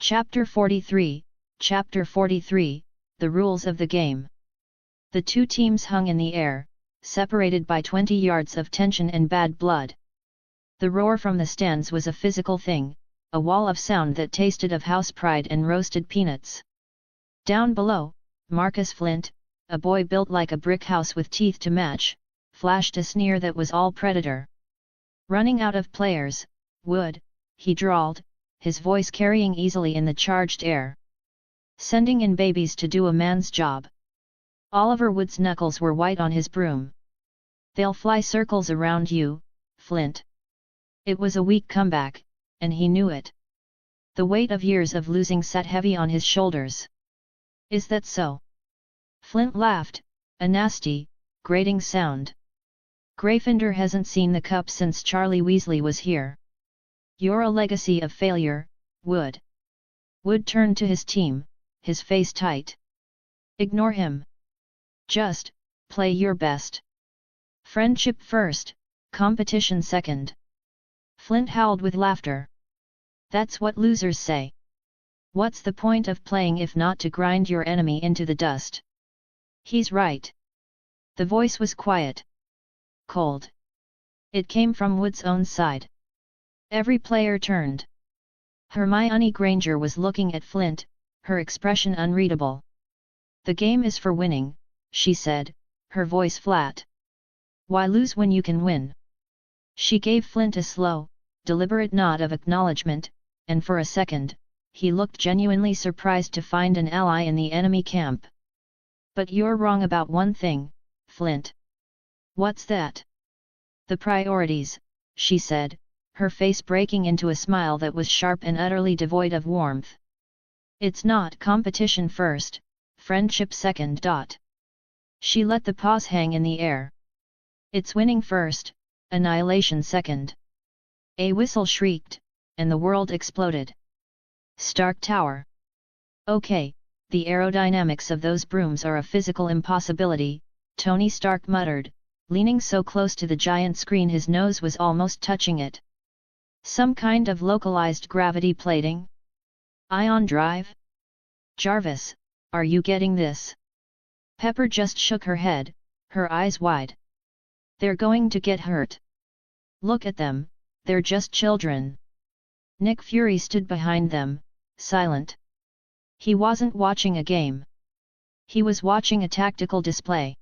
Chapter 43, Chapter 43, The Rules of the Game. The two teams hung in the air, separated by 20 yards of tension and bad blood. The roar from the stands was a physical thing, a wall of sound that tasted of house pride and roasted peanuts. Down below, Marcus Flint, a boy built like a brick house with teeth to match, flashed a sneer that was all predator. Running out of players, Wood, he drawled, his voice carrying easily in the charged air. Sending in babies to do a man's job. Oliver Wood's knuckles were white on his broom. They'll fly circles around you, Flint. It was a weak comeback, and he knew it. The weight of years of losing sat heavy on his shoulders. Is that so? Flint laughed, a nasty, grating sound. Gryffindor hasn't seen the cup since Charlie Weasley was here. You're a legacy of failure, Wood. Wood turned to his team, his face tight. Ignore him. Just, play your best. Friendship first, competition second. Flint howled with laughter. That's what losers say. What's the point of playing if not to grind your enemy into the dust? He's right. The voice was quiet. Cold. It came from Wood's own side. Every player turned. Hermione Granger was looking at Flint, her expression unreadable. The game is for winning, she said, her voice flat. Why lose when you can win? She gave Flint a slow, deliberate nod of acknowledgement, and for a second, he looked genuinely surprised to find an ally in the enemy camp. But you're wrong about one thing, Flint. What's that? The priorities, she said, her face breaking into a smile that was sharp and utterly devoid of warmth. It's not competition first, friendship second. She let the pause hang in the air. It's winning first, annihilation second. A whistle shrieked, and the world exploded. Stark Tower. Okay, the aerodynamics of those brooms are a physical impossibility, Tony Stark muttered, leaning so close to the giant screen his nose was almost touching it. Some kind of localized gravity plating? Ion drive? Jarvis, are you getting this? Pepper just shook her head, her eyes wide. They're going to get hurt. Look at them, they're just children. Nick Fury stood behind them, silent. He wasn't watching a game. He was watching a tactical display.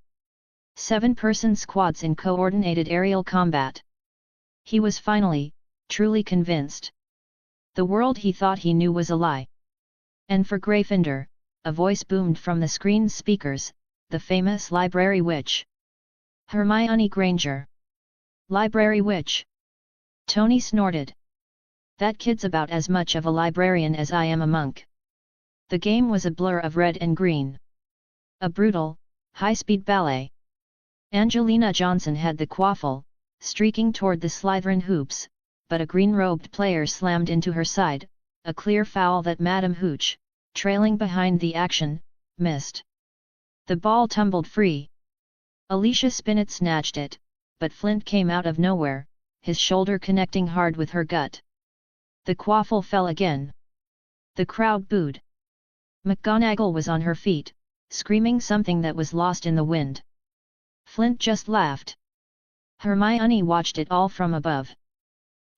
7-person squads in coordinated aerial combat. He was finally, truly convinced. The world he thought he knew was a lie. And for Gryffindor, a voice boomed from the screen's speakers, the famous Library Witch. Hermione Granger. Library Witch. Tony snorted. That kid's about as much of a librarian as I am a monk. The game was a blur of red and green. A brutal, high-speed ballet. Angelina Johnson had the quaffle, streaking toward the Slytherin hoops, but a green-robed player slammed into her side, a clear foul that Madame Hooch, trailing behind the action, missed. The ball tumbled free. Alicia Spinnet snatched it, but Flint came out of nowhere, his shoulder connecting hard with her gut. The quaffle fell again. The crowd booed. McGonagall was on her feet, screaming something that was lost in the wind. Flint just laughed. Hermione watched it all from above.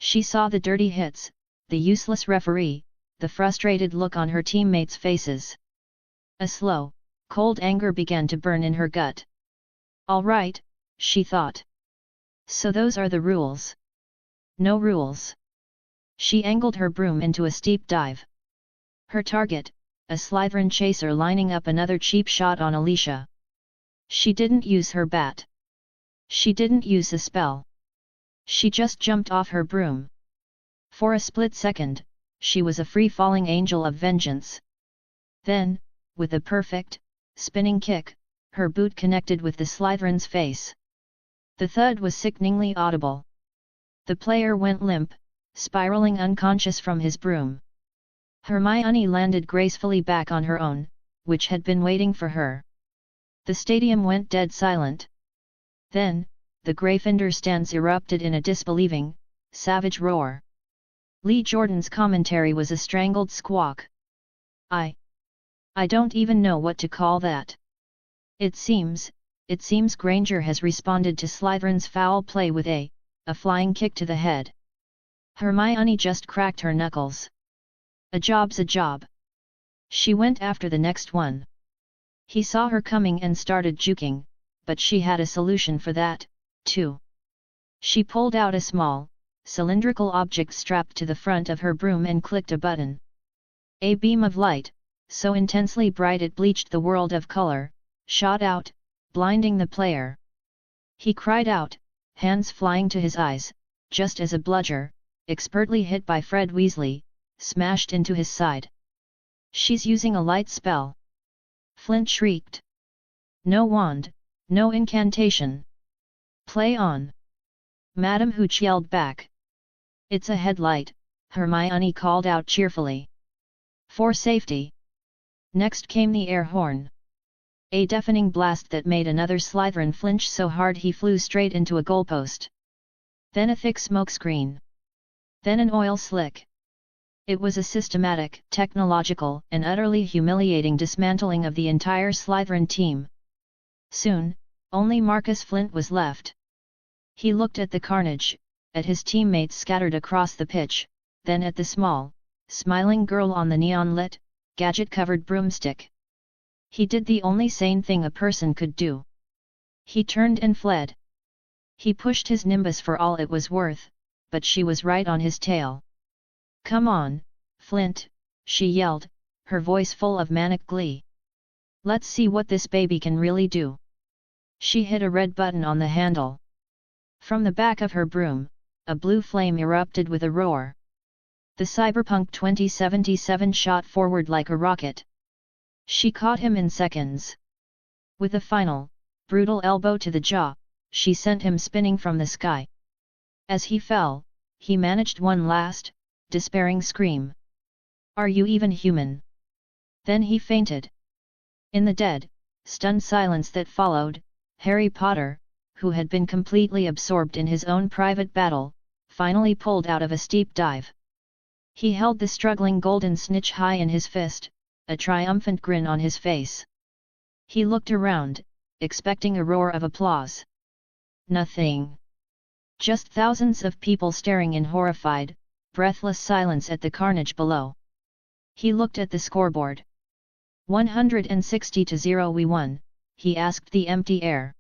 She saw the dirty hits, the useless referee, the frustrated look on her teammates' faces. A slow, cold anger began to burn in her gut. All right, she thought. So those are the rules. No rules. She angled her broom into a steep dive. Her target, a Slytherin chaser lining up another cheap shot on Alicia. She didn't use her bat. She didn't use a spell. She just jumped off her broom. For a split second, she was a free-falling angel of vengeance. Then, with a perfect, spinning kick, her boot connected with the Slytherin's face. The thud was sickeningly audible. The player went limp, spiraling unconscious from his broom. Hermione landed gracefully back on her own, which had been waiting for her. The stadium went dead silent. Then, the Gryffindor stands erupted in a disbelieving, savage roar. Lee Jordan's commentary was a strangled squawk. I don't even know what to call that. It seems Granger has responded to Slytherin's foul play with a flying kick to the head. Hermione just cracked her knuckles. A job's a job. She went after the next one. He saw her coming and started juking, but she had a solution for that, too. She pulled out a small, cylindrical object strapped to the front of her broom and clicked a button. A beam of light, so intensely bright it bleached the world of color, shot out, blinding the player. He cried out, hands flying to his eyes, just as a bludger, expertly hit by Fred Weasley, smashed into his side. She's using a light spell! Flint shrieked. No wand, no incantation. Play on! Madame Hooch yelled back. It's a headlight, Hermione called out cheerfully. For safety. Next came the air horn. A deafening blast that made another Slytherin flinch so hard he flew straight into a goalpost. Then a thick smoke screen. Then an oil slick. It was a systematic, technological, and utterly humiliating dismantling of the entire Slytherin team. Soon, only Marcus Flint was left. He looked at the carnage, at his teammates scattered across the pitch, then at the small, smiling girl on the neon-lit, gadget-covered broomstick. He did the only sane thing a person could do. He turned and fled. He pushed his nimbus for all it was worth, but she was right on his tail. Come on, Flint, she yelled, her voice full of manic glee. Let's see what this baby can really do. She hit a red button on the handle. From the back of her broom, a blue flame erupted with a roar. The Cyberpunk 2077 shot forward like a rocket. She caught him in seconds. With a final, brutal elbow to the jaw, she sent him spinning from the sky. As he fell, he managed one last, despairing scream. Are you even human? Then he fainted. In the dead, stunned silence that followed, Harry Potter, who had been completely absorbed in his own private battle, finally pulled out of a steep dive. He held the struggling golden snitch high in his fist, a triumphant grin on his face. He looked around, expecting a roar of applause. Nothing. Just thousands of people staring in horrified, breathless silence at the carnage below. He looked at the scoreboard. 160-0 we won, he asked the empty air.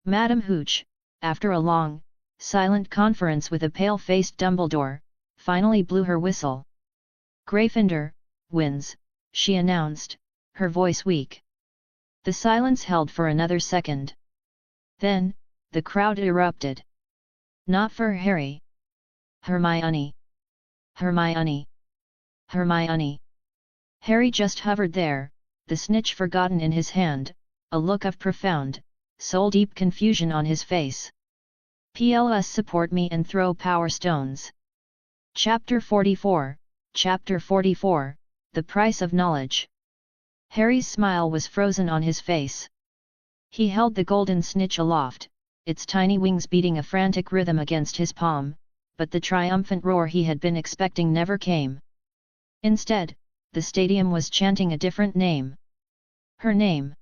Madame Hooch, after a long, silent conference with a pale-faced Dumbledore, finally blew her whistle. Gryffindor wins, she announced, her voice weak. The silence held for another second. Then, the crowd erupted. Not for Harry. Hermione. Hermione. Hermione. Harry just hovered there, the snitch forgotten in his hand, a look of profound, soul-deep confusion on his face. PLS support me and throw power stones. Chapter 44, Chapter 44, The Price of Knowledge. Harry's smile was frozen on his face. He held the golden snitch aloft, its tiny wings beating a frantic rhythm against his palm, but the triumphant roar he had been expecting never came. Instead, the stadium was chanting a different name. Her name.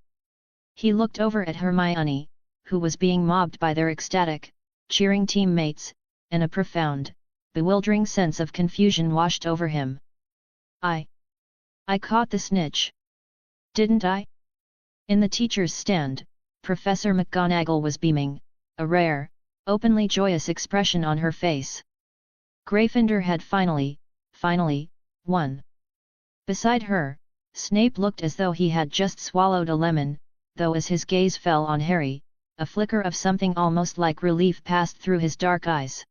He looked over at Hermione, who was being mobbed by their ecstatic, cheering teammates, and a profound, bewildering sense of confusion washed over him. I caught the snitch. Didn't I? In the teacher's stand, Professor McGonagall was beaming, a rare, openly joyous expression on her face. Gryffindor had finally, won. Beside her, Snape looked as though he had just swallowed a lemon, though as his gaze fell on Harry, a flicker of something almost like relief passed through his dark eyes.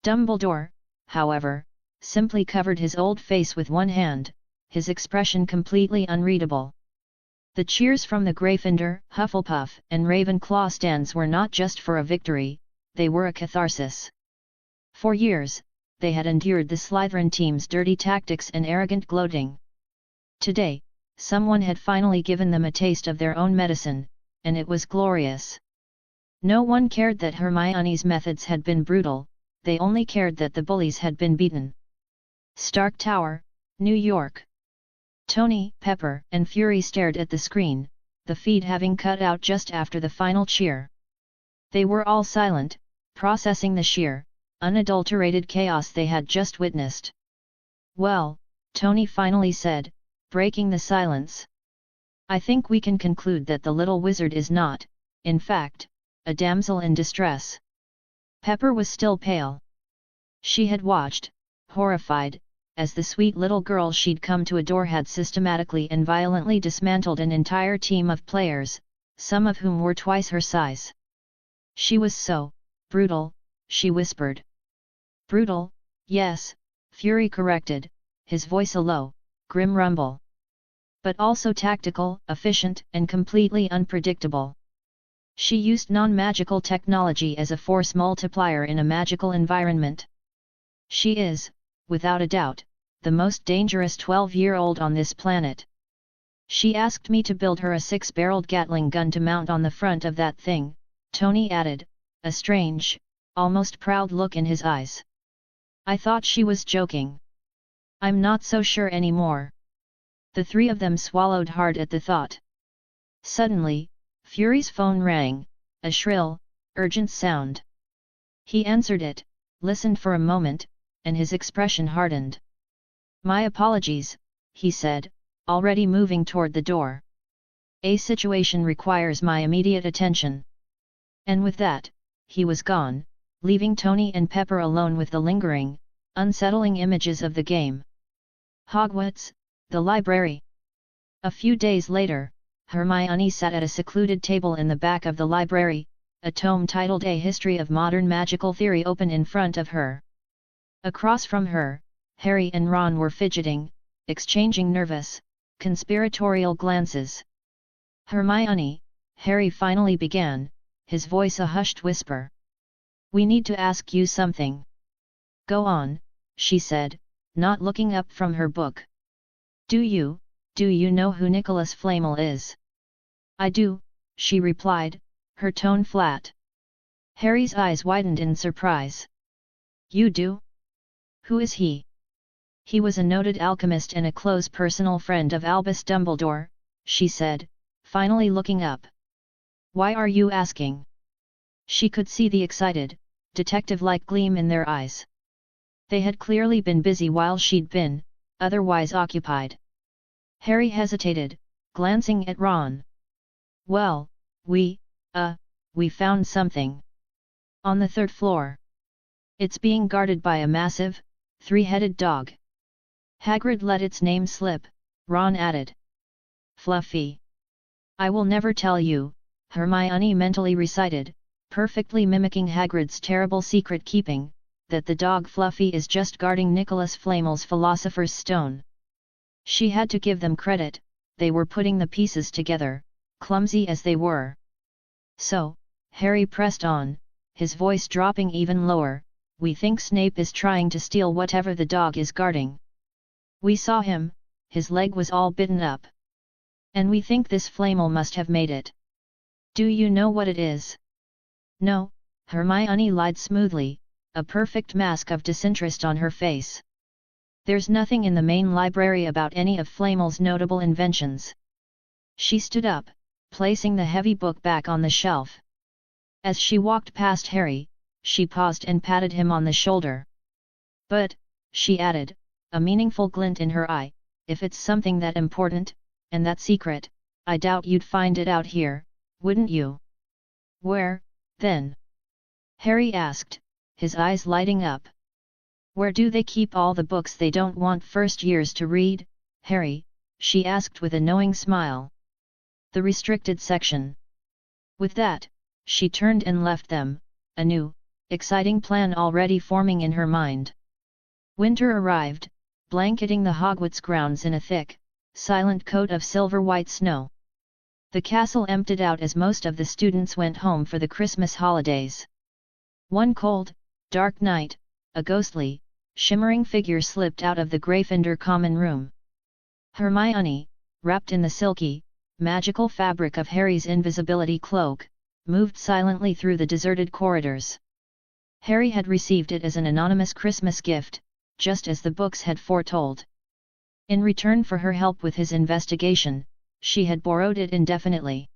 Dumbledore, however, simply covered his old face with one hand, his expression completely unreadable. The cheers from the Gryffindor, Hufflepuff, and Ravenclaw stands were not just for a victory, they were a catharsis. For years, they had endured the Slytherin team's dirty tactics and arrogant gloating. Today, someone had finally given them a taste of their own medicine, and it was glorious. No one cared that Hermione's methods had been brutal, they only cared that the bullies had been beaten. Stark Tower, New York. Tony, Pepper, and Fury stared at the screen, the feed having cut out just after the final cheer. They were all silent, processing the sheer, unadulterated chaos they had just witnessed. "Well," Tony finally said, breaking the silence. "I think we can conclude that the little wizard is not, in fact, a damsel in distress." Pepper was still pale. She had watched, horrified, as the sweet little girl she'd come to adore had systematically and violently dismantled an entire team of players, some of whom were twice her size. "She was so brutal," she whispered. "Brutal, yes," Fury corrected, his voice a low, grim rumble. "But also tactical, efficient, and completely unpredictable. She used non-magical technology as a force multiplier in a magical environment. She is, without a doubt, the most dangerous 12-year-old on this planet. She asked me to build her a 6-barreled Gatling gun to mount on the front of that thing," Tony added, a strange, almost proud look in his eyes. "I thought she was joking. I'm not so sure anymore." The three of them swallowed hard at the thought. Suddenly, Fury's phone rang, a shrill, urgent sound. He answered it, listened for a moment, and his expression hardened. "My apologies," he said, already moving toward the door. "A situation requires my immediate attention." And with that, he was gone, leaving Tony and Pepper alone with the lingering, unsettling images of the game. Hogwarts, the library. A few days later, Hermione sat at a secluded table in the back of the library, a tome titled A History of Modern Magical Theory open in front of her. Across from her, Harry and Ron were fidgeting, exchanging nervous, conspiratorial glances. "Hermione," Harry finally began, his voice a hushed whisper. "We need to ask you something." "Go on," she said, not looking up from her book. Do you know who Nicholas Flamel is?" "I do," she replied, her tone flat. Harry's eyes widened in surprise. "You do? Who is he?" "He was a noted alchemist and a close personal friend of Albus Dumbledore," she said, finally looking up. "Why are you asking?" She could see the excited, detective-like gleam in their eyes. They had clearly been busy while she'd been, otherwise occupied. Harry hesitated, glancing at Ron. "Well, we found something. On the 3rd floor. It's being guarded by a massive, 3-headed dog." "Hagrid let its name slip," Ron added. "Fluffy. I will never tell you," Hermione mentally recited, perfectly mimicking Hagrid's terrible secret-keeping, that the dog Fluffy is just guarding Nicholas Flamel's Philosopher's Stone. She had to give them credit, they were putting the pieces together, clumsy as they were. "So," Harry pressed on, his voice dropping even lower, "we think Snape is trying to steal whatever the dog is guarding. We saw him, his leg was all bitten up. And we think this Flamel must have made it. Do you know what it is?" "No," Hermione lied smoothly, a perfect mask of disinterest on her face. "There's nothing in the main library about any of Flamel's notable inventions." She stood up, placing the heavy book back on the shelf. As she walked past Harry, she paused and patted him on the shoulder. "But," she added, a meaningful glint in her eye, "if it's something that important, and that secret, I doubt you'd find it out here, wouldn't you?" "Where, then?" Harry asked, his eyes lighting up. "Where do they keep all the books they don't want first-years to read, Harry?" she asked with a knowing smile. "The restricted section." With that, she turned and left them, a new, exciting plan already forming in her mind. Winter arrived, blanketing the Hogwarts grounds in a thick, silent coat of silver-white snow. The castle emptied out as most of the students went home for the Christmas holidays. One cold, dark night, a ghostly, shimmering figure slipped out of the Gryffindor common room. Hermione, wrapped in the silky, magical fabric of Harry's invisibility cloak, moved silently through the deserted corridors. Harry had received it as an anonymous Christmas gift, just as the books had foretold. In return for her help with his investigation, she had borrowed it indefinitely.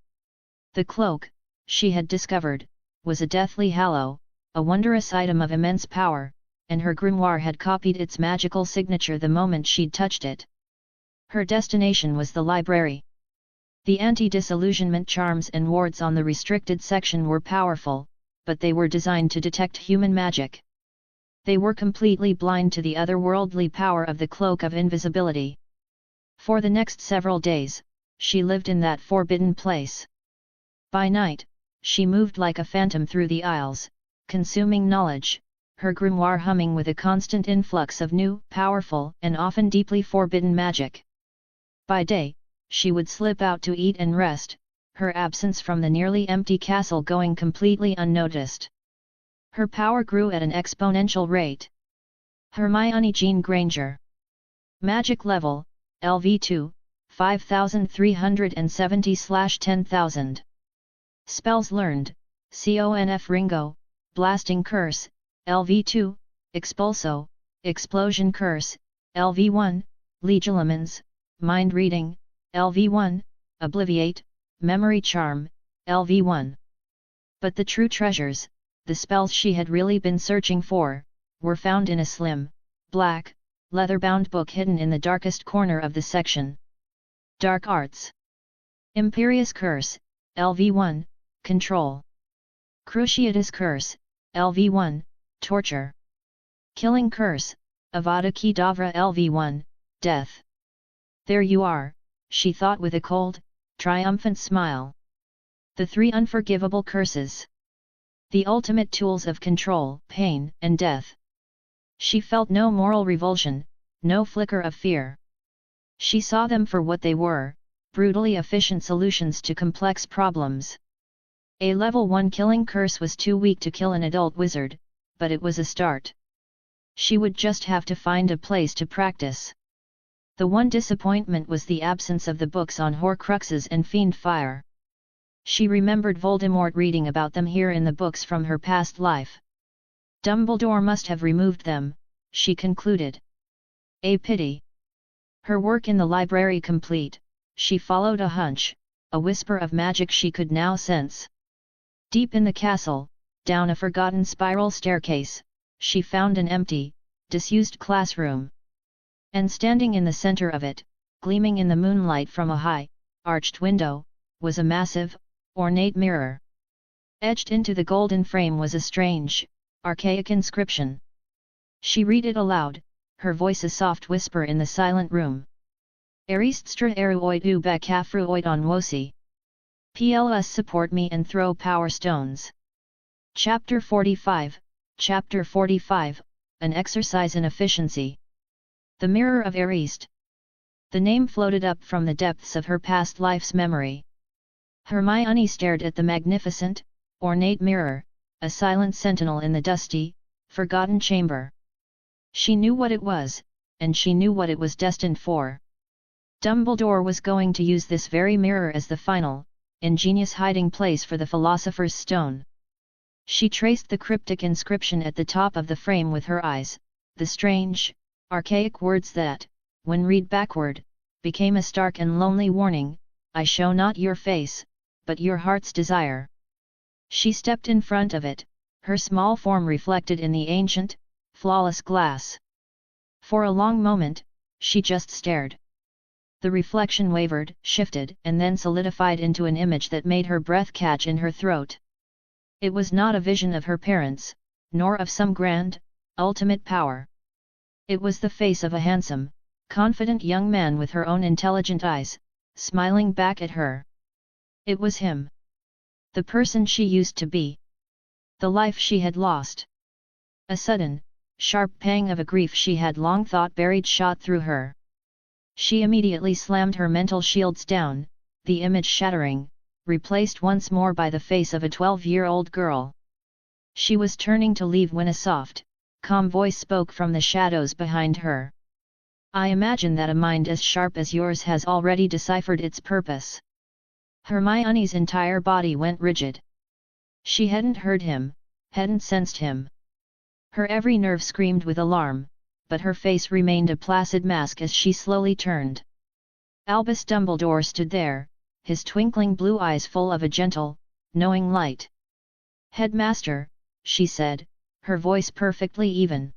The cloak, she had discovered, was a deathly hallow, a wondrous item of immense power, and her grimoire had copied its magical signature the moment she'd touched it. Her destination was the library. The anti-disillusionment charms and wards on the restricted section were powerful, but they were designed to detect human magic. They were completely blind to the otherworldly power of the cloak of invisibility. For the next several days, she lived in that forbidden place. By night, she moved like a phantom through the aisles, consuming knowledge, her grimoire humming with a constant influx of new, powerful, and often deeply forbidden magic. By day, she would slip out to eat and rest, her absence from the nearly empty castle going completely unnoticed. Her power grew at an exponential rate. Hermione Jean Granger. Magic level, LV2, 5370/10,000. Spells learned, Conf Ringo, Blasting Curse, LV2, Expulso, Explosion Curse, LV1, Legilimens, Mind Reading, LV1, Obliviate, Memory Charm, LV1. But the true treasures, the spells she had really been searching for, were found in a slim, black, leather-bound book hidden in the darkest corner of the section. Dark Arts. Imperious Curse, LV1, Control. Cruciatus Curse, LV1, Torture. Killing Curse, Avada Kedavra LV1, Death. There you are, she thought with a cold, triumphant smile. The three unforgivable curses. The ultimate tools of control, pain, and death. She felt no moral revulsion, no flicker of fear. She saw them for what they were, brutally efficient solutions to complex problems. A level 1 killing curse was too weak to kill an adult wizard, but it was a start. She would just have to find a place to practice. The one disappointment was the absence of the books on Horcruxes and Fiend Fire. She remembered Voldemort reading about them here in the books from her past life. Dumbledore must have removed them, she concluded. A pity. Her work in the library complete, she followed a hunch, a whisper of magic she could now sense. Deep in the castle, down a forgotten spiral staircase, she found an empty, disused classroom. And standing in the center of it, gleaming in the moonlight from a high, arched window, was a massive, ornate mirror. Etched into the golden frame was a strange, archaic inscription. She read it aloud, her voice a soft whisper in the silent room. Ariststra eruoid ubecafruoid on wosi. PLS support me and throw power stones. Chapter 45, Chapter 45, An Exercise in Efficiency. The Mirror of Arist. The name floated up from the depths of her past life's memory. Hermione stared at the magnificent, ornate mirror, a silent sentinel in the dusty, forgotten chamber. She knew what it was, and she knew what it was destined for. Dumbledore was going to use this very mirror as the final, ingenious hiding place for the Philosopher's Stone. She traced the cryptic inscription at the top of the frame with her eyes, the strange, archaic words that, when read backward, became a stark and lonely warning, I show not your face, but your heart's desire. She stepped in front of it, her small form reflected in the ancient, flawless glass. For a long moment, she just stared. The reflection wavered, shifted, and then solidified into an image that made her breath catch in her throat. It was not a vision of her parents, nor of some grand, ultimate power. It was the face of a handsome, confident young man with her own intelligent eyes, smiling back at her. It was him. The person she used to be. The life she had lost. A sudden, sharp pang of a grief she had long thought buried shot through her. She immediately slammed her mental shields down, the image shattering, replaced once more by the face of a 12-year-old girl. She was turning to leave when a soft, calm voice spoke from the shadows behind her. I imagine that a mind as sharp as yours has already deciphered its purpose. Hermione's entire body went rigid. She hadn't heard him, hadn't sensed him. Her every nerve screamed with alarm, but her face remained a placid mask as she slowly turned. Albus Dumbledore stood there, his twinkling blue eyes full of a gentle, knowing light. "Headmaster," she said, her voice perfectly even.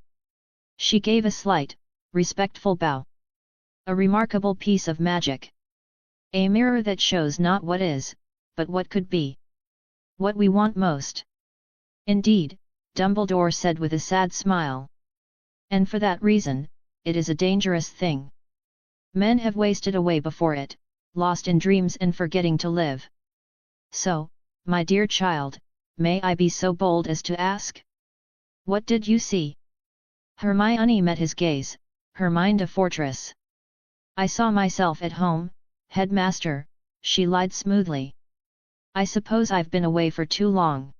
She gave a slight, respectful bow. "A remarkable piece of magic. A mirror that shows not what is, but what could be. What we want most." "Indeed," Dumbledore said with a sad smile. "And for that reason, it is a dangerous thing. Men have wasted away before it, lost in dreams and forgetting to live. So, my dear child, may I be so bold as to ask? What did you see?" Hermione met his gaze, her mind a fortress. "I saw myself at home, Headmaster," she lied smoothly. "I suppose I've been away for too long."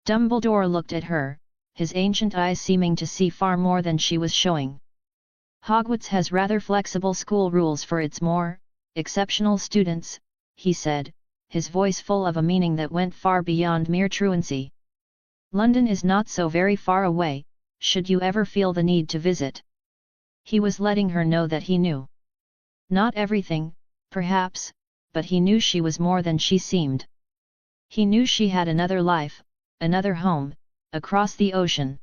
Dumbledore looked at her, his ancient eyes seeming to see far more than she was showing. "Hogwarts has rather flexible school rules for its more exceptional students," he said, his voice full of a meaning that went far beyond mere truancy. "London is not so very far away, should you ever feel the need to visit." He was letting her know that he knew. Not everything, perhaps, but he knew she was more than she seemed. He knew she had another life, another home, across the ocean.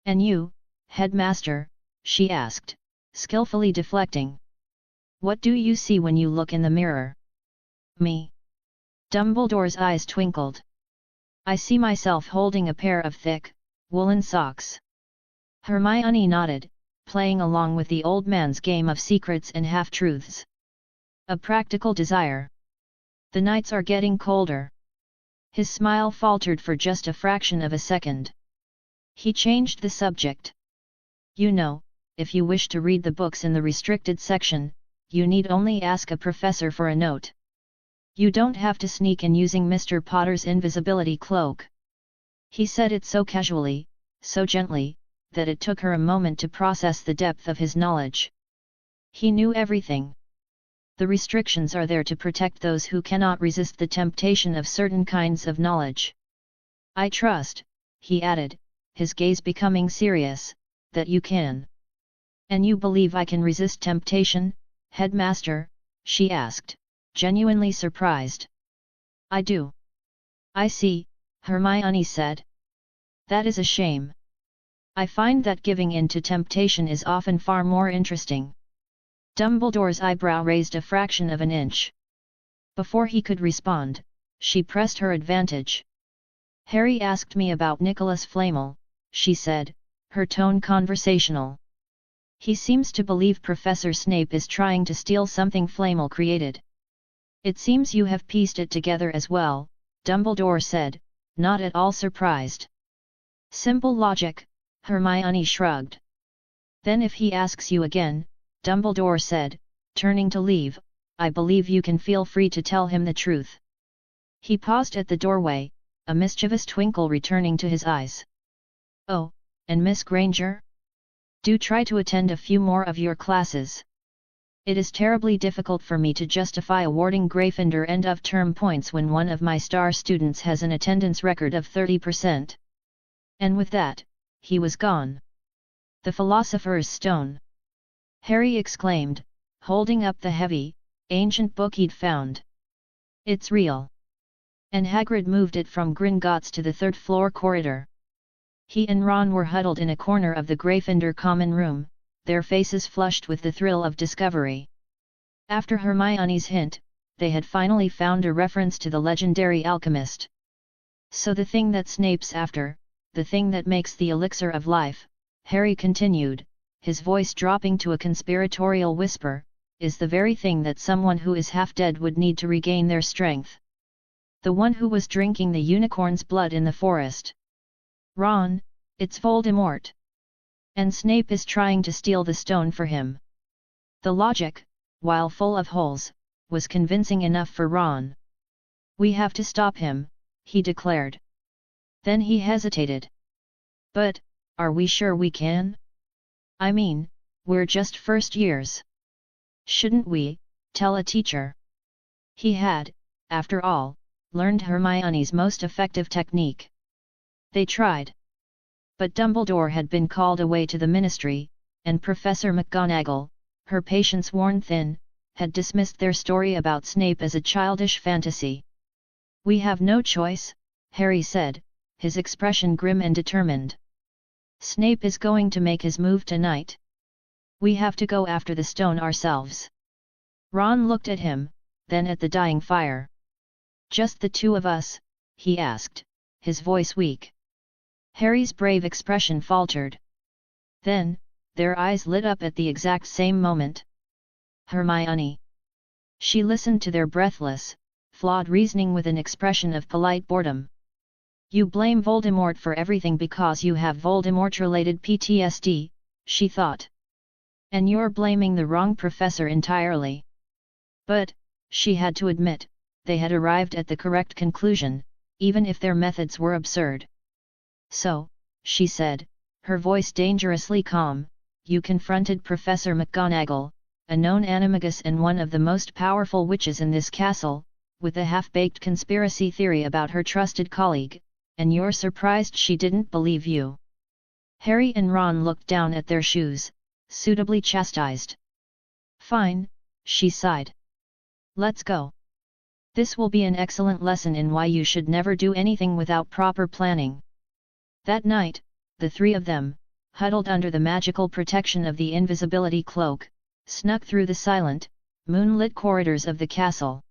"And you, Headmaster?" she asked, skillfully deflecting. "What do you see when you look in the mirror?" "Me?" Dumbledore's eyes twinkled. "I see myself holding a pair of thick, woolen socks." Hermione nodded, playing along with the old man's game of secrets and half-truths. "A practical desire. The nights are getting colder." His smile faltered for just a fraction of a second. He changed the subject. "You know, if you wish to read the books in the restricted section, you need only ask a professor for a note. You don't have to sneak in using Mr. Potter's invisibility cloak." He said it so casually, so gently, that it took her a moment to process the depth of his knowledge. He knew everything. The restrictions are there to protect those who cannot resist the temptation of certain kinds of knowledge. "I trust," he added, his gaze becoming serious, "that you can." "And you believe I can resist temptation, Headmaster?" she asked, genuinely surprised. "I do." "I see," Hermione said. "That is a shame. I find that giving in to temptation is often far more interesting." Dumbledore's eyebrow raised a fraction of an inch. Before he could respond, she pressed her advantage. "Harry asked me about Nicholas Flamel," she said, her tone conversational. "He seems to believe Professor Snape is trying to steal something Flamel created." "It seems you have pieced it together as well," Dumbledore said, not at all surprised. "Simple logic," Hermione shrugged. "Then if he asks you again," Dumbledore said, turning to leave, "I believe you can feel free to tell him the truth." He paused at the doorway, a mischievous twinkle returning to his eyes. "Oh, and Miss Granger? Do try to attend a few more of your classes. It is terribly difficult for me to justify awarding Gryffindor end-of-term points when one of my star students has an attendance record of 30%. And with that, he was gone. "The Philosopher's Stone!" Harry exclaimed, holding up the heavy, ancient book he'd found. "It's real." And Hagrid moved it from Gringotts to the third-floor corridor. He and Ron were huddled in a corner of the Gryffindor common room, their faces flushed with the thrill of discovery. After Hermione's hint, they had finally found a reference to the legendary alchemist. "So the thing that Snape's after, the thing that makes the elixir of life," Harry continued, his voice dropping to a conspiratorial whisper, "is the very thing that someone who is half dead would need to regain their strength. The one who was drinking the unicorn's blood in the forest. Ron, it's Voldemort. And Snape is trying to steal the stone for him." The logic, while full of holes, was convincing enough for Ron. "We have to stop him," he declared. Then he hesitated. "But, are we sure we can? I mean, we're just first years. Shouldn't we tell a teacher?" He had, after all, learned Hermione's most effective technique. They tried. But Dumbledore had been called away to the Ministry, and Professor McGonagall, her patience worn thin, had dismissed their story about Snape as a childish fantasy. "We have no choice," Harry said, his expression grim and determined. "Snape is going to make his move tonight. We have to go after the stone ourselves." Ron looked at him, then at the dying fire. "Just the two of us?" he asked, his voice weak. Harry's brave expression faltered. Then, their eyes lit up at the exact same moment. "Hermione." She listened to their breathless, flawed reasoning with an expression of polite boredom. "You blame Voldemort for everything because you have Voldemort-related PTSD," she thought. "And you're blaming the wrong professor entirely." But, she had to admit, they had arrived at the correct conclusion, even if their methods were absurd. "So," she said, her voice dangerously calm, "you confronted Professor McGonagall, a known animagus and one of the most powerful witches in this castle, with a half-baked conspiracy theory about her trusted colleague, and you're surprised she didn't believe you." Harry and Ron looked down at their shoes, suitably chastised. "Fine," she sighed. "Let's go. This will be an excellent lesson in why you should never do anything without proper planning." That night, the three of them, huddled under the magical protection of the invisibility cloak, snuck through the silent, moonlit corridors of the castle.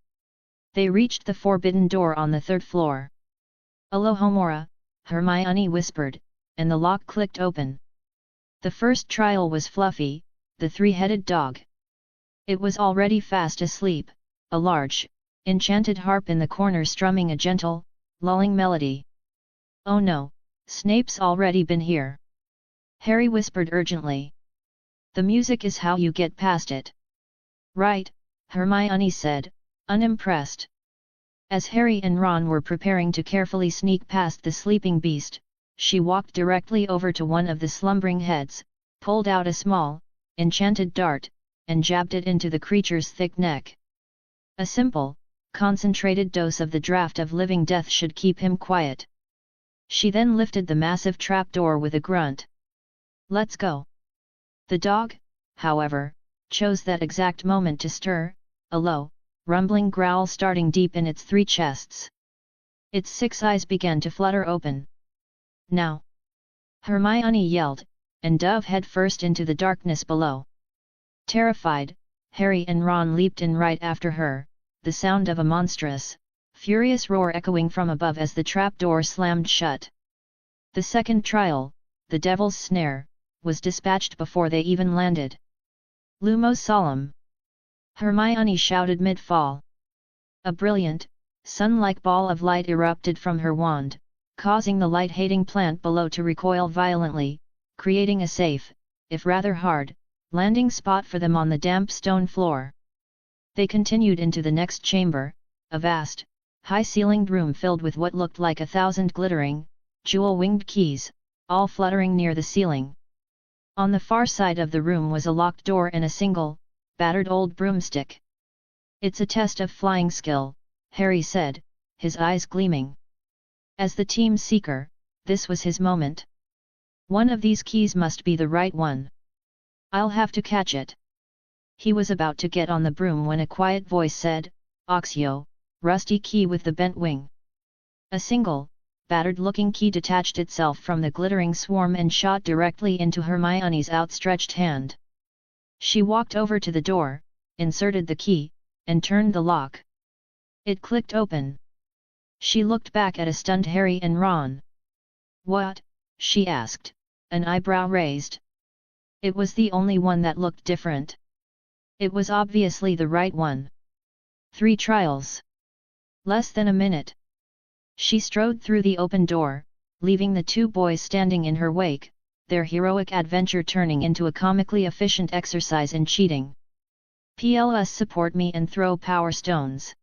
They reached the forbidden door on the third floor. "Alohomora," Hermione whispered, and the lock clicked open. The first trial was Fluffy, the three-headed dog. It was already fast asleep, a large, enchanted harp in the corner strumming a gentle, lulling melody. "Oh no, Snape's already been here," Harry whispered urgently. "The music is how you get past it." "Right," Hermione said, unimpressed. As Harry and Ron were preparing to carefully sneak past the sleeping beast, she walked directly over to one of the slumbering heads, pulled out a small, enchanted dart, and jabbed it into the creature's thick neck. A simple, concentrated dose of the draught of living death should keep him quiet. She then lifted the massive trapdoor with a grunt. "Let's go." The dog, however, chose that exact moment to stir, a low, rumbling growl starting deep in its three chests. Its 6 eyes began to flutter open. "Now!" Hermione yelled, and dove head first into the darkness below. Terrified, Harry and Ron leaped in right after her, the sound of a monstrous, furious roar echoing from above as the trapdoor slammed shut. The second trial, the Devil's Snare, was dispatched before they even landed. "Lumos Solemn!" Hermione shouted mid-fall. A brilliant, sun-like ball of light erupted from her wand, causing the light-hating plant below to recoil violently, creating a safe, if rather hard, landing spot for them on the damp stone floor. They continued into the next chamber, a vast, high-ceilinged room filled with what looked like 1,000 glittering, jewel-winged keys, all fluttering near the ceiling. On the far side of the room was a locked door and a single, battered old broomstick. "It's a test of flying skill," Harry said, his eyes gleaming. As the team seeker, this was his moment. One of these keys must be the right one. "I'll have to catch it." He was about to get on the broom when a quiet voice said, "Oxio, rusty key with the bent wing." A single, battered-looking key detached itself from the glittering swarm and shot directly into Hermione's outstretched hand. She walked over to the door, inserted the key, and turned the lock. It clicked open. She looked back at a stunned Harry and Ron. "What?" she asked, an eyebrow raised. It was the only one that looked different. It was obviously the right one. 3 trials. Less than a minute. She strode through the open door, leaving the 2 boys standing in her wake, their heroic adventure turning into a comically efficient exercise in cheating. "PLS support me and throw power stones."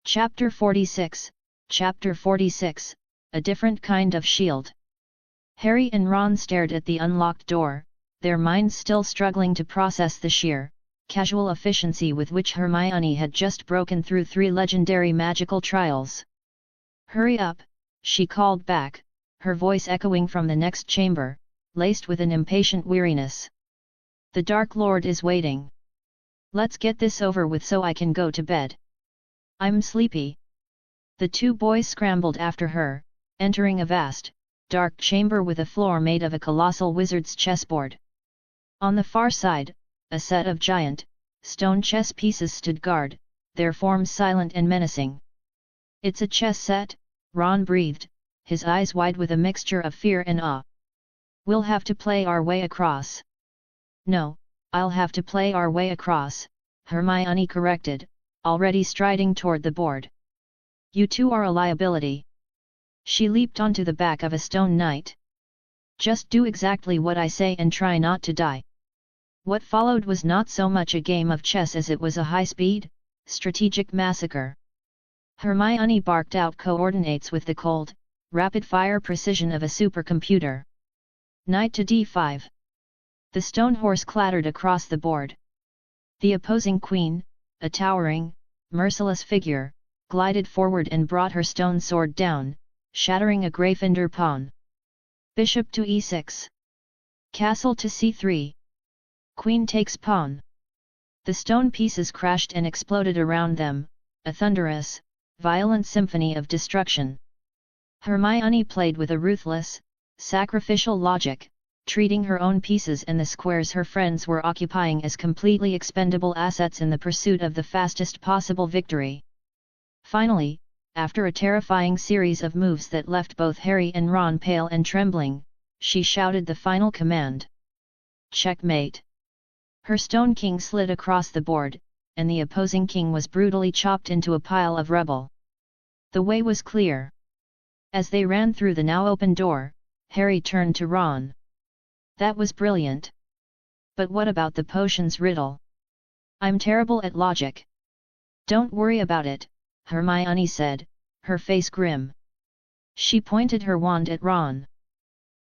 Chapter 46, Chapter 46, A Different Kind of Shield. Harry and Ron stared at the unlocked door, their minds still struggling to process the sheer, casual efficiency with which Hermione had just broken through 3 legendary magical trials. "Hurry up," she called back, her voice echoing from the next chamber, laced with an impatient weariness. The Dark Lord is waiting. Let's get this over with so I can go to bed. I'm sleepy. The two boys scrambled after her, entering a vast, dark chamber with a floor made of a colossal wizard's chessboard. On the far side, a set of giant, stone chess pieces stood guard, their forms silent and menacing. It's a chess set, Ron breathed, his eyes wide with a mixture of fear and awe. We'll have to play our way across. No, I'll have to play our way across, Hermione corrected, already striding toward the board. You two are a liability. She leaped onto the back of a stone knight. Just do exactly what I say and try not to die. What followed was not so much a game of chess as it was a high-speed, strategic massacre. Hermione barked out coordinates with the cold, rapid-fire precision of a supercomputer. Knight to d5. The stone horse clattered across the board. The opposing queen, a towering, merciless figure, glided forward and brought her stone sword down, shattering a Gryffindor pawn. Bishop to e6. Castle to c3. Queen takes pawn. The stone pieces crashed and exploded around them, a thunderous, violent symphony of destruction. Hermione played with a ruthless, sacrificial logic, treating her own pieces and the squares her friends were occupying as completely expendable assets in the pursuit of the fastest possible victory. Finally, after a terrifying series of moves that left both Harry and Ron pale and trembling, she shouted the final command. Checkmate! Her stone king slid across the board, and the opposing king was brutally chopped into a pile of rubble. The way was clear. As they ran through the now open door, Harry turned to Ron. That was brilliant. But what about the potions riddle? I'm terrible at logic. Don't worry about it, Hermione said, her face grim. She pointed her wand at Ron.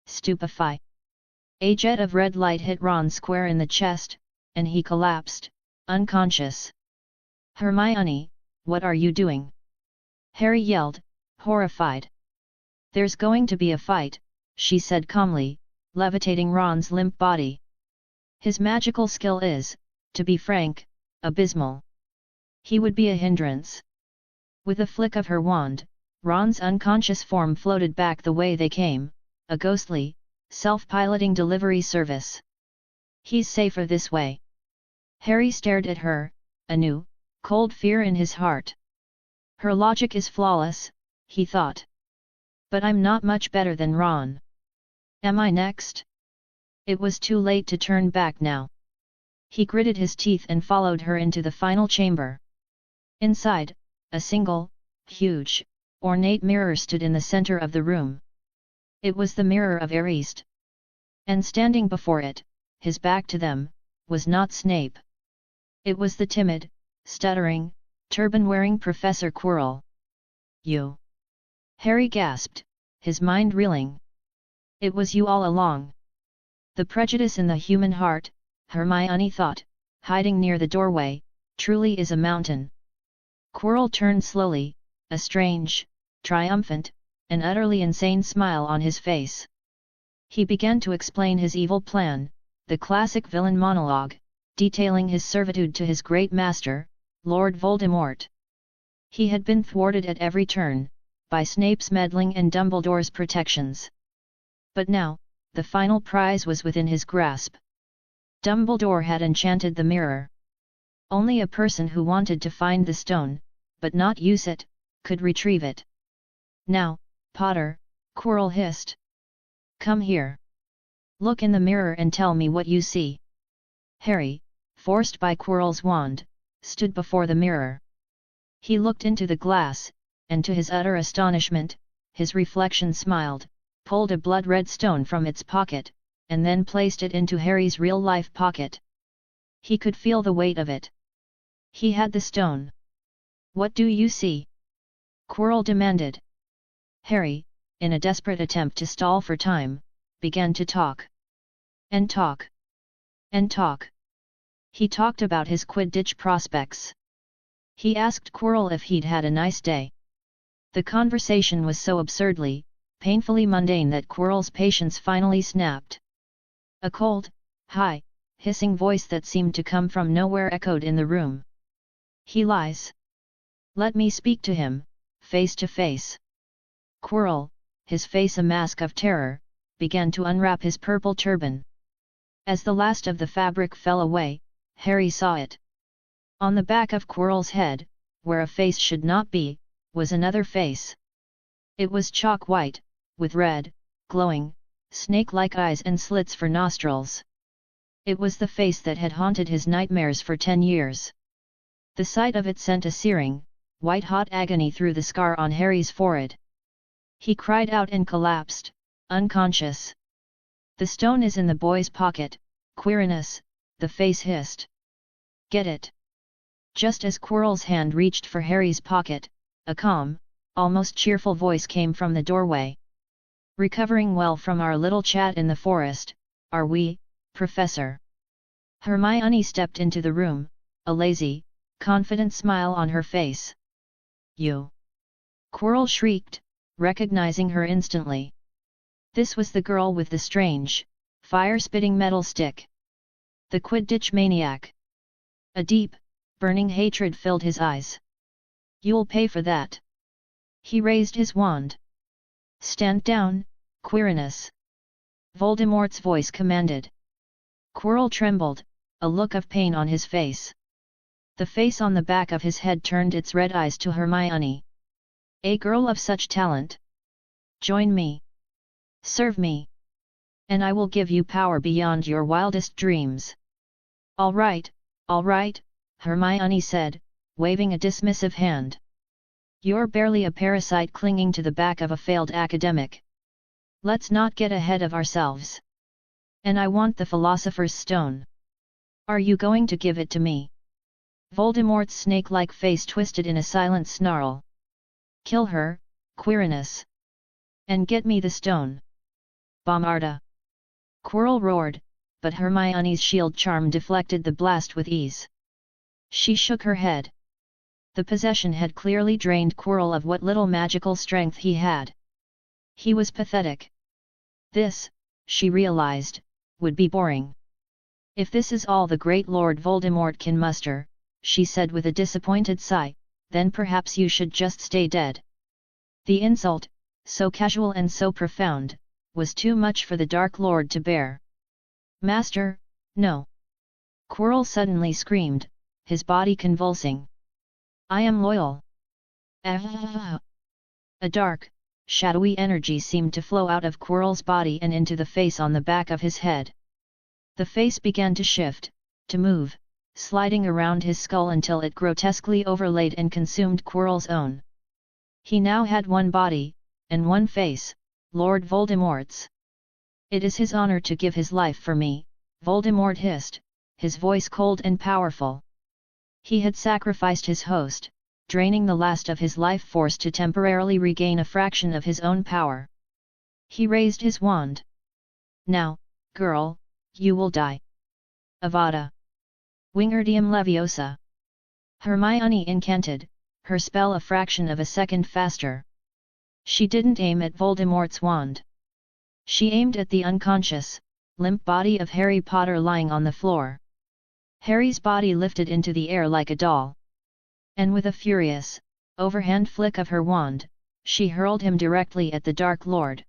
Stupefy! A jet of red light hit Ron square in the chest, and he collapsed, unconscious. Hermione, what are you doing? Harry yelled, horrified. There's going to be a fight, she said calmly, levitating Ron's limp body. His magical skill is, to be frank, abysmal. He would be a hindrance. With a flick of her wand, Ron's unconscious form floated back the way they came, a ghostly, self-piloting delivery service. He's safer this way. Harry stared at her, a new, cold fear in his heart. Her logic is flawless, he thought. But I'm not much better than Ron. Am I next? It was too late to turn back now. He gritted his teeth and followed her into the final chamber. Inside, a single, huge, ornate mirror stood in the center of the room. It was the mirror of Arist. And standing before it, his back to them, was not Snape. It was the timid, stuttering, turban-wearing Professor Quirrell. You! Harry gasped, his mind reeling. It was you all along. The prejudice in the human heart, Hermione thought, hiding near the doorway, truly is a mountain. Quirrell turned slowly, a strange, triumphant, and utterly insane smile on his face. He began to explain his evil plan, the classic villain monologue, detailing his servitude to his great master, Lord Voldemort. He had been thwarted at every turn, by Snape's meddling and Dumbledore's protections. But now, the final prize was within his grasp. Dumbledore had enchanted the mirror. Only a person who wanted to find the stone, but not use it, could retrieve it. Now, Potter, Quirrell hissed. Come here. Look in the mirror and tell me what you see. Harry, forced by Quirrell's wand, stood before the mirror. He looked into the glass, and to his utter astonishment, his reflection smiled, pulled a blood-red stone from its pocket, and then placed it into Harry's real-life pocket. He could feel the weight of it. He had the stone. What do you see? Quirrell demanded. Harry, in a desperate attempt to stall for time, began to talk. And talk. And talk. He talked about his Quidditch prospects. He asked Quirrell if he'd had a nice day. The conversation was so absurdly, painfully mundane that Quirrell's patience finally snapped. A cold, high, hissing voice that seemed to come from nowhere echoed in the room. He lies. Let me speak to him, face to face. Quirrell, his face a mask of terror, began to unwrap his purple turban. As the last of the fabric fell away, Harry saw it. On the back of Quirrell's head, where a face should not be, was another face. It was chalk white, with red, glowing, snake-like eyes and slits for nostrils. It was the face that had haunted his nightmares for 10 years. The sight of it sent a searing, white-hot agony through the scar on Harry's forehead. He cried out and collapsed, unconscious. The stone is in the boy's pocket, Quirinus, the face hissed. Get it. Just as Quirrell's hand reached for Harry's pocket, a calm, almost cheerful voice came from the doorway. Recovering well from our little chat in the forest, are we, Professor? Hermione stepped into the room, a lazy, confident smile on her face. You! Quirrell shrieked, recognizing her instantly. This was the girl with the strange, fire-spitting metal stick. The Quidditch maniac. A deep, burning hatred filled his eyes. You'll pay for that. He raised his wand. Stand down, Quirinus. Voldemort's voice commanded. Quirrell trembled, a look of pain on his face. The face on the back of his head turned its red eyes to Hermione. A girl of such talent. Join me. Serve me. And I will give you power beyond your wildest dreams. All right, Hermione said, waving a dismissive hand. You're barely a parasite clinging to the back of a failed academic. Let's not get ahead of ourselves. And I want the Philosopher's Stone. Are you going to give it to me? Voldemort's snake-like face twisted in a silent snarl. Kill her, Quirinus. And get me the stone. Bombarda! Quirrell roared, but Hermione's shield charm deflected the blast with ease. She shook her head. The possession had clearly drained Quirrell of what little magical strength he had. He was pathetic. This, she realized, would be boring. If this is all the great Lord Voldemort can muster, she said with a disappointed sigh, then perhaps you should just stay dead. The insult, so casual and so profound, was too much for the Dark Lord to bear. Master, no! Quirrell suddenly screamed, his body convulsing. I am loyal. Ah! A dark, shadowy energy seemed to flow out of Quirrell's body and into the face on the back of his head. The face began to shift, to move, sliding around his skull until it grotesquely overlaid and consumed Quirrell's own. He now had one body, and one face, Lord Voldemort's. It is his honor to give his life for me, Voldemort hissed, his voice cold and powerful. He had sacrificed his host, draining the last of his life force to temporarily regain a fraction of his own power. He raised his wand. Now, girl, you will die. Avada! Wingardium Leviosa! Hermione incanted, her spell a fraction of a second faster. She didn't aim at Voldemort's wand. She aimed at the unconscious, limp body of Harry Potter lying on the floor. Harry's body lifted into the air like a doll. And with a furious, overhand flick of her wand, she hurled him directly at the Dark Lord.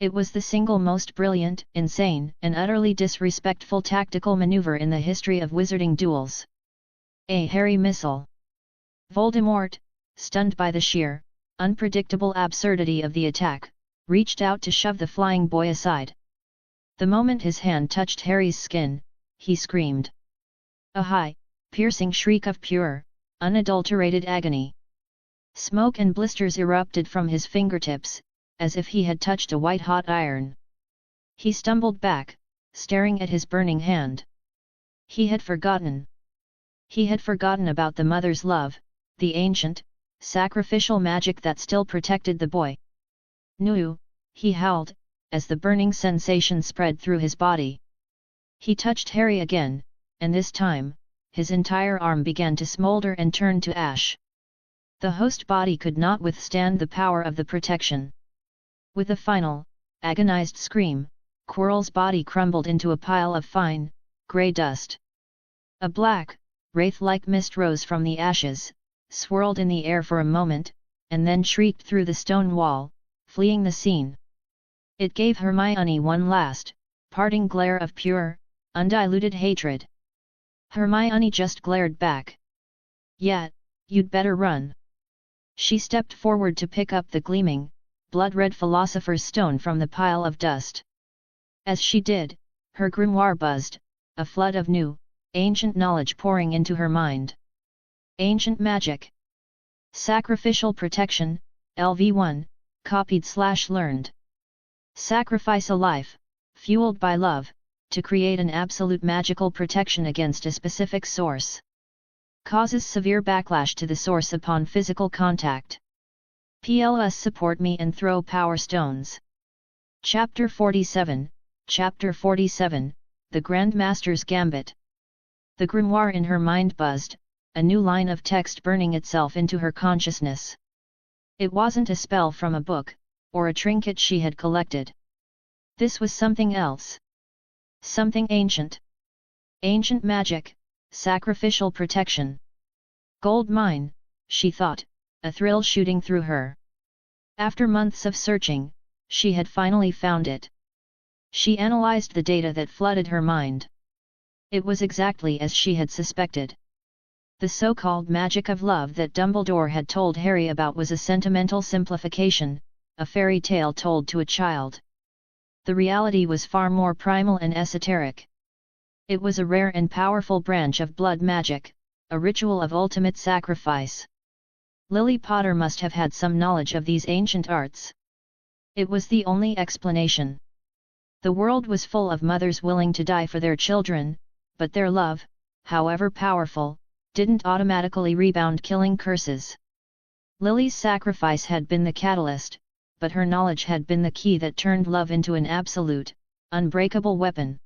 It was the single most brilliant, insane, and utterly disrespectful tactical maneuver in the history of wizarding duels. A Harry missile. Voldemort, stunned by the sheer, unpredictable absurdity of the attack, reached out to shove the flying boy aside. The moment his hand touched Harry's skin, he screamed. A high, piercing shriek of pure, unadulterated agony. Smoke and blisters erupted from his fingertips, as if he had touched a white-hot iron. He stumbled back, staring at his burning hand. He had forgotten. He had forgotten about the mother's love, the ancient, sacrificial magic that still protected the boy. "No!" he howled, as the burning sensation spread through his body. He touched Harry again, and this time, his entire arm began to smolder and turn to ash. The host body could not withstand the power of the protection. With a final, agonized scream, Quirrell's body crumbled into a pile of fine, grey dust. A black, wraith-like mist rose from the ashes, swirled in the air for a moment, and then shrieked through the stone wall, fleeing the scene. It gave Hermione one last, parting glare of pure, undiluted hatred. Hermione just glared back. "Yeah, you'd better run." She stepped forward to pick up the gleaming, blood-red Philosopher's Stone from the pile of dust. As she did, her grimoire buzzed, a flood of new, ancient knowledge pouring into her mind. Ancient magic. Sacrificial protection, LV1, copied/learned. Sacrifice a life, fueled by love, to create an absolute magical protection against a specific source. Causes severe backlash to the source upon physical contact. PLS support me and throw power stones. Chapter 47, Chapter 47, The Grandmaster's Gambit. The grimoire in her mind buzzed, a new line of text burning itself into her consciousness. It wasn't a spell from a book, or a trinket she had collected. This was something else. Something ancient. Ancient magic, sacrificial protection. Gold mine, she thought, a thrill shooting through her. After months of searching, she had finally found it. She analyzed the data that flooded her mind. It was exactly as she had suspected. The so-called magic of love that Dumbledore had told Harry about was a sentimental simplification, a fairy tale told to a child. The reality was far more primal and esoteric. It was a rare and powerful branch of blood magic, a ritual of ultimate sacrifice. Lily Potter must have had some knowledge of these ancient arts. It was the only explanation. The world was full of mothers willing to die for their children, but their love, however powerful, didn't automatically rebound killing curses. Lily's sacrifice had been the catalyst, but her knowledge had been the key that turned love into an absolute, unbreakable weapon.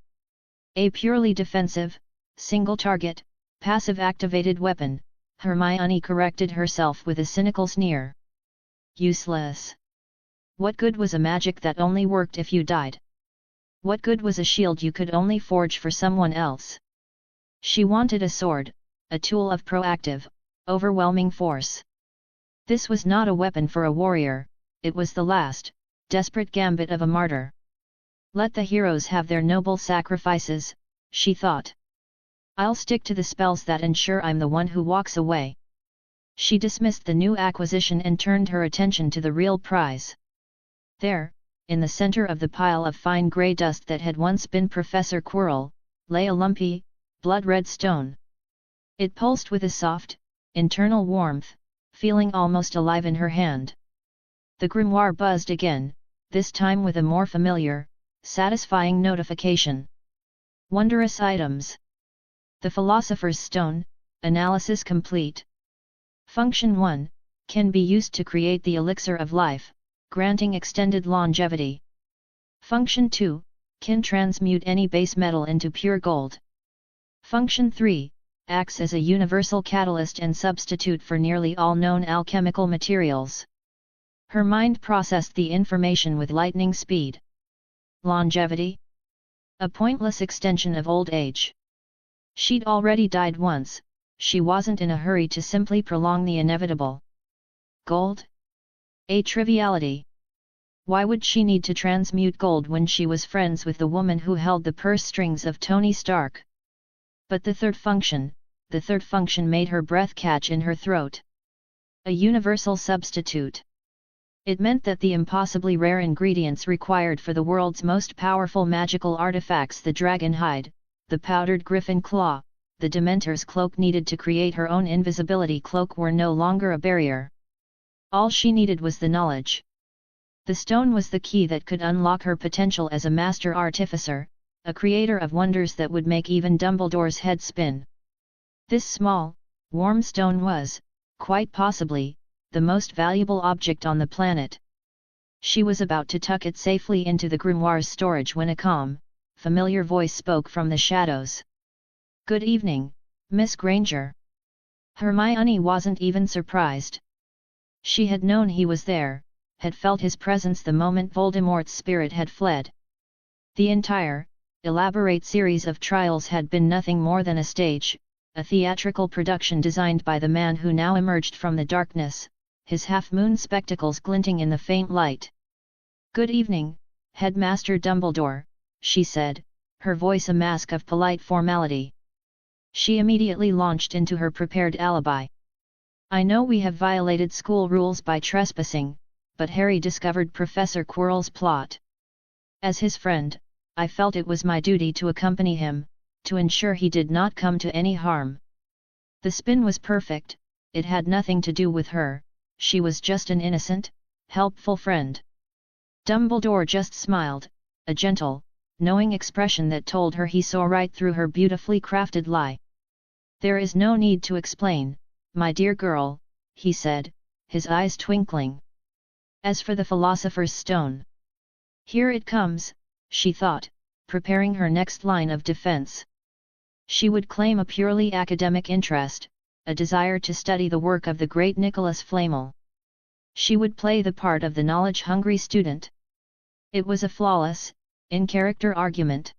A purely defensive, single-target, passive-activated weapon, Hermione corrected herself with a cynical sneer. Useless. What good was a magic that only worked if you died? What good was a shield you could only forge for someone else? She wanted a sword, a tool of proactive, overwhelming force. This was not a weapon for a warrior, it was the last, desperate gambit of a martyr. Let the heroes have their noble sacrifices, she thought. I'll stick to the spells that ensure I'm the one who walks away. She dismissed the new acquisition and turned her attention to the real prize. There, in the center of the pile of fine grey dust that had once been Professor Quirrell, lay a lumpy, blood-red stone. It pulsed with a soft, internal warmth, feeling almost alive in her hand. The grimoire buzzed again, this time with a more familiar, satisfying notification. Wondrous items. The Philosopher's Stone, analysis complete. Function 1, can be used to create the elixir of life, granting extended longevity. Function 2, can transmute any base metal into pure gold. Function 3, acts as a universal catalyst and substitute for nearly all known alchemical materials. Her mind processed the information with lightning speed. Longevity? A pointless extension of old age. She'd already died once, she wasn't in a hurry to simply prolong the inevitable. Gold? A triviality. Why would she need to transmute gold when she was friends with the woman who held the purse strings of Tony Stark? But the third function made her breath catch in her throat. A universal substitute. It meant that the impossibly rare ingredients required for the world's most powerful magical artifacts, the dragon hide, the powdered griffin claw, the Dementor's cloak needed to create her own invisibility cloak, were no longer a barrier. All she needed was the knowledge. The stone was the key that could unlock her potential as a master artificer, a creator of wonders that would make even Dumbledore's head spin. This small, warm stone was, quite possibly, the most valuable object on the planet. She was about to tuck it safely into the grimoire's storage when a calm, familiar voice spoke from the shadows. "Good evening, Miss Granger." Hermione wasn't even surprised. She had known he was there, had felt his presence the moment Voldemort's spirit had fled. The entire, elaborate series of trials had been nothing more than a stage, a theatrical production designed by the man who now emerged from the darkness, his half-moon spectacles glinting in the faint light. "Good evening, Headmaster Dumbledore," she said, her voice a mask of polite formality. She immediately launched into her prepared alibi. "I know we have violated school rules by trespassing, but Harry discovered Professor Quirrell's plot. As his friend, I felt it was my duty to accompany him, to ensure he did not come to any harm." The spin was perfect, it had nothing to do with her, she was just an innocent, helpful friend. Dumbledore just smiled, a gentle, knowing expression that told her he saw right through her beautifully crafted lie. "There is no need to explain, my dear girl," he said, his eyes twinkling. "As for the Philosopher's Stone, here it comes," she thought, preparing her next line of defense. She would claim a purely academic interest, a desire to study the work of the great Nicholas Flamel. She would play the part of the knowledge-hungry student. It was a flawless, in-character argument.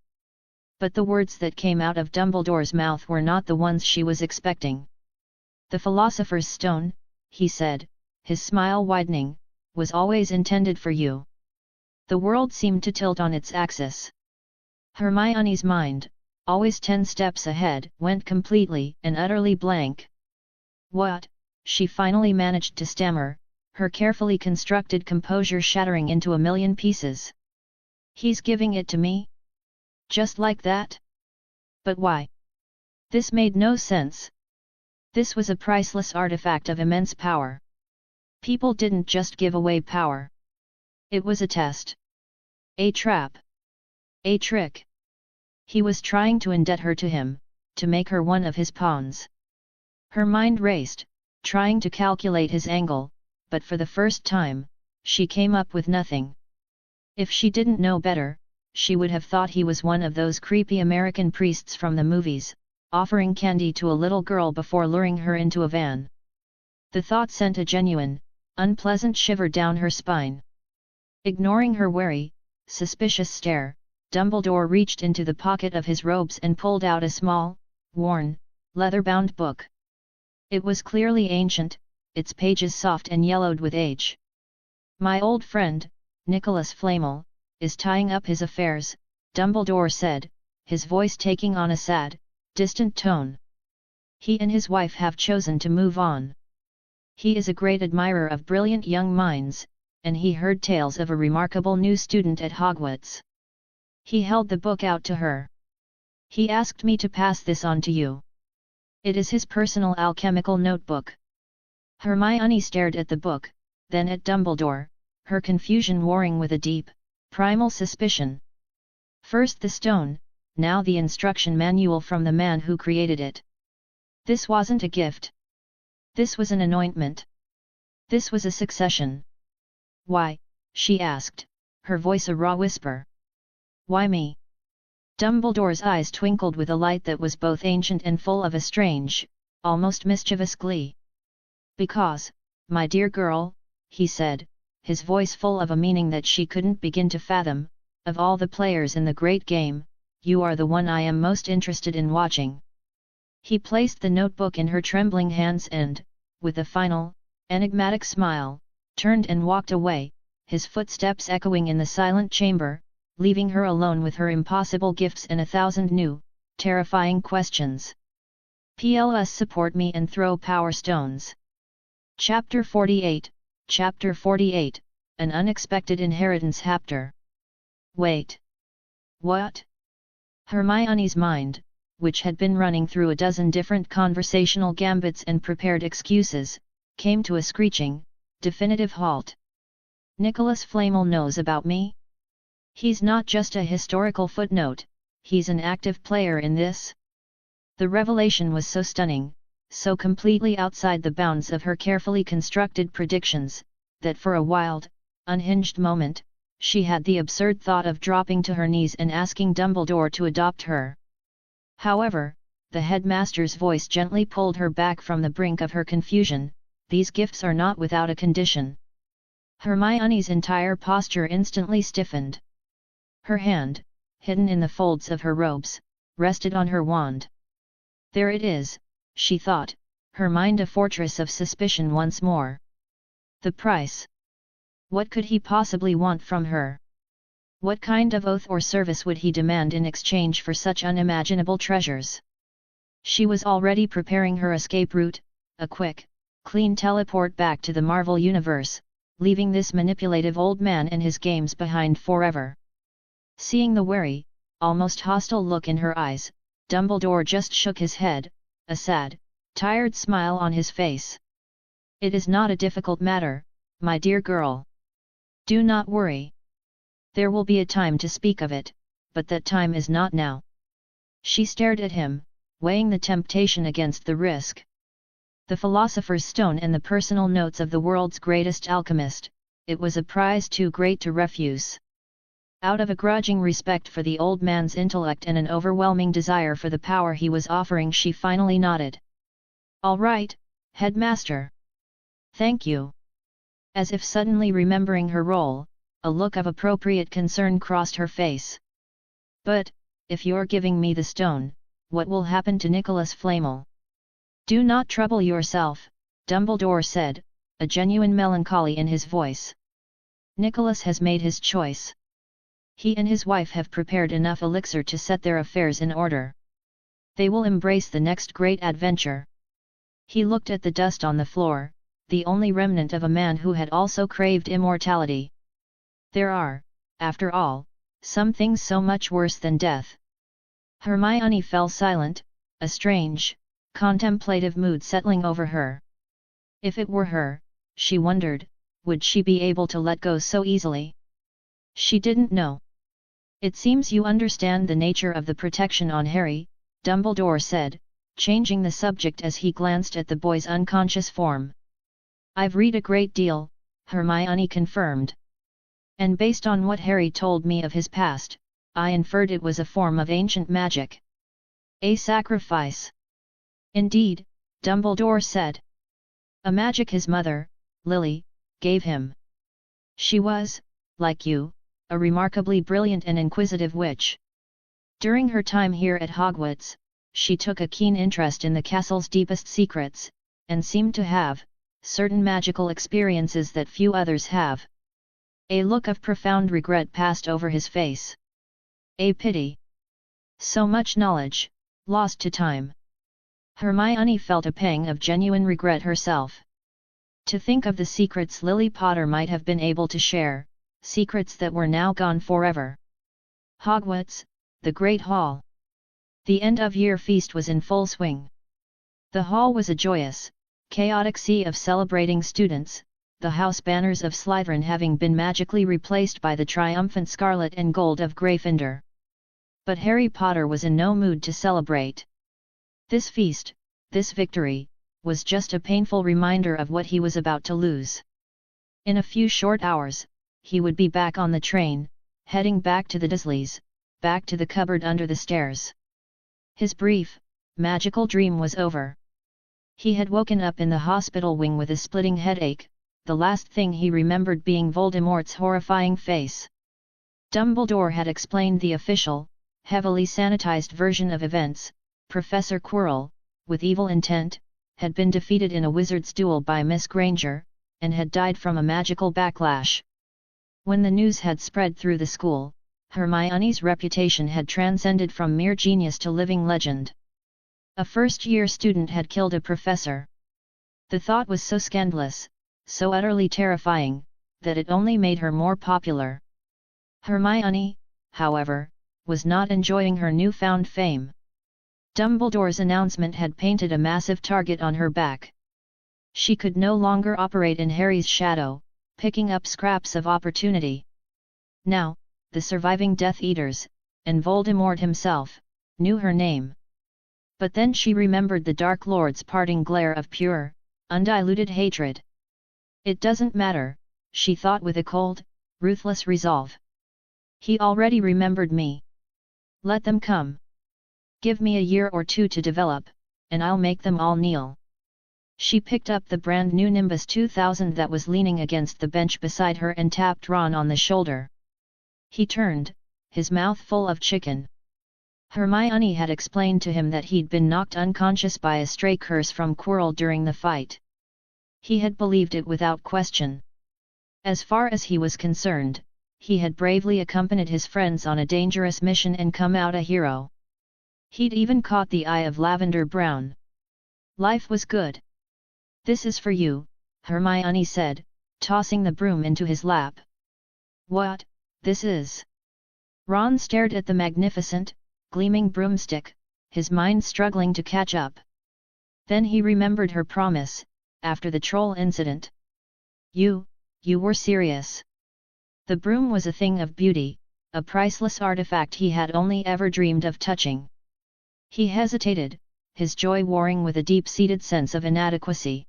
But the words that came out of Dumbledore's mouth were not the ones she was expecting. "The Philosopher's Stone," he said, his smile widening, "was always intended for you." The world seemed to tilt on its axis. Hermione's mind, always 10 steps ahead, went completely and utterly blank. "What?" she finally managed to stammer, her carefully constructed composure shattering into a million pieces. "He's giving it to me? Just like that? But why? This made no sense. This was a priceless artifact of immense power. People didn't just give away power. It was a test. A trap. A trick. He was trying to indebt her to him, to make her one of his pawns." Her mind raced, trying to calculate his angle, but for the first time, she came up with nothing. If she didn't know better, she would have thought he was one of those creepy American priests from the movies, offering candy to a little girl before luring her into a van. The thought sent a genuine, unpleasant shiver down her spine. Ignoring her wary, suspicious stare, Dumbledore reached into the pocket of his robes and pulled out a small, worn, leather-bound book. It was clearly ancient, its pages soft and yellowed with age. "My old friend, Nicholas Flamel, is tying up his affairs," Dumbledore said, his voice taking on a sad, distant tone. "He and his wife have chosen to move on. He is a great admirer of brilliant young minds, and he heard tales of a remarkable new student at Hogwarts. He held the book out to her. He asked me to pass this on to you. It is his personal alchemical notebook." Hermione stared at the book, then at Dumbledore, her confusion warring with a deep, primal suspicion. First the stone, now the instruction manual from the man who created it. This wasn't a gift. This was an anointment. This was a succession. "Why?" she asked, her voice a raw whisper. "Why me?" Dumbledore's eyes twinkled with a light that was both ancient and full of a strange, almost mischievous glee. "Because, my dear girl," he said, his voice full of a meaning that she couldn't begin to fathom, "of all the players in the great game, you are the one I am most interested in watching." He placed the notebook in her trembling hands and, with a final, enigmatic smile, turned and walked away, his footsteps echoing in the silent chamber, leaving her alone with her impossible gifts and 1,000 new, terrifying questions. Plus support me and throw power stones. Chapter 48, Chapter 48, An Unexpected Inheritance Chapter. Wait. What? Hermione's mind, which had been running through a dozen different conversational gambits and prepared excuses, came to a screeching, definitive halt. "Nicholas Flamel knows about me? He's not just a historical footnote, he's an active player in this?" The revelation was so stunning, so completely outside the bounds of her carefully constructed predictions, that for a wild, unhinged moment, she had the absurd thought of dropping to her knees and asking Dumbledore to adopt her. However, the headmaster's voice gently pulled her back from the brink of her confusion. "These gifts are not without a condition." Hermione's entire posture instantly stiffened. Her hand, hidden in the folds of her robes, rested on her wand. There it is, she thought, her mind a fortress of suspicion once more. The price. What could he possibly want from her? What kind of oath or service would he demand in exchange for such unimaginable treasures? She was already preparing her escape route, a quick, clean teleport back to the Marvel Universe, leaving this manipulative old man and his games behind forever. Seeing the wary, almost hostile look in her eyes, Dumbledore just shook his head, a sad, tired smile on his face. It is not a difficult matter, my dear girl. Do not worry. There will be a time to speak of it, but that time is not now. She stared at him, weighing the temptation against the risk. The Philosopher's Stone and the personal notes of the world's greatest alchemist, it was a prize too great to refuse. Out of a grudging respect for the old man's intellect and an overwhelming desire for the power he was offering, she finally nodded. All right, headmaster. Thank you. As if suddenly remembering her role, a look of appropriate concern crossed her face. But, if you're giving me the stone, what will happen to Nicholas Flamel? Do not trouble yourself, Dumbledore said, a genuine melancholy in his voice. Nicholas has made his choice. He and his wife have prepared enough elixir to set their affairs in order. They will embrace the next great adventure. He looked at the dust on the floor, the only remnant of a man who had also craved immortality. There are, after all, some things so much worse than death. Hermione fell silent, a strange, contemplative mood settling over her. If it were her, she wondered, would she be able to let go so easily? She didn't know. It seems you understand the nature of the protection on Harry, Dumbledore said, changing the subject as he glanced at the boy's unconscious form. I've read a great deal, Hermione confirmed. And based on what Harry told me of his past, I inferred it was a form of ancient magic. A sacrifice. Indeed, Dumbledore said. A magic his mother, Lily, gave him. She was, like you, a remarkably brilliant and inquisitive witch. During her time here at Hogwarts, she took a keen interest in the castle's deepest secrets, and seemed to have certain magical experiences that few others have. A look of profound regret passed over his face. A pity. So much knowledge, lost to time. Hermione felt a pang of genuine regret herself. To think of the secrets Lily Potter might have been able to share, secrets that were now gone forever. Hogwarts, the Great Hall. The end-of-year feast was in full swing. The hall was a joyous, chaotic sea of celebrating students, the house banners of Slytherin having been magically replaced by the triumphant scarlet and gold of Gryffindor. But Harry Potter was in no mood to celebrate. This feast, this victory, was just a painful reminder of what he was about to lose. In a few short hours, he would be back on the train, heading back to the Dursleys, back to the cupboard under the stairs. His brief, magical dream was over. He had woken up in the hospital wing with a splitting headache, the last thing he remembered being Voldemort's horrifying face. Dumbledore had explained the official, heavily sanitized version of events. Professor Quirrell, with evil intent, had been defeated in a wizard's duel by Miss Granger, and had died from a magical backlash. When the news had spread through the school, Hermione's reputation had transcended from mere genius to living legend. A first-year student had killed a professor. The thought was so scandalous, so utterly terrifying, that it only made her more popular. Hermione, however, was not enjoying her newfound fame. Dumbledore's announcement had painted a massive target on her back. She could no longer operate in Harry's shadow, picking up scraps of opportunity. Now, the surviving Death Eaters, and Voldemort himself, knew her name. But then she remembered the Dark Lord's parting glare of pure, undiluted hatred. It doesn't matter, she thought with a cold, ruthless resolve. He already remembered me. Let them come. Give me a year or two to develop, and I'll make them all kneel. She picked up the brand new Nimbus 2000 that was leaning against the bench beside her and tapped Ron on the shoulder. He turned, his mouth full of chicken. Hermione had explained to him that he'd been knocked unconscious by a stray curse from Quirrell during the fight. He had believed it without question. As far as he was concerned, he had bravely accompanied his friends on a dangerous mission and come out a hero. He'd even caught the eye of Lavender Brown. Life was good. "This is for you," Hermione said, tossing the broom into his lap. "What, this is?" Ron stared at the magnificent, gleaming broomstick, his mind struggling to catch up. Then he remembered her promise, after the troll incident. You were serious." The broom was a thing of beauty, a priceless artifact he had only ever dreamed of touching. He hesitated, his joy warring with a deep-seated sense of inadequacy.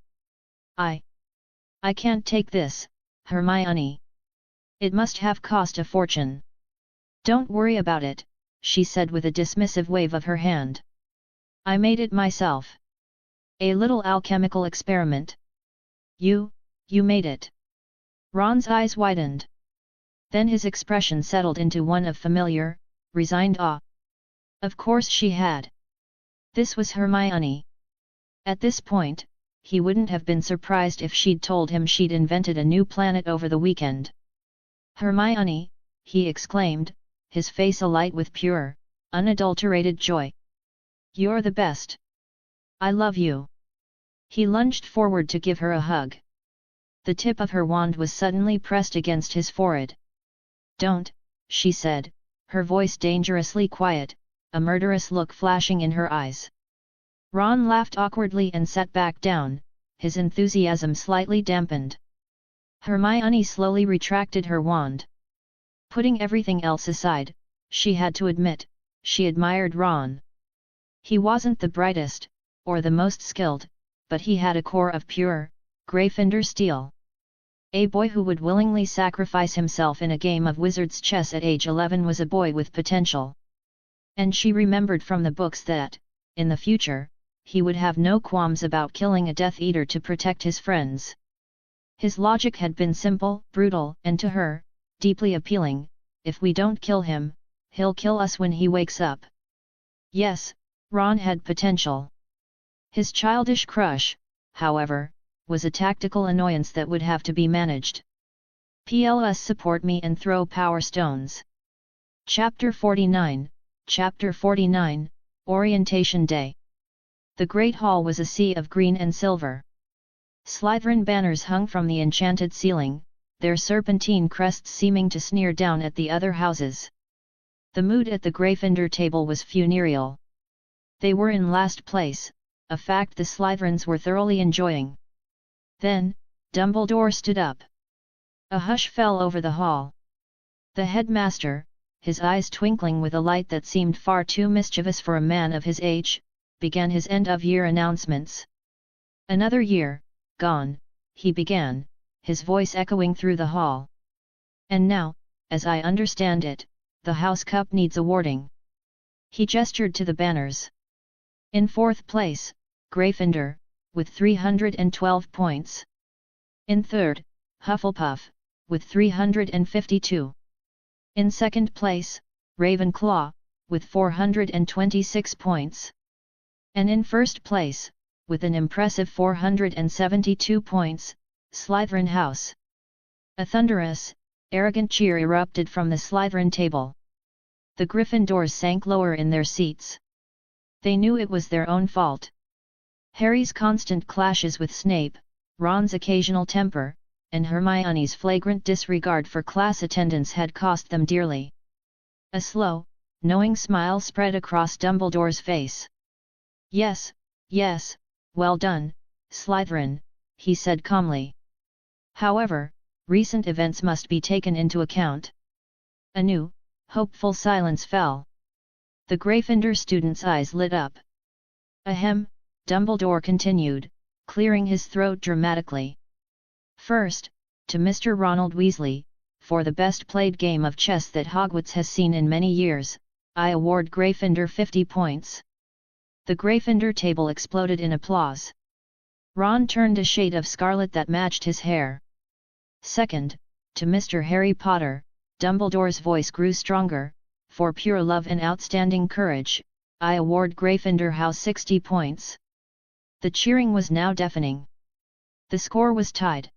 I can't take this, Hermione. It must have cost a fortune." "Don't worry about it," she said with a dismissive wave of her hand. "I made it myself. A little alchemical experiment." You made it?" Ron's eyes widened. Then his expression settled into one of familiar, resigned awe. Of course she had. This was Hermione. At this point, he wouldn't have been surprised if she'd told him she'd invented a new planet over the weekend. "Hermione," he exclaimed, his face alight with pure, unadulterated joy. "You're the best. I love you." He lunged forward to give her a hug. The tip of her wand was suddenly pressed against his forehead. "Don't," she said, her voice dangerously quiet, a murderous look flashing in her eyes. Ron laughed awkwardly and sat back down, his enthusiasm slightly dampened. Hermione slowly retracted her wand. Putting everything else aside, she had to admit, she admired Ron. He wasn't the brightest, or the most skilled, but he had a core of pure, Gryffindor steel. A boy who would willingly sacrifice himself in a game of wizard's chess at age 11 was a boy with potential. And she remembered from the books that, in the future, he would have no qualms about killing a Death Eater to protect his friends. His logic had been simple, brutal, and to her, deeply appealing. If we don't kill him, he'll kill us when he wakes up. Yes, Ron had potential. His childish crush, however, was a tactical annoyance that would have to be managed. PLS support me and throw power stones. Chapter 49, Chapter 49, Orientation Day. The Great Hall was a sea of green and silver. Slytherin banners hung from the enchanted ceiling, their serpentine crests seeming to sneer down at the other houses. The mood at the Gryffindor table was funereal. They were in last place, a fact the Slytherins were thoroughly enjoying. Then, Dumbledore stood up. A hush fell over the hall. The headmaster, his eyes twinkling with a light that seemed far too mischievous for a man of his age, began his end-of-year announcements. "Another year, gone," he began, his voice echoing through the hall. "And now, as I understand it, the House Cup needs awarding." He gestured to the banners. In fourth place, Gryffindor, with 312 points. In third, Hufflepuff, with 352. In second place, Ravenclaw, with 426 points. And in first place, with an impressive 472 points, Slytherin House. A thunderous, arrogant cheer erupted from the Slytherin table. The Gryffindors sank lower in their seats. They knew it was their own fault. Harry's constant clashes with Snape, Ron's occasional temper, and Hermione's flagrant disregard for class attendance had cost them dearly. A slow, knowing smile spread across Dumbledore's face. Yes, well done, Slytherin," he said calmly. "However, recent events must be taken into account." A new, hopeful silence fell. The Gryffindor students' eyes lit up. "Ahem," Dumbledore continued, clearing his throat dramatically. "First, to Mr. Ronald Weasley, for the best played game of chess that Hogwarts has seen in many years, I award Gryffindor 50 points." The Gryffindor table exploded in applause. Ron turned a shade of scarlet that matched his hair. "Second, to Mr. Harry Potter," Dumbledore's voice grew stronger, for pure love and outstanding courage, I award Gryffindor House 60 points. The cheering was now deafening. The score was tied.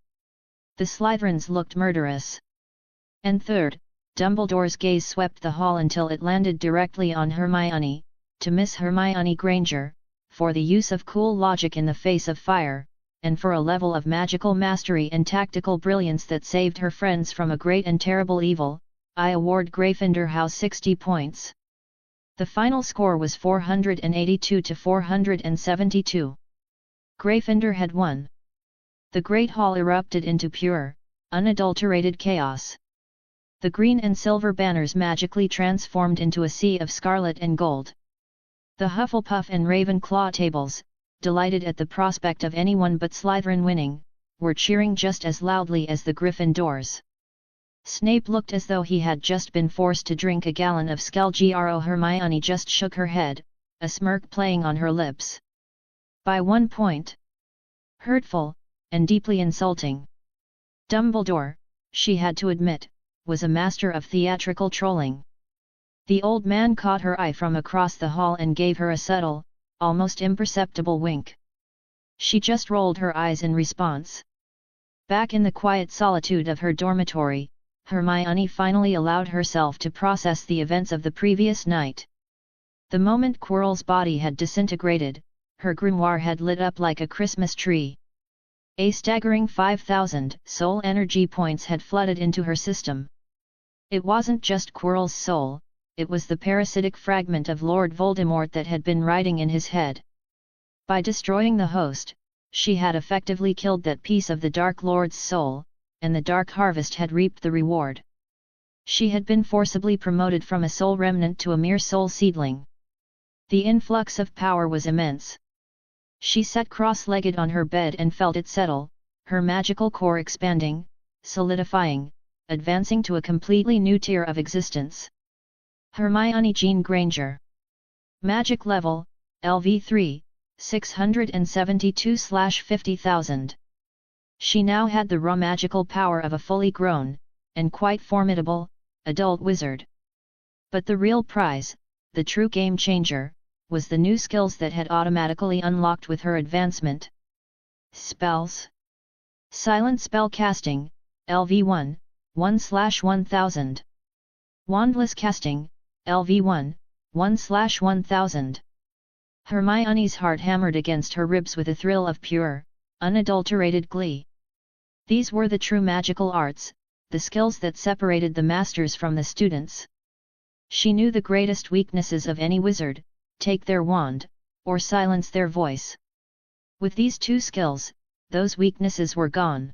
The Slytherins looked murderous. And third, Dumbledore's gaze swept the hall until it landed directly on Hermione, to Miss Hermione Granger, for the use of cool logic in the face of fire, and for a level of magical mastery and tactical brilliance that saved her friends from a great and terrible evil, I award Gryffindor House 60 points. The final score was 482 to 472. Gryffindor had won. The Great Hall erupted into pure, unadulterated chaos. The green and silver banners magically transformed into a sea of scarlet and gold. The Hufflepuff and Ravenclaw tables, delighted at the prospect of anyone but Slytherin winning, were cheering just as loudly as the Gryffindors. Snape looked as though he had just been forced to drink a gallon of Skelgro. Hermione just shook her head, a smirk playing on her lips. By 1 point. Hurtful, and deeply insulting. Dumbledore, she had to admit, was a master of theatrical trolling. The old man caught her eye from across the hall and gave her a subtle, almost imperceptible wink. She just rolled her eyes in response. Back in the quiet solitude of her dormitory, Hermione finally allowed herself to process the events of the previous night. The moment Quirrell's body had disintegrated, her grimoire had lit up like a Christmas tree. A staggering 5,000 soul energy points had flooded into her system. It wasn't just Quirrell's soul, it was the parasitic fragment of Lord Voldemort that had been riding in his head. By destroying the host, she had effectively killed that piece of the Dark Lord's soul, and the Dark Harvest had reaped the reward. She had been forcibly promoted from a soul remnant to a mere soul seedling. The influx of power was immense. She sat cross-legged on her bed and felt it settle, her magical core expanding, solidifying, advancing to a completely new tier of existence. Hermione Jean Granger. Magic level, LV3, 672/50,000. She now had the raw magical power of a fully grown, and quite formidable, adult wizard. But the real prize, the true game changer, was the new skills that had automatically unlocked with her advancement. Spells. Silent spell casting, LV1, 1/1000. Wandless casting, LV1, 1/1000. Hermione's heart hammered against her ribs with a thrill of pure, unadulterated glee. These were the true magical arts, the skills that separated the masters from the students. She knew the greatest weaknesses of any wizard: take their wand, or silence their voice. With these two skills, those weaknesses were gone.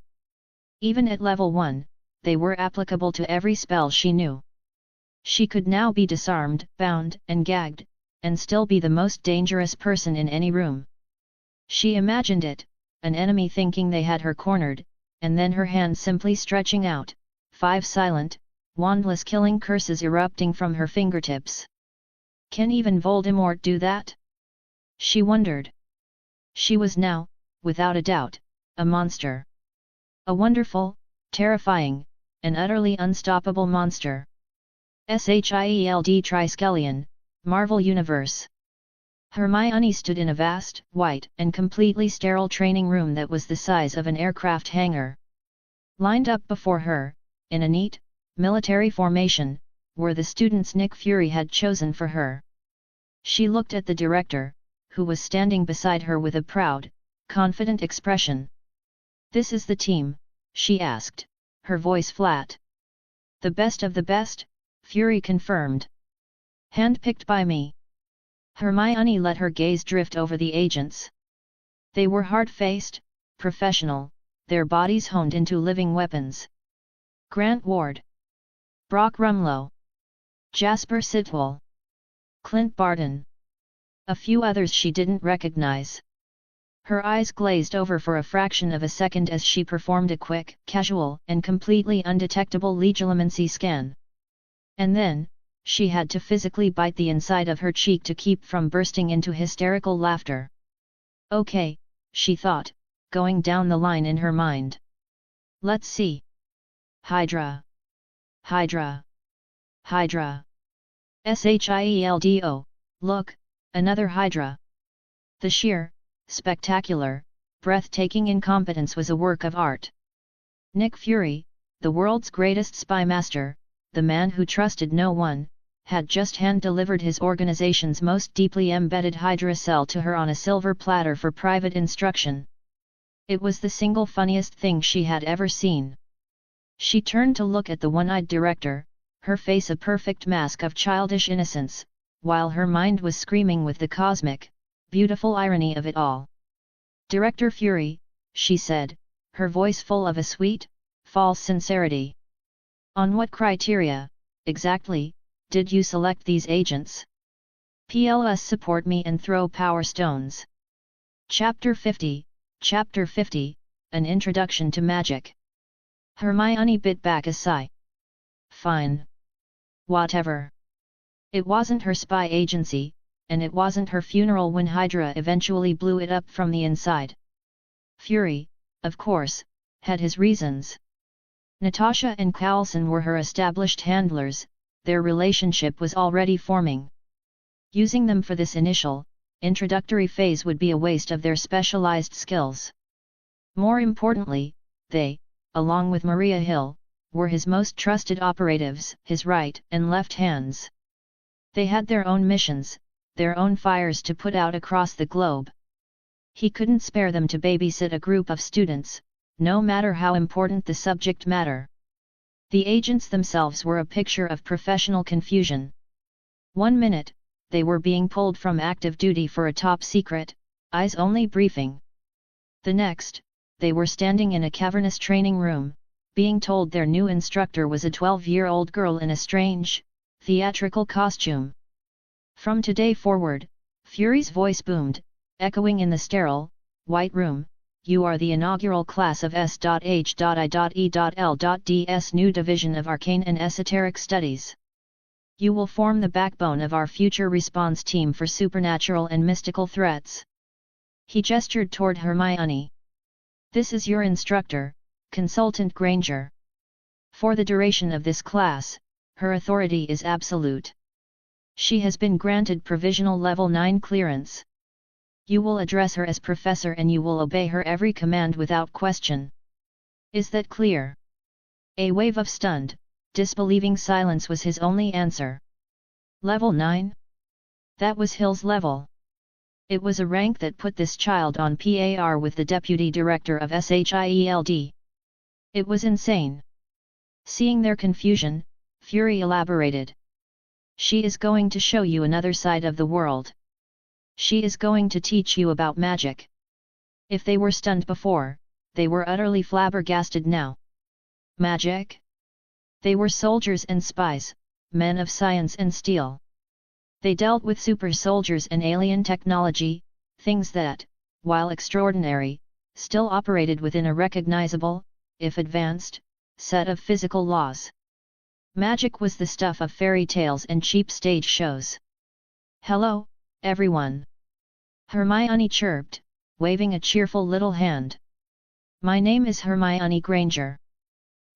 Even at level 1, they were applicable to every spell she knew. She could now be disarmed, bound, and gagged, and still be the most dangerous person in any room. She imagined it, an enemy thinking they had her cornered, and then her hand simply stretching out, 5 silent, wandless killing curses erupting from her fingertips. Can even Voldemort do that? She wondered. She was now, without a doubt, a monster. A wonderful, terrifying, and utterly unstoppable monster. Shield Triskelion, Marvel Universe. Hermione stood in a vast, white, and completely sterile training room that was the size of an aircraft hangar. Lined up before her, in a neat, military formation, were the students Nick Fury had chosen for her. She looked at the director, who was standing beside her with a proud, confident expression. "This is the team," she asked, her voice flat. "The best of the best," Fury confirmed. "Handpicked by me." Hermione let her gaze drift over the agents. They were hard-faced, professional, their bodies honed into living weapons. Grant Ward, Brock Rumlow, Jasper Sitwell, Clint Barton. A few others she didn't recognize. Her eyes glazed over for a fraction of a second as she performed a quick, casual, and completely undetectable legilimency scan. And then, she had to physically bite the inside of her cheek to keep from bursting into hysterical laughter. "Okay," she thought, going down the line in her mind. "Let's see. Hydra. Hydra. Hydra. Shieldo, look, another Hydra. The sheer, spectacular, breathtaking incompetence was a work of art. Nick Fury, the world's greatest spy master, the man who trusted no one, had just hand-delivered his organization's most deeply embedded Hydra cell to her on a silver platter for private instruction. It was the single funniest thing she had ever seen. She turned to look at the one-eyed director, her face a perfect mask of childish innocence, while her mind was screaming with the cosmic, beautiful irony of it all. "Director Fury," she said, her voice full of a sweet, false sincerity. "On what criteria, exactly, did you select these agents? PLS support me and throw power stones." Chapter 50, An Introduction to Magic. Hermione bit back a sigh. Fine. Whatever. It wasn't her spy agency, and it wasn't her funeral when Hydra eventually blew it up from the inside. Fury, of course, had his reasons. Natasha and Coulson were her established handlers, their relationship was already forming. Using them for this initial, introductory phase would be a waste of their specialized skills. More importantly, they, along with Maria Hill, were his most trusted operatives, his right and left hands. They had their own missions, their own fires to put out across the globe. He couldn't spare them to babysit a group of students, no matter how important the subject matter. The agents themselves were a picture of professional confusion. 1 minute, they were being pulled from active duty for a top-secret, eyes-only briefing. The next, they were standing in a cavernous training room, being told their new instructor was a 12-year-old girl in a strange, theatrical costume. From today forward, Fury's voice boomed, echoing in the sterile, white room, "You are the inaugural class of S.H.I.E.L.D's new division of Arcane and Esoteric Studies. You will form the backbone of our future response team for supernatural and mystical threats." He gestured toward Hermione. "This is your instructor, Consultant Granger. For the duration of this class, her authority is absolute. She has been granted provisional level 9 clearance. You will address her as professor and you will obey her every command without question. Is that clear?" A wave of stunned, disbelieving silence was his only answer. Level 9? That was Hill's level. It was a rank that put this child on par with the deputy director of SHIELD. It was insane. Seeing their confusion, Fury elaborated. "She is going to show you another side of the world. She is going to teach you about magic." If they were stunned before, they were utterly flabbergasted now. Magic? They were soldiers and spies, men of science and steel. They dealt with super soldiers and alien technology, things that, while extraordinary, still operated within a recognizable, if advanced, set of physical laws. Magic was the stuff of fairy tales and cheap stage shows. "Hello, everyone," Hermione chirped, waving a cheerful little hand. "My name is Hermione Granger.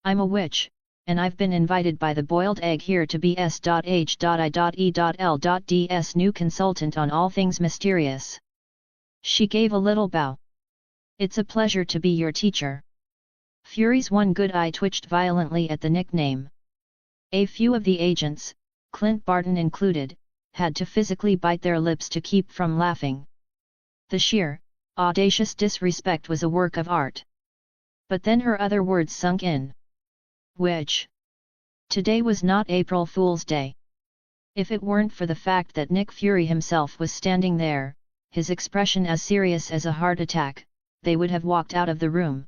I'm a witch, and I've been invited by the boiled egg here to be S.H.I.E.L.D's new consultant on all things mysterious." She gave a little bow. "It's a pleasure to be your teacher." Fury's one good eye twitched violently at the nickname. A few of the agents, Clint Barton included, had to physically bite their lips to keep from laughing. The sheer, audacious disrespect was a work of art. But then her other words sunk in. Witch. Today was not April Fool's Day. If it weren't for the fact that Nick Fury himself was standing there, his expression as serious as a heart attack, they would have walked out of the room.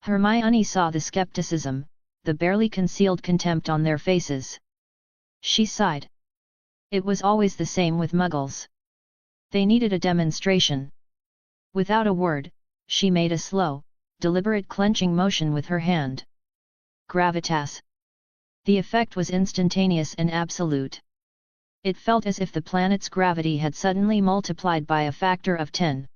Hermione saw the skepticism, the barely concealed contempt on their faces. She sighed. It was always the same with Muggles. They needed a demonstration. Without a word, she made a slow, deliberate clenching motion with her hand. Gravitas. The effect was instantaneous and absolute. It felt as if the planet's gravity had suddenly multiplied by a factor of 10.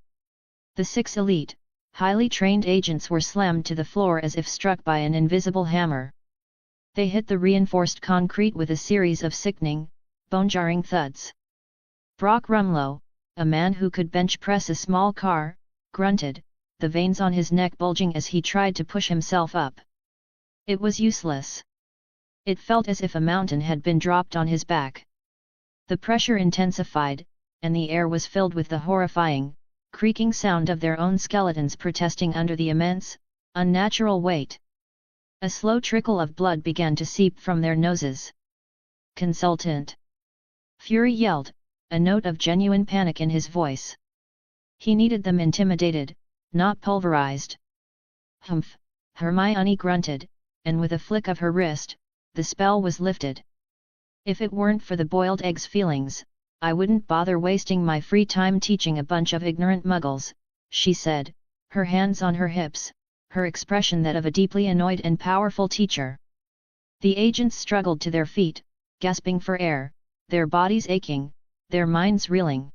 The 6 elite, highly trained agents were slammed to the floor as if struck by an invisible hammer. They hit the reinforced concrete with a series of sickening, bone-jarring thuds. Brock Rumlow, a man who could bench press a small car, grunted, the veins on his neck bulging as he tried to push himself up. It was useless. It felt as if a mountain had been dropped on his back. The pressure intensified, and the air was filled with the horrifying, creaking sound of their own skeletons protesting under the immense, unnatural weight. A slow trickle of blood began to seep from their noses. "Consultant!" Fury yelled, a note of genuine panic in his voice. He needed them intimidated, not pulverized. "Humph," Hermione grunted, and with a flick of her wrist, the spell was lifted. "If it weren't for the boiled eggs feelings, I wouldn't bother wasting my free time teaching a bunch of ignorant muggles," she said, her hands on her hips, her expression that of a deeply annoyed and powerful teacher. The agents struggled to their feet, gasping for air, their bodies aching, their minds reeling.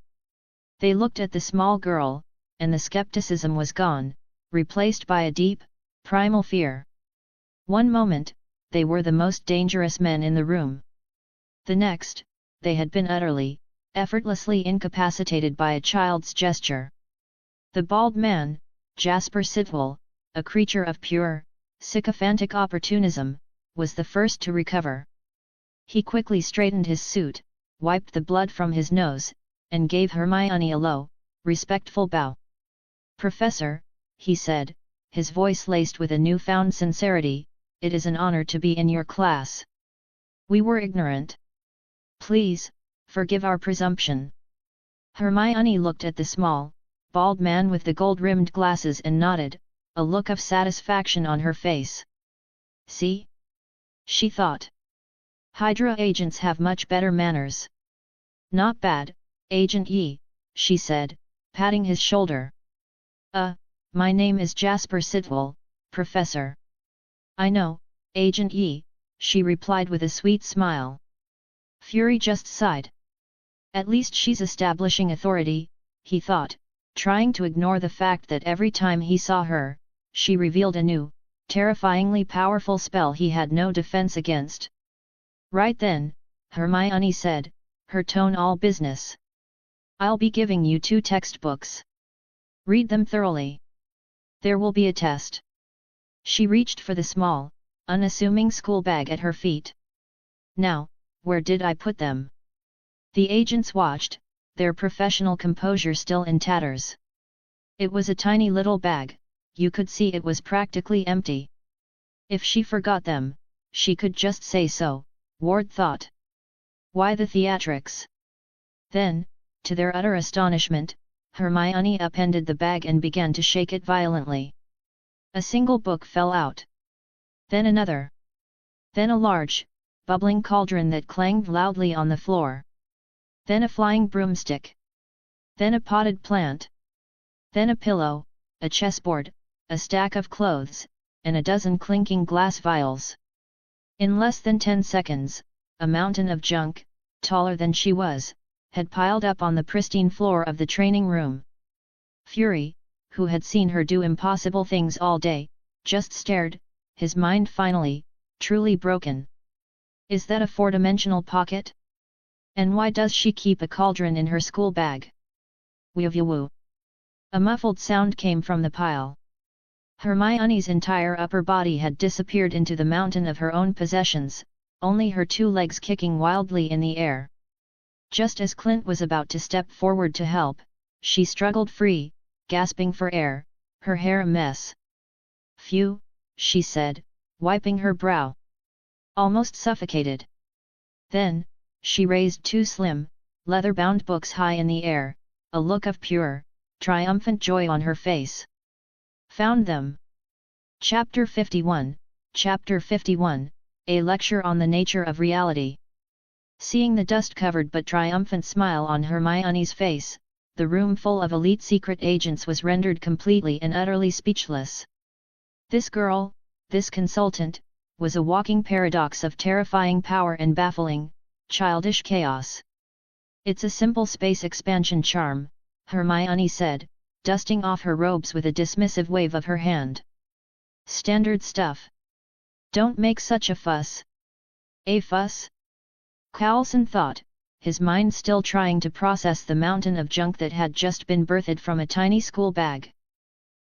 They looked at the small girl, and the skepticism was gone, replaced by a deep, primal fear. One moment, they were the most dangerous men in the room. The next, they had been utterly, effortlessly incapacitated by a child's gesture. The bald man, Jasper Sitwell, a creature of pure, sycophantic opportunism, was the first to recover. He quickly straightened his suit, wiped the blood from his nose, and gave Hermione a low, respectful bow. "Professor," he said, his voice laced with a newfound sincerity, "it is an honor to be in your class. We were ignorant. Please, forgive our presumption." Hermione looked at the small, bald man with the gold-rimmed glasses and nodded, a look of satisfaction on her face. "See?" she thought. "Hydra agents have much better manners." "Not bad, Agent Yi," she said, patting his shoulder. My name is Jasper Sitwell, Professor." "I know, Agent Yi," she replied with a sweet smile. Fury just sighed. At least she's establishing authority, he thought, trying to ignore the fact that every time he saw her, she revealed a new, terrifyingly powerful spell he had no defense against. "Right then," Hermione said, her tone all business. "I'll be giving you 2 textbooks. Read them thoroughly. There will be a test." She reached for the small, unassuming school bag at her feet. "Now, where did I put them?" The agents watched, their professional composure still in tatters. It was a tiny little bag, you could see it was practically empty. If she forgot them, she could just say so, Ward thought. Why the theatrics? Then, to their utter astonishment, Hermione upended the bag and began to shake it violently. A single book fell out. Then another. Then a large, bubbling cauldron that clanged loudly on the floor. Then a flying broomstick. Then a potted plant. Then a pillow, a chessboard, a stack of clothes, and a dozen clinking glass vials. In less than 10 seconds, a mountain of junk, taller than she was, had piled up on the pristine floor of the training room. Fury, who had seen her do impossible things all day, just stared, his mind finally, truly broken. Is that a 4-dimensional pocket? And why does she keep a cauldron in her school bag? Wee-woo. A muffled sound came from the pile. Hermione's entire upper body had disappeared into the mountain of her own possessions, only her 2 legs kicking wildly in the air. Just as Clint was about to step forward to help, she struggled free, gasping for air, her hair a mess. "Phew," she said, wiping her brow. "Almost suffocated." Then, she raised 2 slim, leather-bound books high in the air, a look of pure, triumphant joy on her face. "Found them!" Chapter 51, Chapter 51, A Lecture on the Nature of Reality. Seeing the dust-covered but triumphant smile on Hermione's face, the room full of elite secret agents was rendered completely and utterly speechless. This girl, this consultant, was a walking paradox of terrifying power and baffling, childish chaos. "It's a simple space expansion charm," Hermione said, dusting off her robes with a dismissive wave of her hand. "Standard stuff. Don't make such a fuss." "A fuss?" Coulson thought, his mind still trying to process the mountain of junk that had just been birthed from a tiny school bag.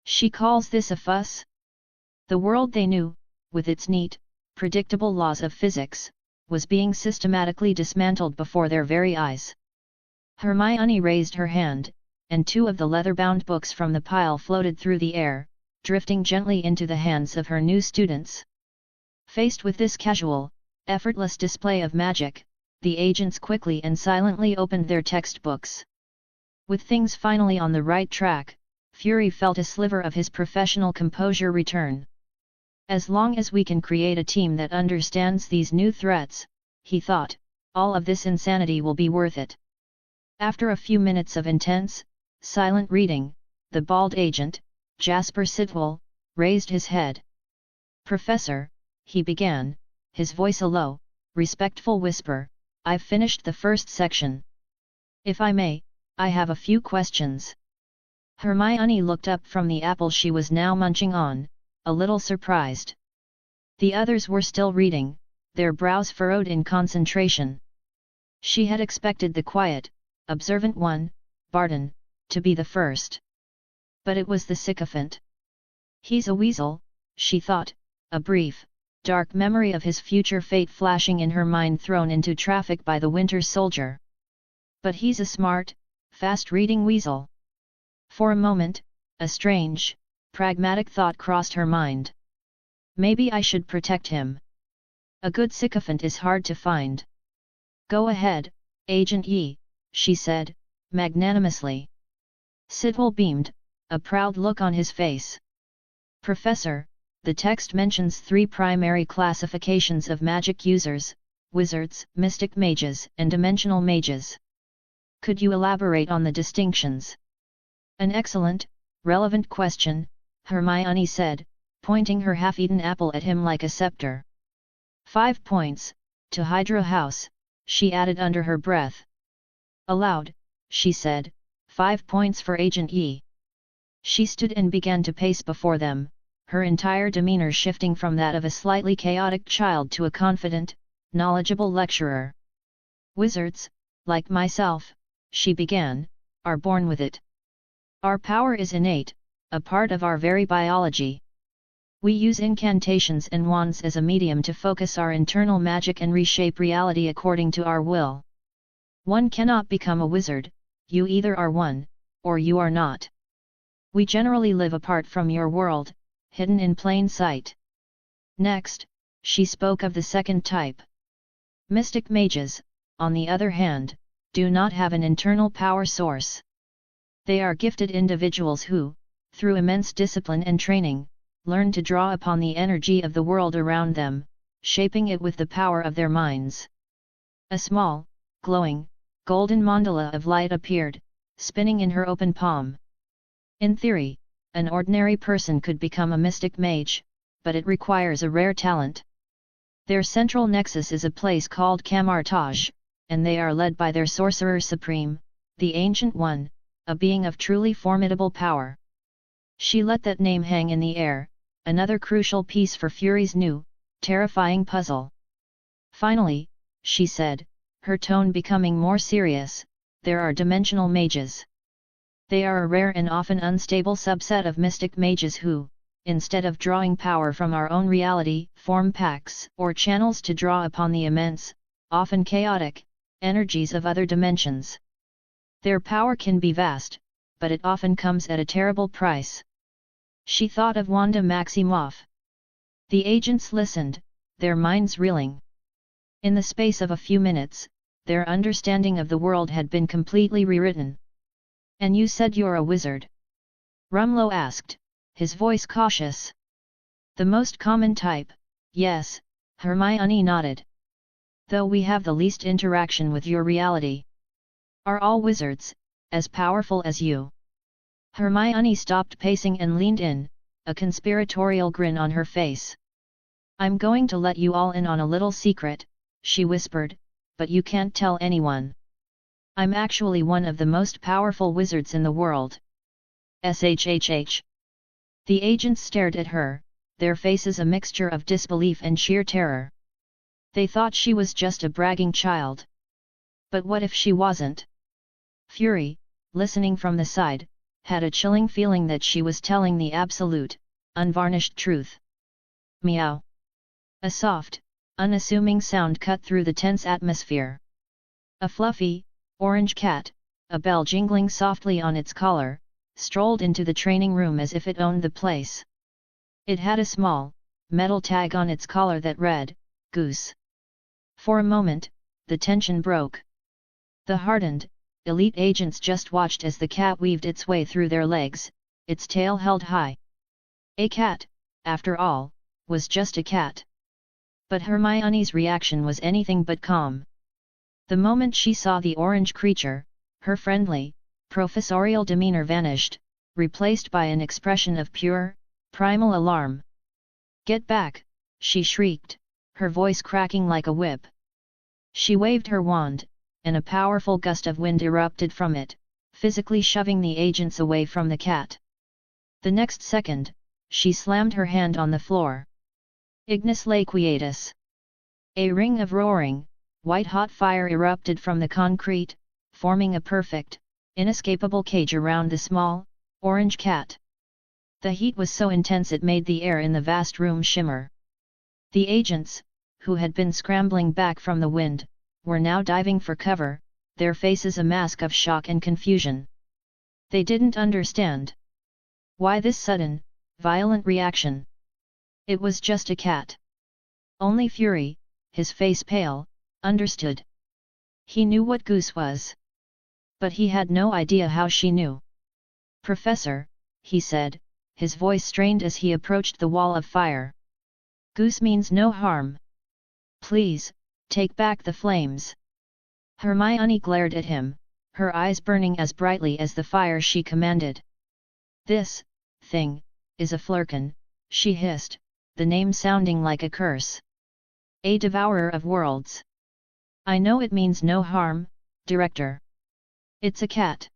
She calls this a fuss? The world they knew, with its neat, predictable laws of physics, was being systematically dismantled before their very eyes. Hermione raised her hand, and 2 of the leather-bound books from the pile floated through the air, drifting gently into the hands of her new students. Faced with this casual, effortless display of magic, the agents quickly and silently opened their textbooks. With things finally on the right track, Fury felt a sliver of his professional composure return. As long as we can create a team that understands these new threats, he thought, all of this insanity will be worth it. After a few minutes of intense, silent reading, the bald agent, Jasper Sitwell, raised his head. "Professor," he began, his voice a low, respectful whisper, "I've finished the first section. If I may, I have a few questions." Hermione looked up from the apple she was now munching on, a little surprised. The others were still reading, their brows furrowed in concentration. She had expected the quiet, observant one, Barton, to be the first. But it was the sycophant. "He's a weasel," she thought, a brief, dark memory of his future fate flashing in her mind thrown into traffic by the Winter Soldier. "But he's a smart, fast-reading weasel." For a moment, a strange, pragmatic thought crossed her mind. Maybe I should protect him. A good sycophant is hard to find. "Go ahead, Agent Yi," she said, magnanimously. Sitwell beamed, a proud look on his face. "Professor, the text mentions 3 primary classifications of magic users: wizards, mystic mages, and dimensional mages. Could you elaborate on the distinctions?" "An excellent, relevant question," Hermione said, pointing her half-eaten apple at him like a scepter. 5 points, to Hydra House," she added under her breath. Aloud, she said, 5 points for Agent Yi. She stood and began to pace before them, her entire demeanor shifting from that of a slightly chaotic child to a confident, knowledgeable lecturer. "Wizards, like myself," she began, "are born with it. Our power is innate, a part of our very biology. We use incantations and wands as a medium to focus our internal magic and reshape reality according to our will. One cannot become a wizard, you either are one, or you are not. We generally live apart from your world, hidden in plain sight." Next, she spoke of the second type. Mystic mages, on the other hand, do not have an internal power source. They are gifted individuals who, through immense discipline and training, learn to draw upon the energy of the world around them, shaping it with the power of their minds. A small, glowing, golden mandala of light appeared, spinning in her open palm. In theory, an ordinary person could become a mystic mage, but it requires a rare talent. Their central nexus is a place called Camartage, and they are led by their Sorcerer Supreme, the Ancient One, a being of truly formidable power. She let that name hang in the air, another crucial piece for Fury's new, terrifying puzzle. Finally, she said, her tone becoming more serious, "There are dimensional mages. They are a rare and often unstable subset of mystic mages who, instead of drawing power from our own reality, form pacts or channels to draw upon the immense, often chaotic, energies of other dimensions. Their power can be vast, but it often comes at a terrible price." She thought of Wanda Maximoff. The agents listened, their minds reeling. In the space of a few minutes, their understanding of the world had been completely rewritten. "And you said you're a wizard?" Rumlow asked, his voice cautious. "The most common type, yes," Hermione nodded. "Though we have the least interaction with your reality. Are all wizards as powerful as you?" Hermione stopped pacing and leaned in, a conspiratorial grin on her face. "I'm going to let you all in on a little secret," she whispered, "but you can't tell anyone. I'm actually one of the most powerful wizards in the world." "Shhh." The agents stared at her, their faces a mixture of disbelief and sheer terror. They thought she was just a bragging child. But what if she wasn't? Fury, listening from the side, had a chilling feeling that she was telling the absolute, unvarnished truth. Meow. A soft, unassuming sound cut through the tense atmosphere. A fluffy, orange cat, a bell jingling softly on its collar, strolled into the training room as if it owned the place. It had a small, metal tag on its collar that read, Goose. For a moment, the tension broke. The hardened, elite agents just watched as the cat weaved its way through their legs, its tail held high. A cat, after all, was just a cat. But Hermione's reaction was anything but calm. The moment she saw the orange creature, her friendly, professorial demeanor vanished, replaced by an expression of pure, primal alarm. "Get back!" she shrieked, her voice cracking like a whip. She waved her wand, and a powerful gust of wind erupted from it, physically shoving the agents away from the cat. The next second, she slammed her hand on the floor. Ignis Laquietus. A ring of roaring, white-hot fire erupted from the concrete, forming a perfect, inescapable cage around the small, orange cat. The heat was so intense it made the air in the vast room shimmer. The agents, who had been scrambling back from the wind, were now diving for cover, their faces a mask of shock and confusion. They didn't understand. Why this sudden, violent reaction? It was just a cat. Only Fury, his face pale, understood. He knew what Goose was. But he had no idea how she knew. "Professor," he said, his voice strained as he approached the wall of fire. "Goose means no harm. Please, take back the flames." Hermione glared at him, her eyes burning as brightly as the fire she commanded. "This thing is a flurkin," she hissed, the name sounding like a curse. "A devourer of worlds. I know it means no harm, Director. It's a cat.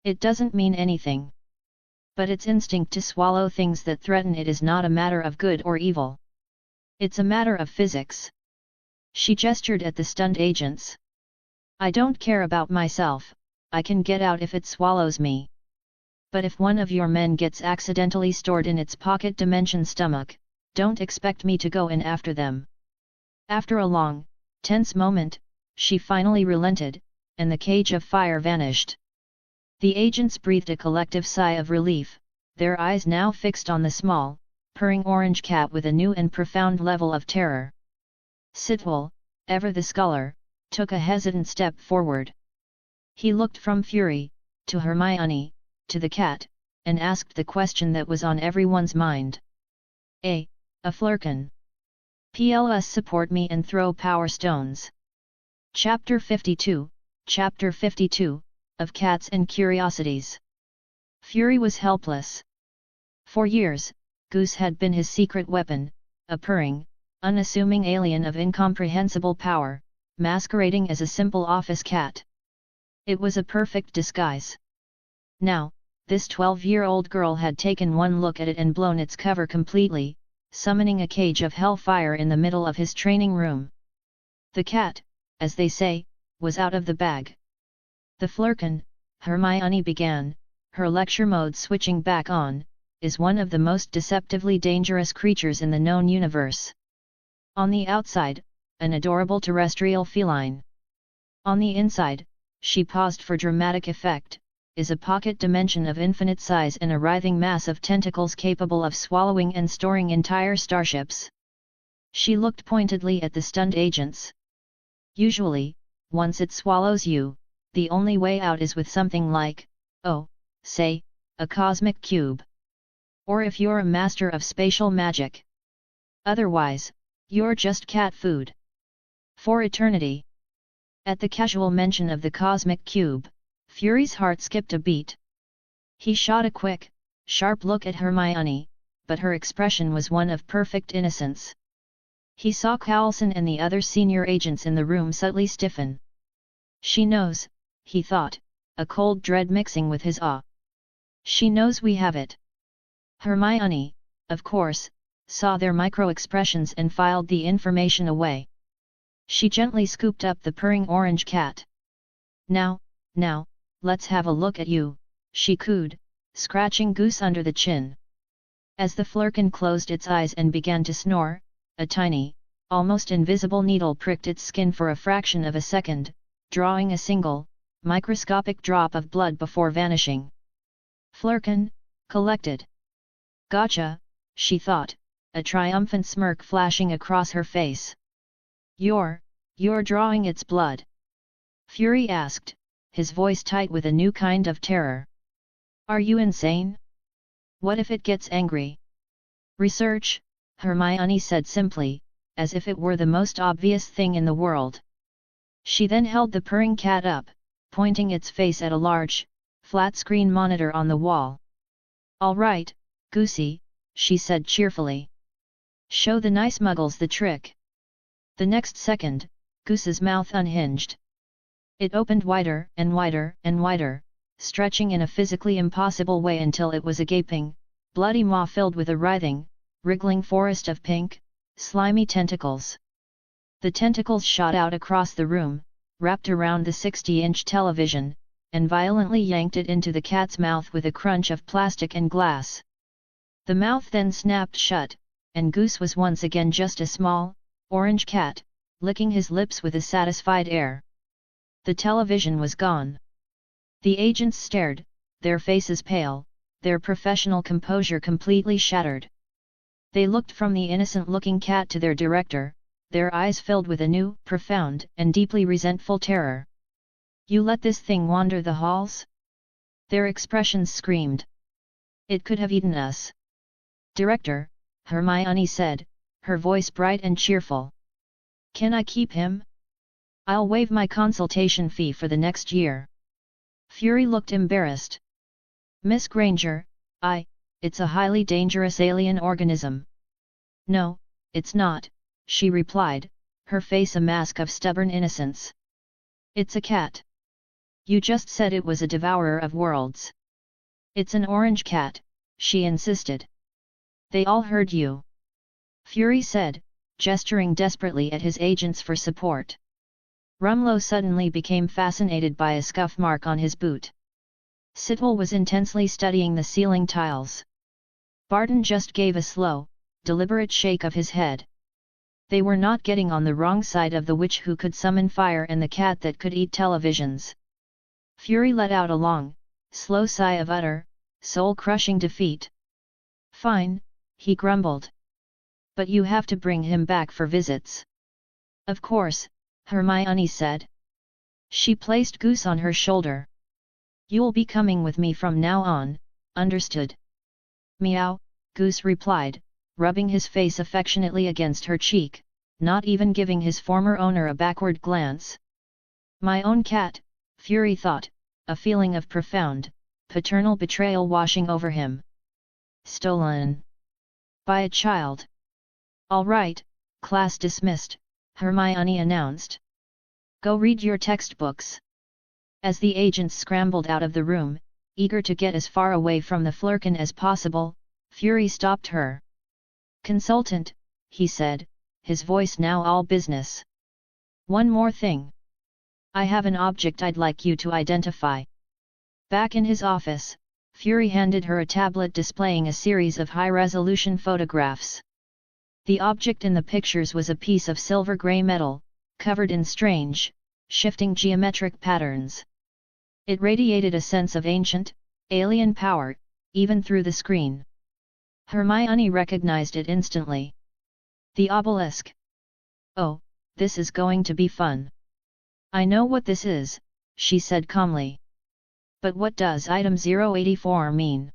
It doesn't mean anything. But its instinct to swallow things that threaten it is not a matter of good or evil. It's a matter of physics." She gestured at the stunned agents. "I don't care about myself, I can get out if it swallows me. But if one of your men gets accidentally stored in its pocket dimension stomach, don't expect me to go in after them." After a long, tense moment, she finally relented, and the cage of fire vanished. The agents breathed a collective sigh of relief, their eyes now fixed on the small, purring orange cat with a new and profound level of terror. Sitwell, ever the scholar, took a hesitant step forward. He looked from Fury, to Hermione, to the cat, and asked the question that was on everyone's mind. A flurkin. PLS support me and throw power stones." Chapter 52, Chapter 52, of Cats and Curiosities. Fury was helpless. For years, Goose had been his secret weapon, a purring, unassuming alien of incomprehensible power, masquerading as a simple office cat. It was a perfect disguise. Now, this 12-year-old girl had taken one look at it and blown its cover completely, summoning a cage of hellfire in the middle of his training room. The cat, as they say, was out of the bag. "The flurkin," Hermione began, her lecture mode switching back on, "is one of the most deceptively dangerous creatures in the known universe. On the outside, an adorable terrestrial feline. On the inside," she paused for dramatic effect, "is a pocket dimension of infinite size and a writhing mass of tentacles capable of swallowing and storing entire starships." She looked pointedly at the stunned agents. "Usually, once it swallows you, the only way out is with something like, say, a cosmic cube. Or if you're a master of spatial magic. Otherwise, you're just cat food. For eternity." At the casual mention of the cosmic cube, Fury's heart skipped a beat. He shot a quick, sharp look at Hermione, but her expression was one of perfect innocence. He saw Coulson and the other senior agents in the room subtly stiffen. "She knows," he thought, a cold dread mixing with his awe. "She knows we have it." Hermione, of course, saw their micro-expressions and filed the information away. She gently scooped up the purring orange cat. Now, let's have a look at you, she cooed, scratching Goose under the chin. As the flurkin closed its eyes and began to snore, a tiny, almost invisible needle pricked its skin for a fraction of a second, drawing a single, microscopic drop of blood before vanishing. Flurkin, collected. Gotcha, she thought, a triumphant smirk flashing across her face. You're drawing its blood? Fury asked, his voice tight with a new kind of terror. Are you insane? What if it gets angry? Research, Hermione said simply, as if it were the most obvious thing in the world. She then held the purring cat up, pointing its face at a large, flat-screen monitor on the wall. All right, Goosey, she said cheerfully. Show the nice muggles the trick. The next second, Goose's mouth unhinged. It opened wider and wider and wider, stretching in a physically impossible way until it was a gaping, bloody maw filled with a writhing, wriggling forest of pink, slimy tentacles. The tentacles shot out across the room, wrapped around the 60-inch television, and violently yanked it into the cat's mouth with a crunch of plastic and glass. The mouth then snapped shut, and Goose was once again just a small, orange cat, licking his lips with a satisfied air. The television was gone. The agents stared, their faces pale, their professional composure completely shattered. They looked from the innocent-looking cat to their director, their eyes filled with a new, profound, and deeply resentful terror. You let this thing wander the halls? Their expressions screamed. It could have eaten us. Director, Hermione said, her voice bright and cheerful. Can I keep him? I'll waive my consultation fee for the next year. Fury looked embarrassed. Miss Granger, it's a highly dangerous alien organism. No, it's not, she replied, her face a mask of stubborn innocence. It's a cat. You just said it was a devourer of worlds. It's an orange cat, she insisted. They all heard you. Fury said, gesturing desperately at his agents for support. Rumlow suddenly became fascinated by a scuff mark on his boot. Sitwell was intensely studying the ceiling tiles. Barton just gave a slow, deliberate shake of his head. They were not getting on the wrong side of the witch who could summon fire and the cat that could eat televisions. Fury let out a long, slow sigh of utter, soul-crushing defeat. Fine, he grumbled. But you have to bring him back for visits. Of course, Hermione said. She placed Goose on her shoulder. You'll be coming with me from now on, understood? Meow, Goose replied, rubbing his face affectionately against her cheek, not even giving his former owner a backward glance. My own cat, Fury thought, a feeling of profound, paternal betrayal washing over him. Stolen by a child. All right, class dismissed, Hermione announced. Go read your textbooks. As the agents scrambled out of the room, eager to get as far away from the flurkin as possible, Fury stopped her. Consultant, he said, his voice now all business. One more thing. I have an object I'd like you to identify. Back in his office, Fury handed her a tablet displaying a series of high-resolution photographs. The object in the pictures was a piece of silver-grey metal, covered in strange, shifting geometric patterns. It radiated a sense of ancient, alien power, even through the screen. Hermione recognized it instantly. The obelisk. Oh, this is going to be fun. I know what this is, she said calmly. But what does item 084 mean?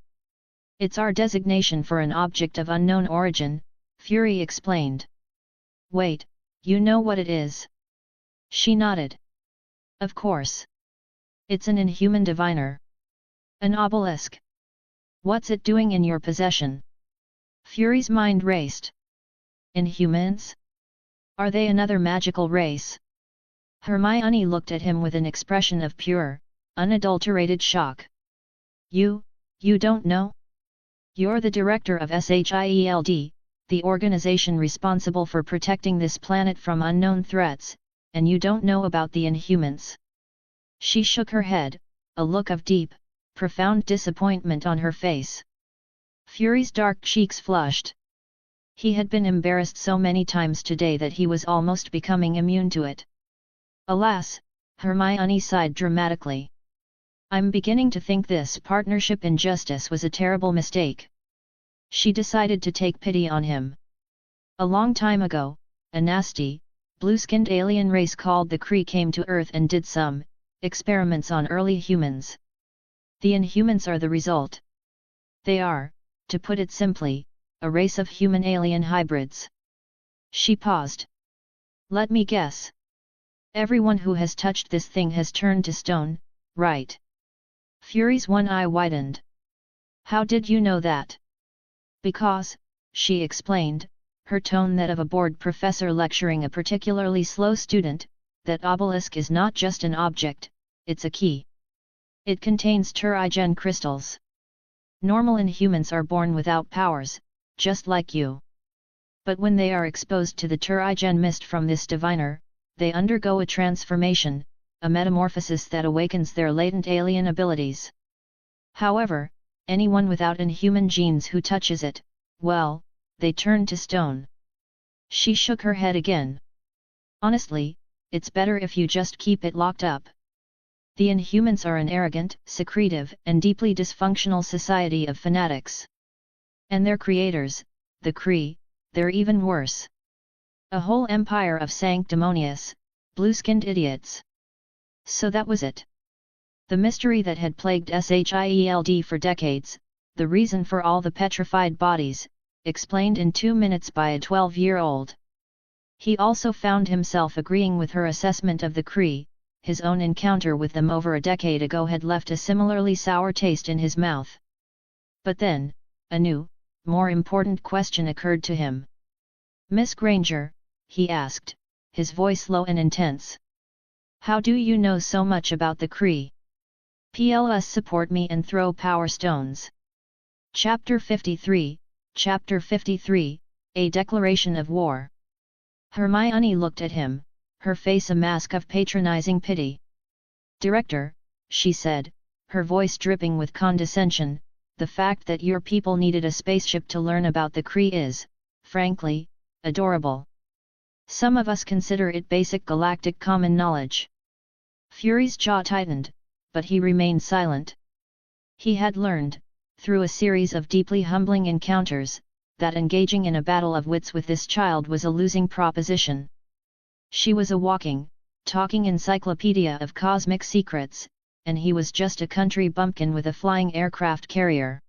It's our designation for an object of unknown origin, Fury explained. Wait, you know what it is? She nodded. Of course. It's an inhuman diviner. An obelisk. What's it doing in your possession? Fury's mind raced. Inhumans? Are they another magical race? Hermione looked at him with an expression of pure, unadulterated shock. You don't know? You're the director of SHIELD, the organization responsible for protecting this planet from unknown threats, and you don't know about the Inhumans. She shook her head, a look of deep, profound disappointment on her face. Fury's dark cheeks flushed. He had been embarrassed so many times today that he was almost becoming immune to it. Alas, Hermione sighed dramatically. I'm beginning to think this partnership in justice was a terrible mistake. She decided to take pity on him. A long time ago, a nasty, blue-skinned alien race called the Kree came to Earth and did some experiments on early humans. The Inhumans are the result. They are, to put it simply, a race of human-alien hybrids. She paused. Let me guess. Everyone who has touched this thing has turned to stone, right? Fury's one eye widened. How did you know that? Because, she explained, her tone that of a bored professor lecturing a particularly slow student, that obelisk is not just an object, it's a key. It contains Terrigen crystals. Normal Inhumans are born without powers, just like you. But when they are exposed to the Terrigen mist from this diviner, they undergo a transformation, a metamorphosis that awakens their latent alien abilities. However, anyone without Inhuman genes who touches it, well, they turn to stone. She shook her head again. Honestly, it's better if you just keep it locked up. The Inhumans are an arrogant, secretive, and deeply dysfunctional society of fanatics. And their creators, the Kree, they're even worse. A whole empire of sanctimonious, blue-skinned idiots. So that was it. The mystery that had plagued Shield for decades, the reason for all the petrified bodies, explained in 2 minutes by a 12-year-old. He also found himself agreeing with her assessment of the Kree. His own encounter with them over a decade ago had left a similarly sour taste in his mouth. But then, a new, more important question occurred to him. Miss Granger, he asked, his voice low and intense. How do you know so much about the Kree? PLS support me and throw power stones. Chapter 53, Chapter 53, A Declaration of War. Hermione looked at him, her face a mask of patronizing pity. Director, she said, her voice dripping with condescension, the fact that your people needed a spaceship to learn about the Kree is, frankly, adorable. Some of us consider it basic galactic common knowledge. Fury's jaw tightened, but he remained silent. He had learned, through a series of deeply humbling encounters, that engaging in a battle of wits with this child was a losing proposition. She was a walking, talking encyclopedia of cosmic secrets, and he was just a country bumpkin with a flying aircraft carrier.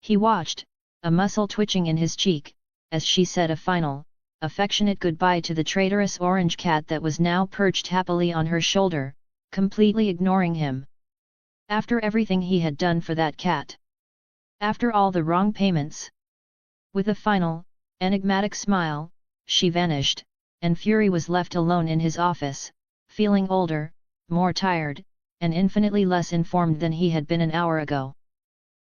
He watched, a muscle twitching in his cheek, as she said a final, affectionate goodbye to the traitorous orange cat that was now perched happily on her shoulder, completely ignoring him. After everything he had done for that cat. After all the wrong payments. With a final, enigmatic smile, she vanished, and Fury was left alone in his office, feeling older, more tired, and infinitely less informed than he had been an hour ago.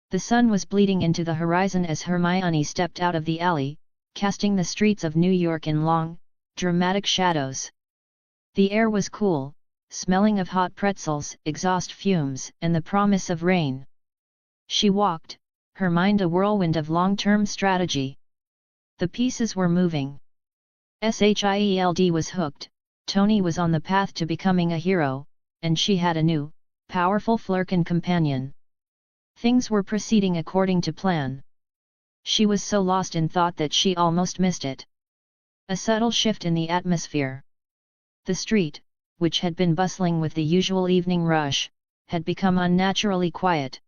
The sun was bleeding into the horizon as Hermione stepped out of the alley, casting the streets of New York in long, dramatic shadows. The air was cool, smelling of hot pretzels, exhaust fumes, and the promise of rain. She walked, her mind a whirlwind of long-term strategy. The pieces were moving. Shield was hooked, Tony was on the path to becoming a hero, and she had a new, powerful Flurkin companion. Things were proceeding according to plan. She was so lost in thought that she almost missed it. A subtle shift in the atmosphere. The street, which had been bustling with the usual evening rush, had become unnaturally quiet.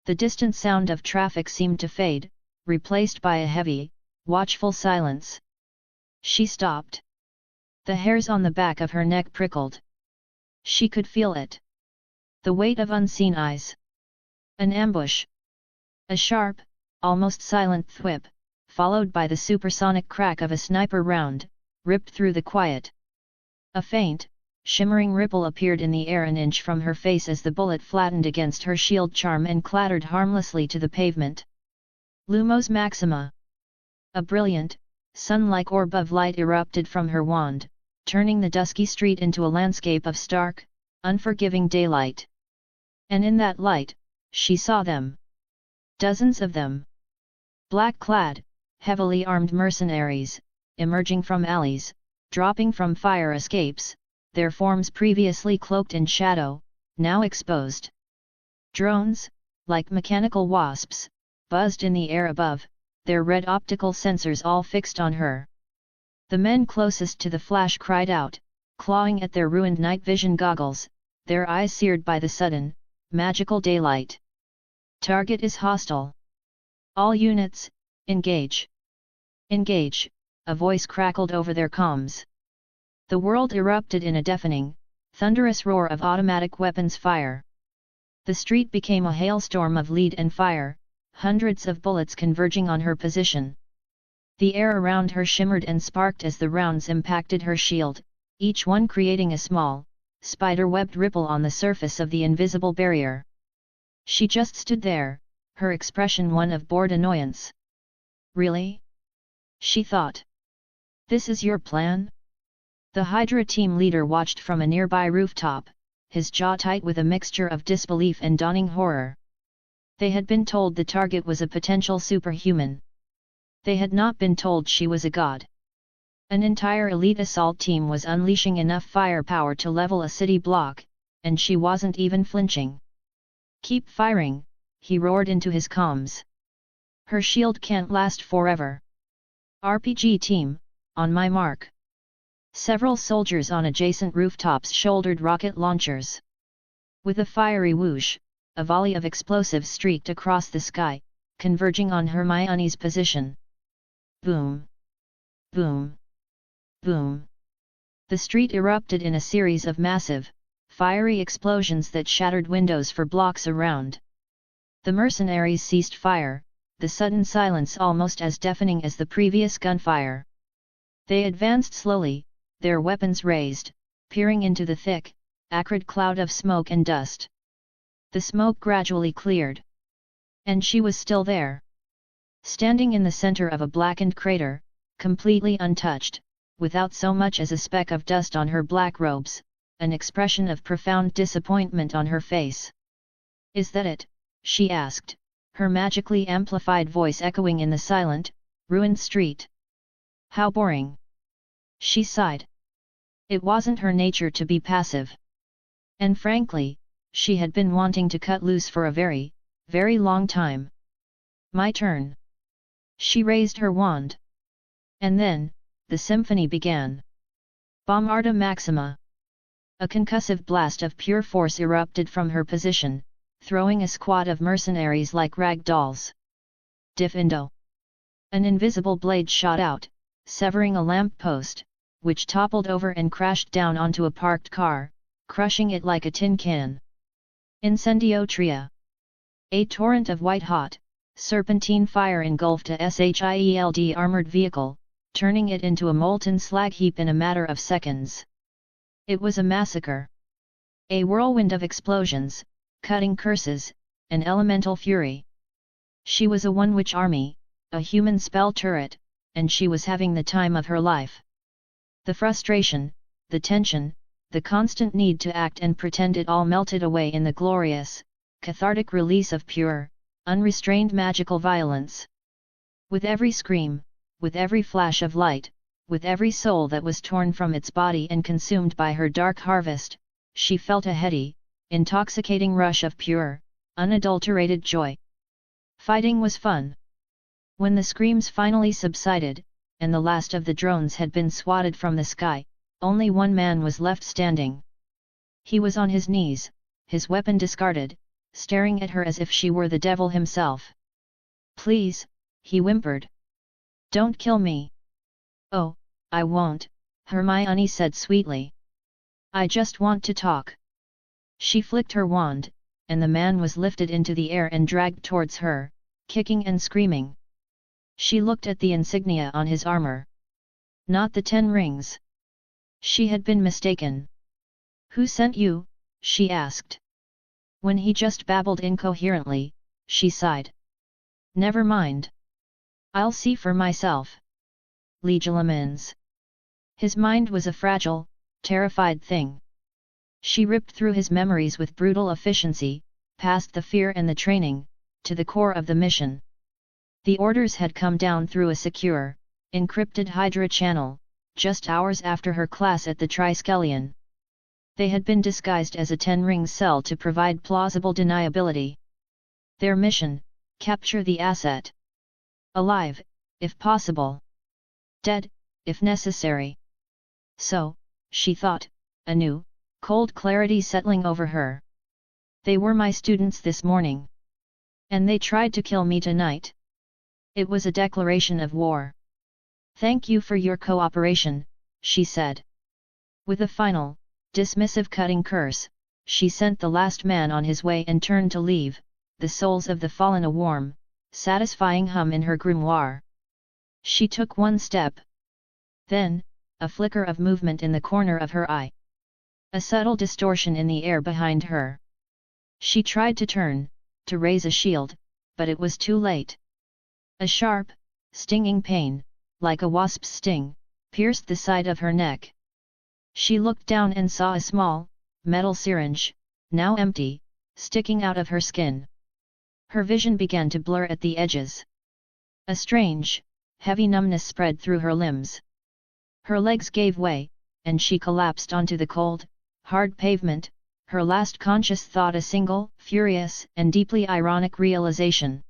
The distant sound of traffic seemed to fade, replaced by a heavy, watchful silence. She stopped. The hairs on the back of her neck prickled. She could feel it. The weight of unseen eyes. An ambush. A sharp, almost silent thwip, followed by the supersonic crack of a sniper round, ripped through the quiet. A faint, shimmering ripple appeared in the air an inch from her face as the bullet flattened against her shield charm and clattered harmlessly to the pavement. Lumos Maxima. A brilliant, sun-like orb of light erupted from her wand, turning the dusky street into a landscape of stark, unforgiving daylight. And in that light, she saw them. Dozens of them. Black-clad, heavily armed mercenaries, emerging from alleys, dropping from fire escapes, their forms previously cloaked in shadow, now exposed. Drones, like mechanical wasps, buzzed in the air above, their red optical sensors all fixed on her. The men closest to the flash cried out, clawing at their ruined night vision goggles, their eyes seared by the sudden, magical daylight. Target is hostile. All units, engage. Engage, a voice crackled over their comms. The world erupted in a deafening, thunderous roar of automatic weapons fire. The street became a hailstorm of lead and fire, hundreds of bullets converging on her position. The air around her shimmered and sparked as the rounds impacted her shield, each one creating a small, spider-webbed ripple on the surface of the invisible barrier. She just stood there, her expression one of bored annoyance. Really? She thought. This is your plan? The Hydra team leader watched from a nearby rooftop, his jaw tight with a mixture of disbelief and dawning horror. They had been told the target was a potential superhuman. They had not been told she was a god. An entire elite assault team was unleashing enough firepower to level a city block, and she wasn't even flinching. Keep firing, he roared into his comms. Her shield can't last forever. RPG team, on my mark. Several soldiers on adjacent rooftops shouldered rocket launchers. With a fiery whoosh, a volley of explosives streaked across the sky, converging on Hermione's position. Boom! Boom! Boom! The street erupted in a series of massive, fiery explosions that shattered windows for blocks around. The mercenaries ceased fire, the sudden silence almost as deafening as the previous gunfire. They advanced slowly, their weapons raised, peering into the thick, acrid cloud of smoke and dust. The smoke gradually cleared. And she was still there. Standing in the center of a blackened crater, completely untouched, without so much as a speck of dust on her black robes, an expression of profound disappointment on her face. "Is that it?" she asked, her magically amplified voice echoing in the silent, ruined street. "How boring!" She sighed. It wasn't her nature to be passive. And frankly, she had been wanting to cut loose for a very, very long time. "My turn." She raised her wand. And then, the symphony began. Bombarda Maxima. A concussive blast of pure force erupted from her position, throwing a squad of mercenaries like rag dolls. Diffindo. An invisible blade shot out, severing a lamp post, which toppled over and crashed down onto a parked car, crushing it like a tin can. Incendio Tria. A torrent of white-hot, serpentine fire engulfed a SHIELD armored vehicle, turning it into a molten slag heap in a matter of seconds. It was a massacre. A whirlwind of explosions, cutting curses, an elemental fury. She was a one-witch army, a human spell turret, and she was having the time of her life. The frustration, the tension, the constant need to act and pretend it all melted away in the glorious, cathartic release of pure, unrestrained magical violence. With every scream, with every flash of light, with every soul that was torn from its body and consumed by her dark harvest, she felt a heady, intoxicating rush of pure, unadulterated joy. Fighting was fun. When the screams finally subsided, and the last of the drones had been swatted from the sky, only one man was left standing. He was on his knees, his weapon discarded, staring at her as if she were the devil himself. "Please," he whimpered. "Don't kill me." "Oh, I won't," Hermione said sweetly. "I just want to talk." She flicked her wand, and the man was lifted into the air and dragged towards her, kicking and screaming. She looked at the insignia on his armor. Not the 10 rings. She had been mistaken. "Who sent you?" she asked. When he just babbled incoherently, she sighed. "Never mind. I'll see for myself." Legilimens. His mind was a fragile, terrified thing. She ripped through his memories with brutal efficiency, past the fear and the training, to the core of the mission. The orders had come down through a secure, encrypted Hydra channel, just hours after her class at the Triskelion. They had been disguised as a 10-ring cell to provide plausible deniability. Their mission: capture the asset. Alive, if possible. Dead, if necessary. So, she thought, a new, cold clarity settling over her. They were my students this morning. And they tried to kill me tonight. It was a declaration of war. Thank you for your cooperation, she said. With a final, dismissive cutting curse, she sent the last man on his way and turned to leave, the souls of the fallen a warm, satisfying hum in her grimoire. She took one step. Then, a flicker of movement in the corner of her eye. A subtle distortion in the air behind her. She tried to turn, to raise a shield, but it was too late. A sharp, stinging pain, like a wasp's sting, pierced the side of her neck. She looked down and saw a small, metal syringe, now empty, sticking out of her skin. Her vision began to blur at the edges. A strange, heavy numbness spread through her limbs. Her legs gave way, and she collapsed onto the cold, hard pavement, her last conscious thought a single, furious and deeply ironic realization.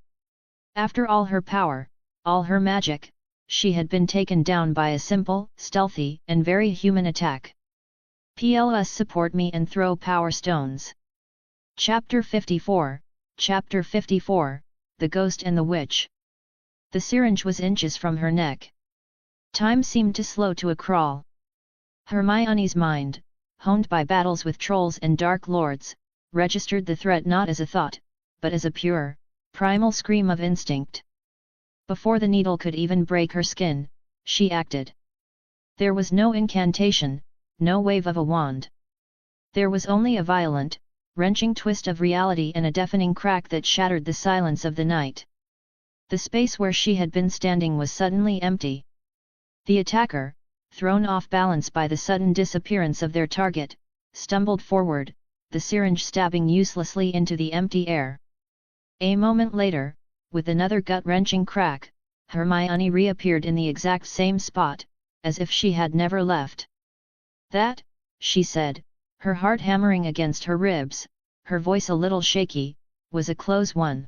After all her power, all her magic, she had been taken down by a simple, stealthy and very human attack. Plus support me and throw power stones. Chapter 54, Chapter 54, The Ghost and the Witch. The syringe was inches from her neck. Time seemed to slow to a crawl. Hermione's mind, honed by battles with trolls and dark lords, registered the threat not as a thought, but as a pure, primal scream of instinct. Before the needle could even break her skin, she acted. There was no incantation, no wave of a wand. There was only a violent, wrenching twist of reality and a deafening crack that shattered the silence of the night. The space where she had been standing was suddenly empty. The attacker, thrown off balance by the sudden disappearance of their target, stumbled forward, the syringe stabbing uselessly into the empty air. A moment later, with another gut-wrenching crack, Hermione reappeared in the exact same spot, as if she had never left. That, she said, her heart hammering against her ribs, her voice a little shaky, was a close one.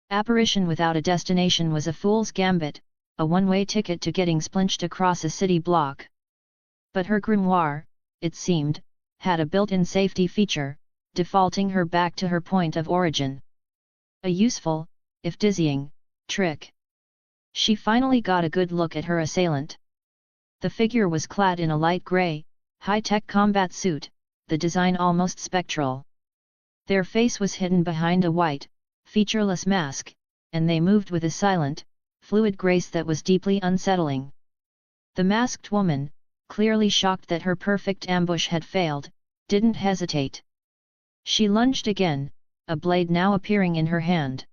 Apparition without a destination was a fool's gambit, a one-way ticket to getting splinched across a city block. But her grimoire, it seemed, had a built-in safety feature, defaulting her back to her point of origin. A useful, if dizzying, trick. She finally got a good look at her assailant. The figure was clad in a light grey, high-tech combat suit, the design almost spectral. Their face was hidden behind a white, featureless mask, and they moved with a silent, fluid grace that was deeply unsettling. The masked woman, clearly shocked that her perfect ambush had failed, didn't hesitate. She lunged again, a blade now appearing in her hand.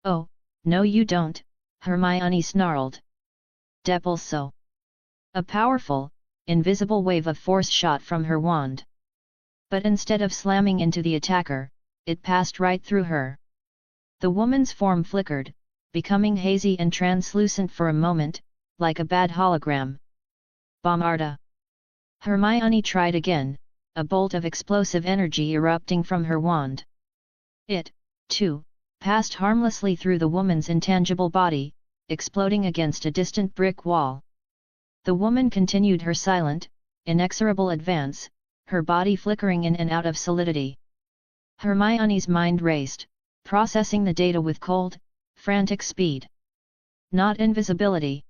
"Oh, no you don't," Hermione snarled. "Depulso." A powerful, invisible wave of force shot from her wand. But instead of slamming into the attacker, it passed right through her. The woman's form flickered, becoming hazy and translucent for a moment, like a bad hologram. Bombarda. Hermione tried again, a bolt of explosive energy erupting from her wand. It, too, passed harmlessly through the woman's intangible body, exploding against a distant brick wall. The woman continued her silent, inexorable advance, her body flickering in and out of solidity. Hermione's mind raced, processing the data with cold, frantic speed. Not invisibility.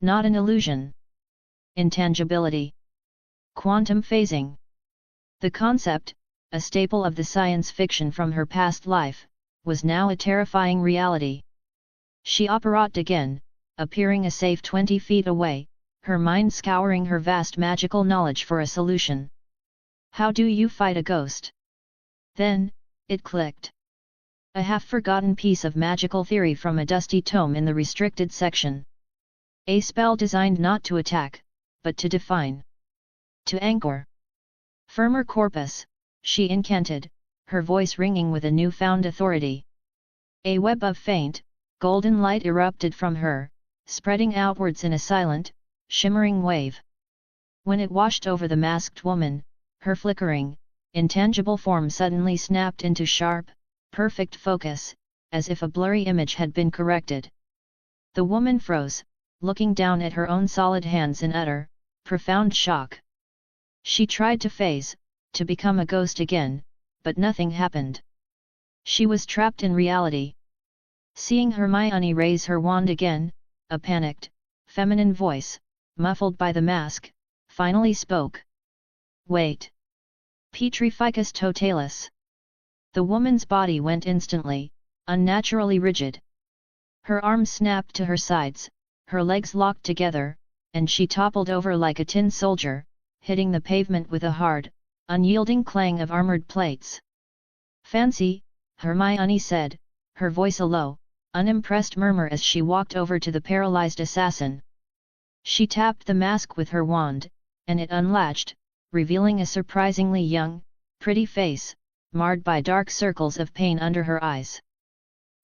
Not an illusion. Intangibility. Quantum phasing. The concept, a staple of the science fiction from her past life, was now a terrifying reality. She apparat again, appearing a safe 20 feet away, her mind scouring her vast magical knowledge for a solution. How do you fight a ghost? Then, it clicked. A half-forgotten piece of magical theory from a dusty tome in the restricted section. A spell designed not to attack, but to define. To anchor. Firmer corpus, she incanted, her voice ringing with a newfound authority. A web of faint, golden light erupted from her, spreading outwards in a silent, shimmering wave. When it washed over the masked woman, her flickering, intangible form suddenly snapped into sharp, perfect focus, as if a blurry image had been corrected. The woman froze, looking down at her own solid hands in utter, profound shock. She tried to phase, to become a ghost again, but nothing happened. She was trapped in reality. Seeing Hermione raise her wand again, a panicked, feminine voice, muffled by the mask, finally spoke. "Wait. Petrificus totalis." The woman's body went instantly, unnaturally rigid. Her arms snapped to her sides, her legs locked together, and she toppled over like a tin soldier, hitting the pavement with a hard, unyielding clang of armored plates. "Fancy," Hermione said, her voice a low, unimpressed murmur as she walked over to the paralyzed assassin. She tapped the mask with her wand, and it unlatched, revealing a surprisingly young, pretty face, marred by dark circles of pain under her eyes.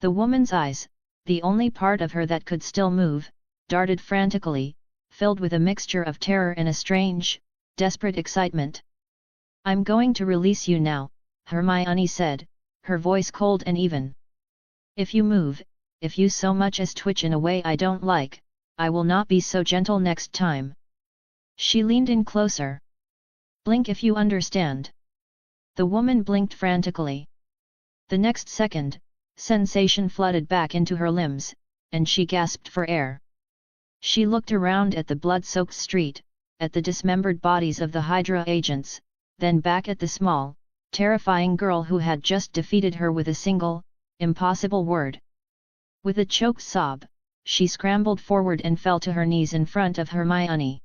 The woman's eyes, the only part of her that could still move, darted frantically, filled with a mixture of terror and a strange, desperate excitement. "I'm going to release you now," Hermione said, her voice cold and even. "If you move, if you so much as twitch in a way I don't like, I will not be so gentle next time." She leaned in closer. "Blink if you understand." The woman blinked frantically. The next second, sensation flooded back into her limbs, and she gasped for air. She looked around at the blood-soaked street, at the dismembered bodies of the Hydra agents, then back at the small, terrifying girl who had just defeated her with a single, impossible word. With a choked sob, she scrambled forward and fell to her knees in front of Hermione.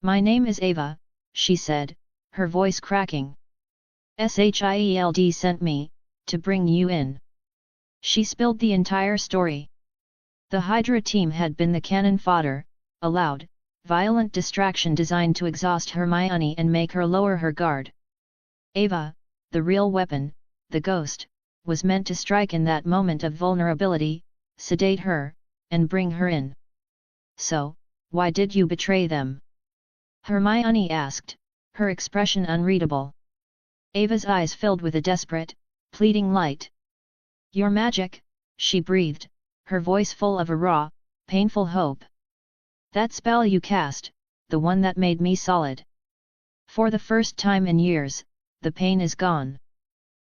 "My name is Ava," she said, her voice cracking. "Shield sent me, to bring you in." She spilled the entire story. The Hydra team had been the cannon fodder, a loud, violent distraction designed to exhaust Hermione and make her lower her guard. Ava, the real weapon, the ghost, was meant to strike in that moment of vulnerability, sedate her, and bring her in. "So, why did you betray them?" Hermione asked, her expression unreadable. Ava's eyes filled with a desperate, pleading light. "Your magic," she breathed, her voice full of a raw, painful hope. "That spell you cast, the one that made me solid. For the first time in years, the pain is gone."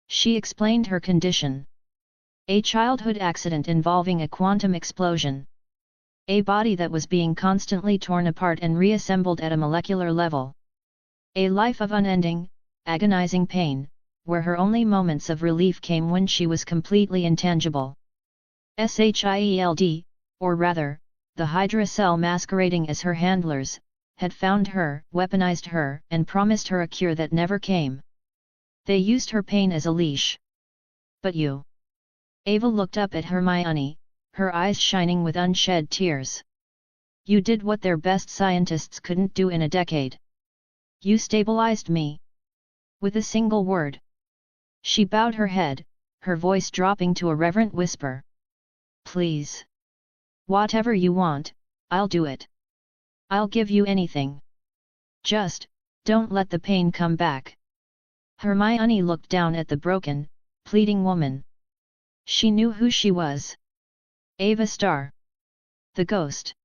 She explained her condition. A childhood accident involving a quantum explosion. A body that was being constantly torn apart and reassembled at a molecular level. A life of unending, agonizing pain, where her only moments of relief came when she was completely intangible. Shield, or rather, the Hydra cell masquerading as her handlers, had found her, weaponized her, and promised her a cure that never came. They used her pain as a leash. "But you?" Ava looked up at Hermione, her eyes shining with unshed tears. "You did what their best scientists couldn't do in a decade. You stabilized me." With a single word. She bowed her head, her voice dropping to a reverent whisper. "Please. Whatever you want, I'll do it. I'll give you anything. Just, don't let the pain come back." Hermione looked down at the broken, pleading woman. She knew who she was. Ava Starr. The ghost.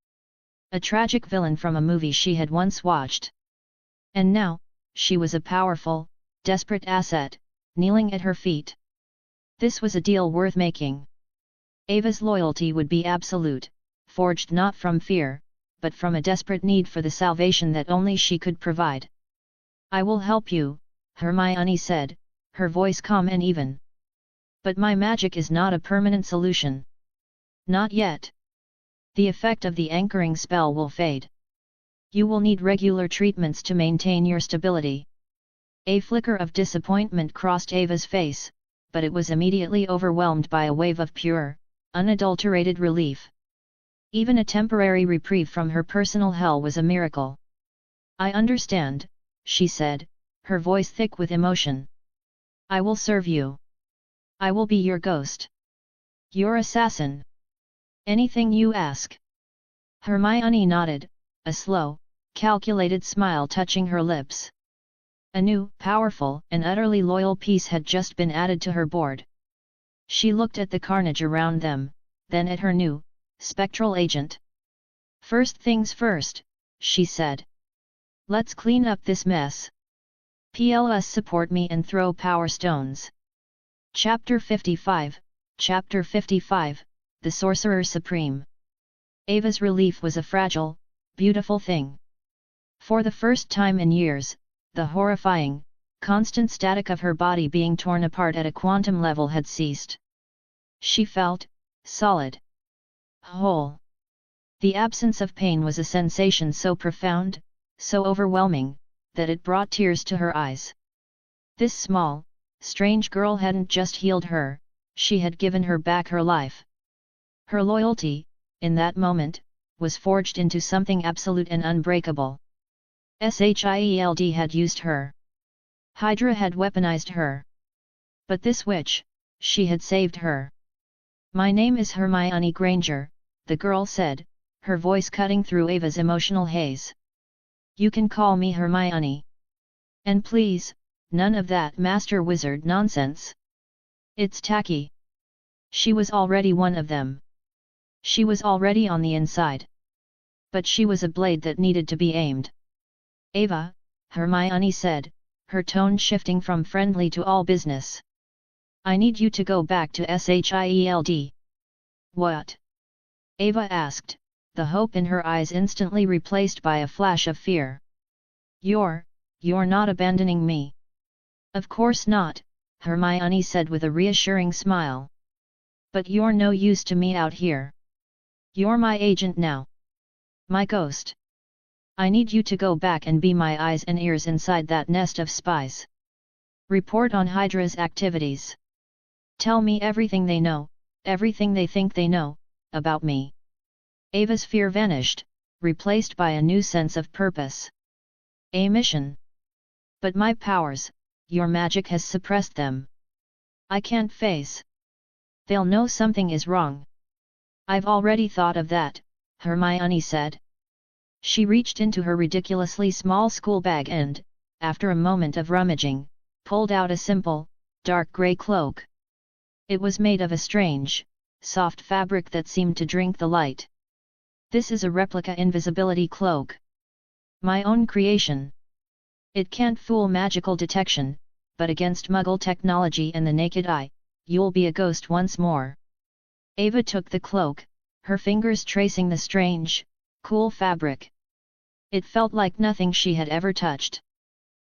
A tragic villain from a movie she had once watched. And now, she was a powerful, desperate asset, kneeling at her feet. This was a deal worth making. Ava's loyalty would be absolute, forged not from fear, but from a desperate need for the salvation that only she could provide. "I will help you," Hermione said, her voice calm and even. "But my magic is not a permanent solution. Not yet. The effect of the anchoring spell will fade. You will need regular treatments to maintain your stability." A flicker of disappointment crossed Ava's face, but it was immediately overwhelmed by a wave of pure, unadulterated relief. Even a temporary reprieve from her personal hell was a miracle. "I understand," she said, her voice thick with emotion. I will serve you. I will be your ghost. Your assassin. Anything you ask. Hermione nodded, a slow, calculated smile touching her lips. A new, powerful, and utterly loyal piece had just been added to her board. She looked at the carnage around them, then at her new, spectral agent. First things first, she said. Let's clean up this mess. PLS support me and throw power stones. Chapter 55, Chapter 55, The Sorcerer Supreme. Ava's relief was a fragile, beautiful thing. For the first time in years, the horrifying, constant static of her body being torn apart at a quantum level had ceased. She felt solid. Whole. The absence of pain was a sensation so profound, so overwhelming, that it brought tears to her eyes. This small, strange girl hadn't just healed her, she had given her back her life. Her loyalty, in that moment, was forged into something absolute and unbreakable. Shield had used her. Hydra had weaponized her. But this witch, she had saved her. My name is Hermione Granger, the girl said, her voice cutting through Ava's emotional haze. You can call me Hermione. And please, none of that master wizard nonsense. It's tacky. She was already one of them. She was already on the inside. But she was a blade that needed to be aimed. Ava, Hermione said, her tone shifting from friendly to all business. I need you to go back to Shield. What? Ava asked, the hope in her eyes instantly replaced by a flash of fear. You're not abandoning me. Of course not, Hermione said with a reassuring smile. But you're no use to me out here. You're my agent now. My ghost. I need you to go back and be my eyes and ears inside that nest of spies. Report on Hydra's activities. Tell me everything they know, everything they think they know, about me. Ava's fear vanished, replaced by a new sense of purpose. A mission. But my powers, your magic has suppressed them. I can't face. They'll know something is wrong. I've already thought of that, Hermione said. She reached into her ridiculously small school bag and, after a moment of rummaging, pulled out a simple, dark grey cloak. It was made of a strange, soft fabric that seemed to drink the light. This is a replica invisibility cloak. My own creation. It can't fool magical detection, but against Muggle technology and the naked eye, you'll be a ghost once more. Ava took the cloak, her fingers tracing the strange, cool fabric. It felt like nothing she had ever touched.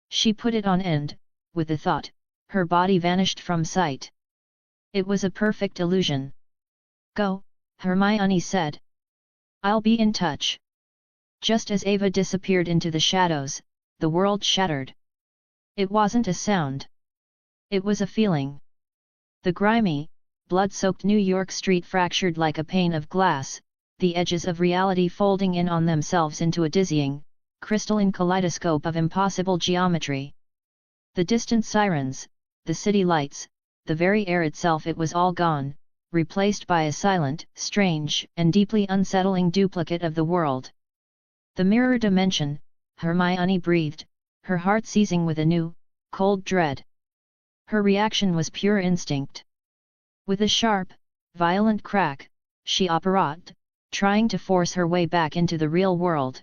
She put it on and, with a thought, her body vanished from sight. It was a perfect illusion. Go, Hermione said. I'll be in touch. Just as Ava disappeared into the shadows, the world shattered. It wasn't a sound. It was a feeling. The grimy, blood-soaked New York street fractured like a pane of glass, the edges of reality folding in on themselves into a dizzying, crystalline kaleidoscope of impossible geometry. The distant sirens, the city lights, the very air itself, it was all gone, replaced by a silent, strange, and deeply unsettling duplicate of the world. The mirror dimension, Hermione breathed, her heart seizing with a new, cold dread. Her reaction was pure instinct. With a sharp, violent crack, she apparat, trying to force her way back into the real world.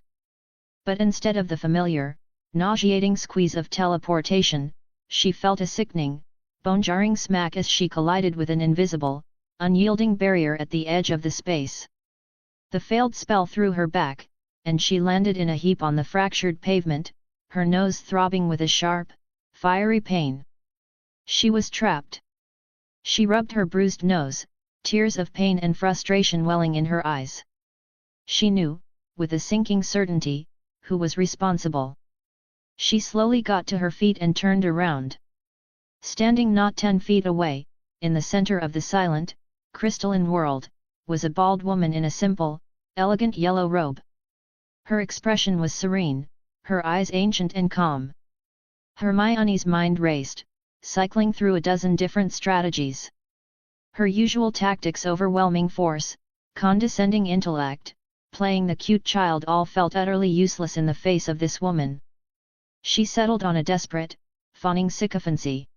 But instead of the familiar, nauseating squeeze of teleportation, she felt a sickening, bone-jarring smack as she collided with an invisible, unyielding barrier at the edge of the space. The failed spell threw her back, and she landed in a heap on the fractured pavement, her nose throbbing with a sharp, fiery pain. She was trapped. She rubbed her bruised nose, tears of pain and frustration welling in her eyes. She knew, with a sinking certainty, who was responsible. She slowly got to her feet and turned around. Standing not 10 feet away, in the center of the silent, crystalline world, was a bald woman in a simple, elegant yellow robe. Her expression was serene, her eyes ancient and calm. Hermione's mind raced, cycling through a dozen different strategies. Her usual tactics: overwhelming force, condescending intellect, playing the cute child, all felt utterly useless in the face of this woman. She settled on a desperate, fawning sycophancy.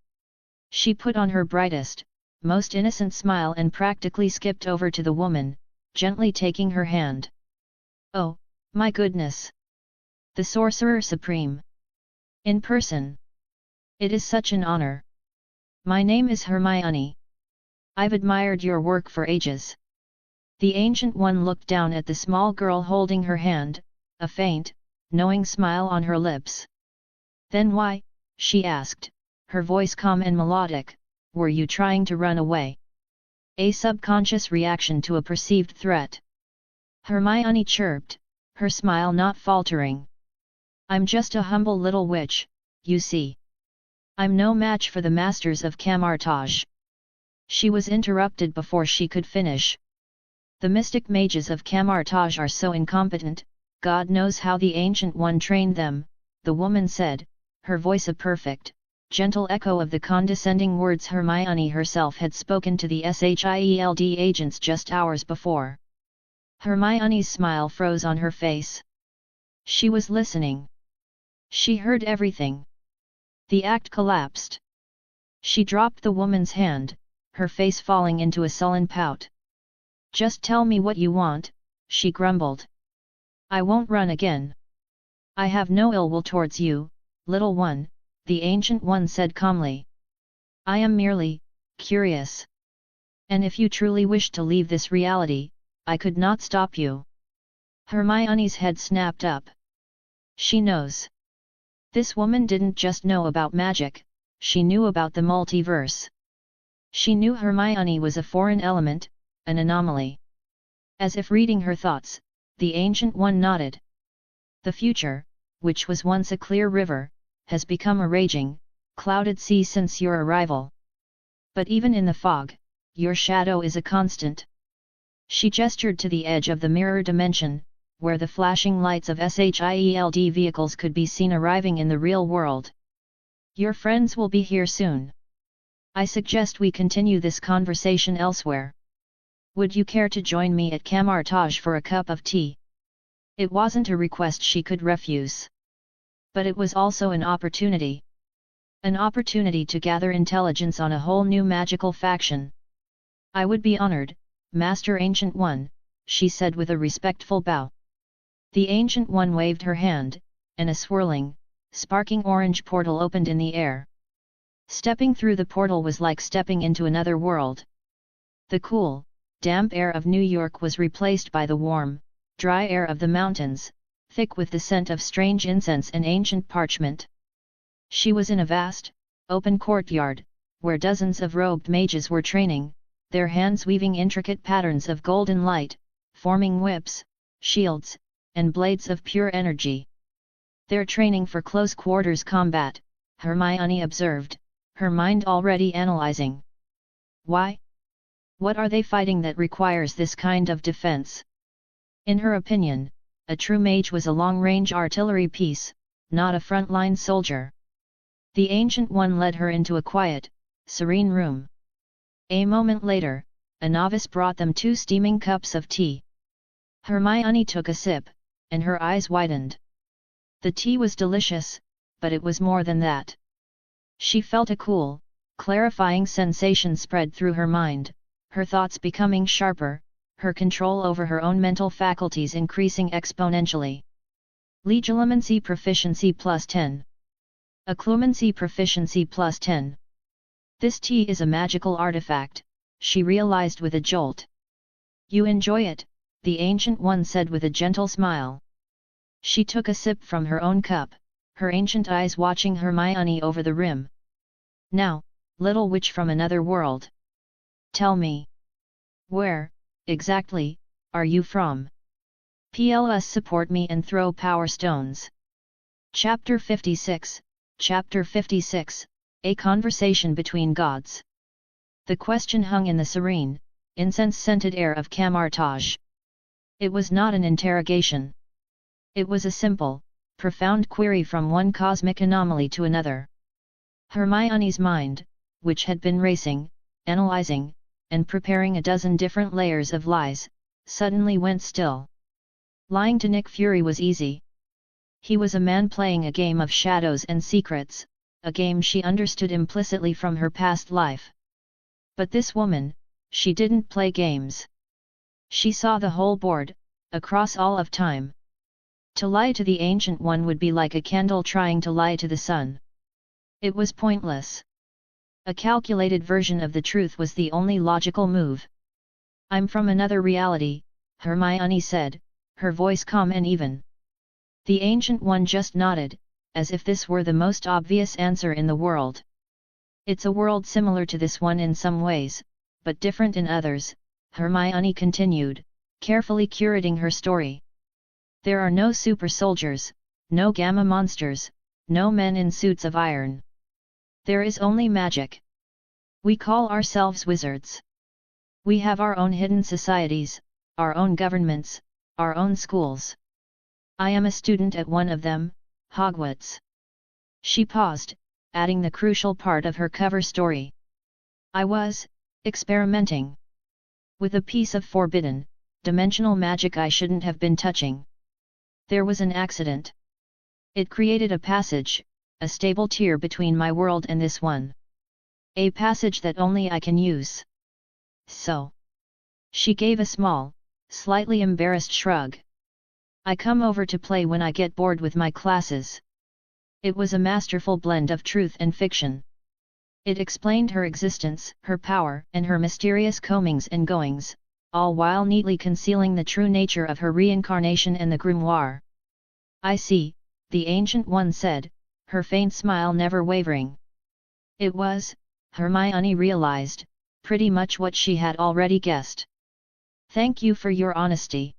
She put on her brightest, most innocent smile and practically skipped over to the woman, gently taking her hand. "Oh, my goodness! The Sorcerer Supreme! In person! It is such an honor! My name is Hermione. I've admired your work for ages." The Ancient One looked down at the small girl holding her hand, a faint, knowing smile on her lips. "Then why," she asked, her voice calm and melodic, "were you trying to run away?" A subconscious reaction to a perceived threat. Hermione chirped, her smile not faltering. "I'm just a humble little witch, you see. I'm no match for the masters of Camartage." She was interrupted before she could finish. "The mystic mages of Camartage are so incompetent, God knows how the Ancient One trained them," the woman said, her voice a perfect, gentle echo of the condescending words Hermione herself had spoken to the Shield agents just hours before. Hermione's smile froze on her face. She was listening. She heard everything. The act collapsed. She dropped the woman's hand, her face falling into a sullen pout. "Just tell me what you want," she grumbled. "I won't run again. I have no ill will towards you, little one," the Ancient One said calmly. "I am merely curious. And if you truly wish to leave this reality, I could not stop you." Hermione's head snapped up. She knows. This woman didn't just know about magic, she knew about the multiverse. She knew Hermione was a foreign element, an anomaly. As if reading her thoughts, the Ancient One nodded. "The future, which was once a clear river, has become a raging, clouded sea since your arrival. But even in the fog, your shadow is a constant." She gestured to the edge of the mirror dimension, where the flashing lights of Shield vehicles could be seen arriving in the real world. "Your friends will be here soon. I suggest we continue this conversation elsewhere. Would you care to join me at Camartage for a cup of tea?" It wasn't a request she could refuse. But it was also an opportunity. An opportunity to gather intelligence on a whole new magical faction. "I would be honored, Master Ancient One," she said with a respectful bow. The Ancient One waved her hand, and a swirling, sparking orange portal opened in the air. Stepping through the portal was like stepping into another world. The cool, damp air of New York was replaced by the warm, dry air of the mountains, thick with the scent of strange incense and ancient parchment. She was in a vast, open courtyard, where dozens of robed mages were training, their hands weaving intricate patterns of golden light, forming whips, shields, and blades of pure energy. "They're training for close quarters combat," Hermione observed, her mind already analyzing. "Why? What are they fighting that requires this kind of defense?" In her opinion, a true mage was a long-range artillery piece, not a frontline soldier. The Ancient One led her into a quiet, serene room. A moment later, a novice brought them 2 steaming cups of tea. Hermione took a sip, and her eyes widened. The tea was delicious, but it was more than that. She felt a cool, clarifying sensation spread through her mind, her thoughts becoming sharper, her control over her own mental faculties increasing exponentially. Legilimency proficiency +10. Occlumency proficiency +10. This tea is a magical artifact, she realized with a jolt. "You enjoy it," the Ancient One said with a gentle smile. She took a sip from her own cup, her ancient eyes watching Hermione over the rim. "Now, little witch from another world. Tell me. Where, exactly, are you from? Plus support me and throw power stones." Chapter 56, Chapter 56, A Conversation Between Gods. The question hung in the serene, incense-scented air of Camartage. It was not an interrogation. It was a simple, Profound query from one cosmic anomaly to another. Hermione's mind, which had been racing, analyzing, and preparing a dozen different layers of lies, suddenly went still. Lying to Nick Fury was easy. He was a man playing a game of shadows and secrets, a game she understood implicitly from her past life. But this woman, she didn't play games. She saw the whole board, across all of time. To lie to the Ancient One would be like a candle trying to lie to the sun. It was pointless. A calculated version of the truth was the only logical move. "I'm from another reality," Hermione said, her voice calm and even. The Ancient One just nodded, as if this were the most obvious answer in the world. "It's a world similar to this one in some ways, but different in others," Hermione continued, carefully curating her story. "There are no super soldiers, no gamma monsters, no men in suits of iron. There is only magic. We call ourselves wizards. We have our own hidden societies, our own governments, our own schools. I am a student at one of them, Hogwarts." She paused, adding the crucial part of her cover story. "I was experimenting with a piece of forbidden, dimensional magic I shouldn't have been touching. There was an accident. It created a passage, a stable tier between my world and this one. A passage that only I can use. So." She gave a small, slightly embarrassed shrug. "I come over to play when I get bored with my classes." It was a masterful blend of truth and fiction. It explained her existence, her power, and her mysterious comings and goings, all while neatly concealing the true nature of her reincarnation and the grimoire. "I see," the Ancient One said, her faint smile never wavering. It was, Hermione realized, pretty much what she had already guessed. "Thank you for your honesty.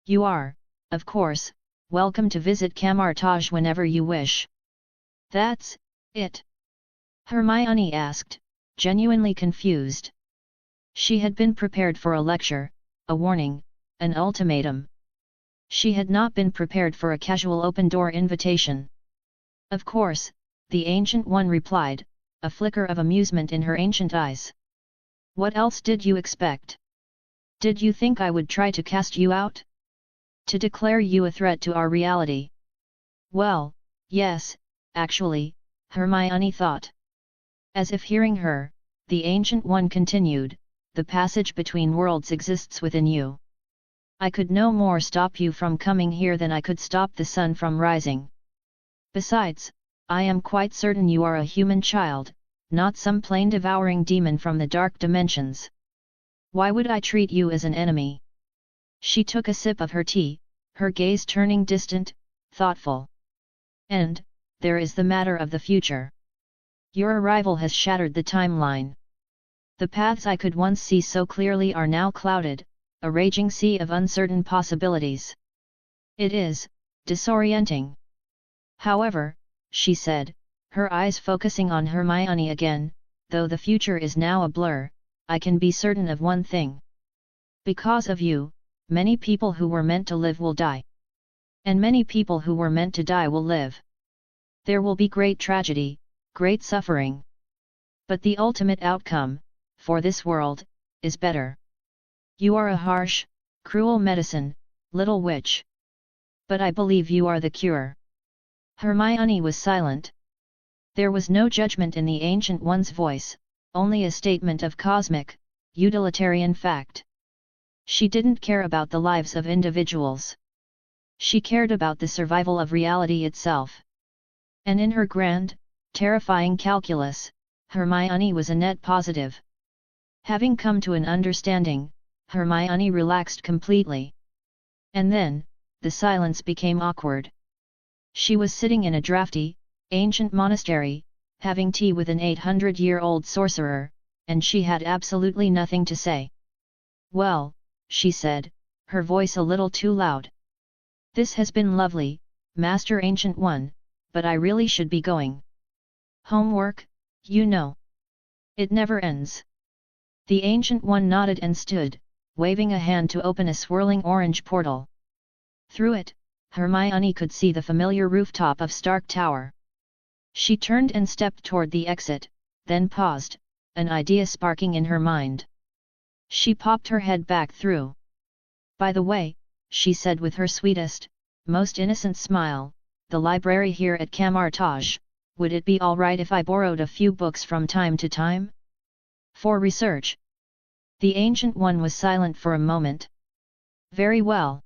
You are, of course, welcome to visit Camartage whenever you wish." "That's it?" Hermione asked, genuinely confused. She had been prepared for a lecture, a warning, an ultimatum. She had not been prepared for a casual open-door invitation. "Of course," the Ancient One replied, a flicker of amusement in her ancient eyes. "What else did you expect? Did you think I would try to cast you out? To declare you a threat to our reality?" "Well, yes, actually," Hermione thought. As if hearing her, the Ancient One continued, "The passage between worlds exists within you. I could no more stop you from coming here than I could stop the sun from rising. Besides, I am quite certain you are a human child, not some plain devouring demon from the dark dimensions. Why would I treat you as an enemy?" She took a sip of her tea, her gaze turning distant, thoughtful. "And, there is the matter of the future. Your arrival has shattered the timeline. The paths I could once see so clearly are now clouded, a raging sea of uncertain possibilities. It is disorienting. However," she said, her eyes focusing on Hermione again, "though the future is now a blur, I can be certain of one thing. Because of you, many people who were meant to live will die. And many people who were meant to die will live. There will be great tragedy, great suffering. But the ultimate outcome, for this world, is better. You are a harsh, cruel medicine, little witch. But I believe you are the cure." Hermione was silent. There was no judgment in the Ancient One's voice, only a statement of cosmic, utilitarian fact. She didn't care about the lives of individuals. She cared about the survival of reality itself. And in her grand, terrifying calculus, Hermione was a net positive. Having come to an understanding, Hermione relaxed completely. And then, the silence became awkward. She was sitting in a drafty, ancient monastery, having tea with an 800-year-old sorcerer, and she had absolutely nothing to say. "Well," she said, her voice a little too loud. "This has been lovely, Master Ancient One, but I really should be going. Homework, you know. It never ends." The Ancient One nodded and stood, waving a hand to open a swirling orange portal. Through it, Hermione could see the familiar rooftop of Stark Tower. She turned and stepped toward the exit, then paused, an idea sparking in her mind. She popped her head back through. "By the way," she said with her sweetest, most innocent smile, "the library here at Camartage, would it be all right if I borrowed a few books from time to time? For research?" The Ancient One was silent for a moment. "Very well."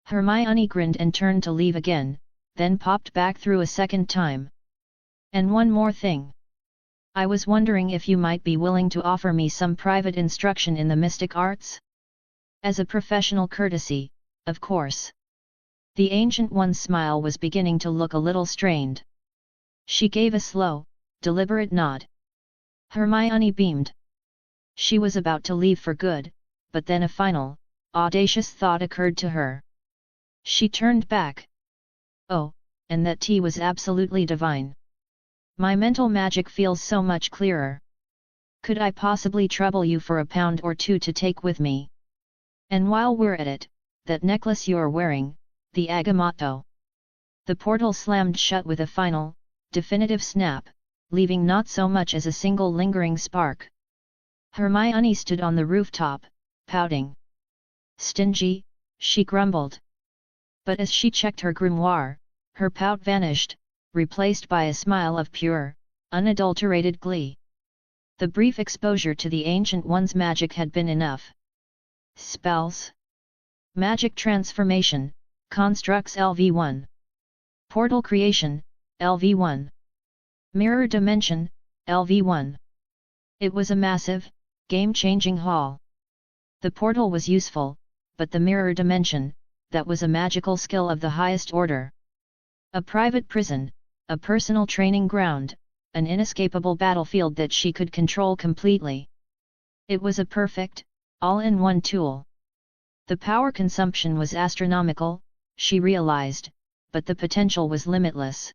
Hermione grinned and turned to leave again, then popped back through a second time. "And one more thing. I was wondering if you might be willing to offer me some private instruction in the mystic arts? As a professional courtesy, of course." The Ancient One's smile was beginning to look a little strained. She gave a slow, deliberate nod. Hermione beamed. She was about to leave for good, but then a final, audacious thought occurred to her. She turned back. "Oh, and that tea was absolutely divine. My mental magic feels so much clearer. Could I possibly trouble you for £1 or £2 to take with me? And while we're at it, that necklace you're wearing, the Agamotto." The portal slammed shut with a final, definitive snap, leaving not so much as a single lingering spark. Hermione stood on the rooftop, pouting. "Stingy," she grumbled. But as she checked her grimoire, her pout vanished, replaced by a smile of pure, unadulterated glee. The brief exposure to the Ancient One's magic had been enough. Spells. Magic transformation, constructs LV1. Portal creation, LV1. Mirror dimension, LV1. It was a massive, game-changing haul. The portal was useful, but the mirror dimension, that was a magical skill of the highest order. A private prison, a personal training ground, an inescapable battlefield that she could control completely. It was a perfect, all-in-one tool. The power consumption was astronomical, she realized, but the potential was limitless.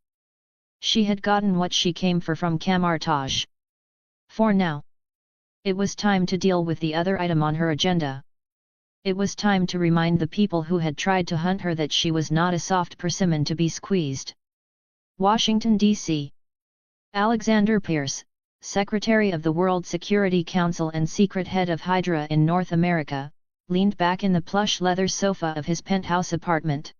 She had gotten what she came for from Camartage. For now, it was time to deal with the other item on her agenda. It was time to remind the people who had tried to hunt her that she was not a soft persimmon to be squeezed. Washington, D.C. Alexander Pierce, Secretary of the World Security Council and secret head of Hydra in North America, leaned back in the plush leather sofa of his penthouse apartment.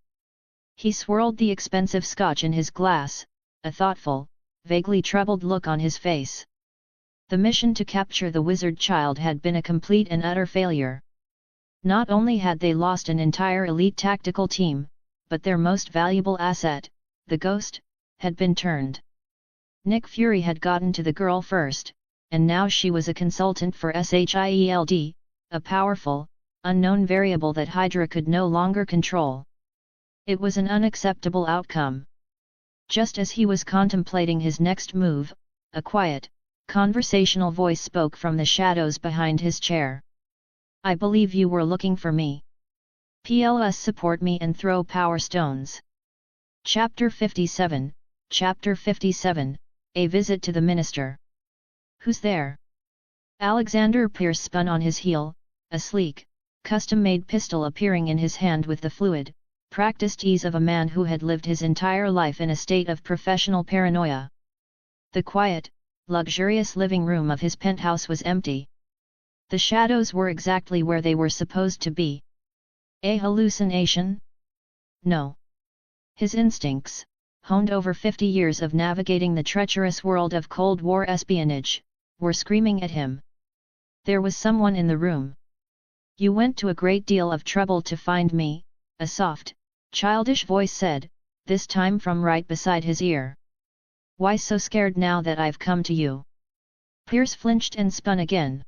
He swirled the expensive scotch in his glass, a thoughtful, vaguely troubled look on his face. The mission to capture the wizard child had been a complete and utter failure. Not only had they lost an entire elite tactical team, but their most valuable asset, the ghost, had been turned. Nick Fury had gotten to the girl first, and now she was a consultant for SHIELD, a powerful, unknown variable that Hydra could no longer control. It was an unacceptable outcome. Just as he was contemplating his next move, a quiet, conversational voice spoke from the shadows behind his chair. "I believe you were looking for me. PLS support me and throw power stones." Chapter 57, Chapter 57, A Visit to the Minister. "Who's there?" Alexander Pierce spun on his heel, a sleek, custom-made pistol appearing in his hand with the fluid, practiced ease of a man who had lived his entire life in a state of professional paranoia. The quiet, luxurious living room of his penthouse was empty. The shadows were exactly where they were supposed to be. A hallucination? No. His instincts, honed over 50 years of navigating the treacherous world of Cold War espionage, were screaming at him. There was someone in the room. "You went to a great deal of trouble to find me," a soft, childish voice said, this time from right beside his ear. "Why so scared now that I've come to you?" Pierce flinched and spun again.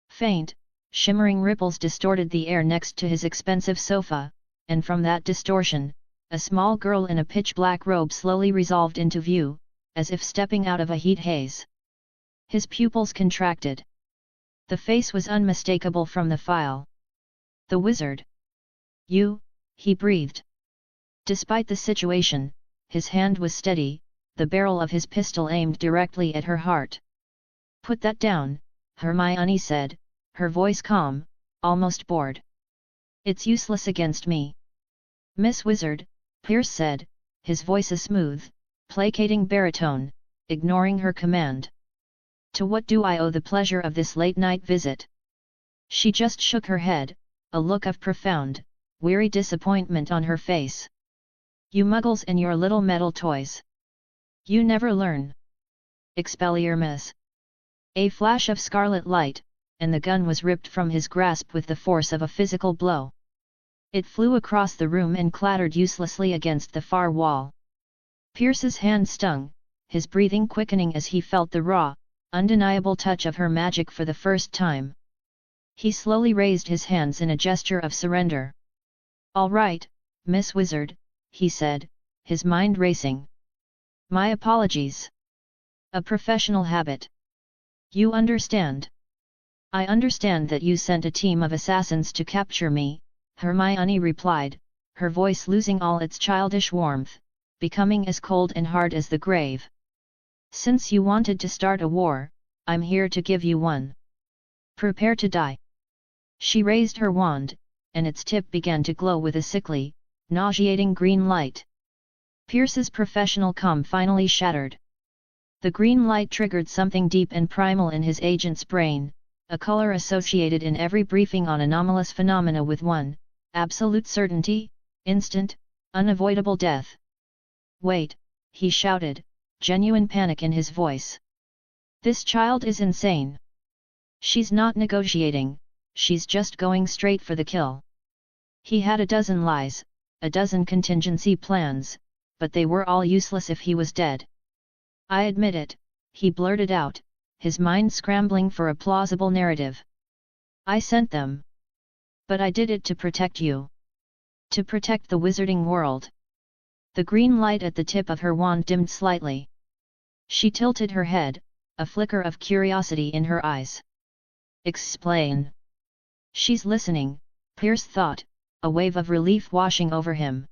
Faint, shimmering ripples distorted the air next to his expensive sofa, and from that distortion, a small girl in a pitch-black robe slowly resolved into view, as if stepping out of a heat haze. His pupils contracted. The face was unmistakable from the file. "The wizard." "You," he breathed. Despite the situation, his hand was steady, the barrel of his pistol aimed directly at her heart. "Put that down," Hermione said, her voice calm, almost bored. "It's useless against me." Miss Wizard, Pierce said, his voice a smooth, placating baritone, ignoring her command. To what do I owe the pleasure of this late-night visit? She just shook her head, a look of profound, weary disappointment on her face. You muggles and your little metal toys. You never learn. Expelliarmus. Miss. A flash of scarlet light, and the gun was ripped from his grasp with the force of a physical blow. It flew across the room and clattered uselessly against the far wall. Pierce's hand stung, his breathing quickening as he felt the raw, undeniable touch of her magic for the first time. He slowly raised his hands in a gesture of surrender. All right, Miss Wizard, he said, his mind racing. My apologies. A professional habit. You understand. I understand that you sent a team of assassins to capture me, Hermione replied, her voice losing all its childish warmth, becoming as cold and hard as the grave. Since you wanted to start a war, I'm here to give you one. Prepare to die. She raised her wand, and its tip began to glow with a sickly, nauseating green light. Pierce's professional calm finally shattered. The green light triggered something deep and primal in his agent's brain, a color associated in every briefing on anomalous phenomena with one, absolute certainty, instant, unavoidable death. Wait, he shouted, genuine panic in his voice. This child is insane. She's not negotiating, she's just going straight for the kill. He had a dozen lies, a dozen contingency plans, but they were all useless if he was dead. I admit it, he blurted out, his mind scrambling for a plausible narrative. I sent them. But I did it to protect you. To protect the wizarding world. The green light at the tip of her wand dimmed slightly. She tilted her head, a flicker of curiosity in her eyes. Explain. She's listening, Pierce thought, a wave of relief washing over him.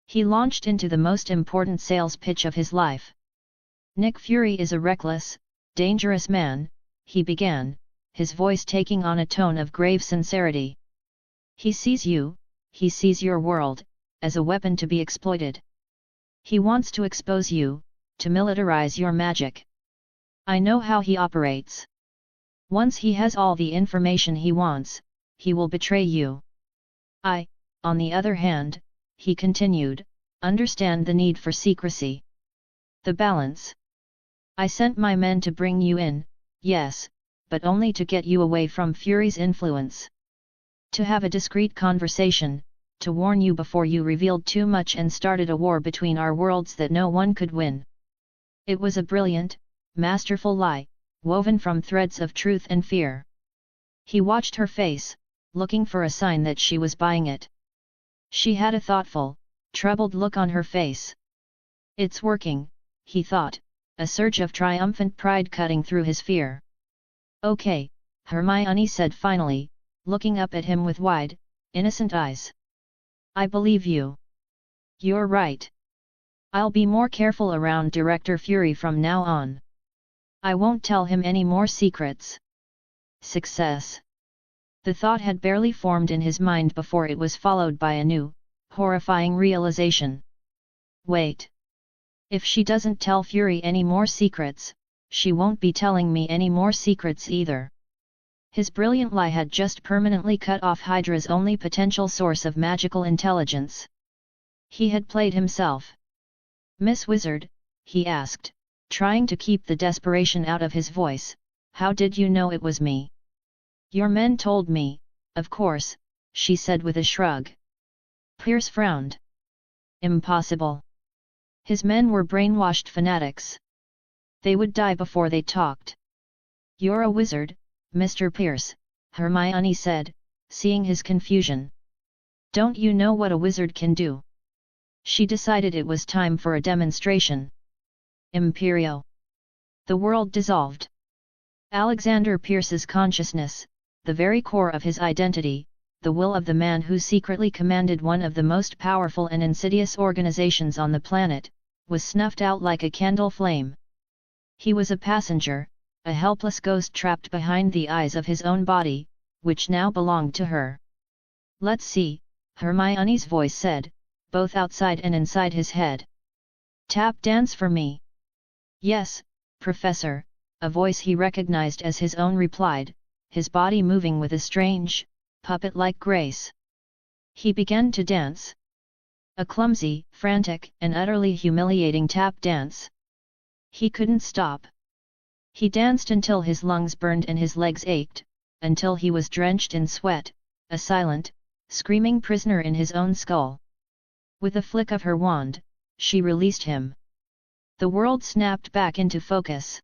He launched into the most important sales pitch of his life. Nick Fury is a reckless, dangerous man, he began, his voice taking on a tone of grave sincerity. He sees you, he sees your world, as a weapon to be exploited. He wants to expose you, to militarize your magic. I know how he operates. Once he has all the information he wants, he will betray you. I, on the other hand, he continued, understand the need for secrecy. The balance. I sent my men to bring you in, yes, but only to get you away from Fury's influence. To have a discreet conversation, to warn you before you revealed too much and started a war between our worlds that no one could win. It was a brilliant, masterful lie, woven from threads of truth and fear. He watched her face, looking for a sign that she was buying it. She had a thoughtful, troubled look on her face. It's working, he thought, a surge of triumphant pride cutting through his fear. Okay, Hermione said finally, looking up at him with wide, innocent eyes. I believe you. You're right. I'll be more careful around Director Fury from now on. I won't tell him any more secrets. Success. The thought had barely formed in his mind before it was followed by a new, horrifying realization. Wait. If she doesn't tell Fury any more secrets, she won't be telling me any more secrets either. His brilliant lie had just permanently cut off Hydra's only potential source of magical intelligence. He had played himself. Miss Wizard, he asked, trying to keep the desperation out of his voice, how did you know it was me? Your men told me, of course, she said with a shrug. Pierce frowned. Impossible. His men were brainwashed fanatics. They would die before they talked. You're a wizard, Mr. Pierce, Hermione said, seeing his confusion. Don't you know what a wizard can do? She decided it was time for a demonstration. Imperio. The world dissolved. Alexander Pierce's consciousness, the very core of his identity, the will of the man who secretly commanded one of the most powerful and insidious organizations on the planet, was snuffed out like a candle flame. He was a passenger, a helpless ghost trapped behind the eyes of his own body, which now belonged to her. Let's see, Hermione's voice said, both outside and inside his head. "Tap dance for me." "Yes, Professor," a voice he recognized as his own replied, his body moving with a strange, puppet-like grace. He began to dance. A clumsy, frantic, and utterly humiliating tap dance. He couldn't stop. He danced until his lungs burned and his legs ached, until he was drenched in sweat, a silent, screaming prisoner in his own skull. With a flick of her wand, she released him. The world snapped back into focus.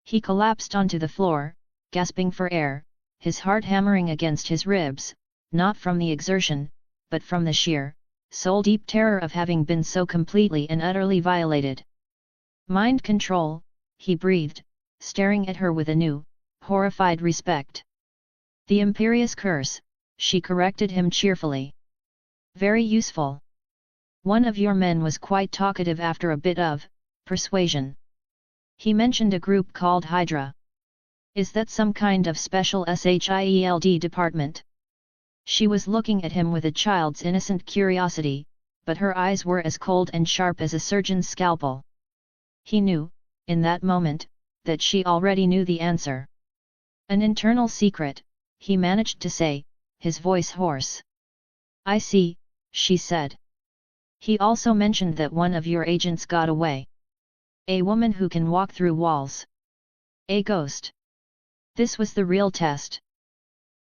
He collapsed onto the floor, gasping for air, his heart hammering against his ribs, not from the exertion, but from the sheer, soul-deep terror of having been so completely and utterly violated. "Mind control," he breathed, staring at her with a new, horrified respect. "The imperious curse," she corrected him cheerfully. "Very useful. One of your men was quite talkative after a bit of persuasion. He mentioned a group called Hydra. Is that some kind of special SHIELD department?" She was looking at him with a child's innocent curiosity, but her eyes were as cold and sharp as a surgeon's scalpel. He knew, in that moment, that she already knew the answer. "An internal secret," he managed to say, his voice hoarse. "I see," she said. "He also mentioned that one of your agents got away. A woman who can walk through walls. A ghost." This was the real test.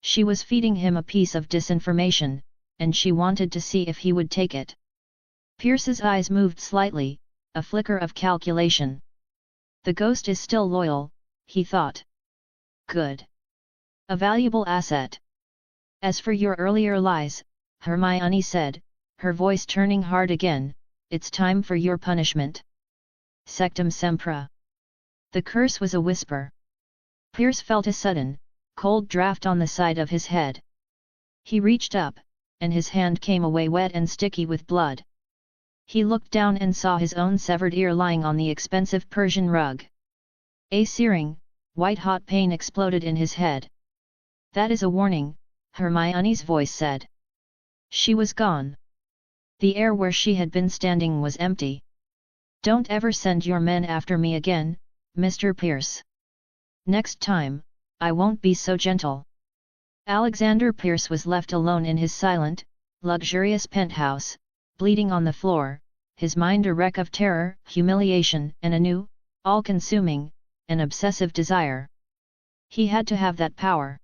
She was feeding him a piece of disinformation, and she wanted to see if he would take it. Pierce's eyes moved slightly, a flicker of calculation. The ghost is still loyal, he thought. Good. A valuable asset. "As for your earlier lies," Hermione said, her voice turning hard again, "it's time for your punishment. Sectum sempra." The curse was a whisper. Pierce felt a sudden, cold draft on the side of his head. He reached up, and his hand came away wet and sticky with blood. He looked down and saw his own severed ear lying on the expensive Persian rug. A searing, white-hot pain exploded in his head. "That is a warning," Hermione's voice said. She was gone. The air where she had been standing was empty. "Don't ever send your men after me again, Mr. Pierce. Next time, I won't be so gentle." Alexander Pierce was left alone in his silent, luxurious penthouse, bleeding on the floor, his mind a wreck of terror, humiliation, and a new, all-consuming, and obsessive desire. He had to have that power.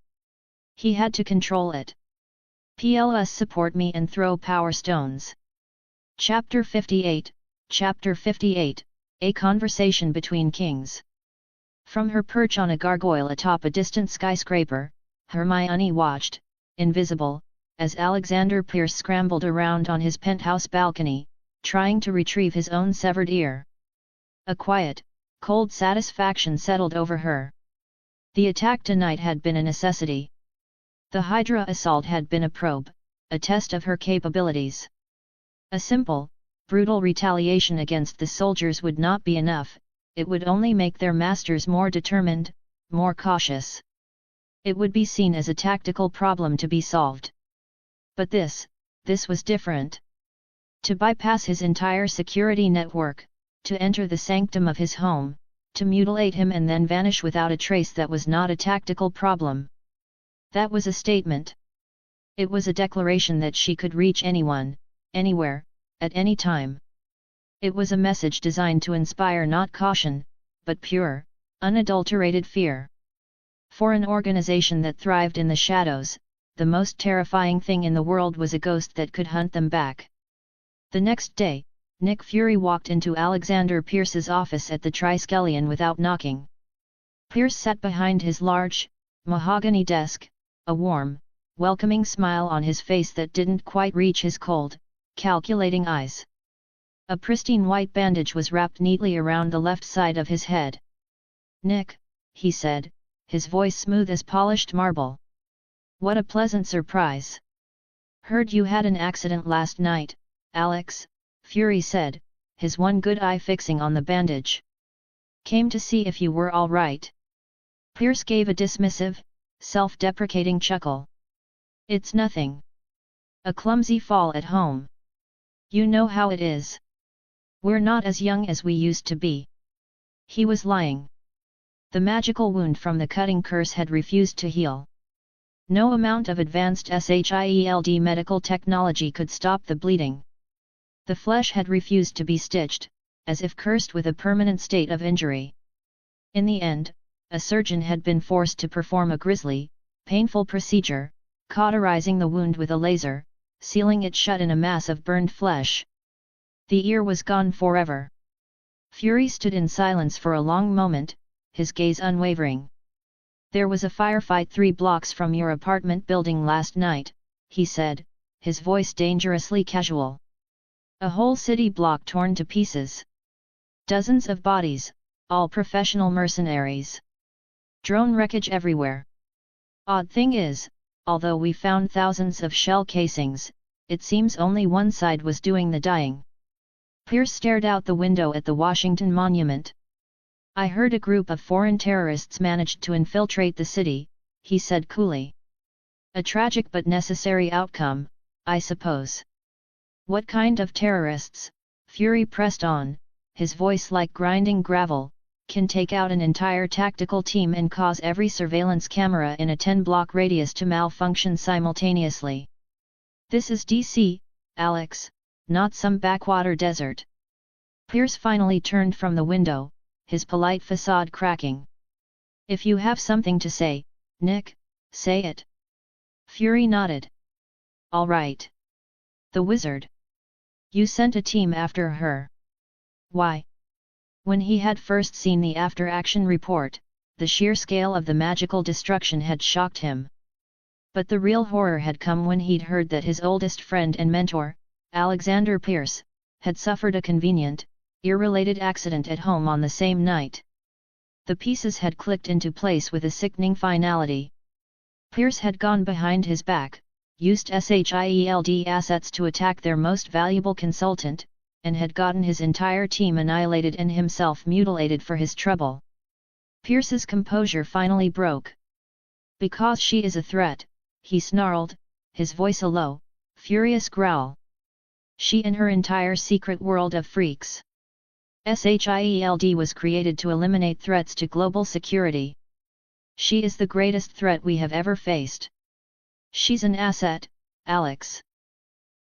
He had to control it. "Plus support me and throw power stones." Chapter 58, Chapter 58, A Conversation Between Kings. From her perch on a gargoyle atop a distant skyscraper, Hermione watched, invisible, as Alexander Pierce scrambled around on his penthouse balcony, trying to retrieve his own severed ear. A quiet, cold satisfaction settled over her. The attack tonight had been a necessity. The Hydra assault had been a probe, a test of her capabilities. A simple, brutal retaliation against the soldiers would not be enough, it would only make their masters more determined, more cautious. It would be seen as a tactical problem to be solved. But this was different. To bypass his entire security network, to enter the sanctum of his home, to mutilate him and then vanish without a trace, that was not a tactical problem. That was a statement. It was a declaration that she could reach anyone, anywhere, at any time. It was a message designed to inspire not caution, but pure, unadulterated fear. For an organization that thrived in the shadows, the most terrifying thing in the world was a ghost that could hunt them back. The next day, Nick Fury walked into Alexander Pierce's office at the Triskelion without knocking. Pierce sat behind his large, mahogany desk, a warm, welcoming smile on his face that didn't quite reach his cold, calculating eyes. A pristine white bandage was wrapped neatly around the left side of his head. "Nick," he said, his voice smooth as polished marble. "What a pleasant surprise." "Heard you had an accident last night, Alex," Fury said, his one good eye fixing on the bandage. "Came to see if you were all right." Pierce gave a dismissive, self-deprecating chuckle. "It's nothing. A clumsy fall at home." You know how it is. We're not as young as we used to be. He was lying. The magical wound from the cutting curse had refused to heal. No amount of advanced SHIELD medical technology could stop the bleeding. The flesh had refused to be stitched, as if cursed with a permanent state of injury. In the end, a surgeon had been forced to perform a grisly, painful procedure, cauterizing the wound with a laser, sealing it shut in a mass of burned flesh. The ear was gone forever. Fury stood in silence for a long moment, his gaze unwavering. There was a firefight 3 blocks from your apartment building last night, he said, his voice dangerously casual. A whole city block torn to pieces. Dozens of bodies, all professional mercenaries. Drone wreckage everywhere. Odd thing is, although we found thousands of shell casings, it seems only one side was doing the dying. Pierce stared out the window at the Washington Monument. I heard a group of foreign terrorists managed to infiltrate the city, he said coolly. A tragic but necessary outcome, I suppose. What kind of terrorists? Fury pressed on, his voice like grinding gravel, can take out an entire tactical team and cause every surveillance camera in a 10-block radius to malfunction simultaneously. This is DC, Alex, not some backwater desert. Pierce finally turned from the window, his polite facade cracking. If you have something to say, Nick, say it. Fury nodded. All right. The wizard. You sent a team after her. Why? When he had first seen the after-action report, the sheer scale of the magical destruction had shocked him. But the real horror had come when he'd heard that his oldest friend and mentor, Alexander Pierce, had suffered a convenient, irrelated accident at home on the same night. The pieces had clicked into place with a sickening finality. Pierce had gone behind his back, used SHIELD assets to attack their most valuable consultant, and had gotten his entire team annihilated and himself mutilated for his trouble. Pierce's composure finally broke. Because she is a threat, he snarled, his voice a low, furious growl. She and her entire secret world of freaks. SHIELD was created to eliminate threats to global security. She is the greatest threat we have ever faced. She's an asset, Alex.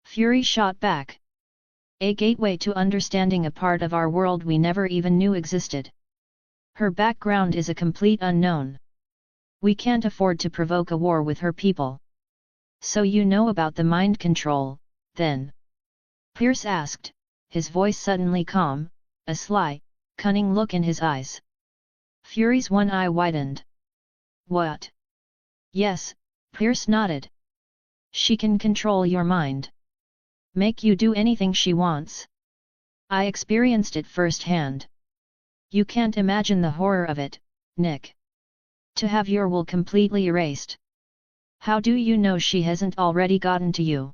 Fury shot back. A gateway to understanding a part of our world we never even knew existed. Her background is a complete unknown. We can't afford to provoke a war with her people. So you know about the mind control, then? Pierce asked, his voice suddenly calm, a sly, cunning look in his eyes. Fury's one eye widened. What? Yes, Pierce nodded. She can control your mind. Make you do anything she wants. I experienced it firsthand. You can't imagine the horror of it, Nick. To have your will completely erased. How do you know she hasn't already gotten to you?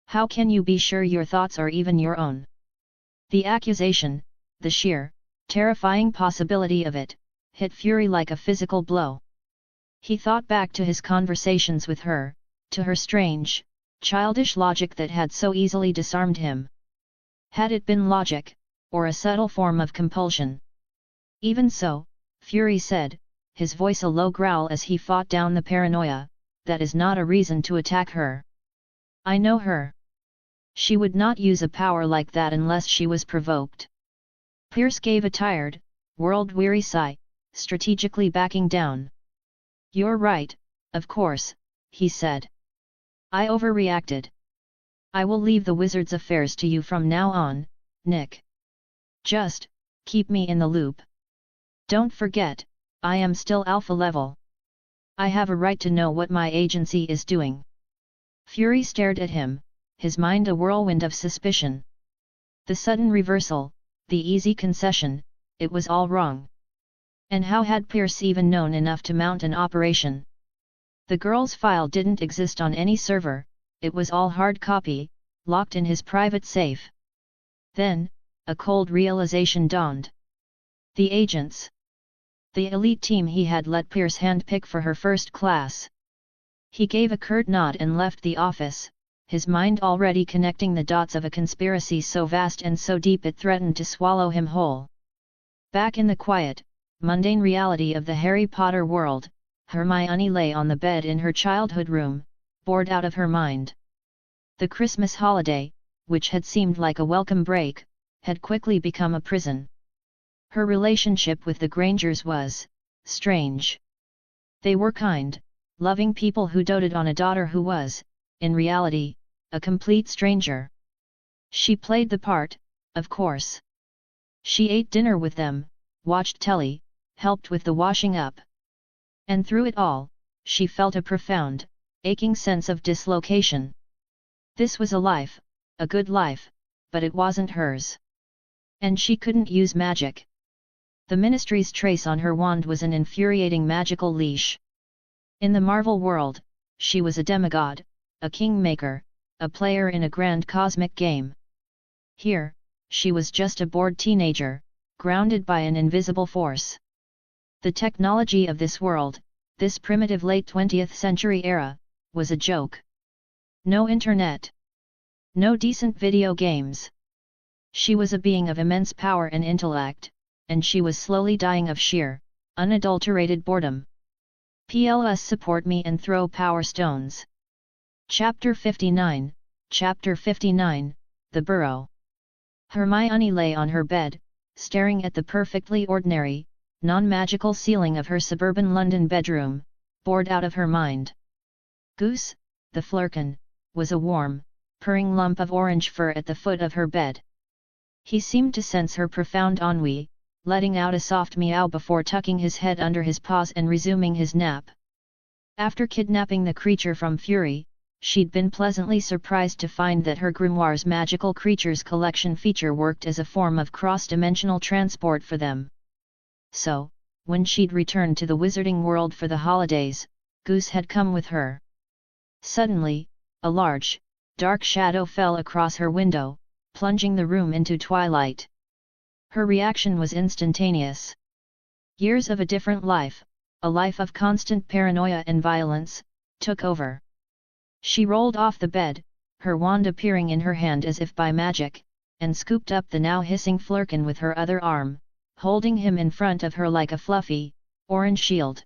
How can you be sure your thoughts are even your own? The accusation, the sheer, terrifying possibility of it, hit Fury like a physical blow. He thought back to his conversations with her, to her strange, childish logic that had so easily disarmed him. Had it been logic, or a subtle form of compulsion? Even so, Fury said, his voice a low growl as he fought down the paranoia, that is not a reason to attack her. I know her. She would not use a power like that unless she was provoked. Pierce gave a tired, world-weary sigh, strategically backing down. You're right, of course, he said. I overreacted. I will leave the wizard's affairs to you from now on, Nick. Just, keep me in the loop. Don't forget, I am still alpha level. I have a right to know what my agency is doing. Fury stared at him, his mind a whirlwind of suspicion. The sudden reversal, the easy concession, it was all wrong. And how had Pierce even known enough to mount an operation? The girl's file didn't exist on any server, it was all hard copy, locked in his private safe. Then, a cold realization dawned. The agents. The elite team he had let Pierce handpick for her first class. He gave a curt nod and left the office, his mind already connecting the dots of a conspiracy so vast and so deep it threatened to swallow him whole. Back in the quiet, mundane reality of the Harry Potter world, Hermione lay on the bed in her childhood room, bored out of her mind. The Christmas holiday, which had seemed like a welcome break, had quickly become a prison. Her relationship with the Grangers was strange. They were kind, loving people who doted on a daughter who was, in reality, a complete stranger. She played the part, of course. She ate dinner with them, watched telly, helped with the washing up. And through it all, she felt a profound, aching sense of dislocation. This was a life, a good life, but it wasn't hers. And she couldn't use magic. The Ministry's trace on her wand was an infuriating magical leash. In the Marvel world, she was a demigod, a kingmaker, a player in a grand cosmic game. Here, she was just a bored teenager, grounded by an invisible force. The technology of this world, this primitive late 20th century era, was a joke. No internet. No decent video games. She was a being of immense power and intellect, and she was slowly dying of sheer, unadulterated boredom. PLS support me and throw power stones. Chapter 59, Chapter 59, The Burrow. Hermione lay on her bed, staring at the perfectly ordinary, non-magical ceiling of her suburban London bedroom, bored out of her mind. Goose, the Flurkin, was a warm, purring lump of orange fur at the foot of her bed. He seemed to sense her profound ennui, letting out a soft meow before tucking his head under his paws and resuming his nap. After kidnapping the creature from Fury, she'd been pleasantly surprised to find that her grimoire's magical creatures collection feature worked as a form of cross-dimensional transport for them. So, when she'd returned to the wizarding world for the holidays, Goose had come with her. Suddenly, a large, dark shadow fell across her window, plunging the room into twilight. Her reaction was instantaneous. Years of a different life, a life of constant paranoia and violence, took over. She rolled off the bed, her wand appearing in her hand as if by magic, and scooped up the now hissing Flurkin with her other arm, holding him in front of her like a fluffy, orange shield.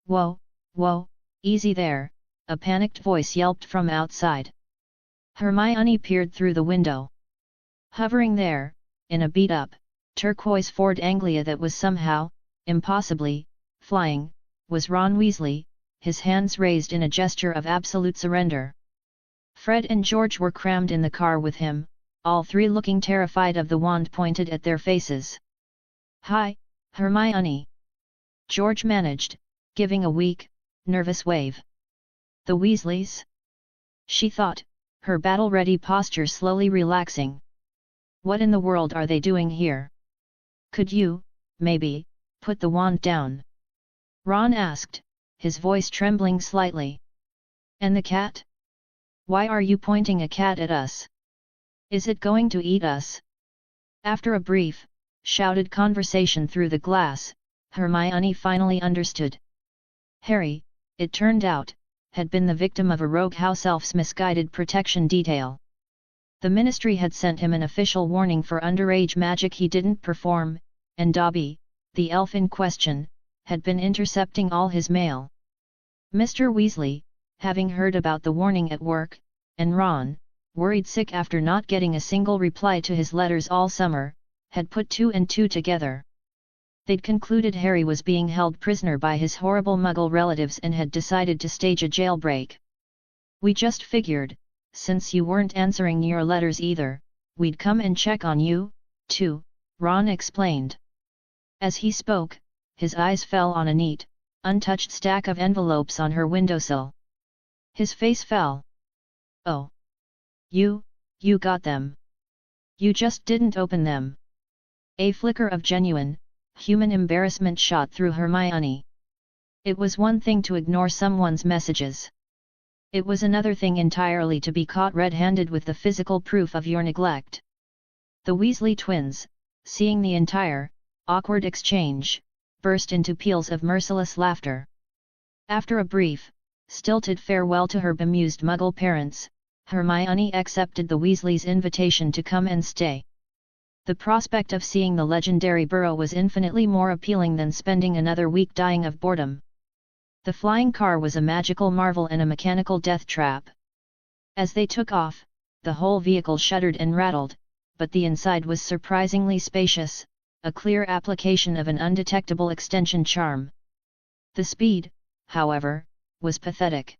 "Whoa, whoa, easy there," a panicked voice yelped from outside. Hermione peered through the window. Hovering there, in a beat-up, turquoise Ford Anglia that was somehow, impossibly, flying, was Ron Weasley, his hands raised in a gesture of absolute surrender. Fred and George were crammed in the car with him, all three looking terrified of the wand pointed at their faces. "Hi, Hermione," George managed, giving a weak, nervous wave. "The Weasleys?" she thought, her battle-ready posture slowly relaxing. "What in the world are they doing here? Could you, maybe, put the wand down?" Ron asked, his voice trembling slightly. "And the cat? Why are you pointing a cat at us? Is it going to eat us?" After a brief, shouted conversation through the glass, Hermione finally understood. Harry, it turned out, had been the victim of a rogue house elf's misguided protection detail. The Ministry had sent him an official warning for underage magic he didn't perform, and Dobby, the elf in question, had been intercepting all his mail. Mr. Weasley, having heard about the warning at work, and Ron, worried sick after not getting a single reply to his letters all summer, had put two and two together. They'd concluded Harry was being held prisoner by his horrible Muggle relatives and had decided to stage a jailbreak. "We just figured, since you weren't answering your letters either, we'd come and check on you, too," Ron explained. As he spoke, his eyes fell on a neat, untouched stack of envelopes on her windowsill. His face fell. "Oh. You got them. You just didn't open them." A flicker of genuine, human embarrassment shot through Hermione. It was one thing to ignore someone's messages. It was another thing entirely to be caught red-handed with the physical proof of your neglect. The Weasley twins, seeing the entire, awkward exchange, burst into peals of merciless laughter. After a brief, stilted farewell to her bemused Muggle parents, Hermione accepted the Weasleys' invitation to come and stay. The prospect of seeing the legendary burrow was infinitely more appealing than spending another week dying of boredom. The flying car was a magical marvel and a mechanical death trap. As they took off, the whole vehicle shuddered and rattled, but the inside was surprisingly spacious, a clear application of an undetectable extension charm. The speed, however, was pathetic.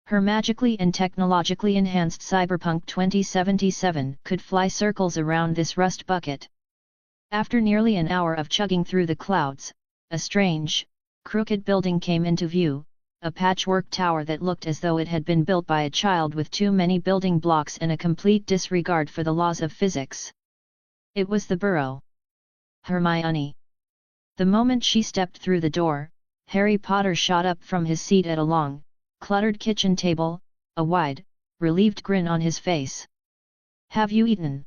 Her magically and technologically enhanced Cyberpunk 2077 could fly circles around this rust bucket. After nearly an hour of chugging through the clouds, a strange, crooked building came into view, a patchwork tower that looked as though it had been built by a child with too many building blocks and a complete disregard for the laws of physics. It was the burrow. Hermione. The moment she stepped through the door, Harry Potter shot up from his seat at a long, cluttered kitchen table, a wide, relieved grin on his face. "Have you eaten?"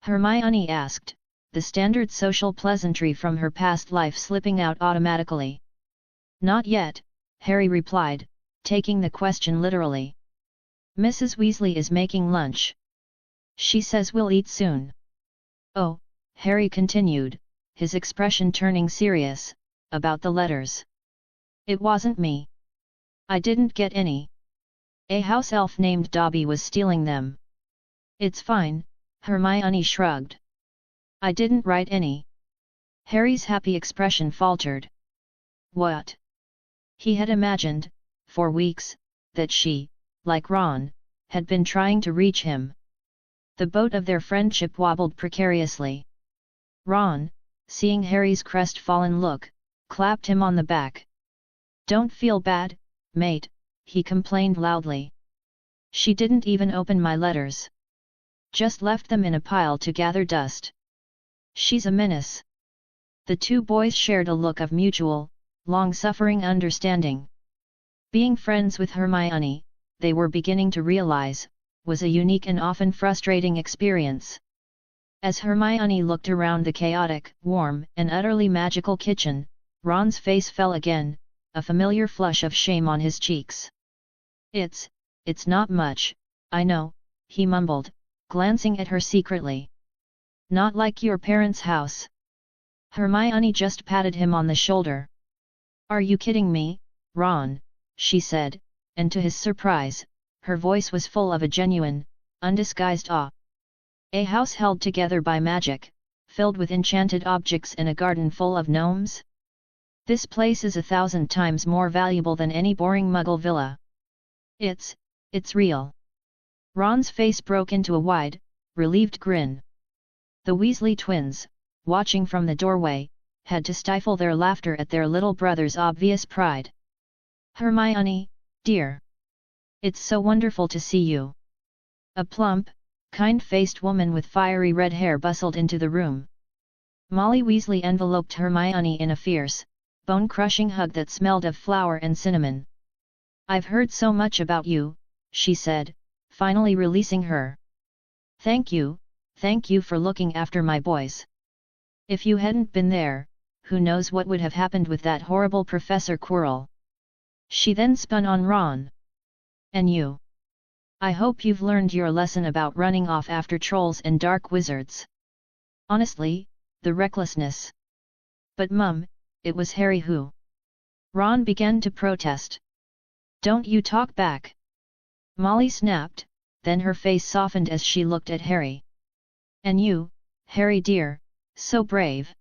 Hermione asked, the standard social pleasantry from her past life slipping out automatically. "Not yet," Harry replied, taking the question literally. "Mrs. Weasley is making lunch. She says we'll eat soon." "Oh," Harry continued, his expression turning serious, "about the letters. It wasn't me. I didn't get any. A house elf named Dobby was stealing them." "It's fine," Hermione shrugged. "I didn't write any." Harry's happy expression faltered. What? He had imagined, for weeks, that she, like Ron, had been trying to reach him. The boat of their friendship wobbled precariously. Ron, seeing Harry's crestfallen look, clapped him on the back. "Don't feel bad, mate," he complained loudly. "She didn't even open my letters. Just left them in a pile to gather dust. She's a menace." The two boys shared a look of mutual, long-suffering understanding. Being friends with Hermione, they were beginning to realize, was a unique and often frustrating experience. As Hermione looked around the chaotic, warm, and utterly magical kitchen, Ron's face fell again, a familiar flush of shame on his cheeks. It's not much, I know," he mumbled, glancing at her secretly. "Not like your parents' house." Hermione just patted him on the shoulder. "Are you kidding me, Ron?" she said, and to his surprise, her voice was full of a genuine, undisguised awe. "A house held together by magic, filled with enchanted objects and a garden full of gnomes? This place is 1,000 times more valuable than any boring Muggle villa. It's real." Ron's face broke into a wide, relieved grin. The Weasley twins, watching from the doorway, had to stifle their laughter at their little brother's obvious pride. "Hermione, dear. It's so wonderful to see you." A plump, kind-faced woman with fiery red hair bustled into the room. Molly Weasley enveloped Hermione in a fierce, bone-crushing hug that smelled of flour and cinnamon. "I've heard so much about you," she said, finally releasing her. Thank you for looking after my boys. If you hadn't been there, who knows what would have happened with that horrible Professor Quirrell." She then spun on Ron. "And you? I hope you've learned your lesson about running off after trolls and dark wizards. Honestly, the recklessness." "But Mum, it was Harry who..." Ron began to protest. "Don't you talk back!" Molly snapped, then her face softened as she looked at Harry. "And you, Harry dear, so brave.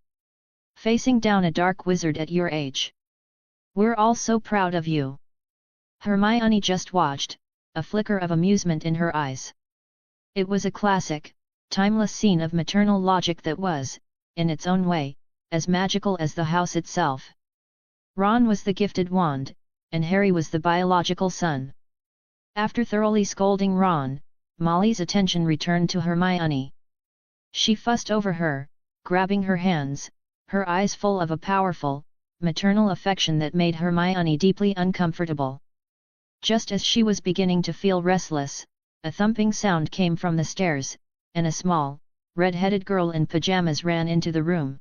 Facing down a dark wizard at your age. We're all so proud of you." Hermione just watched, a flicker of amusement in her eyes. It was a classic, timeless scene of maternal logic that was, in its own way, as magical as the house itself. Ron was the gifted wand, and Harry was the biological son. After thoroughly scolding Ron, Molly's attention returned to Hermione. She fussed over her, grabbing her hands, her eyes full of a powerful, maternal affection that made Hermione deeply uncomfortable. Just as she was beginning to feel restless, a thumping sound came from the stairs, and a small, red-headed girl in pajamas ran into the room.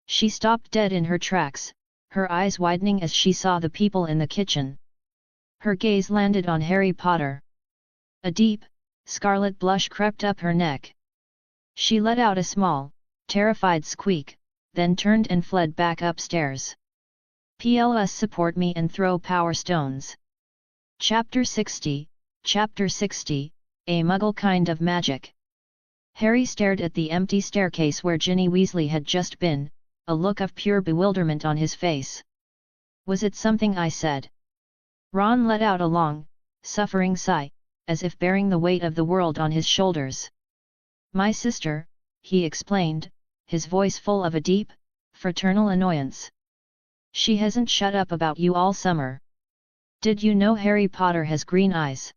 She stopped dead in her tracks, her eyes widening as she saw the people in the kitchen. Her gaze landed on Harry Potter. A deep, scarlet blush crept up her neck. She let out a small, terrified squeak, then turned and fled back upstairs. Plus support me and throw power stones. Chapter 60, Chapter 60, A Muggle Kind of Magic. Harry stared at the empty staircase where Ginny Weasley had just been, a look of pure bewilderment on his face. Was it something I said? Ron let out a long, suffering sigh, as if bearing the weight of the world on his shoulders. My sister, he explained, his voice full of a deep, fraternal annoyance. She hasn't shut up about you all summer. Did you know Harry Potter has green eyes?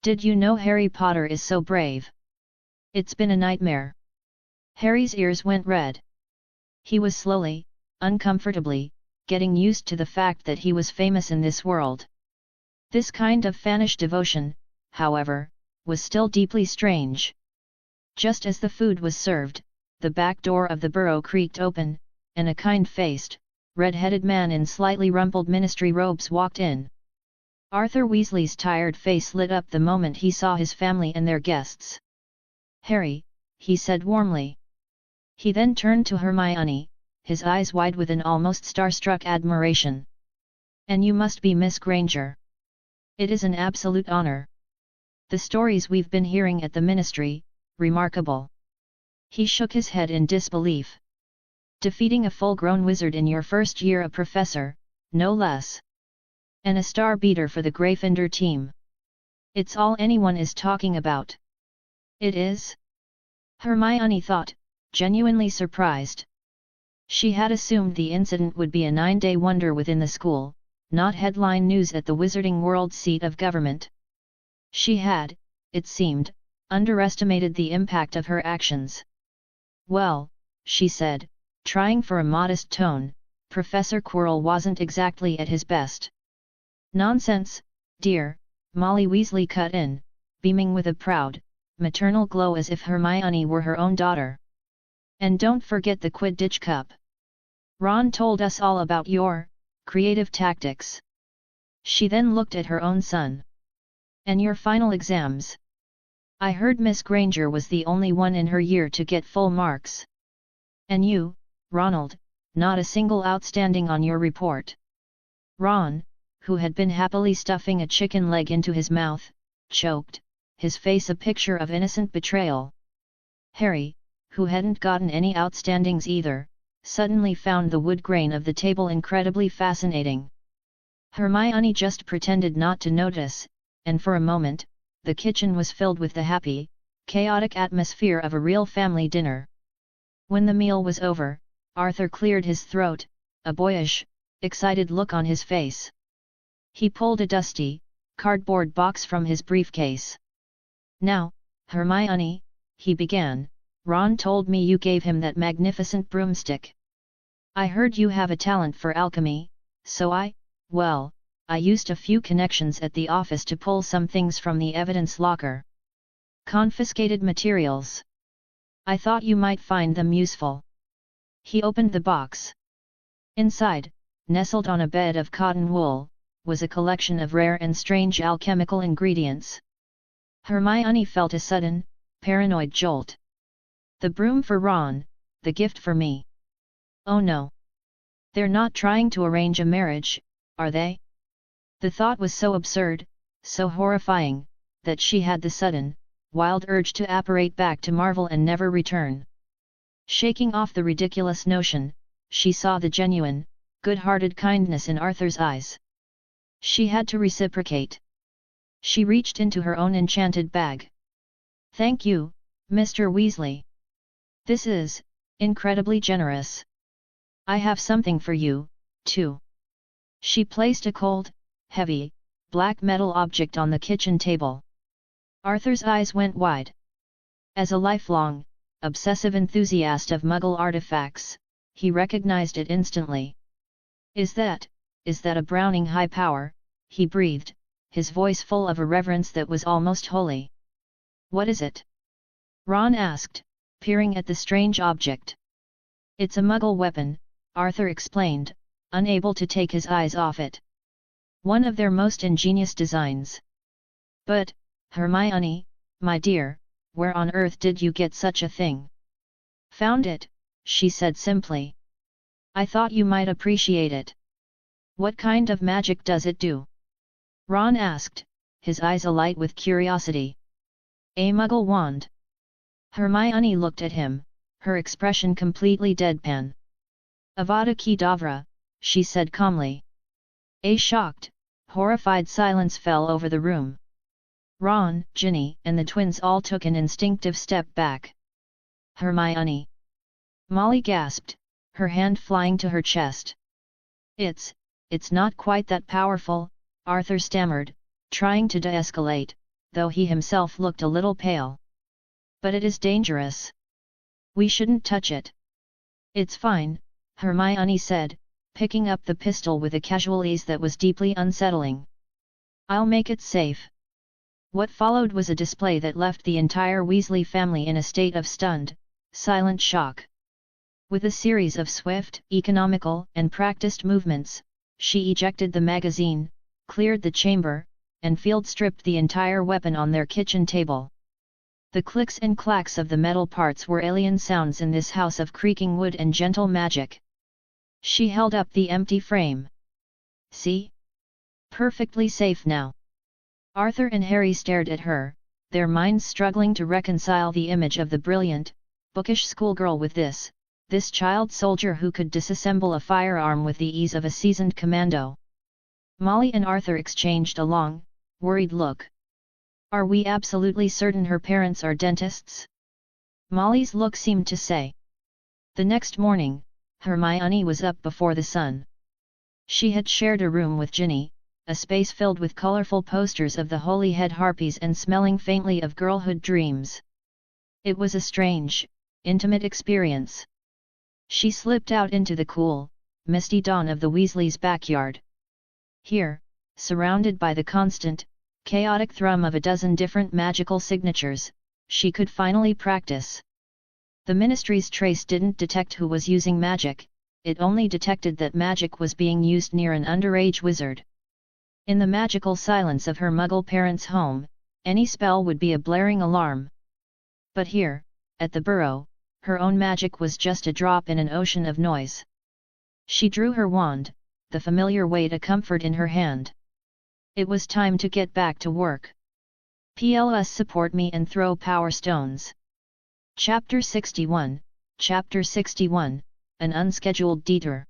Did you know Harry Potter is so brave? It's been a nightmare. Harry's ears went red. He was slowly, uncomfortably, getting used to the fact that he was famous in this world. This kind of fanish devotion, however, was still deeply strange. Just as the food was served, the back door of the burrow creaked open, and a kind-faced, red-headed man in slightly rumpled ministry robes walked in. Arthur Weasley's tired face lit up the moment he saw his family and their guests. Harry, he said warmly. He then turned to Hermione, his eyes wide with an almost starstruck admiration. And you must be Miss Granger. It is an absolute honor. The stories we've been hearing at the ministry, remarkable. He shook his head in disbelief. Defeating a full-grown wizard in your first year a professor, no less. And a star beater for the Gryffindor team. It's all anyone is talking about. It is? Hermione thought, genuinely surprised. She had assumed the incident would be a 9-day wonder within the school, not headline news at the Wizarding World's seat of government. She had, it seemed, underestimated the impact of her actions. Well, she said, trying for a modest tone, Professor Quirrell wasn't exactly at his best. Nonsense, dear, Molly Weasley cut in, beaming with a proud, maternal glow as if Hermione were her own daughter. And don't forget the Quidditch Cup. Ron told us all about your creative tactics. She then looked at her own son. And your final exams. I heard Miss Granger was the only one in her year to get full marks. And you, Ronald, not a single outstanding on your report. Ron, who had been happily stuffing a chicken leg into his mouth, choked, his face a picture of innocent betrayal. Harry, who hadn't gotten any outstandings either, suddenly found the wood grain of the table incredibly fascinating. Hermione just pretended not to notice, and for a moment, the kitchen was filled with the happy, chaotic atmosphere of a real family dinner. When the meal was over, Arthur cleared his throat, a boyish, excited look on his face. He pulled a dusty, cardboard box from his briefcase. Now, Hermione, he began, Ron told me you gave him that magnificent broomstick. I heard you have a talent for alchemy, so I used a few connections at the office to pull some things from the evidence locker. Confiscated materials. I thought you might find them useful. He opened the box. Inside, nestled on a bed of cotton wool, was a collection of rare and strange alchemical ingredients. Hermione felt a sudden, paranoid jolt. The broom for Ron, the gift for me. Oh no! They're not trying to arrange a marriage, are they? The thought was so absurd, so horrifying, that she had the sudden, wild urge to apparate back to Marvel and never return. Shaking off the ridiculous notion, she saw the genuine, good-hearted kindness in Arthur's eyes. She had to reciprocate. She reached into her own enchanted bag. Thank you, Mr. Weasley. This is incredibly generous. I have something for you, too. She placed a cold, heavy, black metal object on the kitchen table. Arthur's eyes went wide. As a lifelong, obsessive enthusiast of Muggle artifacts, he recognized it instantly. Is that a Browning high power? He breathed, his voice full of a reverence that was almost holy. What is it? Ron asked, peering at the strange object. It's a Muggle weapon, Arthur explained, unable to take his eyes off it. One of their most ingenious designs. But, Hermione, my dear, where on earth did you get such a thing? Found it, she said simply. I thought you might appreciate it. What kind of magic does it do? Ron asked, his eyes alight with curiosity. A muggle wand. Hermione looked at him, her expression completely deadpan. Avada Kedavra, she said calmly. A shocked, horrified silence fell over the room. Ron, Ginny, and the twins all took an instinctive step back. Hermione! Molly gasped, her hand flying to her chest. It's not quite that powerful, Arthur stammered, trying to de-escalate, though he himself looked a little pale. But it is dangerous. We shouldn't touch it. It's fine, Hermione said, picking up the pistol with a casual ease that was deeply unsettling. I'll make it safe. What followed was a display that left the entire Weasley family in a state of stunned, silent shock. With a series of swift, economical, and practiced movements, she ejected the magazine, cleared the chamber, and field-stripped the entire weapon on their kitchen table. The clicks and clacks of the metal parts were alien sounds in this house of creaking wood and gentle magic. She held up the empty frame. See? Perfectly safe now. Arthur and Harry stared at her, their minds struggling to reconcile the image of the brilliant, bookish schoolgirl with this child soldier who could disassemble a firearm with the ease of a seasoned commando. Molly and Arthur exchanged a long, worried look. Are we absolutely certain her parents are dentists? Molly's look seemed to say. The next morning, Hermione was up before the sun. She had shared a room with Ginny, a space filled with colorful posters of the holy head harpies and smelling faintly of girlhood dreams. It was a strange, intimate experience. She slipped out into the cool, misty dawn of the Weasleys' backyard. Here, surrounded by the constant, chaotic thrum of a dozen different magical signatures, she could finally practice. The Ministry's trace didn't detect who was using magic, it only detected that magic was being used near an underage wizard. In the magical silence of her Muggle parents' home, any spell would be a blaring alarm. But here, at the Burrow, her own magic was just a drop in an ocean of noise. She drew her wand, the familiar weight a comfort in her hand. It was time to get back to work. PLS support me and throw power stones. Chapter 61, Chapter 61, An Unscheduled Detour.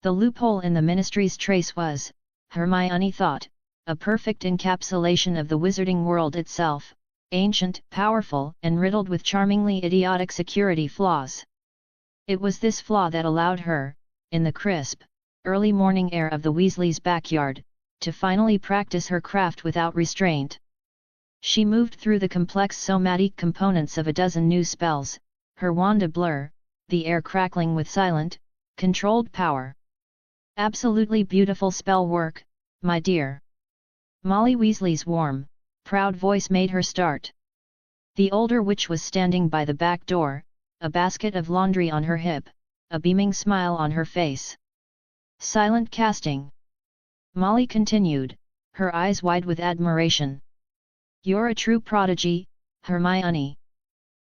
The loophole in the Ministry's trace was, Hermione thought, a perfect encapsulation of the wizarding world itself, ancient, powerful, and riddled with charmingly idiotic security flaws. It was this flaw that allowed her, in the crisp, early morning air of the Weasleys' backyard, to finally practice her craft without restraint. She moved through the complex somatic components of a dozen new spells, her wand a blur, the air crackling with silent, controlled power. Absolutely beautiful spell work, my dear. Molly Weasley's warm, proud voice made her start. The older witch was standing by the back door, a basket of laundry on her hip, a beaming smile on her face. Silent casting. Molly continued, her eyes wide with admiration. You're a true prodigy, Hermione.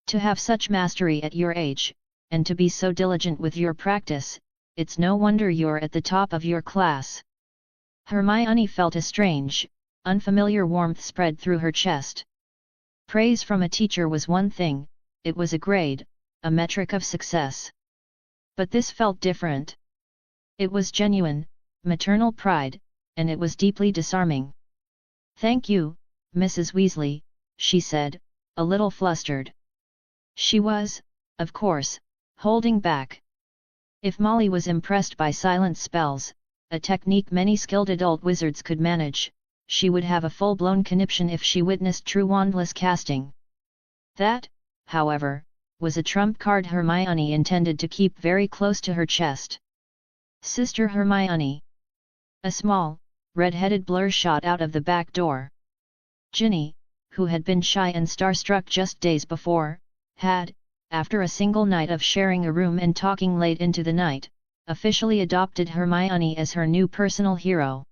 To have such mastery at your age, and to be so diligent with your practice, it's no wonder you're at the top of your class. Hermione felt a strange, unfamiliar warmth spread through her chest. Praise from a teacher was one thing, it was a grade, a metric of success. But this felt different. It was genuine, maternal pride, and it was deeply disarming. Thank you, Mrs. Weasley, she said, a little flustered. She was, of course, holding back. If Molly was impressed by silent spells, a technique many skilled adult wizards could manage, she would have a full-blown conniption if she witnessed true wandless casting. That, however, was a trump card Hermione intended to keep very close to her chest. Sister Hermione. A small, red-headed blur shot out of the back door. Ginny, who had been shy and starstruck just days before, had, after a single night of sharing a room and talking late into the night, officially adopted Hermione as her new personal hero.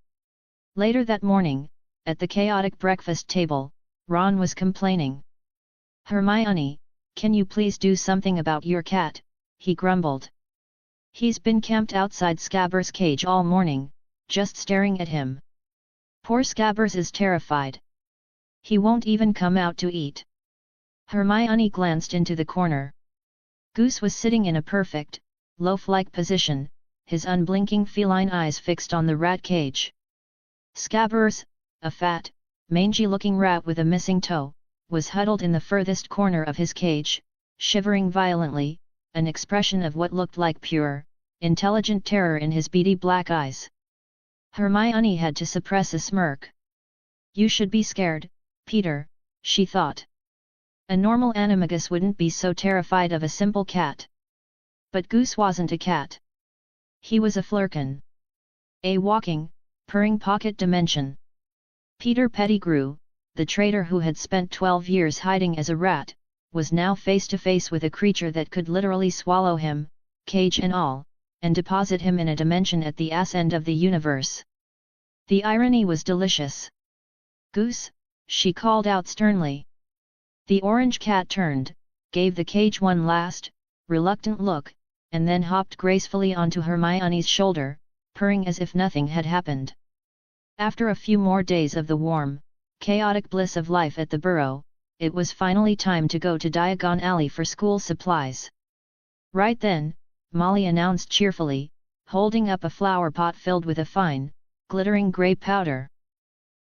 Later that morning, at the chaotic breakfast table, Ron was complaining. "Hermione, can you please do something about your cat?" he grumbled. "He's been camped outside Scabbers' cage all morning, just staring at him. Poor Scabbers is terrified. He won't even come out to eat." Hermione glanced into the corner. Goose was sitting in a perfect, loaf-like position, his unblinking feline eyes fixed on the rat cage. Scabbers, a fat, mangy-looking rat with a missing toe, was huddled in the furthest corner of his cage, shivering violently, an expression of what looked like pure, intelligent terror in his beady black eyes. Hermione had to suppress a smirk. "You should be scared, Peter," she thought. A normal animagus wouldn't be so terrified of a simple cat. But Goose wasn't a cat. He was a flurkin. A walking, purring pocket dimension. Peter Pettigrew, the traitor who had spent 12 years hiding as a rat, was now face to face with a creature that could literally swallow him, cage and all, and deposit him in a dimension at the ass end of the universe. The irony was delicious. "Goose," she called out sternly. The orange cat turned, gave the cage one last, reluctant look, and then hopped gracefully onto Hermione's shoulder, purring as if nothing had happened. After a few more days of the warm, chaotic bliss of life at the burrow, it was finally time to go to Diagon Alley for school supplies. Right then, Molly announced cheerfully, holding up a flower pot filled with a fine, glittering grey powder.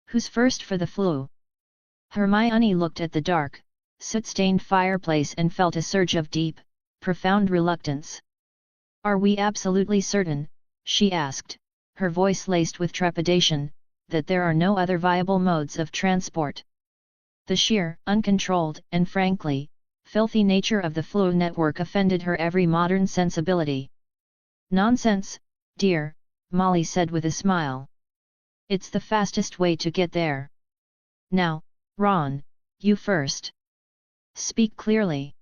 "Who's first for the flu?" Hermione looked at the dark, soot-stained fireplace and felt a surge of deep, profound reluctance. "Are we absolutely certain," she asked, her voice laced with trepidation, "that there are no other viable modes of transport?" The sheer, uncontrolled, and frankly, filthy nature of the flu network offended her every modern sensibility. "Nonsense, dear," Molly said with a smile. "It's the fastest way to get there. Now, Ron, you first. Speak clearly."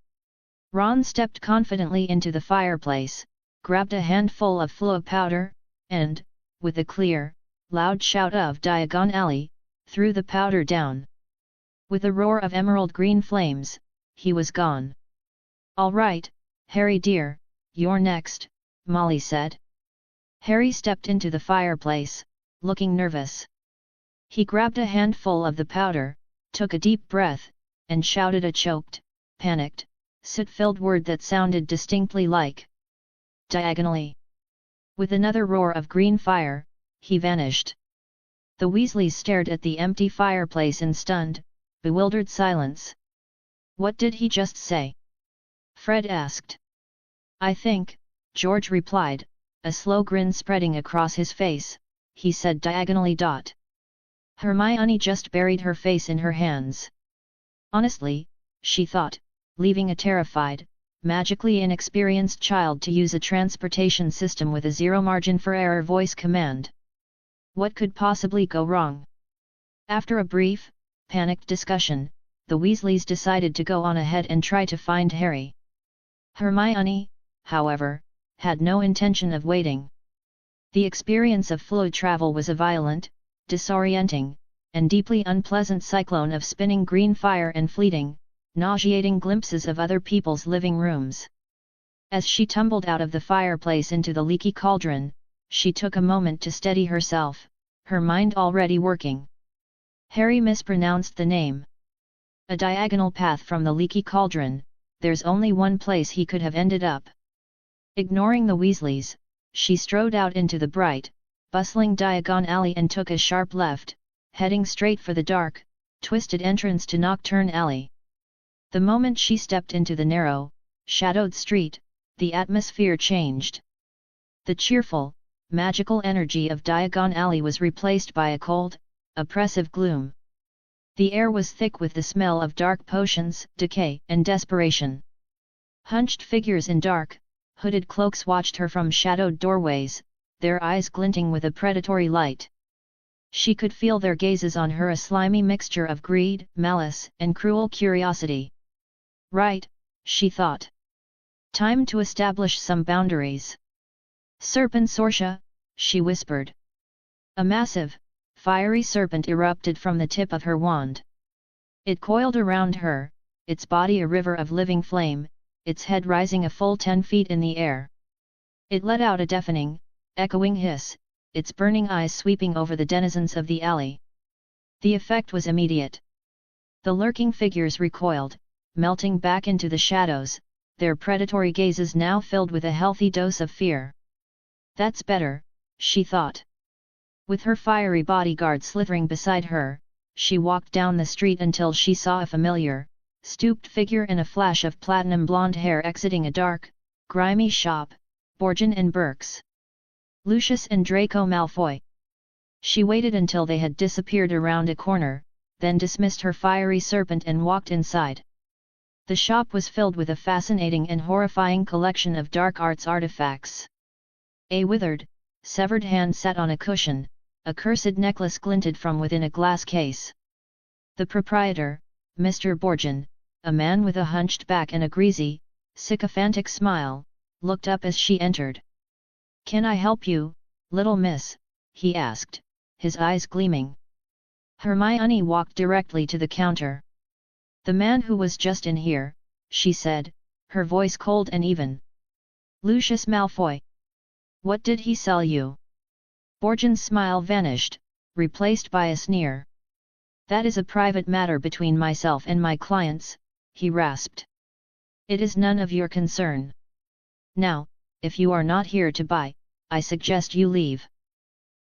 Ron stepped confidently into the fireplace, grabbed a handful of fluid powder, and, with a clear, loud shout of Diagon Alley, threw the powder down. With a roar of emerald green flames, he was gone. "All right, Harry dear, you're next," Molly said. Harry stepped into the fireplace, looking nervous. He grabbed a handful of the powder, took a deep breath, and shouted a choked, panicked, soot-filled word that sounded distinctly like "diagonally." With another roar of green fire, he vanished. The Weasleys stared at the empty fireplace in stunned, bewildered silence. "What did he just say?" Fred asked. "I think," George replied, a slow grin spreading across his face, "he said diagonally. Hermione just buried her face in her hands. Honestly, she thought, leaving a terrified, magically inexperienced child to use a transportation system with a zero margin for error voice command. What could possibly go wrong? After a brief, panicked discussion, the Weasleys decided to go on ahead and try to find Harry. Hermione, however, had no intention of waiting. The experience of fluid travel was a violent, disorienting, and deeply unpleasant cyclone of spinning green fire and fleeting, nauseating glimpses of other people's living rooms. As she tumbled out of the fireplace into the leaky cauldron, she took a moment to steady herself, her mind already working. Harry mispronounced the name. A diagonal path from the leaky cauldron, there's only one place he could have ended up. Ignoring the Weasleys, she strode out into the bright, bustling Diagon Alley and took a sharp left, heading straight for the dark, twisted entrance to Nocturne Alley. The moment she stepped into the narrow, shadowed street, the atmosphere changed. The cheerful, magical energy of Diagon Alley was replaced by a cold, oppressive gloom. The air was thick with the smell of dark potions, decay, and desperation. Hunched figures in dark, hooded cloaks watched her from shadowed doorways, their eyes glinting with a predatory light. She could feel their gazes on her, a slimy mixture of greed, malice, and cruel curiosity. Right, she thought. Time to establish some boundaries. "Serpent Sorcia," she whispered. A massive, fiery serpent erupted from the tip of her wand. It coiled around her, its body a river of living flame, its head rising a full 10 feet in the air. It let out a deafening, echoing hiss, its burning eyes sweeping over the denizens of the alley. The effect was immediate. The lurking figures recoiled, melting back into the shadows, their predatory gazes now filled with a healthy dose of fear. That's better, she thought. With her fiery bodyguard slithering beside her, she walked down the street until she saw a familiar, stooped figure in a flash of platinum blonde hair exiting a dark, grimy shop, Borgin and Burke's. Lucius and Draco Malfoy. She waited until they had disappeared around a corner, then dismissed her fiery serpent and walked inside. The shop was filled with a fascinating and horrifying collection of dark arts artifacts. A withered, severed hand sat on a cushion, a cursed necklace glinted from within a glass case. The proprietor, Mr. Borgin, a man with a hunched back and a greasy, sycophantic smile, looked up as she entered. "Can I help you, little miss?" he asked, his eyes gleaming. Hermione walked directly to the counter. "The man who was just in here," she said, her voice cold and even. "Lucius Malfoy. What did he sell you?" Borgin's smile vanished, replaced by a sneer. "That is a private matter between myself and my clients," he rasped. "It is none of your concern. Now, if you are not here to buy, I suggest you leave."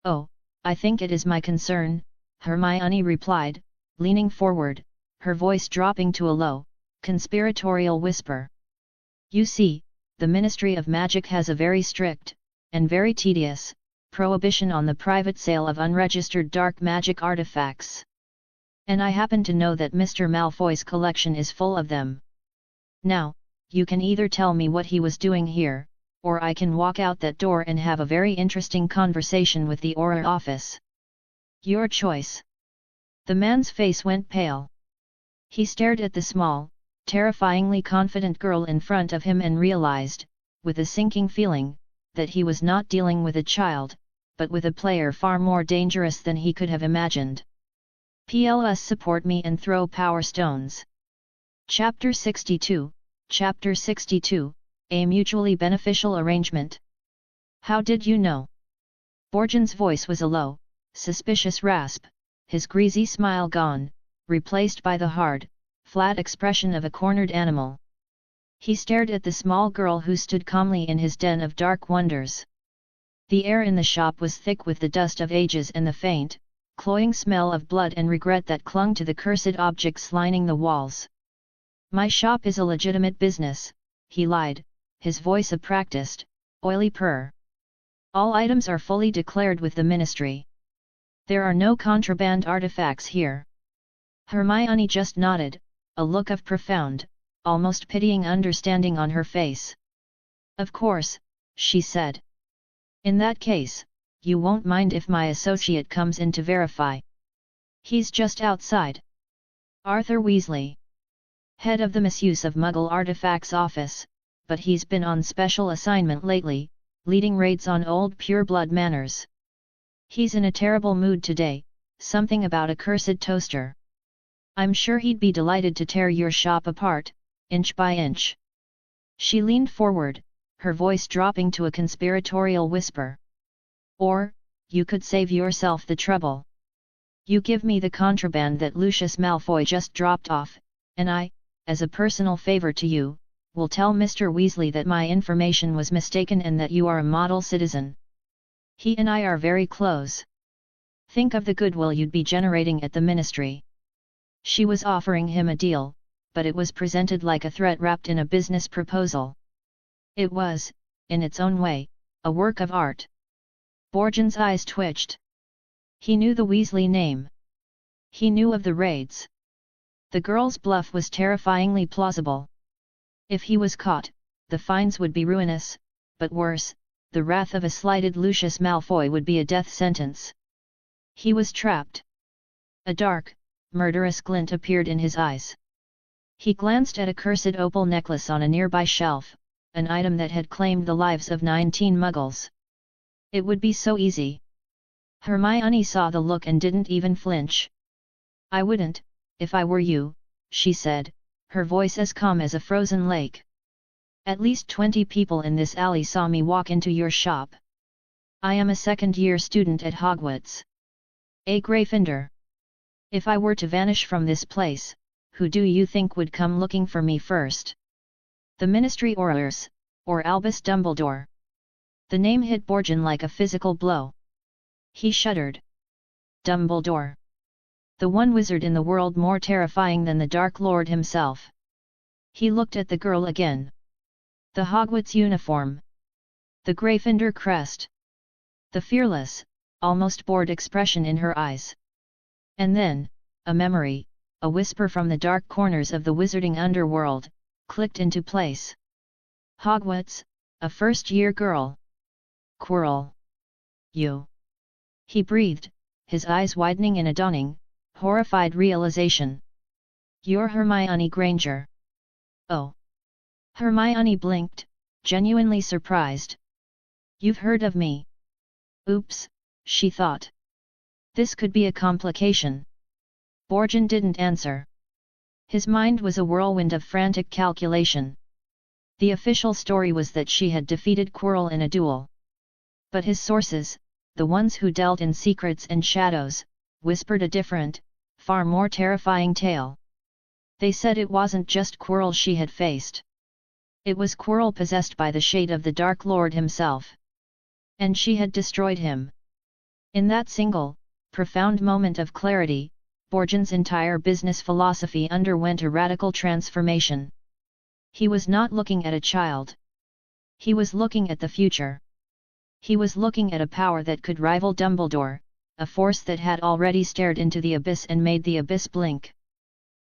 "Oh, I think it is my concern," Hermione replied, leaning forward, her voice dropping to a low, conspiratorial whisper. "You see, the Ministry of Magic has a very strict, and very tedious, prohibition on the private sale of unregistered dark magic artifacts. And I happen to know that Mr. Malfoy's collection is full of them. Now, you can either tell me what he was doing here, or I can walk out that door and have a very interesting conversation with the Auror office. Your choice." The man's face went pale. He stared at the small, terrifyingly confident girl in front of him and realized, with a sinking feeling, that he was not dealing with a child, but with a player far more dangerous than he could have imagined. "Plus support me and throw power stones." Chapter 62, Chapter 62, A Mutually Beneficial Arrangement. "How did you know?" Borgin's voice was a low, suspicious rasp, his greasy smile gone, replaced by the hard, flat expression of a cornered animal. He stared at the small girl who stood calmly in his den of dark wonders. The air in the shop was thick with the dust of ages and the faint, cloying smell of blood and regret that clung to the cursed objects lining the walls. "My shop is a legitimate business," he lied, his voice a practiced, oily purr. "All items are fully declared with the Ministry. There are no contraband artifacts here." Hermione just nodded, a look of profound, almost pitying understanding on her face. "Of course," she said. "In that case, you won't mind if my associate comes in to verify. He's just outside." "Arthur Weasley. Head of the Misuse of Muggle Artifacts Office, but he's been on special assignment lately, leading raids on old pureblood manors. He's in a terrible mood today, something about a cursed toaster. I'm sure he'd be delighted to tear your shop apart, inch by inch." She leaned forward, her voice dropping to a conspiratorial whisper. "Or, you could save yourself the trouble. You give me the contraband that Lucius Malfoy just dropped off, and I, as a personal favor to you, will tell Mr. Weasley that my information was mistaken and that you are a model citizen. He and I are very close. Think of the goodwill you'd be generating at the Ministry." She was offering him a deal, but it was presented like a threat wrapped in a business proposal. It was, in its own way, a work of art. Borgin's eyes twitched. He knew the Weasley name. He knew of the raids. The girl's bluff was terrifyingly plausible. If he was caught, the fines would be ruinous, but worse, the wrath of a slighted Lucius Malfoy would be a death sentence. He was trapped. A dark, murderous glint appeared in his eyes. He glanced at a cursed opal necklace on a nearby shelf, an item that had claimed the lives of 19 Muggles. It would be so easy. Hermione saw the look and didn't even flinch. "I wouldn't," if I were you," she said, her voice as calm as a frozen lake. "At least 20 people in this alley saw me walk into your shop. I am a second-year student at Hogwarts. A Gryffindor. If I were to vanish from this place, who do you think would come looking for me first? The Ministry Aurors, or Albus Dumbledore?" The name hit Borgin like a physical blow. He shuddered. Dumbledore. The one wizard in the world more terrifying than the Dark Lord himself. He looked at the girl again. The Hogwarts uniform. The Gryffindor crest. The fearless, almost bored expression in her eyes. And then, a memory, a whisper from the dark corners of the wizarding underworld, clicked into place. Hogwarts, a first-year girl. Quirrell. You. He breathed, his eyes widening in a dawning, horrified realization. You're Hermione Granger. Oh. Hermione blinked, genuinely surprised. You've heard of me. Oops, she thought. This could be a complication. Borgin didn't answer. His mind was a whirlwind of frantic calculation. The official story was that she had defeated Quirrell in a duel. But his sources, the ones who dealt in secrets and shadows, whispered a different, far more terrifying tale. They said it wasn't just Quirrell she had faced. It was Quirrell possessed by the shade of the Dark Lord himself. And she had destroyed him. In that single, profound moment of clarity, Borgin's entire business philosophy underwent a radical transformation. He was not looking at a child. He was looking at the future. He was looking at a power that could rival Dumbledore, a force that had already stared into the abyss and made the abyss blink.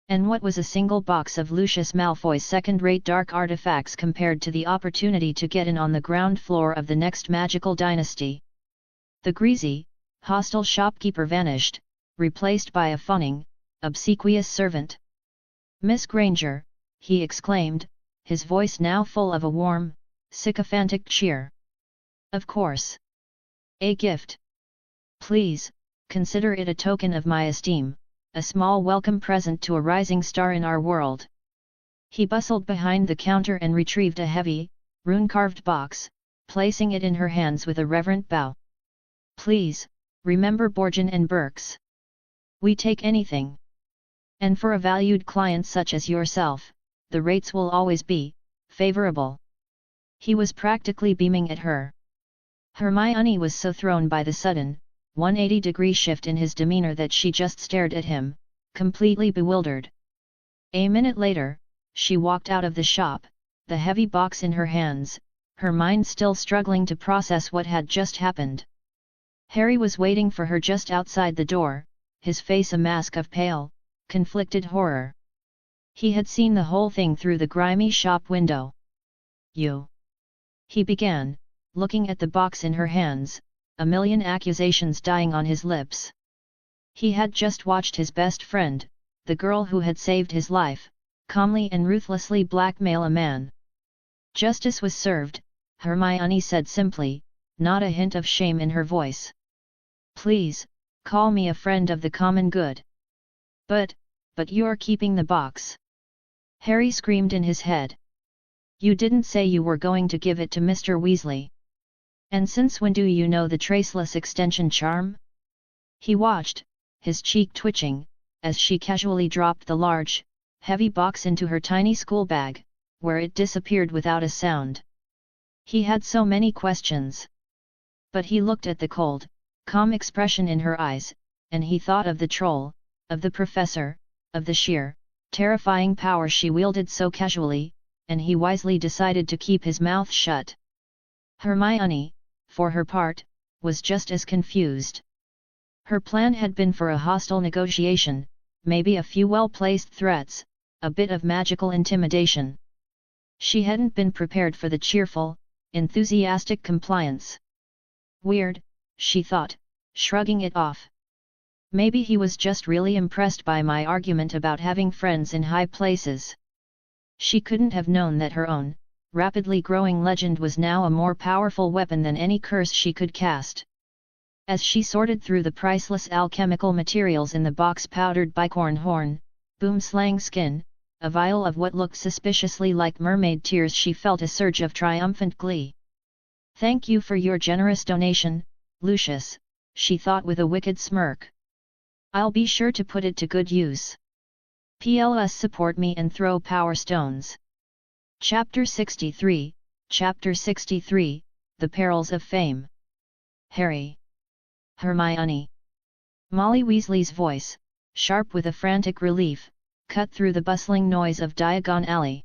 And what was a single box of Lucius Malfoy's second-rate dark artifacts compared to the opportunity to get in on the ground floor of the next magical dynasty? The greasy, hostile shopkeeper vanished, replaced by a fawning, obsequious servant. "Miss Granger," he exclaimed, his voice now full of a warm, sycophantic cheer. "Of course. A gift. Please, consider it a token of my esteem, a small welcome present to a rising star in our world." He bustled behind the counter and retrieved a heavy, rune-carved box, placing it in her hands with a reverent bow. "Please, remember Borgin and Burke's. We take anything. And for a valued client such as yourself, the rates will always be favorable." He was practically beaming at her. Hermione was so thrown by the sudden, 180-degree shift in his demeanor that she just stared at him, completely bewildered. A minute later, she walked out of the shop, the heavy box in her hands, her mind still struggling to process what had just happened. Harry was waiting for her just outside the door, his face a mask of pale, conflicted horror. He had seen the whole thing through the grimy shop window. "You," he began, looking at the box in her hands, a million accusations dying on his lips. He had just watched his best friend, the girl who had saved his life, calmly and ruthlessly blackmail a man. Justice was served, Hermione said simply, not a hint of shame in her voice. "Please, call me a friend of the common good." But you're keeping the box." Harry screamed in his head. "You didn't say you were going to give it to Mr. Weasley. And since when do you know the traceless extension charm?" He watched, his cheek twitching, as she casually dropped the large, heavy box into her tiny school bag, where it disappeared without a sound. He had so many questions. But he looked at the cold, calm expression in her eyes, and he thought of the troll, of the professor, of the sheer, terrifying power she wielded so casually, and he wisely decided to keep his mouth shut. Hermione, for her part, was just as confused. Her plan had been for a hostile negotiation, maybe a few well-placed threats, a bit of magical intimidation. She hadn't been prepared for the cheerful, enthusiastic compliance. Weird, she thought, shrugging it off. Maybe he was just really impressed by my argument about having friends in high places. She couldn't have known that her own, rapidly growing legend was now a more powerful weapon than any curse she could cast. As she sorted through the priceless alchemical materials in the box powdered bicorn horn, Boomslang skin, a vial of what looked suspiciously like mermaid tears. She felt a surge of triumphant glee. Thank you for your generous donation, Lucius, she thought with a wicked smirk. I'll be sure to put it to good use. PLS support me and throw power stones. Chapter 63, Chapter 63, The Perils of Fame. Harry. Hermione. Molly Weasley's voice, sharp with a frantic relief, cut through the bustling noise of Diagon Alley.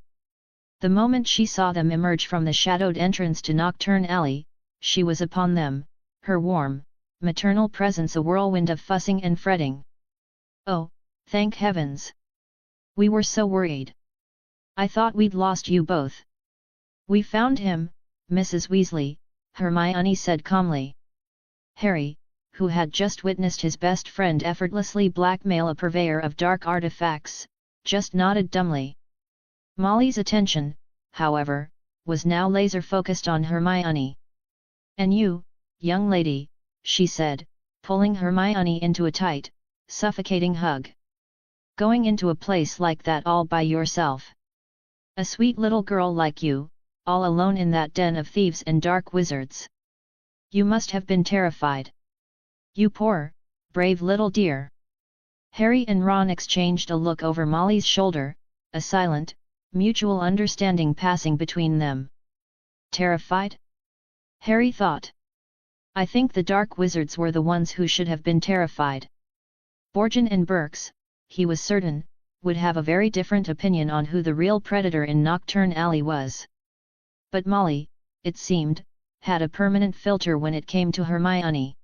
The moment she saw them emerge from the shadowed entrance to Nocturne Alley, she was upon them, her warm, maternal presence a whirlwind of fussing and fretting. Oh, thank heavens! We were so worried. I thought we'd lost you both. We found him, Mrs. Weasley, Hermione said calmly. Harry, who had just witnessed his best friend effortlessly blackmail a purveyor of dark artifacts, just nodded dumbly. Molly's attention, however, was now laser-focused on Hermione. And you, young lady, she said, pulling Hermione into a tight, suffocating hug. Going into a place like that all by yourself. A sweet little girl like you, all alone in that den of thieves and dark wizards. You must have been terrified. You poor, brave little dear. Harry and Ron exchanged a look over Molly's shoulder, a silent, mutual understanding passing between them. Terrified? Harry thought. I think the dark wizards were the ones who should have been terrified. Borgin and Burks, he was certain, would have a very different opinion on who the real predator in Nocturne Alley was. But Molly, it seemed, had a permanent filter when it came to Hermione.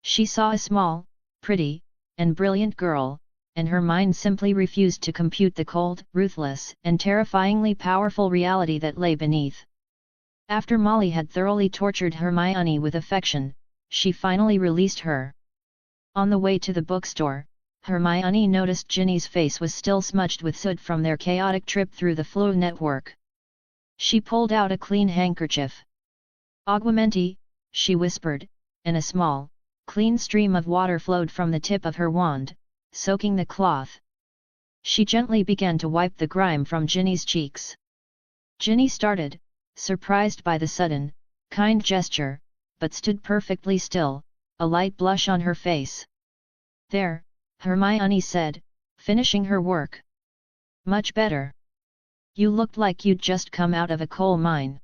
She saw a small, pretty, and brilliant girl, and her mind simply refused to compute the cold, ruthless, and terrifyingly powerful reality that lay beneath. After Molly had thoroughly tortured Hermione with affection, she finally released her. On the way to the bookstore, Hermione noticed Ginny's face was still smudged with soot from their chaotic trip through the Floo network. She pulled out a clean handkerchief. Aguamenti, she whispered, and a small, clean stream of water flowed from the tip of her wand, soaking the cloth. She gently began to wipe the grime from Ginny's cheeks. Ginny started, surprised by the sudden, kind gesture, but stood perfectly still, a light blush on her face. There, Hermione said, finishing her work. Much better. You looked like you'd just come out of a coal mine.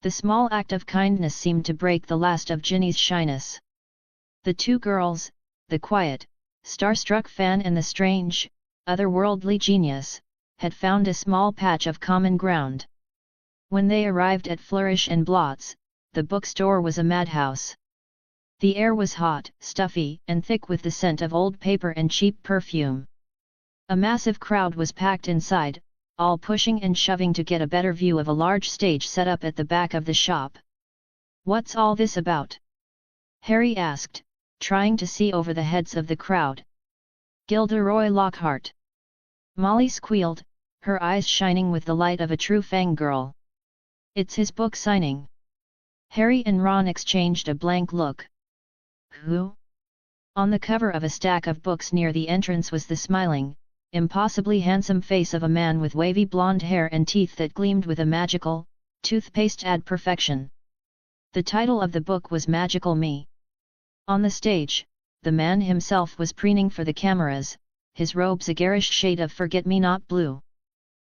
The small act of kindness seemed to break the last of Ginny's shyness. The two girls, the quiet, starstruck fan and the strange, otherworldly genius, had found a small patch of common ground. When they arrived at Flourish and Blott's, the bookstore was a madhouse. The air was hot, stuffy, and thick with the scent of old paper and cheap perfume. A massive crowd was packed inside, all pushing and shoving to get a better view of a large stage set up at the back of the shop. What's all this about? Harry asked, trying to see over the heads of the crowd. Gilderoy Lockhart. Molly squealed, her eyes shining with the light of a true fangirl. It's his book signing. Harry and Ron exchanged a blank look. Who? On the cover of a stack of books near the entrance was the smiling, impossibly handsome face of a man with wavy blonde hair and teeth that gleamed with a magical, toothpaste-ad perfection. The title of the book was Magical Me. On the stage, the man himself was preening for the cameras, his robes a garish shade of forget-me-not blue.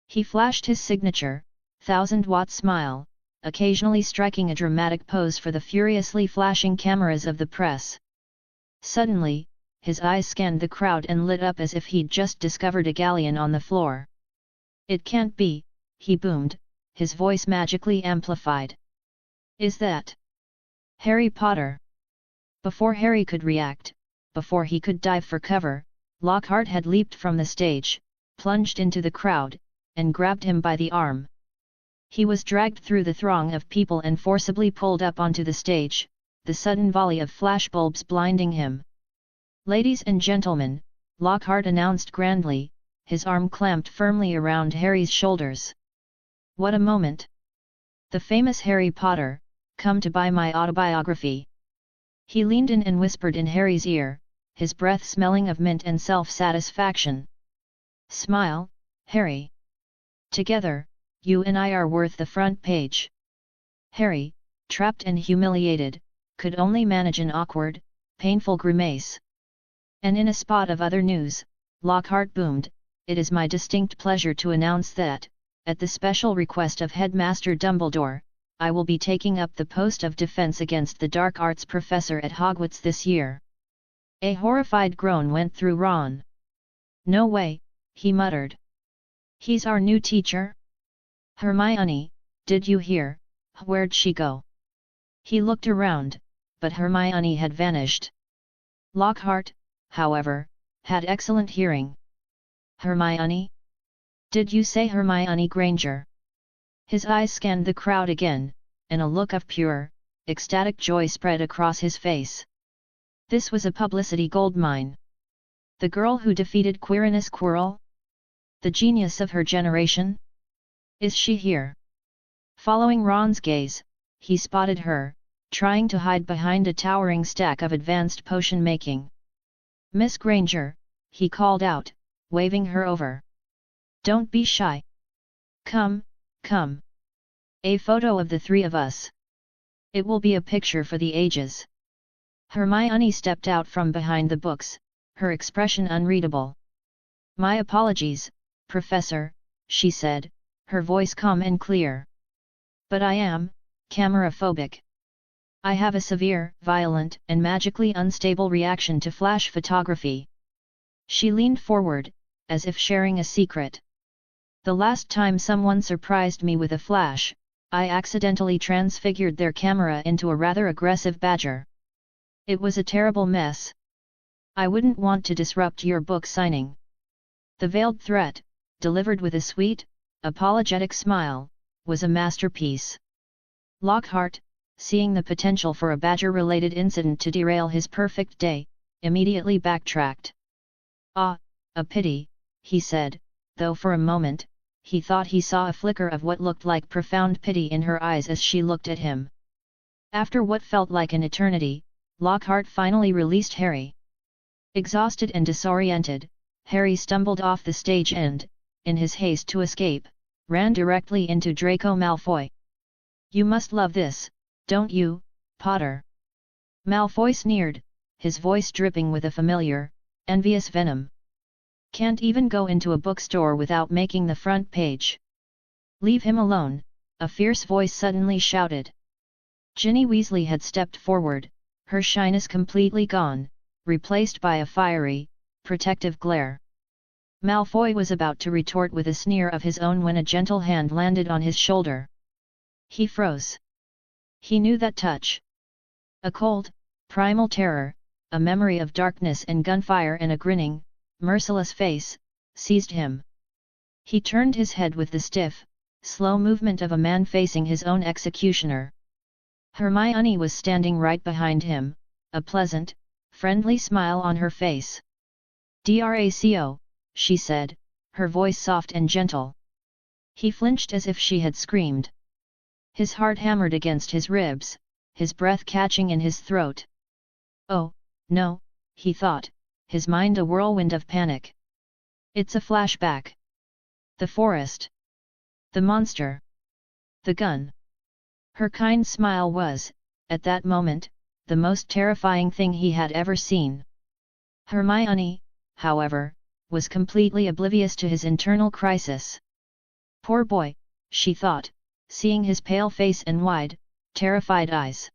He flashed his signature, 1000-watt smile, occasionally striking a dramatic pose for the furiously flashing cameras of the press. Suddenly, his eyes scanned the crowd and lit up as if he'd just discovered a galleon on the floor. It can't be, he boomed, his voice magically amplified. Is that Harry Potter? Before Harry could react, before he could dive for cover, Lockhart had leaped from the stage, plunged into the crowd, and grabbed him by the arm. He was dragged through the throng of people and forcibly pulled up onto the stage, the sudden volley of flashbulbs blinding him. Ladies and gentlemen, Lockhart announced grandly, his arm clamped firmly around Harry's shoulders. What a moment! The famous Harry Potter, come to buy my autobiography. He leaned in and whispered in Harry's ear, his breath smelling of mint and self-satisfaction. Smile, Harry. Together, you and I are worth the front page. Harry, trapped and humiliated, could only manage an awkward, painful grimace. And in a spot of other news, Lockhart boomed, "It is my distinct pleasure to announce that, at the special request of Headmaster Dumbledore, I will be taking up the post of defense against the dark arts professor at Hogwarts this year." A horrified groan went through Ron. "No way," he muttered. "He's our new teacher?" "Hermione, did you hear? Where'd she go?" He looked around, but Hermione had vanished. Lockhart, however, had excellent hearing. "Hermione? Did you say Hermione Granger?" His eyes scanned the crowd again, and a look of pure, ecstatic joy spread across his face. This was a publicity goldmine. The girl who defeated Quirinus Quirrell? The genius of her generation? Is she here? Following Ron's gaze, he spotted her, trying to hide behind a towering stack of advanced potion making. "Miss Granger," he called out, waving her over. "Don't be shy. Come, come. A photo of the three of us. It will be a picture for the ages." Hermione stepped out from behind the books, her expression unreadable. "My apologies, Professor," she said, her voice calm and clear. "But I am camera-phobic. I have a severe, violent, and magically unstable reaction to flash photography." She leaned forward, as if sharing a secret. "The last time someone surprised me with a flash, I accidentally transfigured their camera into a rather aggressive badger. It was a terrible mess. I wouldn't want to disrupt your book signing." The veiled threat, delivered with a sweet, apologetic smile, was a masterpiece. Lockhart, seeing the potential for a badger-related incident to derail his perfect day, immediately backtracked. "Ah, a pity," he said, though for a moment, he thought he saw a flicker of what looked like profound pity in her eyes as she looked at him. After what felt like an eternity, Lockhart finally released Harry. Exhausted and disoriented, Harry stumbled off the stage and, in his haste to escape, ran directly into Draco Malfoy. "You must love this, don't you, Potter?" Malfoy sneered, his voice dripping with a familiar, envious venom. "Can't even go into a bookstore without making the front page." "Leave him alone," a fierce voice suddenly shouted. Ginny Weasley had stepped forward, her shyness completely gone, replaced by a fiery, protective glare. Malfoy was about to retort with a sneer of his own when a gentle hand landed on his shoulder. He froze. He knew that touch. A cold, primal terror, a memory of darkness and gunfire and a grinning, merciless face, seized him. He turned his head with the stiff, slow movement of a man facing his own executioner. Hermione was standing right behind him, a pleasant, friendly smile on her face. "Draco," she said, her voice soft and gentle. He flinched as if she had screamed. His heart hammered against his ribs, his breath catching in his throat. "Oh, no," he thought, his mind a whirlwind of panic. "It's a flashback. The forest. The monster. The gun." Her kind smile was, at that moment, the most terrifying thing he had ever seen. Hermione, however, was completely oblivious to his internal crisis. "Poor boy," she thought, seeing his pale face and wide, terrified eyes.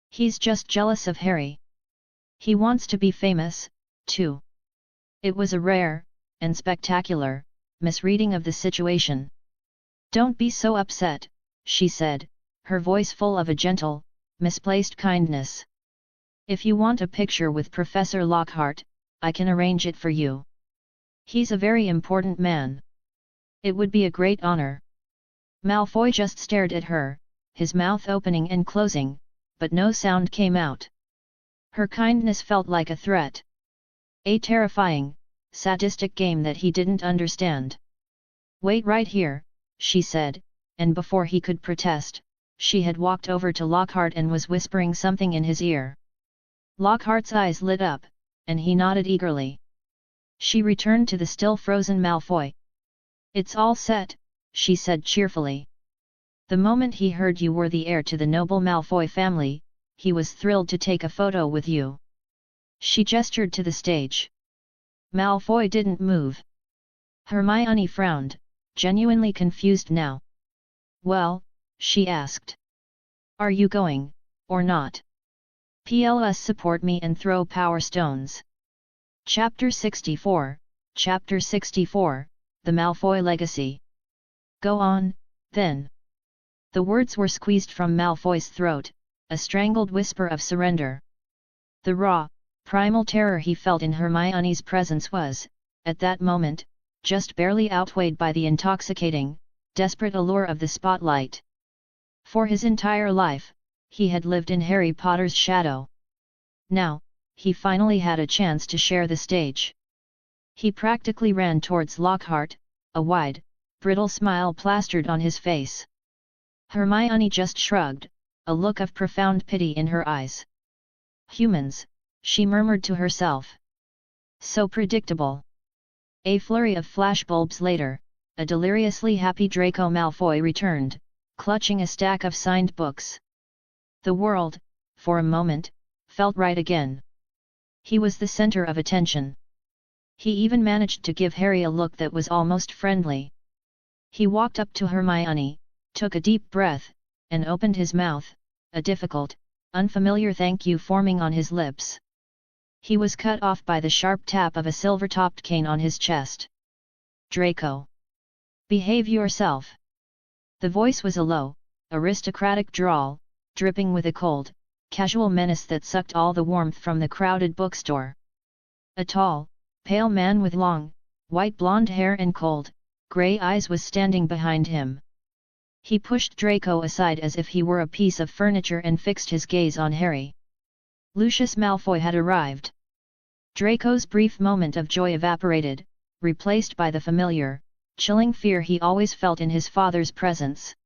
"He's just jealous of Harry. He wants to be famous, too." It was a rare, and spectacular, misreading of the situation. "Don't be so upset," she said, her voice full of a gentle, misplaced kindness. "If you want a picture with Professor Lockhart, I can arrange it for you. He's a very important man. It would be a great honor." Malfoy just stared at her, his mouth opening and closing, but no sound came out. Her kindness felt like a threat. A terrifying, sadistic game that he didn't understand. "Wait right here," she said, and before he could protest, she had walked over to Lockhart and was whispering something in his ear. Lockhart's eyes lit up, and he nodded eagerly. She returned to the still frozen Malfoy. "It's all set," she said cheerfully. "The moment he heard you were the heir to the noble Malfoy family, he was thrilled to take a photo with you." She gestured to the stage. Malfoy didn't move. Hermione frowned, genuinely confused now. "Well," she asked. "Are you going, or not? Plus support me and throw power stones." Chapter 64, Chapter 64, The Malfoy Legacy. "Go on, then." The words were squeezed from Malfoy's throat, a strangled whisper of surrender. The raw, primal terror he felt in Hermione's presence was, at that moment, just barely outweighed by the intoxicating, desperate allure of the spotlight. For his entire life, he had lived in Harry Potter's shadow. Now, he finally had a chance to share the stage. He practically ran towards Lockhart, a wide, brittle smile plastered on his face. Hermione just shrugged, a look of profound pity in her eyes. "Humans," she murmured to herself. "So predictable." A flurry of flashbulbs later, a deliriously happy Draco Malfoy returned, clutching a stack of signed books. The world, for a moment, felt right again. He was the center of attention. He even managed to give Harry a look that was almost friendly. He walked up to Hermione, took a deep breath, and opened his mouth, a difficult, unfamiliar thank you forming on his lips. He was cut off by the sharp tap of a silver-topped cane on his chest. "Draco! Behave yourself!" The voice was a low, aristocratic drawl, dripping with a cold, casual menace that sucked all the warmth from the crowded bookstore. A tall, pale man with long, white blonde hair and cold, grey eyes was standing behind him. He pushed Draco aside as if he were a piece of furniture and fixed his gaze on Harry. Lucius Malfoy had arrived. Draco's brief moment of joy evaporated, replaced by the familiar, chilling fear he always felt in his father's presence.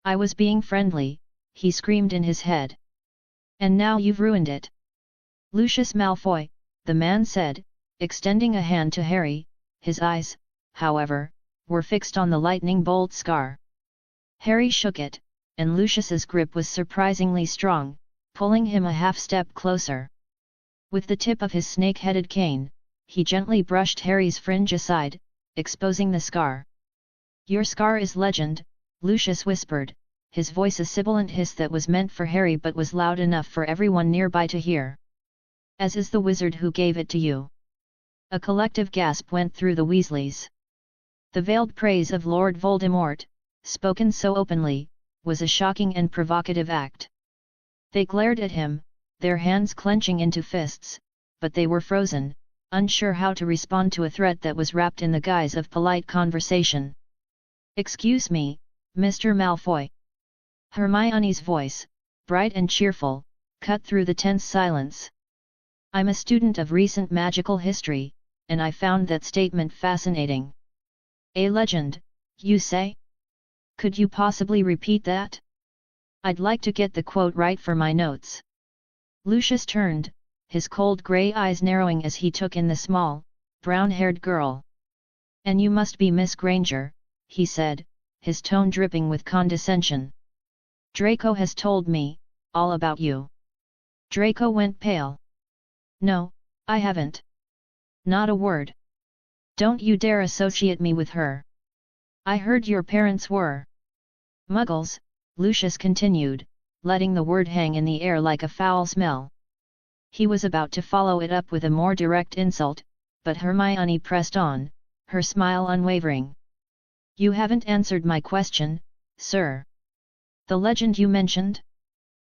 "I was being friendly," he screamed in his head. "And now you've ruined it." "Lucius Malfoy," the man said, extending a hand to Harry. His eyes, however, were fixed on the lightning-bolt scar. Harry shook it, and Lucius's grip was surprisingly strong, pulling him a half-step closer. With the tip of his snake-headed cane, he gently brushed Harry's fringe aside, exposing the scar. "Your scar is legend," Lucius whispered, his voice a sibilant hiss that was meant for Harry but was loud enough for everyone nearby to hear. "As is the wizard who gave it to you." A collective gasp went through the Weasleys. The veiled praise of Lord Voldemort, spoken so openly, was a shocking and provocative act. They glared at him, their hands clenching into fists, but they were frozen, unsure how to respond to a threat that was wrapped in the guise of polite conversation. "Excuse me, Mr. Malfoy." Hermione's voice, bright and cheerful, cut through the tense silence. "I'm a student of recent magical history, and I found that statement fascinating." "A legend, you say? Could you possibly repeat that? I'd like to get the quote right for my notes." Lucius turned, his cold grey eyes narrowing as he took in the small, brown-haired girl. "And you must be Miss Granger," he said, his tone dripping with condescension. "Draco has told me all about you." Draco went pale. "No, I haven't. Not a word. Don't you dare associate me with her. I heard your parents were Muggles," Lucius continued, letting the word hang in the air like a foul smell. He was about to follow it up with a more direct insult, but Hermione pressed on, her smile unwavering. "You haven't answered my question, sir. The legend you mentioned?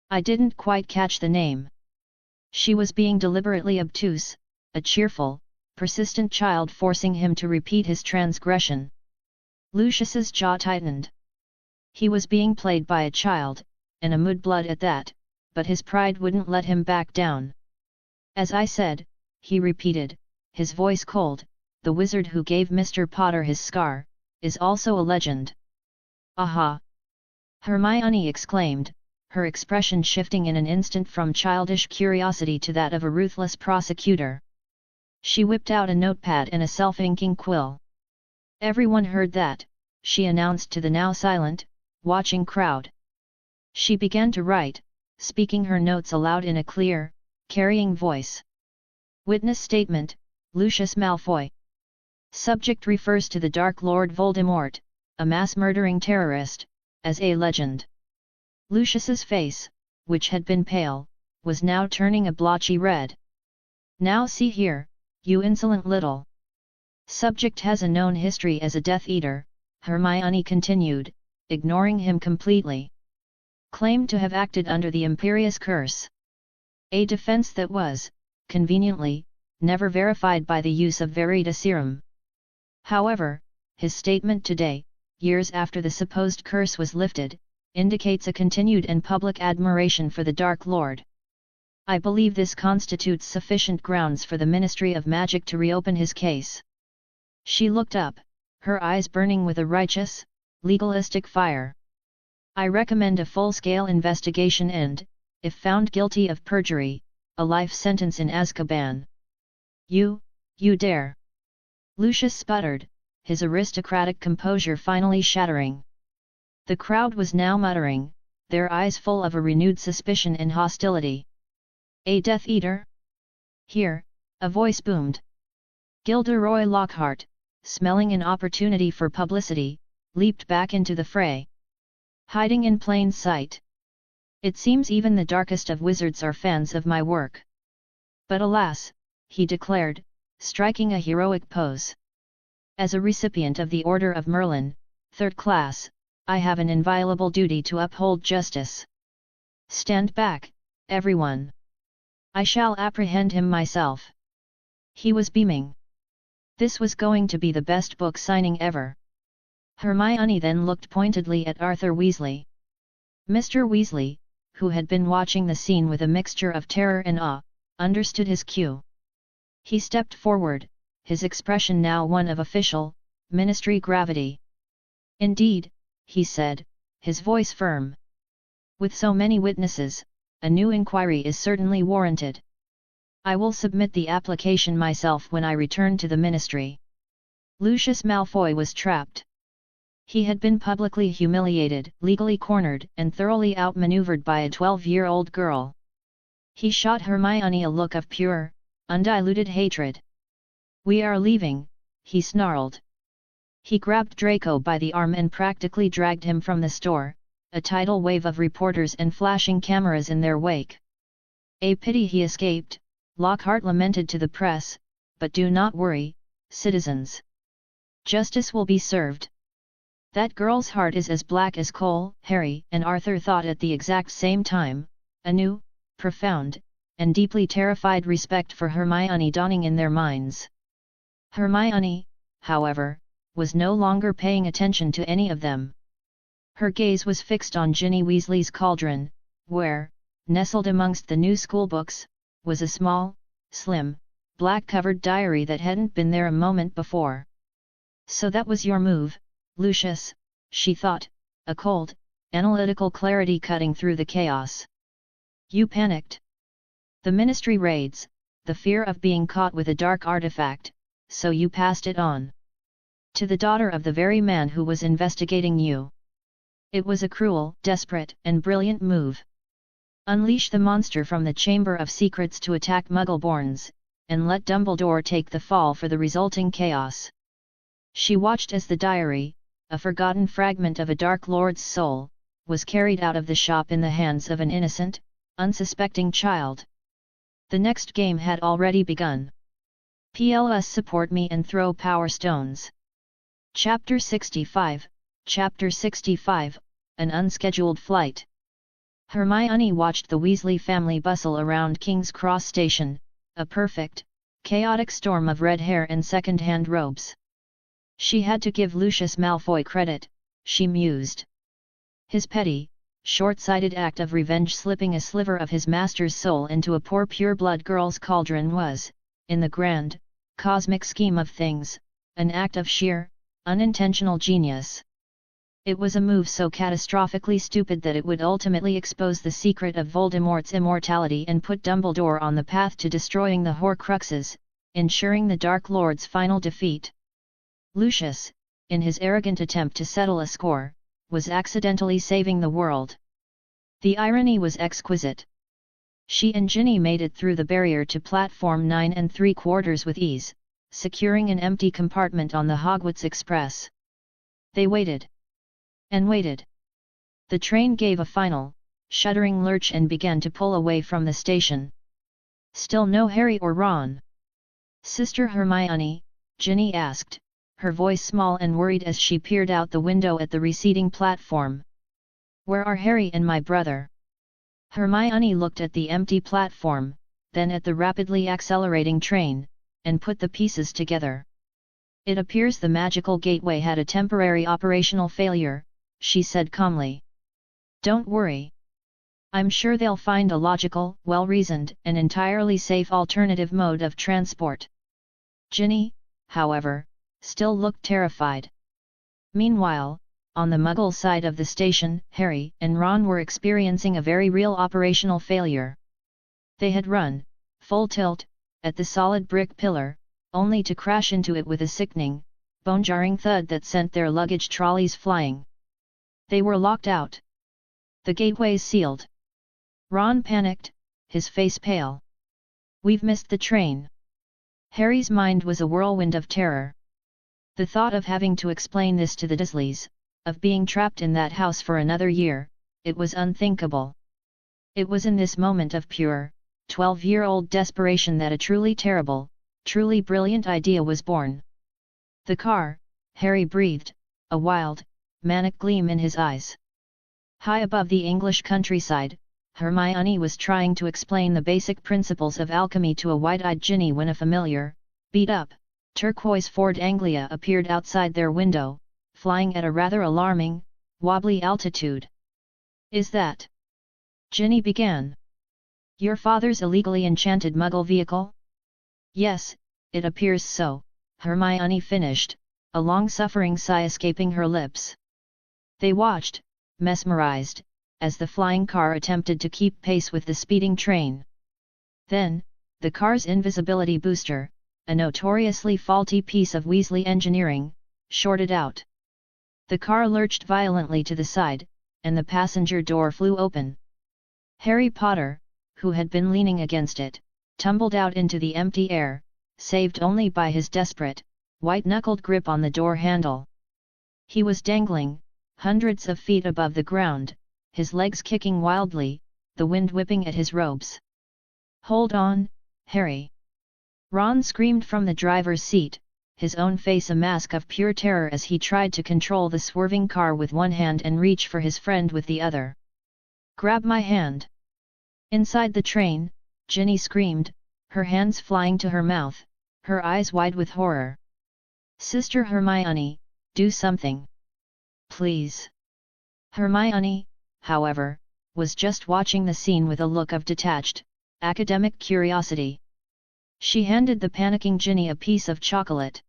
I didn't quite catch the name." She was being deliberately obtuse, a cheerful, persistent child forcing him to repeat his transgression. Lucius's jaw tightened. He was being played by a child, and a mudblood at that, but his pride wouldn't let him back down. "As I said," he repeated, his voice cold, "the wizard who gave Mr. Potter his scar, is also a legend." "Aha!" Hermione exclaimed, her expression shifting in an instant from childish curiosity to that of a ruthless prosecutor. She whipped out a notepad and a self-inking quill. "Everyone heard that," she announced to the now silent, watching crowd. She began to write, speaking her notes aloud in a clear, carrying voice. Witness statement, Lucius Malfoy. Subject refers to the Dark Lord Voldemort, a mass-murdering terrorist, as a legend. Lucius's face, which had been pale, was now turning a blotchy red. "Now see here, you insolent little." Subject has a known history as a Death Eater, Hermione continued, ignoring him completely. Claimed to have acted under the Imperius Curse. A defense that was, conveniently, never verified by the use of Veritaserum. However, his statement today, years after the supposed curse was lifted, indicates a continued and public admiration for the Dark Lord. I believe this constitutes sufficient grounds for the Ministry of Magic to reopen his case. She looked up, her eyes burning with a righteous, legalistic fire. I recommend a full-scale investigation and, if found guilty of perjury, a life sentence in Azkaban. You dare!" Lucius sputtered, his aristocratic composure finally shattering. The crowd was now muttering, their eyes full of a renewed suspicion and hostility. "A Death Eater?" "Here," a voice boomed. Gilderoy Lockhart, smelling an opportunity for publicity, leaped back into the fray. "Hiding in plain sight. It seems even the darkest of wizards are fans of my work. But alas," he declared, striking a heroic pose. "As a recipient of the Order of Merlin, 3rd class, I have an inviolable duty to uphold justice. Stand back, everyone. I shall apprehend him myself." He was beaming. This was going to be the best book signing ever. Hermione then looked pointedly at Arthur Weasley. Mr. Weasley, who had been watching the scene with a mixture of terror and awe, understood his cue. He stepped forward, his expression now one of official, ministry gravity. "Indeed," he said, his voice firm. "With so many witnesses, a new inquiry is certainly warranted. I will submit the application myself when I return to the ministry." Lucius Malfoy was trapped. He had been publicly humiliated, legally cornered, and thoroughly outmaneuvered by a 12-year-old girl. He shot Hermione a look of pure, undiluted hatred. "We are leaving," he snarled. He grabbed Draco by the arm and practically dragged him from the store, a tidal wave of reporters and flashing cameras in their wake. "A pity he escaped," Lockhart lamented to the press, "but do not worry, citizens. Justice will be served." "That girl's heart is as black as coal," Harry and Arthur thought at the exact same time, a new, profound, and deeply terrified respect for Hermione dawning in their minds. Hermione, however, was no longer paying attention to any of them. Her gaze was fixed on Ginny Weasley's cauldron, where, nestled amongst the new schoolbooks, was a small, slim, black-covered diary that hadn't been there a moment before. "So that was your move, Lucius," she thought, a cold, analytical clarity cutting through the chaos. "You panicked. The ministry raids, the fear of being caught with a dark artifact, so you passed it on to the daughter of the very man who was investigating you. It was a cruel, desperate, and brilliant move. Unleash the monster from the Chamber of Secrets to attack Muggleborns, and let Dumbledore take the fall for the resulting chaos." She watched as the diary, a forgotten fragment of a Dark Lord's soul, was carried out of the shop in the hands of an innocent, unsuspecting child. The next game had already begun. "PLS support me and throw power stones." Chapter 65, Chapter 65, An Unscheduled Flight. Hermione watched the Weasley family bustle around King's Cross Station, a perfect, chaotic storm of red hair and second-hand robes. She had to give Lucius Malfoy credit, she mused. His petty, short-sighted act of revenge slipping a sliver of his master's soul into a poor pure-blood girl's cauldron was, in the grand, cosmic scheme of things, an act of sheer, unintentional genius. It was a move so catastrophically stupid that it would ultimately expose the secret of Voldemort's immortality and put Dumbledore on the path to destroying the Horcruxes, ensuring the Dark Lord's final defeat. Lucius, in his arrogant attempt to settle a score, was accidentally saving the world. The irony was exquisite. She and Ginny made it through the barrier to platform 9 3/4 with ease, securing an empty compartment on the Hogwarts Express. They waited. And waited. The train gave a final, shuddering lurch and began to pull away from the station. Still no Harry or Ron. "Sister Hermione?" Ginny asked, her voice small and worried as she peered out the window at the receding platform. "Where are Harry and my brother?" Hermione looked at the empty platform, then at the rapidly accelerating train, and put the pieces together. "It appears the magical gateway had a temporary operational failure," she said calmly. "Don't worry. I'm sure they'll find a logical, well-reasoned, and entirely safe alternative mode of transport." Ginny, however, still looked terrified. Meanwhile, on the Muggle side of the station, Harry and Ron were experiencing a very real operational failure. They had run, full tilt, at the solid brick pillar, only to crash into it with a sickening, bone-jarring thud that sent their luggage trolleys flying. They were locked out. The gateways sealed. Ron panicked, his face pale. "We've missed the train." Harry's mind was a whirlwind of terror. The thought of having to explain this to the Dursleys, of being trapped in that house for another year, it was unthinkable. It was in this moment of pure, 12-year-old desperation that a truly terrible, truly brilliant idea was born. "The car," Harry breathed, a wild, manic gleam in his eyes. High above the English countryside, Hermione was trying to explain the basic principles of alchemy to a wide-eyed Ginny when a familiar, beat-up, turquoise Ford Anglia appeared outside their window, flying at a rather alarming, wobbly altitude. "Is that?" Ginny began. "Your father's illegally enchanted Muggle vehicle?" "Yes, it appears so," Hermione finished, a long-suffering sigh escaping her lips. They watched, mesmerized, as the flying car attempted to keep pace with the speeding train. Then, the car's invisibility booster, a notoriously faulty piece of Weasley engineering, shorted out. The car lurched violently to the side, and the passenger door flew open. Harry Potter, who had been leaning against it, tumbled out into the empty air, saved only by his desperate, white-knuckled grip on the door handle. He was dangling, hundreds of feet above the ground, his legs kicking wildly, the wind whipping at his robes. "Hold on, Harry!" Ron screamed from the driver's seat, his own face a mask of pure terror as he tried to control the swerving car with one hand and reach for his friend with the other. "Grab my hand!" Inside the train, Ginny screamed, her hands flying to her mouth, her eyes wide with horror. "Sister Hermione, do something! Please!" Hermione, however, was just watching the scene with a look of detached, academic curiosity. She handed the panicking Ginny a piece of chocolate.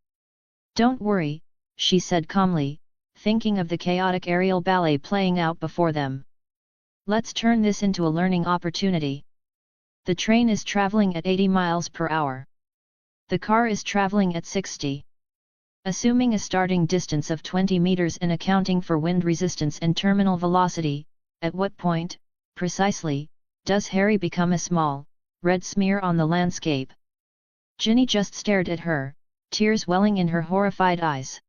"Don't worry," she said calmly, thinking of the chaotic aerial ballet playing out before them. "Let's turn this into a learning opportunity. The train is traveling at 80 miles per hour. The car is traveling at 60. Assuming a starting distance of 20 meters and accounting for wind resistance and terminal velocity, at what point, precisely, does Harry become a small, red smear on the landscape?" Ginny just stared at her, tears welling in her horrified eyes.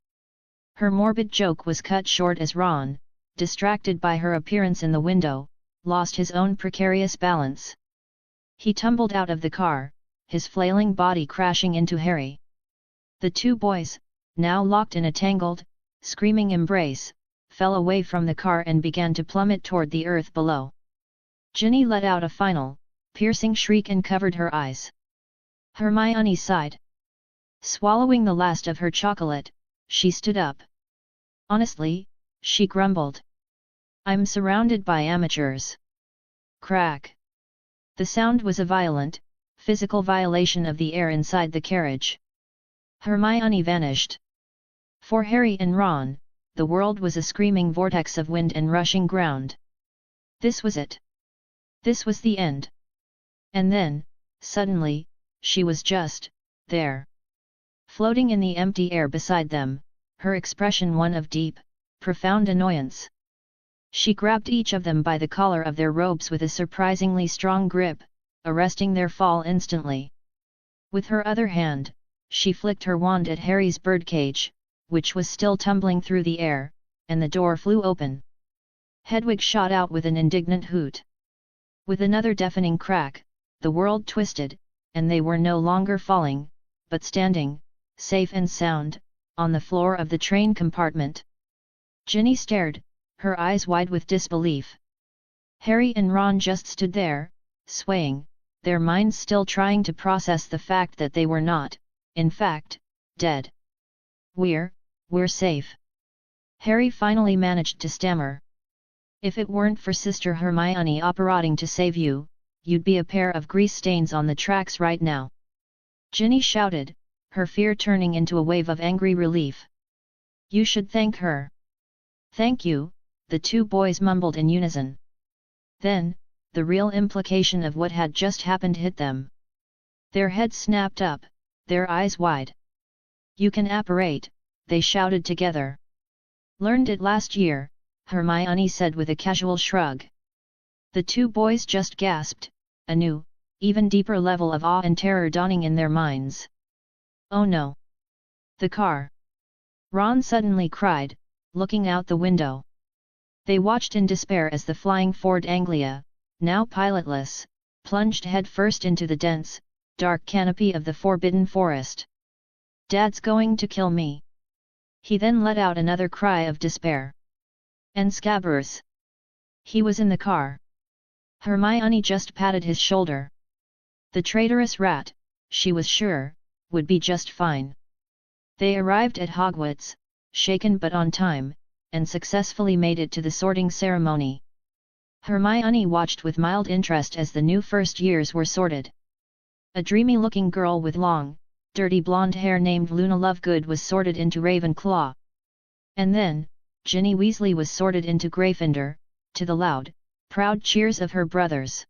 Her morbid joke was cut short as Ron, distracted by her appearance in the window, lost his own precarious balance. He tumbled out of the car, his flailing body crashing into Harry. The two boys, now locked in a tangled, screaming embrace, fell away from the car and began to plummet toward the earth below. Ginny let out a final, piercing shriek and covered her eyes. Hermione sighed. Swallowing the last of her chocolate, she stood up. "Honestly," she grumbled, "I'm surrounded by amateurs." Crack! The sound was a violent, physical violation of the air inside the carriage. Hermione vanished. For Harry and Ron, the world was a screaming vortex of wind and rushing ground. This was it. This was the end. And then, suddenly, she was just, there. Floating in the empty air beside them, her expression one of deep, profound annoyance. She grabbed each of them by the collar of their robes with a surprisingly strong grip, arresting their fall instantly. With her other hand, she flicked her wand at Harry's birdcage, which was still tumbling through the air, and the door flew open. Hedwig shot out with an indignant hoot. With another deafening crack, the world twisted, and they were no longer falling, but standing, safe and sound, on the floor of the train compartment. Ginny stared, her eyes wide with disbelief. Harry and Ron just stood there, swaying, their minds still trying to process the fact that they were not, in fact, dead. We're safe. Harry finally managed to stammer. If it weren't for Sister Hermione operating to save you, you'd be a pair of grease stains on the tracks right now. Ginny shouted, her fear turning into a wave of angry relief. You should thank her. Thank you, the two boys mumbled in unison. Then, the real implication of what had just happened hit them. Their heads snapped up, their eyes wide. You can apparate, they shouted together. Learned it last year, Hermione said with a casual shrug. The two boys just gasped, a new, even deeper level of awe and terror dawning in their minds. Oh no! The car! Ron suddenly cried, looking out the window. They watched in despair as the flying Ford Anglia, now pilotless, plunged headfirst into the dense, dark canopy of the forbidden forest. Dad's going to kill me! He then let out another cry of despair. And Scabbers! He was in the car. Hermione just patted his shoulder. The traitorous rat, she was sure, would be just fine. They arrived at Hogwarts, shaken but on time, and successfully made it to the sorting ceremony. Hermione watched with mild interest as the new first years were sorted. A dreamy-looking girl with long, dirty blonde hair named Luna Lovegood was sorted into Ravenclaw. And then, Ginny Weasley was sorted into Gryffindor, to the loud, proud cheers of her brothers.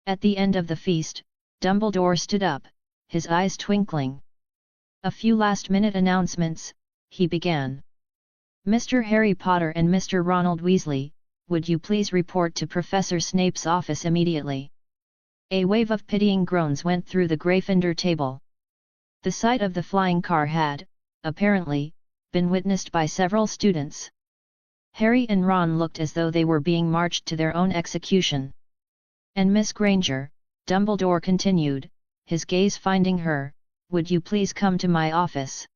At the end of the feast, Dumbledore stood up, his eyes twinkling. A few last-minute announcements, he began. Mr. Harry Potter and Mr. Ronald Weasley, would you please report to Professor Snape's office immediately? A wave of pitying groans went through the Gryffindor table. The sight of the flying car had, apparently, been witnessed by several students. Harry and Ron looked as though they were being marched to their own execution. And Miss Granger, Dumbledore continued, his gaze finding her, would you please come to my office?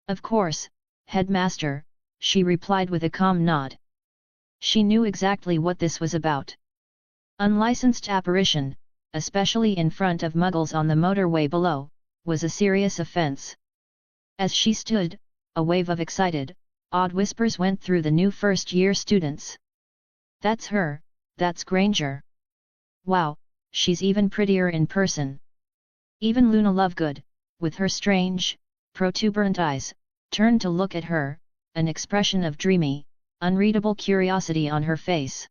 Of course, Headmaster, she replied with a calm nod. She knew exactly what this was about. Unlicensed apparition, especially in front of Muggles on the motorway below, was a serious offense. As she stood, a wave of excited, odd whispers went through the new first-year students. That's her, that's Granger. Wow, she's even prettier in person. Even Luna Lovegood, with her strange, protuberant eyes, turned to look at her, an expression of dreamy, unreadable curiosity on her face.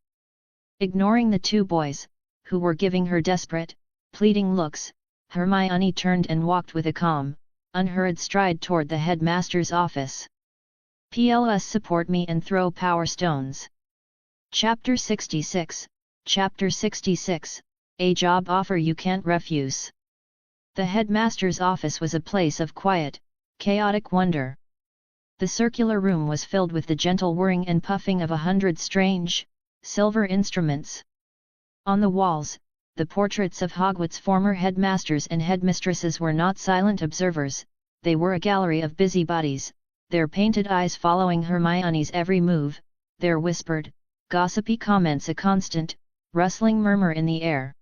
Ignoring the two boys, who were giving her desperate, pleading looks, Hermione turned and walked with a calm, unhurried stride toward the headmaster's office. PLS support me and throw power stones. Chapter 66, Chapter 66, A job offer you can't refuse. The headmaster's office was a place of quiet, chaotic wonder. The circular room was filled with the gentle whirring and puffing of 100 strange, silver instruments. On the walls, the portraits of Hogwarts' former headmasters and headmistresses were not silent observers, they were a gallery of busybodies, their painted eyes following Hermione's every move, their whispered, gossipy comments a constant, rustling murmur in the air.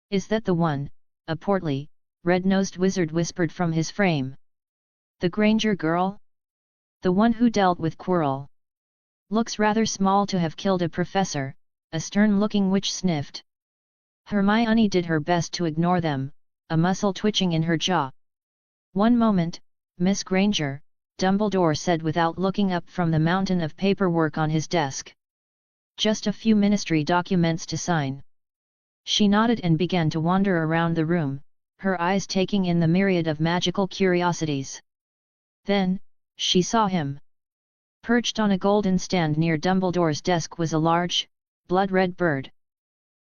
Is that the one? A portly, red-nosed wizard whispered from his frame. The Granger girl? The one who dealt with Quirrell. Looks rather small to have killed a professor, a stern-looking witch sniffed. Hermione did her best to ignore them, a muscle twitching in her jaw. One moment, Miss Granger, Dumbledore said without looking up from the mountain of paperwork on his desk. Just a few ministry documents to sign. She nodded and began to wander around the room, her eyes taking in the myriad of magical curiosities. Then, she saw him. Perched on a golden stand near Dumbledore's desk was a large, blood-red bird.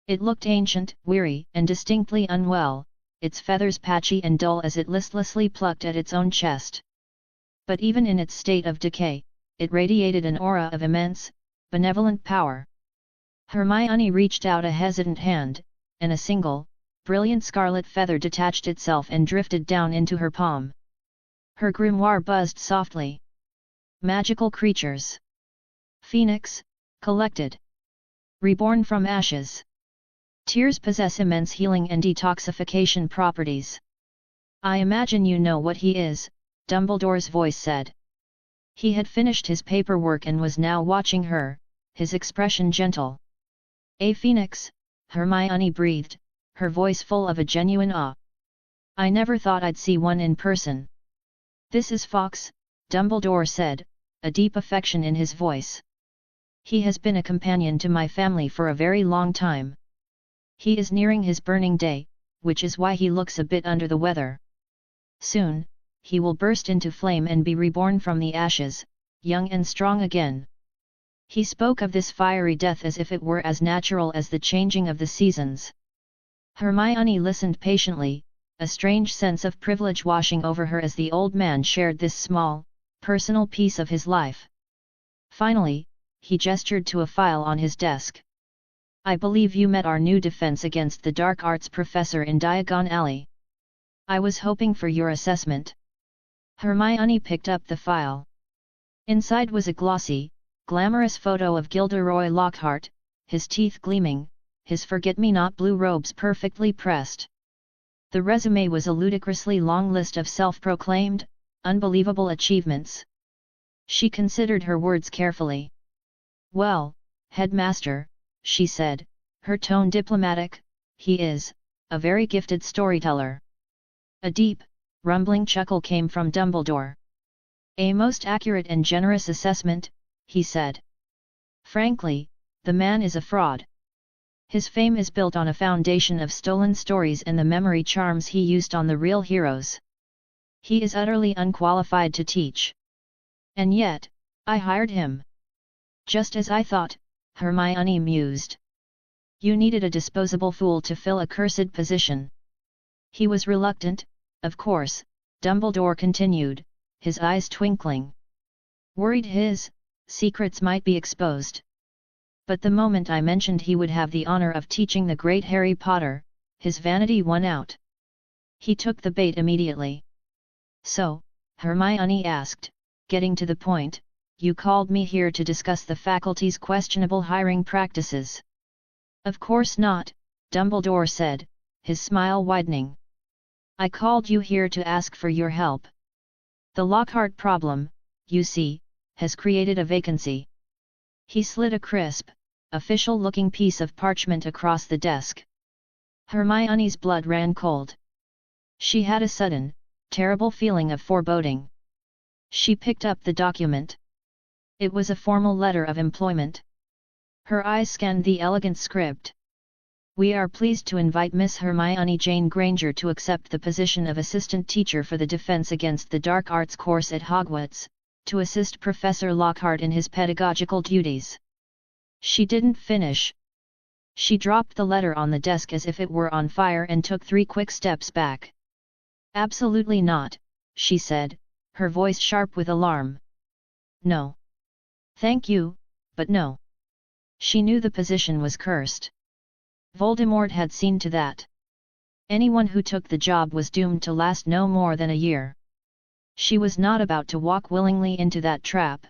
It looked ancient, weary, and distinctly unwell, its feathers patchy and dull as it listlessly plucked at its own chest. But even in its state of decay, it radiated an aura of immense, benevolent power. Hermione reached out a hesitant hand, and a single, brilliant scarlet feather detached itself and drifted down into her palm. Her grimoire buzzed softly. Magical creatures. Phoenix, collected. Reborn from ashes. Tears possess immense healing and detoxification properties. I imagine you know what he is, Dumbledore's voice said. He had finished his paperwork and was now watching her, his expression gentle. A phoenix, Hermione breathed, her voice full of a genuine awe. I never thought I'd see one in person. This is Fawkes, Dumbledore said, a deep affection in his voice. He has been a companion to my family for a very long time. He is nearing his burning day, which is why he looks a bit under the weather. Soon, he will burst into flame and be reborn from the ashes, young and strong again. He spoke of this fiery death as if it were as natural as the changing of the seasons. Hermione listened patiently, a strange sense of privilege washing over her as the old man shared this small, personal piece of his life. Finally, he gestured to a file on his desk. I believe you met our new defense against the dark arts professor in Diagon Alley. I was hoping for your assessment. Hermione picked up the file. Inside was a glossy, glamorous photo of Gilderoy Lockhart, his teeth gleaming, his forget-me-not blue robes perfectly pressed. The resume was a ludicrously long list of self-proclaimed, unbelievable achievements. She considered her words carefully. Well, headmaster, she said, her tone diplomatic, he is, a very gifted storyteller. A deep, rumbling chuckle came from Dumbledore. A most accurate and generous assessment, he said. Frankly, the man is a fraud. His fame is built on a foundation of stolen stories and the memory charms he used on the real heroes. He is utterly unqualified to teach. And yet, I hired him. Just as I thought, Hermione mused. You needed a disposable fool to fill a cursed position. He was reluctant, of course, Dumbledore continued, his eyes twinkling. Worried his secrets might be exposed. But the moment I mentioned he would have the honor of teaching the great Harry Potter, his vanity won out. He took the bait immediately. So, Hermione asked, getting to the point, you called me here to discuss the faculty's questionable hiring practices. Of course not, Dumbledore said, his smile widening. I called you here to ask for your help. The Lockhart problem, you see, has created a vacancy. He slid a crisp, official-looking piece of parchment across the desk. Hermione's blood ran cold. She had a sudden, terrible feeling of foreboding. She picked up the document. It was a formal letter of employment. Her eyes scanned the elegant script. We are pleased to invite Miss Hermione Jane Granger to accept the position of assistant teacher for the Defense Against the Dark Arts course at Hogwarts, to assist Professor Lockhart in his pedagogical duties. She didn't finish. She dropped the letter on the desk as if it were on fire and took 3 quick steps back. Absolutely not, she said, her voice sharp with alarm. No. Thank you, but no. She knew the position was cursed. Voldemort had seen to that. Anyone who took the job was doomed to last no more than a year. She was not about to walk willingly into that trap.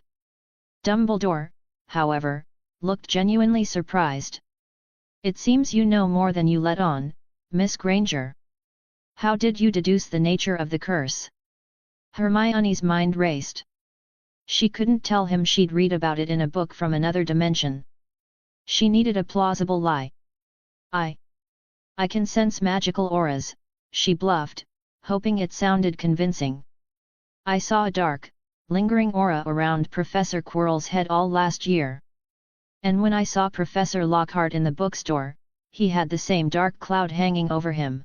Dumbledore, however, looked genuinely surprised. It seems you know more than you let on, Miss Granger. How did you deduce the nature of the curse? Hermione's mind raced. She couldn't tell him she'd read about it in a book from another dimension. She needed a plausible lie. I can sense magical auras, she bluffed, hoping it sounded convincing. I saw a dark, lingering aura around Professor Quirrell's head all last year. And when I saw Professor Lockhart in the bookstore, he had the same dark cloud hanging over him.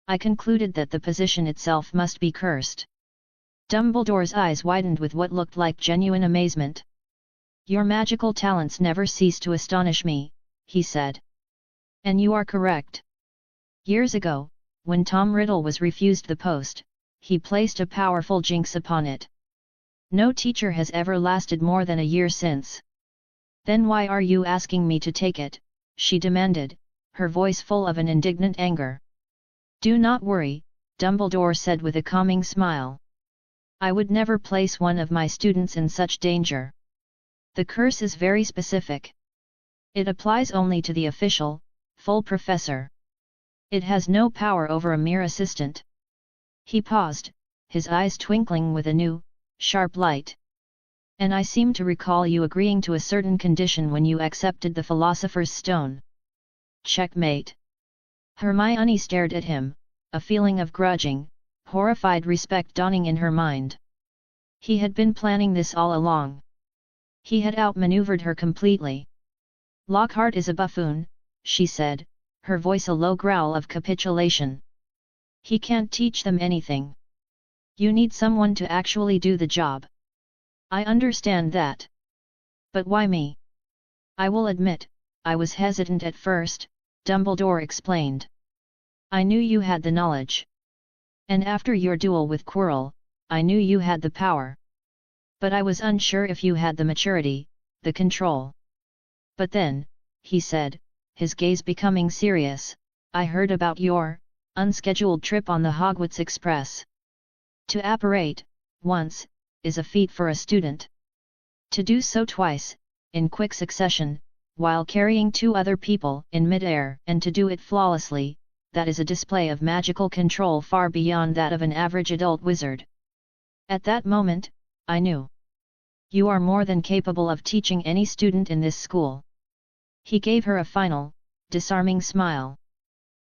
I concluded that the position itself must be cursed. Dumbledore's eyes widened with what looked like genuine amazement. Your magical talents never cease to astonish me, he said. And you are correct. Years ago, when Tom Riddle was refused the post, he placed a powerful jinx upon it. No teacher has ever lasted more than a year since. Then why are you asking me to take it? She demanded, her voice full of an indignant anger. Do not worry, Dumbledore said with a calming smile. I would never place one of my students in such danger. The curse is very specific. It applies only to the official, full professor. It has no power over a mere assistant. He paused, his eyes twinkling with a new, sharp light. And I seem to recall you agreeing to a certain condition when you accepted the Philosopher's Stone. Checkmate. Hermione stared at him, a feeling of grudging, horrified respect dawning in her mind. He had been planning this all along. He had outmaneuvered her completely. Lockhart is a buffoon, she said, her voice a low growl of capitulation. He can't teach them anything. You need someone to actually do the job. I understand that. But why me? I will admit, I was hesitant at first, Dumbledore explained. I knew you had the knowledge. And after your duel with Quirrell, I knew you had the power. But I was unsure if you had the maturity, the control. But then, he said, his gaze becoming serious, I heard about your unscheduled trip on the Hogwarts Express. To apparate, once, is a feat for a student. To do so twice, in quick succession, while carrying two other people in mid-air and to do it flawlessly, that is a display of magical control far beyond that of an average adult wizard. At that moment, I knew. You are more than capable of teaching any student in this school. He gave her a final, disarming smile.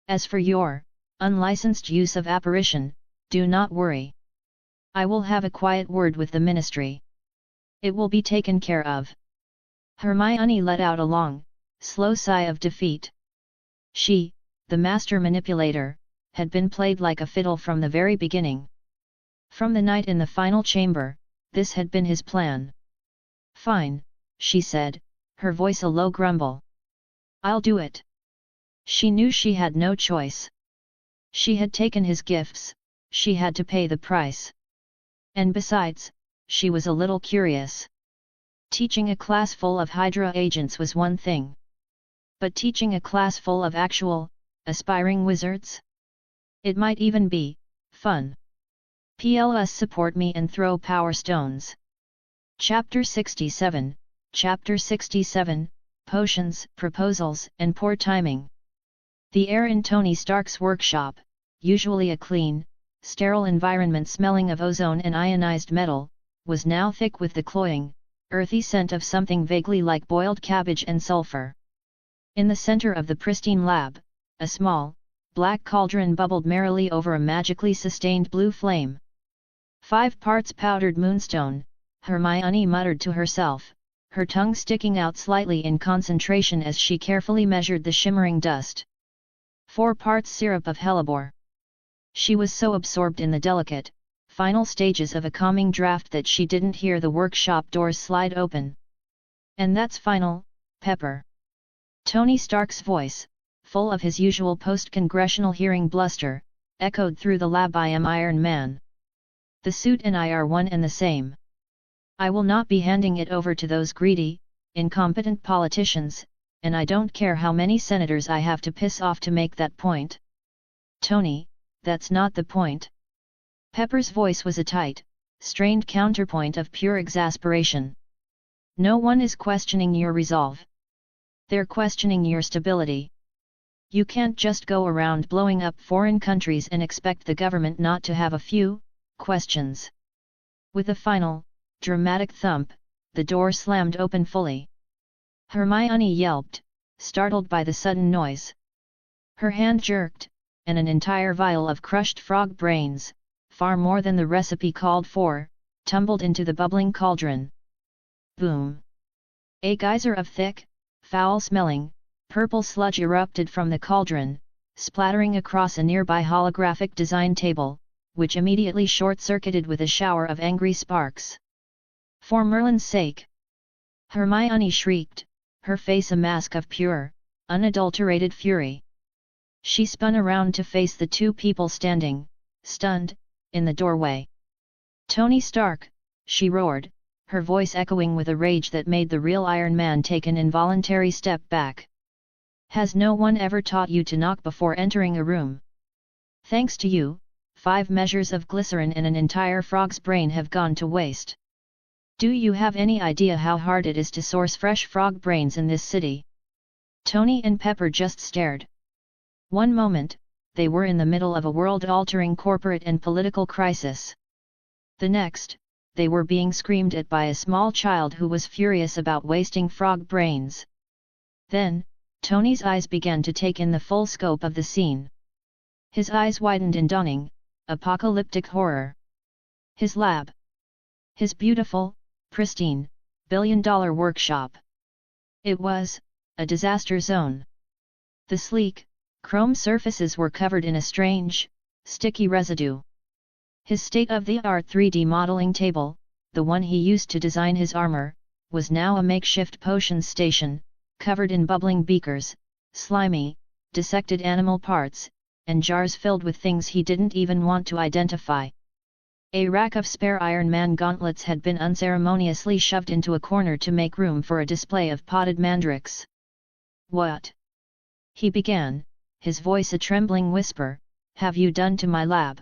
As for your unlicensed use of apparition, do not worry. I will have a quiet word with the ministry. It will be taken care of. Hermione let out a long, slow sigh of defeat. She, the master manipulator, had been played like a fiddle from the very beginning. From the night in the final chamber, this had been his plan. Fine, she said, her voice a low grumble. I'll do it. She knew she had no choice. She had taken his gifts, she had to pay the price. And besides, she was a little curious. Teaching a class full of Hydra agents was one thing. But teaching a class full of actual, aspiring wizards? It might even be fun. PLS support me and throw power stones. Chapter 67, Chapter 67, Potions, Proposals and Poor Timing. The air in Tony Stark's workshop, usually a clean, sterile environment smelling of ozone and ionized metal, was now thick with the cloying, earthy scent of something vaguely like boiled cabbage and sulfur. In the center of the pristine lab, a small, black cauldron bubbled merrily over a magically sustained blue flame. 5 parts powdered moonstone, Hermione muttered to herself, her tongue sticking out slightly in concentration as she carefully measured the shimmering dust. 4 parts syrup of hellebore. She was so absorbed in the delicate, final stages of a calming draft that she didn't hear the workshop doors slide open. And that's final, Pepper. Tony Stark's voice, full of his usual post-congressional hearing bluster, echoed through the lab. I am Iron Man. The suit and I are one and the same. I will not be handing it over to those greedy, incompetent politicians, and I don't care how many senators I have to piss off to make that point. Tony, that's not the point. Pepper's voice was a tight, strained counterpoint of pure exasperation. No one is questioning your resolve. They're questioning your stability. You can't just go around blowing up foreign countries and expect the government not to have a few questions. With a final, dramatic thump, the door slammed open fully. Hermione yelped, startled by the sudden noise. Her hand jerked, and an entire vial of crushed frog brains, far more than the recipe called for, tumbled into the bubbling cauldron. Boom! A geyser of thick, foul-smelling, purple sludge erupted from the cauldron, splattering across a nearby holographic design table, which immediately short-circuited with a shower of angry sparks. "For Merlin's sake!" Hermione shrieked, her face a mask of pure, unadulterated fury. She spun around to face the two people standing, stunned, in the doorway. "Tony Stark!" she roared, her voice echoing with a rage that made the real Iron Man take an involuntary step back. "Has no one ever taught you to knock before entering a room? Thanks to you, 5 measures of glycerin and an entire frog's brain have gone to waste. Do you have any idea how hard it is to source fresh frog brains in this city?" Tony and Pepper just stared. One moment, they were in the middle of a world-altering corporate and political crisis. The next, they were being screamed at by a small child who was furious about wasting frog brains. Then, Tony's eyes began to take in the full scope of the scene. His eyes widened in dawning, apocalyptic horror. His lab. His beautiful, pristine, billion-dollar workshop. It was a disaster zone. The sleek, chrome surfaces were covered in a strange, sticky residue. His state-of-the-art 3D modeling table, the one he used to design his armor, was now a makeshift potion station, covered in bubbling beakers, slimy, dissected animal parts, and jars filled with things he didn't even want to identify. A rack of spare Iron Man gauntlets had been unceremoniously shoved into a corner to make room for a display of potted mandrakes. "What?" he began, his voice a trembling whisper, "have you done to my lab?"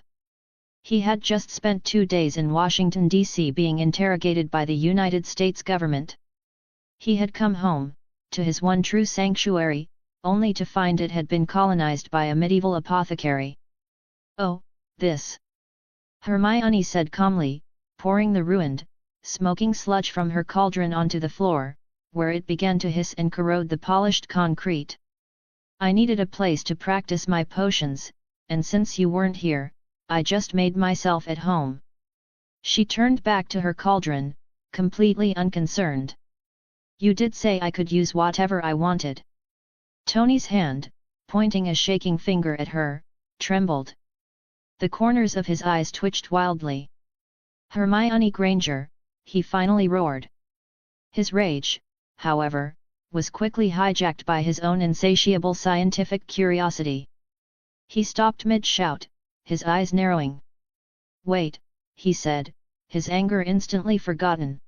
He had just spent 2 days in Washington, D.C. being interrogated by the United States government. He had come home, to his one true sanctuary, only to find it had been colonized by a medieval apothecary. "Oh, this," Hermione said calmly, pouring the ruined, smoking sludge from her cauldron onto the floor, where it began to hiss and corrode the polished concrete. "I needed a place to practice my potions, and since you weren't here, I just made myself at home." She turned back to her cauldron, completely unconcerned. "You did say I could use whatever I wanted." Tony's hand, pointing a shaking finger at her, trembled. The corners of his eyes twitched wildly. "Hermione Granger," he finally roared. His rage, however, was quickly hijacked by his own insatiable scientific curiosity. He stopped mid-shout, his eyes narrowing. "Wait," he said, his anger instantly forgotten.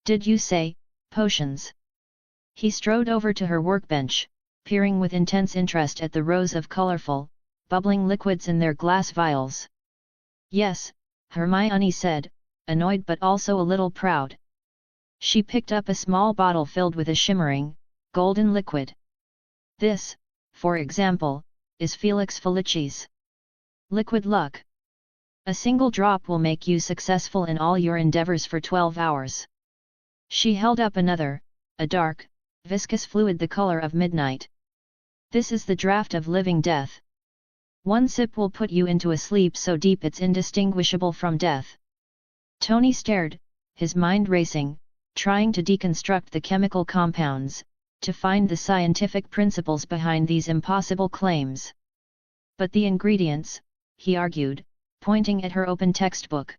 "Did you say, potions?" He strode over to her workbench, peering with intense interest at the rows of colorful, bubbling liquids in their glass vials. "Yes," Hermione said, annoyed but also a little proud. She picked up a small bottle filled with a shimmering, golden liquid. "This, for example, is Felix Felici's liquid luck. A single drop will make you successful in all your endeavors for 12 hours. She held up another, a dark, viscous fluid the color of midnight. "This is the draft of living death. 1 sip will put you into a sleep so deep it's indistinguishable from death." Tony stared, his mind racing, trying to deconstruct the chemical compounds, to find the scientific principles behind these impossible claims. "But the ingredients," he argued, pointing at her open textbook.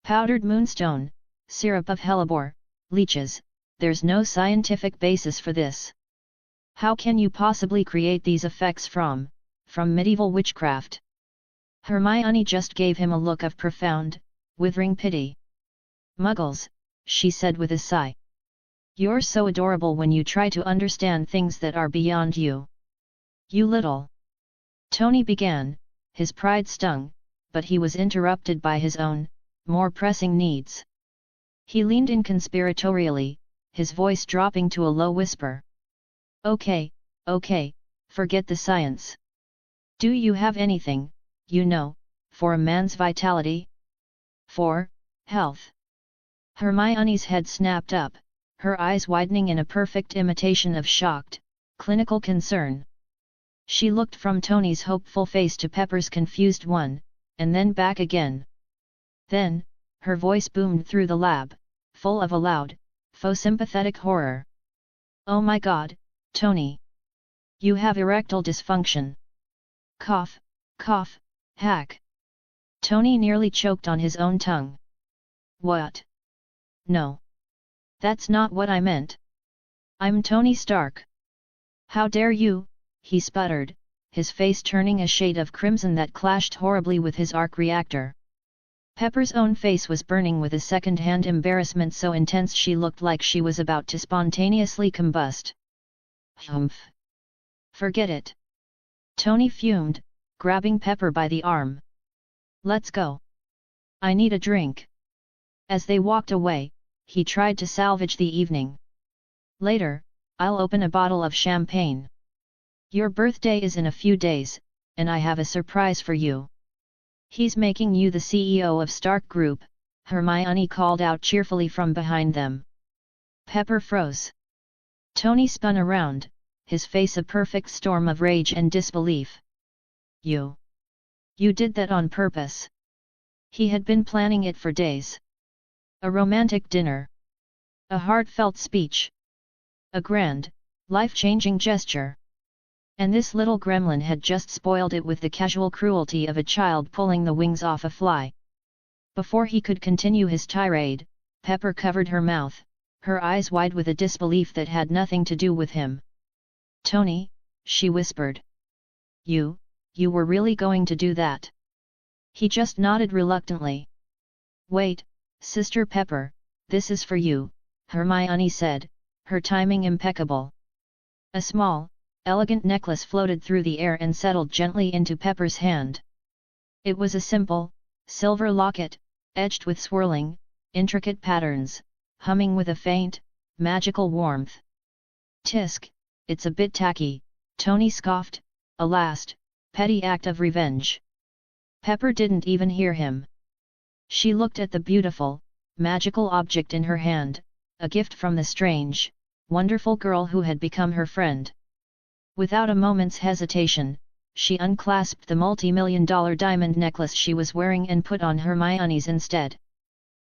"Powdered moonstone, syrup of hellebore, leeches, there's no scientific basis for this. How can you possibly create these effects from medieval witchcraft?" Hermione just gave him a look of profound, withering pity. "Muggles," she said with a sigh. "You're so adorable when you try to understand things that are beyond you. You little..." Tony began, his pride stung, but he was interrupted by his own, more pressing needs. He leaned in conspiratorially, his voice dropping to a low whisper. Okay, forget the science. Do you have anything, for a man's vitality? For health?" Hermione's head snapped up, her eyes widening in a perfect imitation of shocked, clinical concern. She looked from Tony's hopeful face to Pepper's confused one, and then back again. Then, her voice boomed through the lab, full of a loud, faux sympathetic horror. "Oh my God, Tony! You have erectile dysfunction. Cough, cough, hack. Tony nearly choked on his own tongue. What? No. That's not what I meant. I'm Tony Stark. How dare you, he sputtered, his face turning a shade of crimson that clashed horribly with his arc reactor. Pepper's own face was burning with a second-hand embarrassment so intense she looked like she was about to spontaneously combust. Humph. Forget it. Tony fumed, grabbing Pepper by the arm. Let's go. I need a drink. As they walked away, he tried to salvage the evening. Later, I'll open a bottle of champagne. Your birthday is in a few days, and I have a surprise for you. He's making you the CEO of Stark Group, Hermione called out cheerfully from behind them. Pepper froze. Tony spun around, his face a perfect storm of rage and disbelief. You did that on purpose. He had been planning it for days. A romantic dinner. A heartfelt speech. A grand, life-changing gesture. And this little gremlin had just spoiled it with the casual cruelty of a child pulling the wings off a fly. Before he could continue his tirade, Pepper covered her mouth, her eyes wide with a disbelief that had nothing to do with him. Tony, she whispered. You were really going to do that? He just nodded reluctantly. Wait, Sister Pepper, this is for you, Hermione said, her timing impeccable. A small, elegant necklace floated through the air and settled gently into Pepper's hand. It was a simple, silver locket, edged with swirling, intricate patterns, humming with a faint, magical warmth. Tisk, it's a bit tacky, Tony scoffed, a last, petty act of revenge. Pepper didn't even hear him. She looked at the beautiful, magical object in her hand, a gift from the strange, wonderful girl who had become her friend. Without a moment's hesitation, she unclasped the multi-million-dollar diamond necklace she was wearing and put on Hermione's instead.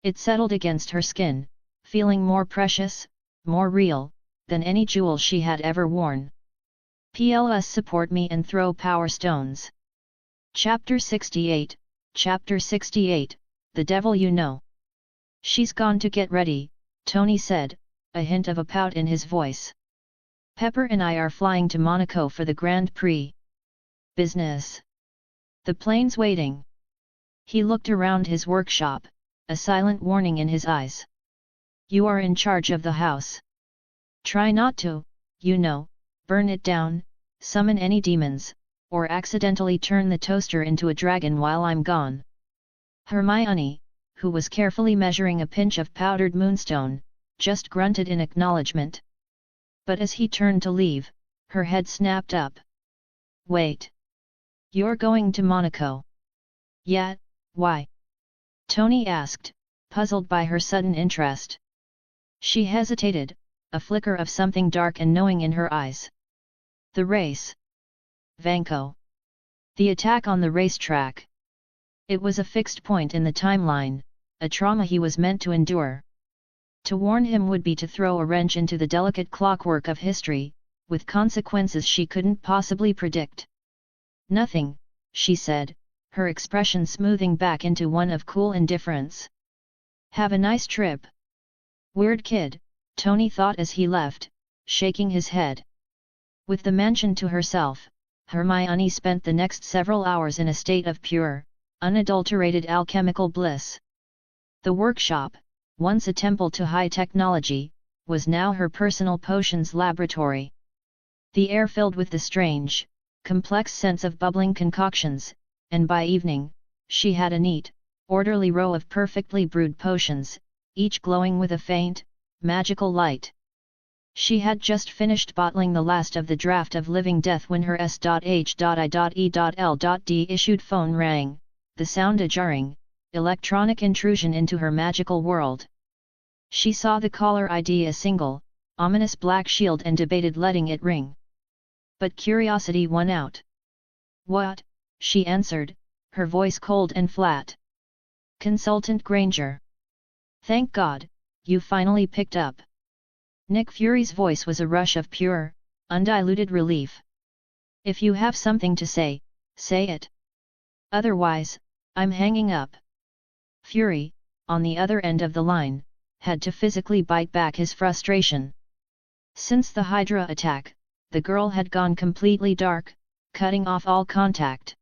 It settled against her skin, feeling more precious, more real, than any jewel she had ever worn. PLS support me and throw power stones. Chapter 68, Chapter 68, The Devil You Know. She's gone to get ready, Tony said, a hint of a pout in his voice. Pepper and I are flying to Monaco for the Grand Prix. Business. The plane's waiting. He looked around his workshop, a silent warning in his eyes. You are in charge of the house. Try not to, burn it down, summon any demons, or accidentally turn the toaster into a dragon while I'm gone. Hermione, who was carefully measuring a pinch of powdered moonstone, just grunted in acknowledgement. But as he turned to leave, her head snapped up. Wait. You're going to Monaco? Yeah, why? Tony asked, puzzled by her sudden interest. She hesitated, a flicker of something dark and knowing in her eyes. The race. Vanco. The attack on the racetrack. It was a fixed point in the timeline, a trauma he was meant to endure. To warn him would be to throw a wrench into the delicate clockwork of history, with consequences she couldn't possibly predict. Nothing, she said, her expression smoothing back into one of cool indifference. Have a nice trip. Weird kid, Tony thought as he left, shaking his head. With the mansion to herself, Hermione spent the next several hours in a state of pure, unadulterated alchemical bliss. The workshop, once a temple to high technology, was now her personal potions laboratory. The air filled with the strange, complex sense of bubbling concoctions, and by evening, she had a neat, orderly row of perfectly brewed potions, each glowing with a faint, magical light. She had just finished bottling the last of the draft of Living Death when her S.H.I.E.L.D issued phone rang, the sound a jarring, electronic intrusion into her magical world. She saw the caller ID a single, ominous black shield and debated letting it ring. But curiosity won out. What? She answered, her voice cold and flat. Consultant Granger. Thank God, you finally picked up. Nick Fury's voice was a rush of pure, undiluted relief. If you have something to say, Say it. Otherwise, I'm hanging up. Fury, on the other end of the line, had to physically bite back his frustration. Since the Hydra attack, the girl had gone completely dark, cutting off all contact.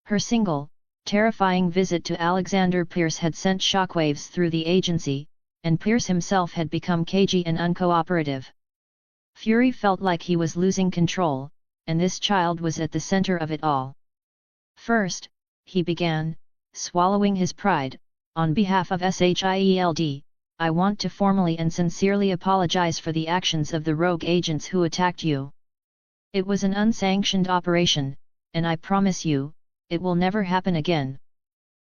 Her single, terrifying visit to Alexander Pierce had sent shockwaves through the agency, and Pierce himself had become cagey and uncooperative. Fury felt like he was losing control, and this child was at the center of it all. First, he began, swallowing his pride, on behalf of SHIELD, I want to formally and sincerely apologize for the actions of the rogue agents who attacked you. It was an unsanctioned operation, and I promise you, it will never happen again.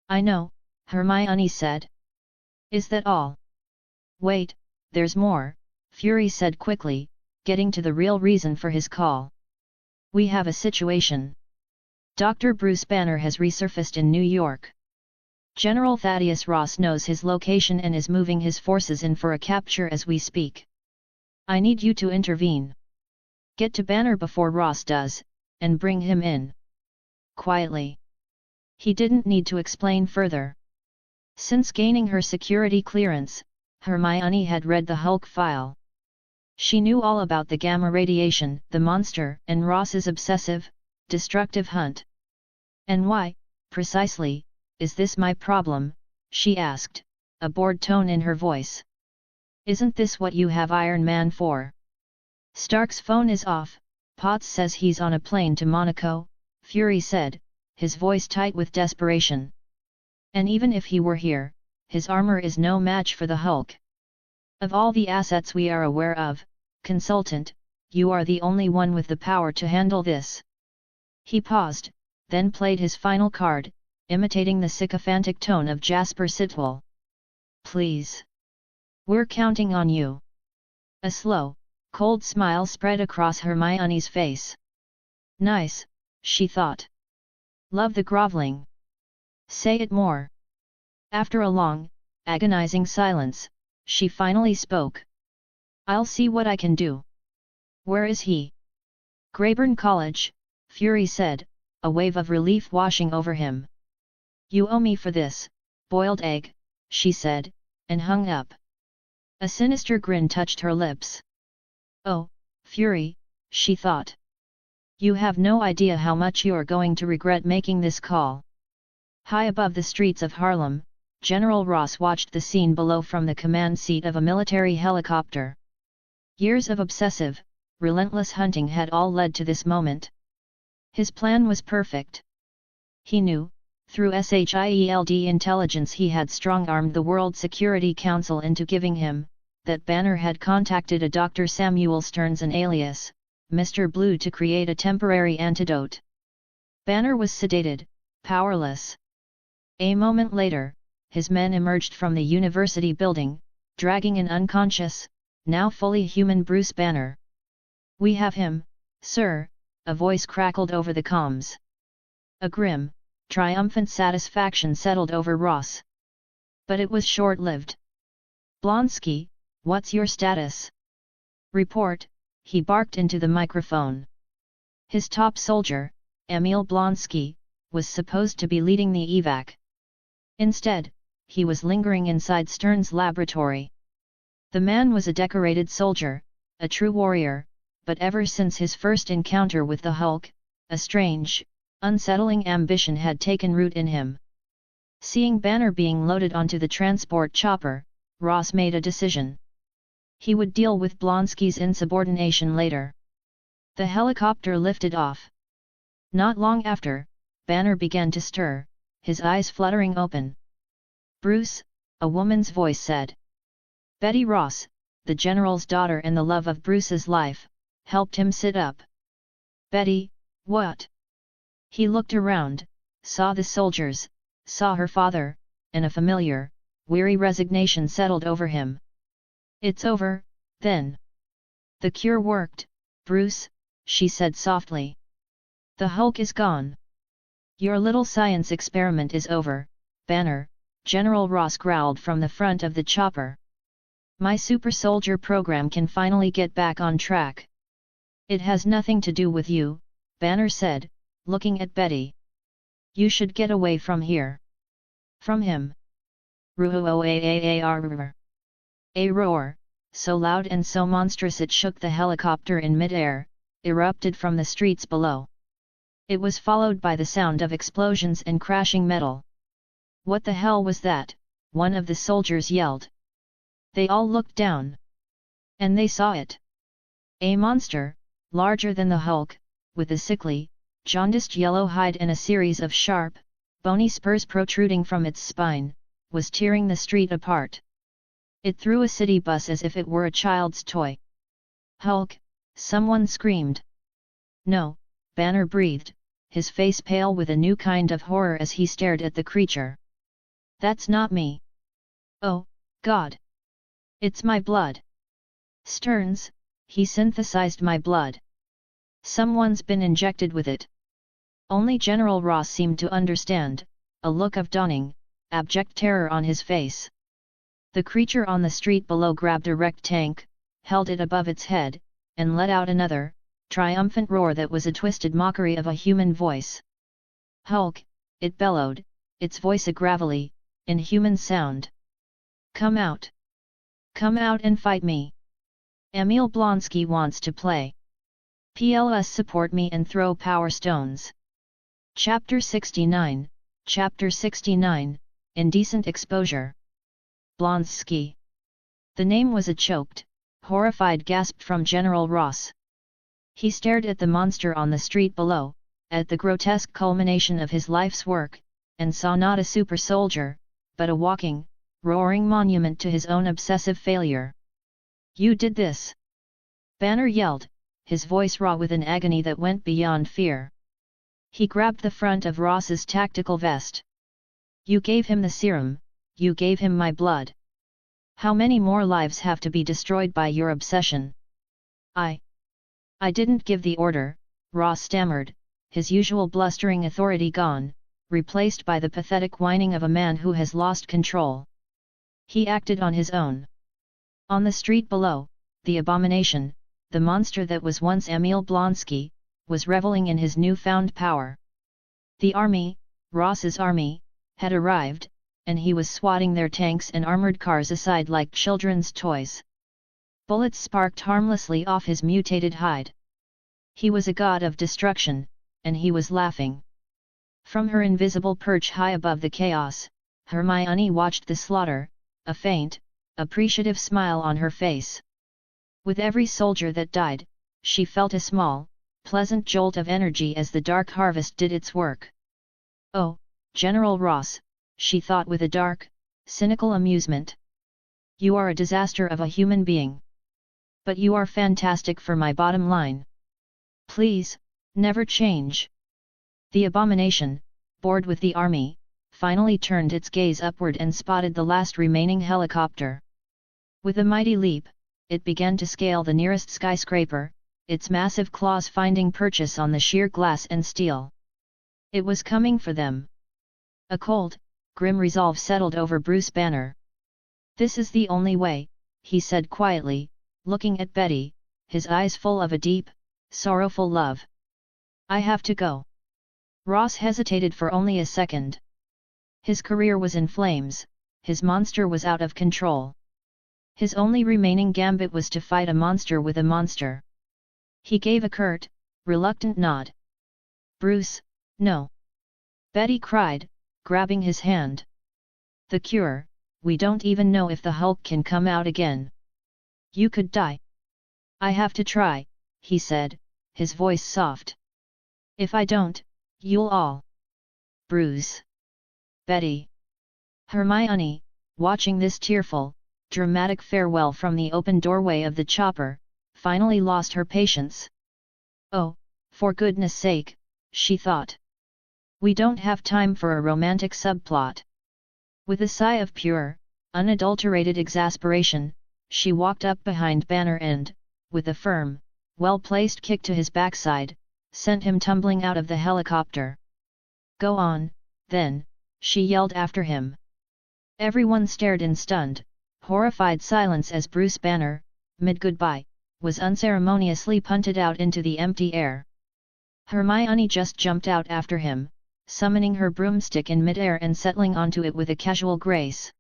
I know, Hermione said. Is that all? Wait, there's more, Fury said quickly, getting to the real reason for his call. We have a situation. Dr. Bruce Banner has resurfaced in New York. General Thaddeus Ross knows his location and is moving his forces in for a capture as we speak. I need you to intervene. Get to Banner before Ross does, and bring him in. Quietly. He didn't need to explain further. Since gaining her security clearance, Hermione had read the Hulk file. She knew all about the gamma radiation, the monster, and Ross's obsessive, destructive hunt. And why, precisely, is this my problem? She asked, a bored tone in her voice. Isn't this what you have Iron Man for? Stark's phone is off, Potts says he's on a plane to Monaco, Fury said, his voice tight with desperation. And even if he were here, his armor is no match for the Hulk. Of all the assets we are aware of, consultant, you are the only one with the power to handle this. He paused, then played his final card, imitating the sycophantic tone of Jasper Sitwell. Please. We're counting on you. A slow, cold smile spread across Hermione's face. Nice, she thought. Love the groveling. Say it more. After a long, agonizing silence, she finally spoke. I'll see what I can do. Where is he? Greyburn College, Fury said, a wave of relief washing over him. You owe me for this, boiled egg, she said, and hung up. A sinister grin touched her lips. Oh, Fury, she thought. You have no idea how much you're going to regret making this call. High above the streets of Harlem, General Ross watched the scene below from the command seat of a military helicopter. Years of obsessive, relentless hunting had all led to this moment. His plan was perfect. He knew, through SHIELD intelligence he had strong-armed the World Security Council into giving him, that Banner had contacted a Dr. Samuel Stearns, an alias, Mr. Blue, to create a temporary antidote. Banner was sedated, powerless. A moment later, his men emerged from the university building, dragging an unconscious, now fully human Bruce Banner. We have him, sir, a voice crackled over the comms. A grim, triumphant satisfaction settled over Ross. But it was short-lived. Blonsky, what's your status? Report, he barked into the microphone. His top soldier, Emil Blonsky, was supposed to be leading the evac. Instead, he was lingering inside Stern's laboratory. The man was a decorated soldier, a true warrior, but ever since his first encounter with the Hulk, a strange, unsettling ambition had taken root in him. Seeing Banner being loaded onto the transport chopper, Ross made a decision. He would deal with Blonsky's insubordination later. The helicopter lifted off. Not long after, Banner began to stir, his eyes fluttering open. Bruce, a woman's voice said. Betty Ross, the general's daughter and the love of Bruce's life, helped him sit up. Betty, what? He looked around, saw the soldiers, saw her father, and a familiar, weary resignation settled over him. It's over, then. The cure worked, Bruce, she said softly. The Hulk is gone. Your little science experiment is over, Banner, General Ross growled from the front of the chopper. My super soldier program can finally get back on track. It has nothing to do with you, Banner said, looking at Betty. You should get away from here. From him. Ruoaar. A roar, so loud and so monstrous it shook the helicopter in mid-air, erupted from the streets below. It was followed by the sound of explosions and crashing metal. What the hell was that? One of the soldiers yelled. They all looked down. And they saw it. A monster, larger than the Hulk, with a sickly, jaundiced yellow hide and a series of sharp, bony spurs protruding from its spine, was tearing the street apart. It threw a city bus as if it were a child's toy. Hulk, someone screamed. No, Banner breathed, his face pale with a new kind of horror as he stared at the creature. That's not me. Oh, God! It's my blood. Stearns, he synthesized my blood. Someone's been injected with it. Only General Ross seemed to understand, a look of dawning, abject terror on his face. The creature on the street below grabbed a wrecked tank, held it above its head, and let out another, triumphant roar that was a twisted mockery of a human voice. Hulk, it bellowed, its voice a gravelly, inhuman sound. Come out! Come out and fight me! Emil Blonsky wants to play. PLS support me and throw power stones. Chapter 69, Chapter 69, Indecent Exposure. Blonsky. The name was a choked, horrified gasp from General Ross. He stared at the monster on the street below, at the grotesque culmination of his life's work, and saw not a super soldier, but a walking, roaring monument to his own obsessive failure. You did this! Banner yelled, his voice raw with an agony that went beyond fear. He grabbed the front of Ross's tactical vest. You gave him the serum, you gave him my blood. How many more lives have to be destroyed by your obsession? I didn't give the order, Ross stammered, his usual blustering authority gone, replaced by the pathetic whining of a man who has lost control. He acted on his own. On the street below, the abomination, the monster that was once Emil Blonsky, was reveling in his newfound power. The army, Ross's army, had arrived, and he was swatting their tanks and armored cars aside like children's toys. Bullets sparked harmlessly off his mutated hide. He was a god of destruction, and he was laughing. From her invisible perch high above the chaos, Hermione watched the slaughter, a faint, appreciative smile on her face. With every soldier that died, she felt a small, pleasant jolt of energy as the dark harvest did its work. Oh, General Ross, she thought with a dark, cynical amusement. You are a disaster of a human being. But you are fantastic for my bottom line. Please, never change. The abomination, bored with the army, finally turned its gaze upward and spotted the last remaining helicopter. With a mighty leap, it began to scale the nearest skyscraper, its massive claws finding purchase on the sheer glass and steel. It was coming for them. A cold, grim resolve settled over Bruce Banner. This is the only way, he said quietly, looking at Betty, his eyes full of a deep, sorrowful love. I have to go. Ross hesitated for only a second. His career was in flames, his monster was out of control. His only remaining gambit was to fight a monster with a monster. He gave a curt, reluctant nod. Bruce, no. Betty cried, grabbing his hand. The cure, we don't even know if the Hulk can come out again. You could die. I have to try, he said, his voice soft. If I don't, you'll all. Bruce. Betty. Hermione, watching this tearful, dramatic farewell from the open doorway of the chopper, finally lost her patience. Oh, for goodness sake, she thought. We don't have time for a romantic subplot. With a sigh of pure, unadulterated exasperation, she walked up behind Banner and, with a firm, well-placed kick to his backside, sent him tumbling out of the helicopter. Go on, then, she yelled after him. Everyone stared in stunned, horrified silence as Bruce Banner, mid-goodbye, was unceremoniously punted out into the empty air. Hermione just jumped out after him, summoning her broomstick in midair and settling onto it with a casual grace.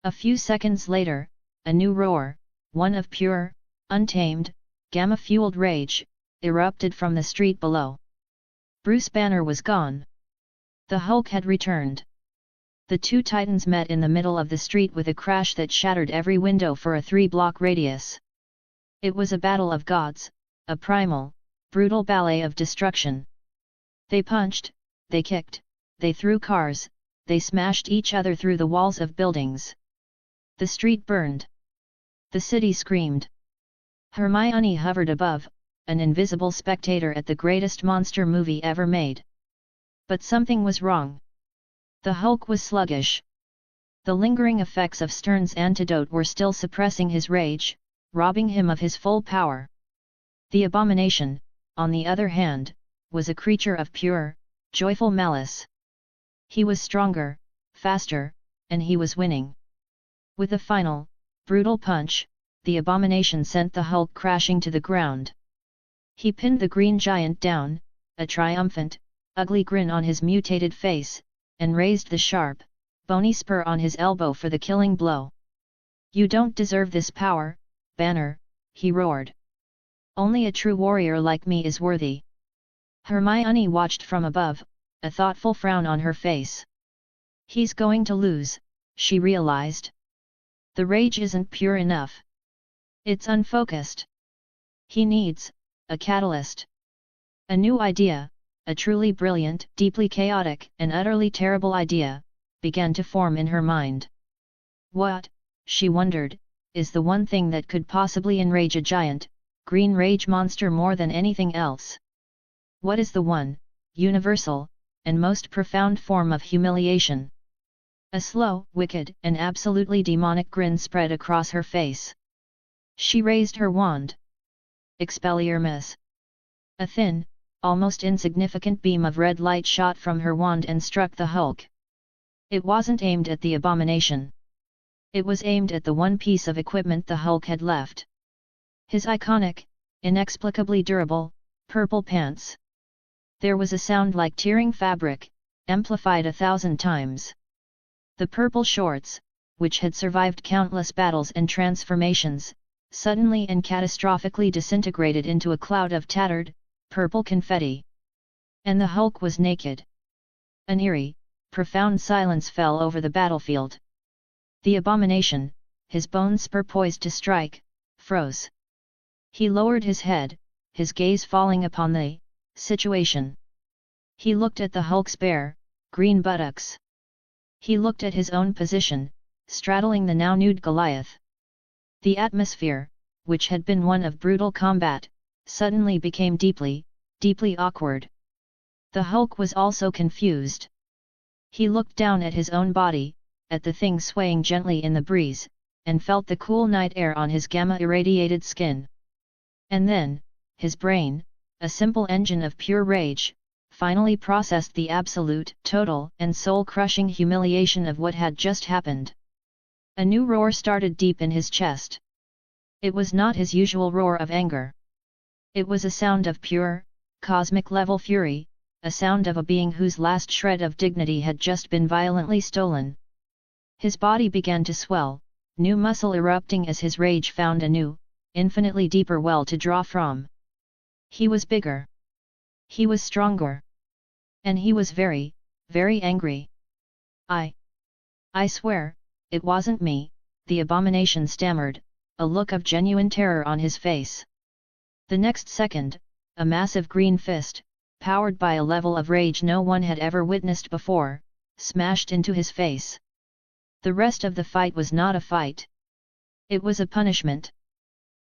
A few seconds later, a new roar, one of pure, untamed, gamma-fueled rage, erupted from the street below. Bruce Banner was gone. The Hulk had returned. The two titans met in the middle of the street with a crash that shattered every window for a 3-block radius. It was a battle of gods, a primal, brutal ballet of destruction. They punched, they kicked, they threw cars, they smashed each other through the walls of buildings. The street burned. The city screamed. Hermione hovered above, an invisible spectator at the greatest monster movie ever made. But something was wrong. The Hulk was sluggish. The lingering effects of Stern's antidote were still suppressing his rage, robbing him of his full power. The Abomination, on the other hand, was a creature of pure, joyful malice. He was stronger, faster, and he was winning. With a final, brutal punch, the Abomination sent the Hulk crashing to the ground. He pinned the Green Giant down, a triumphant, ugly grin on his mutated face, and raised the sharp, bony spur on his elbow for the killing blow. "You don't deserve this power, Banner," he roared. "Only a true warrior like me is worthy." Hermione watched from above, a thoughtful frown on her face. "He's going to lose," she realized. "The rage isn't pure enough. It's unfocused. He needs a catalyst." A new idea, a truly brilliant, deeply chaotic, and utterly terrible idea, began to form in her mind. What, she wondered, is the one thing that could possibly enrage a giant, green rage monster more than anything else? What is the one, universal, and most profound form of humiliation? A slow, wicked, and absolutely demonic grin spread across her face. She raised her wand. Expelliarmus. A thin, almost insignificant beam of red light shot from her wand and struck the Hulk. It wasn't aimed at the Abomination. It was aimed at the one piece of equipment the Hulk had left. His iconic, inexplicably durable, purple pants. There was a sound like tearing fabric, amplified 1,000 times. The purple shorts, which had survived countless battles and transformations, suddenly and catastrophically disintegrated into a cloud of tattered, purple confetti. And the Hulk was naked. An eerie, profound silence fell over the battlefield. The Abomination, his bone spur poised to strike, froze. He lowered his head, his gaze falling upon the situation. He looked at the Hulk's bare, green buttocks. He looked at his own position, straddling the now nude Goliath. The atmosphere, which had been one of brutal combat, suddenly became deeply, deeply awkward. The Hulk was also confused. He looked down at his own body, at the thing swaying gently in the breeze, and felt the cool night air on his gamma-irradiated skin. And then, his brain, a simple engine of pure rage, finally processed the absolute, total, and soul-crushing humiliation of what had just happened. A new roar started deep in his chest. It was not his usual roar of anger. It was a sound of pure, cosmic-level fury, a sound of a being whose last shred of dignity had just been violently stolen. His body began to swell, new muscle erupting as his rage found a new, infinitely deeper well to draw from. He was bigger. He was stronger. And he was very, very angry. I swear, it wasn't me," the Abomination stammered, a look of genuine terror on his face. The next second, a massive green fist, powered by a level of rage no one had ever witnessed before, smashed into his face. The rest of the fight was not a fight. It was a punishment.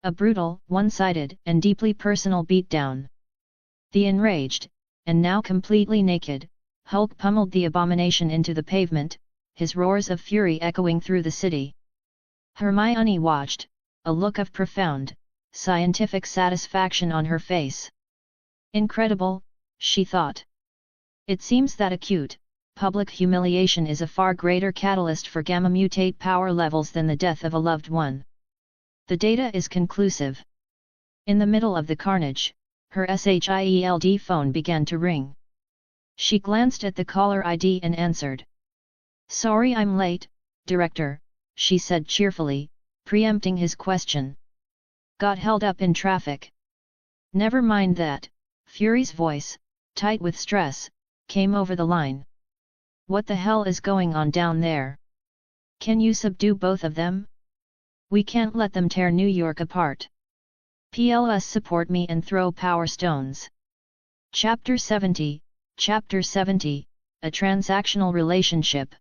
A brutal, one-sided, and deeply personal beatdown. The enraged, and now completely naked, Hulk pummeled the Abomination into the pavement, his roars of fury echoing through the city. Hermione watched, a look of profound, scientific satisfaction on her face. Incredible, she thought. It seems that acute, public humiliation is a far greater catalyst for gamma-mutate power levels than the death of a loved one. The data is conclusive. In the middle of the carnage, Her SHIELD phone began to ring. She glanced at the caller ID and answered. "Sorry I'm late, Director," she said cheerfully, preempting his question. "Got held up in traffic." "Never mind that," Fury's voice, tight with stress, came over the line. "What the hell is going on down there? Can you subdue both of them? We can't let them tear New York apart. PLS support me and throw power stones." Chapter 70, A Transactional Relationship.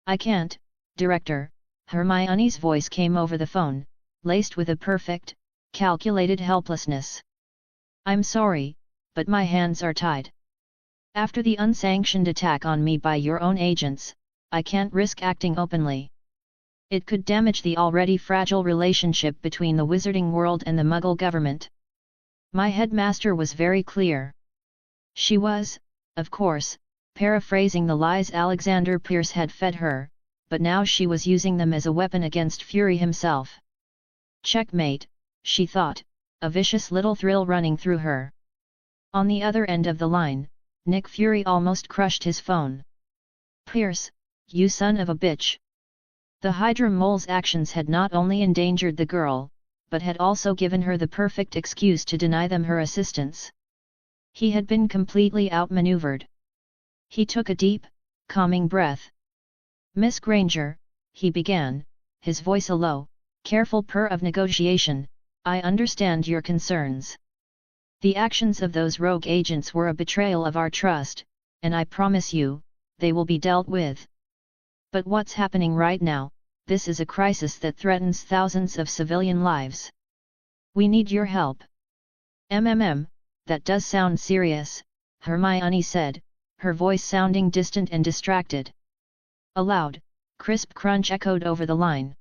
"I can't, Director," Hermione's voice came over the phone, laced with a perfect, calculated helplessness. "I'm sorry, but my hands are tied. After the unsanctioned attack on me by your own agents, I can't risk acting openly. It could damage the already fragile relationship between the wizarding world and the Muggle government. My headmaster was very clear." She was, of course, paraphrasing the lies Alexander Pierce had fed her, but now she was using them as a weapon against Fury himself. Checkmate, she thought, a vicious little thrill running through her. On the other end of the line, Nick Fury almost crushed his phone. "Pierce, you son of a bitch." The Hydra Mole's actions had not only endangered the girl, but had also given her the perfect excuse to deny them her assistance. He had been completely outmaneuvered. He took a deep, calming breath. "Miss Granger," he began, his voice a low, careful purr of negotiation, "I understand your concerns. The actions of those rogue agents were a betrayal of our trust, and I promise you, they will be dealt with. But what's happening right now, this is a crisis that threatens thousands of civilian lives. We need your help." That does sound serious," Hermione said, her voice sounding distant and distracted. A loud, crisp crunch echoed over the line.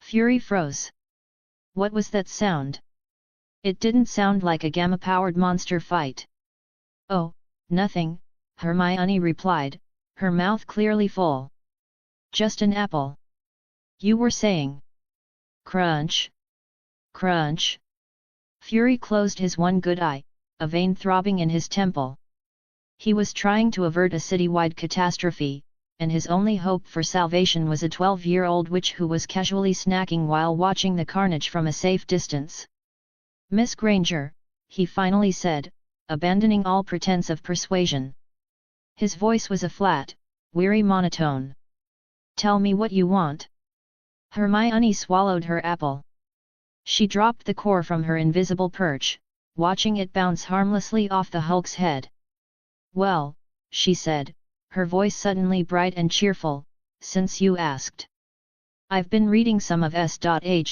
Fury froze. What was that sound? It didn't sound like a gamma-powered monster fight. "Oh, nothing," Hermione replied, her mouth clearly full. "Just an apple." "You were saying?" Crunch. Crunch. Fury closed his one good eye, a vein throbbing in his temple. He was trying to avert a citywide catastrophe, and his only hope for salvation was a 12-year-old witch who was casually snacking while watching the carnage from a safe distance. "Miss Granger," he finally said, abandoning all pretense of persuasion. His voice was a flat, weary monotone. "Tell me what you want." Hermione swallowed her apple. She dropped the core from her invisible perch, watching it bounce harmlessly off the Hulk's head. "Well," she said, her voice suddenly bright and cheerful, "since you asked. I've been reading some of S.H.I.E.L.'s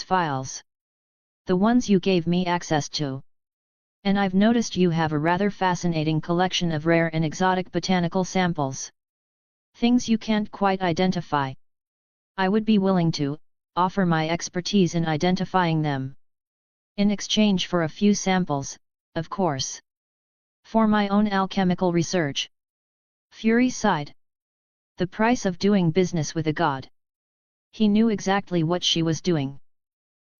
files. The ones you gave me access to. And I've noticed you have a rather fascinating collection of rare and exotic botanical samples. Things you can't quite identify. I would be willing to offer my expertise in identifying them. In exchange for a few samples, of course. For my own alchemical research." Fury sighed. The price of doing business with a god. He knew exactly what she was doing.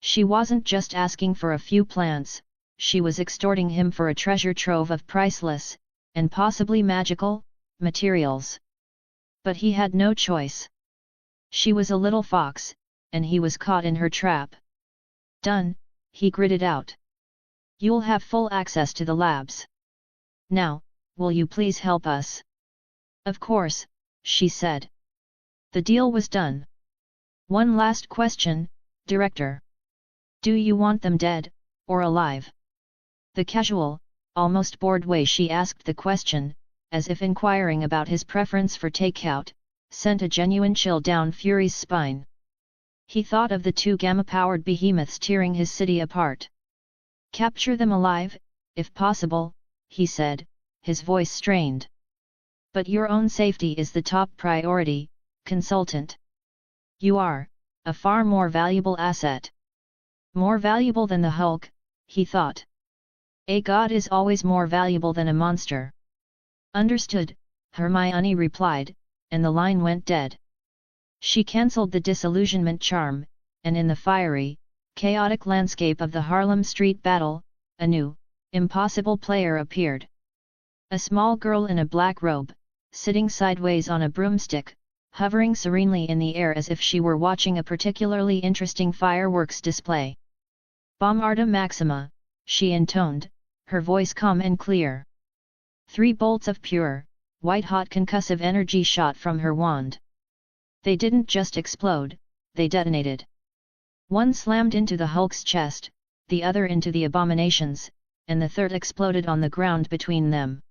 She wasn't just asking for a few plants, she was extorting him for a treasure trove of priceless, and possibly magical, materials. But he had no choice. She was a little fox, and he was caught in her trap. "Done," he gritted out. "You'll have full access to the labs. Now, will you please help us?" "Of course," she said. The deal was done. "One last question, Director. Do you want them dead, or alive?" The casual, almost bored way she asked the question, as if inquiring about his preference for takeout, sent a genuine chill down Fury's spine. He thought of the two gamma-powered behemoths tearing his city apart. "Capture them alive, if possible," he said, his voice strained. "But your own safety is the top priority, consultant. You are a far more valuable asset." More valuable than the Hulk, he thought. A god is always more valuable than a monster. "Understood," Hermione replied, and the line went dead. She cancelled the disillusionment charm, and in the fiery, chaotic landscape of the Harlem Street battle, a new, impossible player appeared. A small girl in a black robe, sitting sideways on a broomstick, hovering serenely in the air as if she were watching a particularly interesting fireworks display. Bombarda Maxima, she intoned, her voice calm and clear. 3 bolts of pure, white-hot concussive energy shot from her wand. They didn't just explode, they detonated. One slammed into the Hulk's chest, the other into the Abomination's, and the third exploded on the ground between them.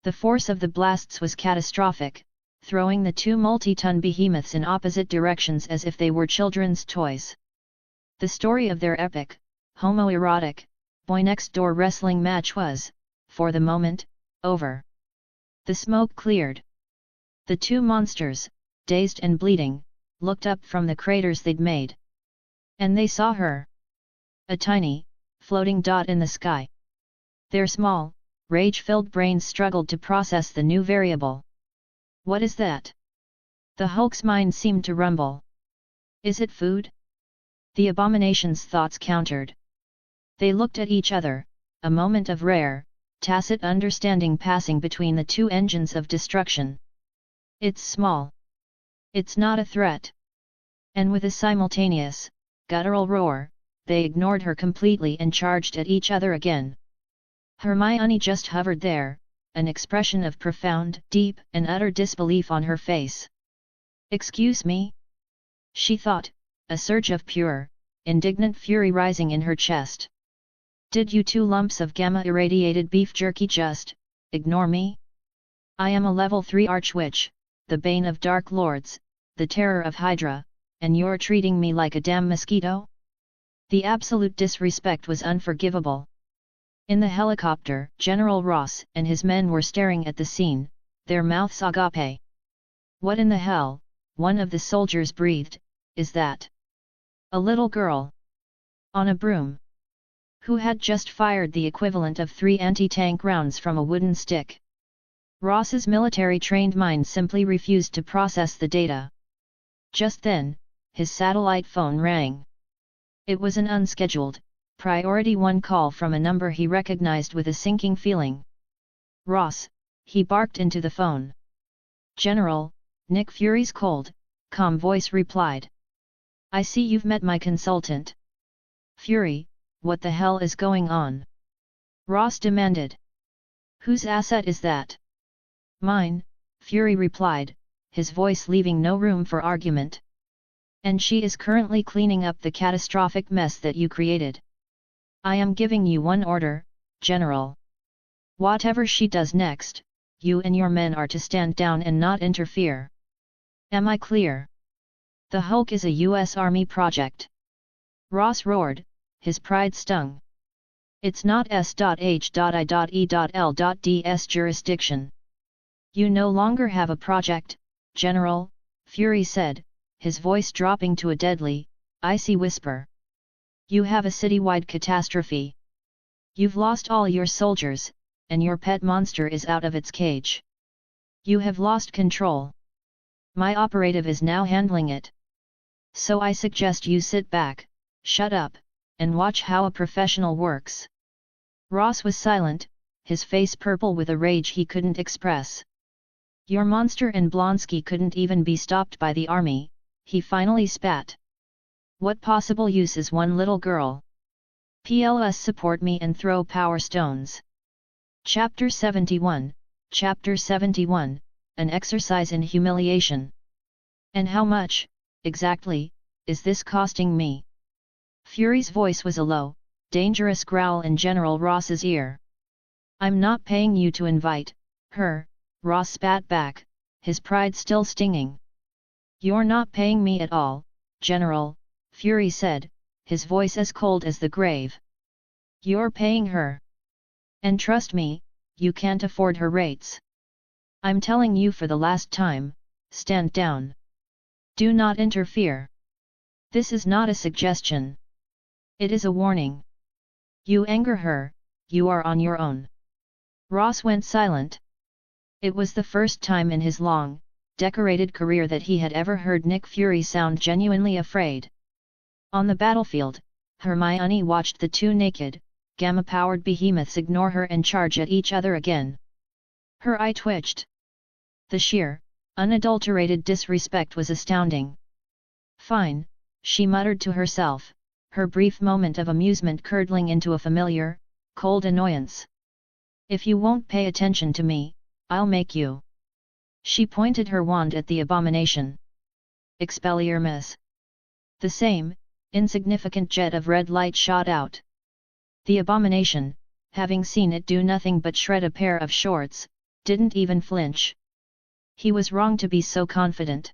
The force of the blasts was catastrophic, throwing the 2 multi-ton behemoths in opposite directions as if they were children's toys. The story of their epic, homoerotic, boy-next-door wrestling match was, for the moment, over. The smoke cleared. The 2 monsters, dazed and bleeding, looked up from the craters they'd made. And they saw her. A tiny, floating dot in the sky. Their small, rage-filled brains struggled to process the new variable. What is that? The Hulk's mind seemed to rumble. Is it food? The Abomination's thoughts countered. They looked at each other, a moment of rare, tacit understanding passing between the 2 engines of destruction. It's small. It's not a threat. And with a simultaneous, guttural roar, they ignored her completely and charged at each other again. Hermione just hovered there, an expression of profound, deep, and utter disbelief on her face. Excuse me? She thought, a surge of pure, indignant fury rising in her chest. Did you 2 lumps of gamma-irradiated beef jerky just ignore me? I am a level 3 archwitch, the bane of Dark Lords, the terror of Hydra, and you're treating me like a damn mosquito? The absolute disrespect was unforgivable. In the helicopter, General Ross and his men were staring at the scene, their mouths agape. What in the hell, one of the soldiers breathed, is that? A little girl. On a broom. Who had just fired the equivalent of 3 anti-tank rounds from a wooden stick. Ross's military-trained mind simply refused to process the data. Just then, his satellite phone rang. It was an unscheduled, Priority 1 call from a number he recognized with a sinking feeling. Ross, he barked into the phone. General, Nick Fury's cold, calm voice replied. I see you've met my consultant. Fury, what the hell is going on? Ross demanded. Whose asset is that? Mine, Fury replied, his voice leaving no room for argument. And she is currently cleaning up the catastrophic mess that you created. I am giving you one order, General. Whatever she does next, you and your men are to stand down and not interfere. Am I clear? The Hulk is a U.S. Army project. Ross roared, his pride stung. It's not S.H.I.E.L.'s jurisdiction. You no longer have a project, General, Fury said, his voice dropping to a deadly, icy whisper. You have a citywide catastrophe. You've lost all your soldiers, and your pet monster is out of its cage. You have lost control. My operative is now handling it. So I suggest you sit back, shut up, and watch how a professional works. Ross was silent, his face purple with a rage he couldn't express. Your monster and Blonsky couldn't even be stopped by the army, he finally spat. What possible use is one little girl? PLS support me and throw power stones. Chapter 71, Chapter 71, an exercise in humiliation. And how much, exactly, is this costing me? Fury's voice was a low, dangerous growl in General Ross's ear. I'm not paying you to invite her, Ross spat back, his pride still stinging. You're not paying me at all, General, Fury said, his voice as cold as the grave. You're paying her. And trust me, you can't afford her rates. I'm telling you for the last time, stand down. Do not interfere. This is not a suggestion. It is a warning. You anger her, you are on your own. Ross went silent. It was the first time in his long, decorated career that he had ever heard Nick Fury sound genuinely afraid. On the battlefield, Hermione watched the two naked, gamma-powered behemoths ignore her and charge at each other again. Her eye twitched. The sheer, unadulterated disrespect was astounding. Fine, she muttered to herself, her brief moment of amusement curdling into a familiar, cold annoyance. If you won't pay attention to me, I'll make you. She pointed her wand at the abomination. Expelliarmus. The same, insignificant jet of red light shot out. The abomination, having seen it do nothing but shred a pair of shorts, didn't even flinch. He was wrong to be so confident.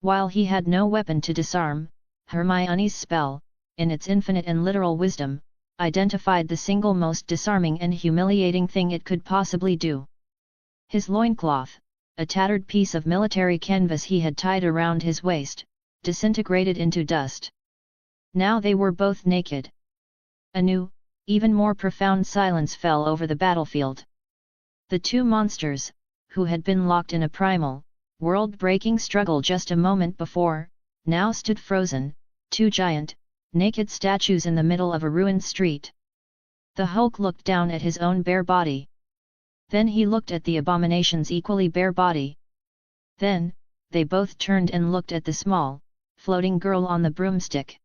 While he had no weapon to disarm, Hermione's spell, in its infinite and literal wisdom, identified the single most disarming and humiliating thing it could possibly do. His loincloth, a tattered piece of military canvas he had tied around his waist, disintegrated into dust. Now they were both naked. A new, even more profound silence fell over the battlefield. The two monsters, who had been locked in a primal, world-breaking struggle just a moment before, now stood frozen, two giant, naked statues in the middle of a ruined street. The Hulk looked down at his own bare body. Then he looked at the abomination's equally bare body. Then, they both turned and looked at the small, floating girl on the broomstick.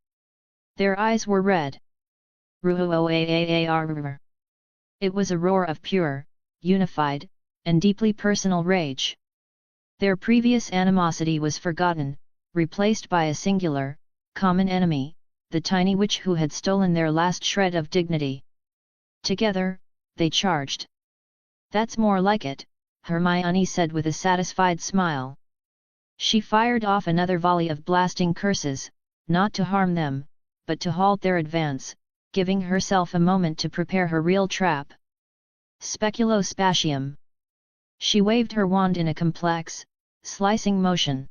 Their eyes were red. Ruoaar. It was a roar of pure, unified, and deeply personal rage. Their previous animosity was forgotten, replaced by a singular, common enemy, the tiny witch who had stolen their last shred of dignity. Together, they charged. That's more like it, Hermione said with a satisfied smile. She fired off another volley of blasting curses, not to harm them, but to halt their advance, giving herself a moment to prepare her real trap. Speculo spatium. She waved her wand in a complex, slicing motion.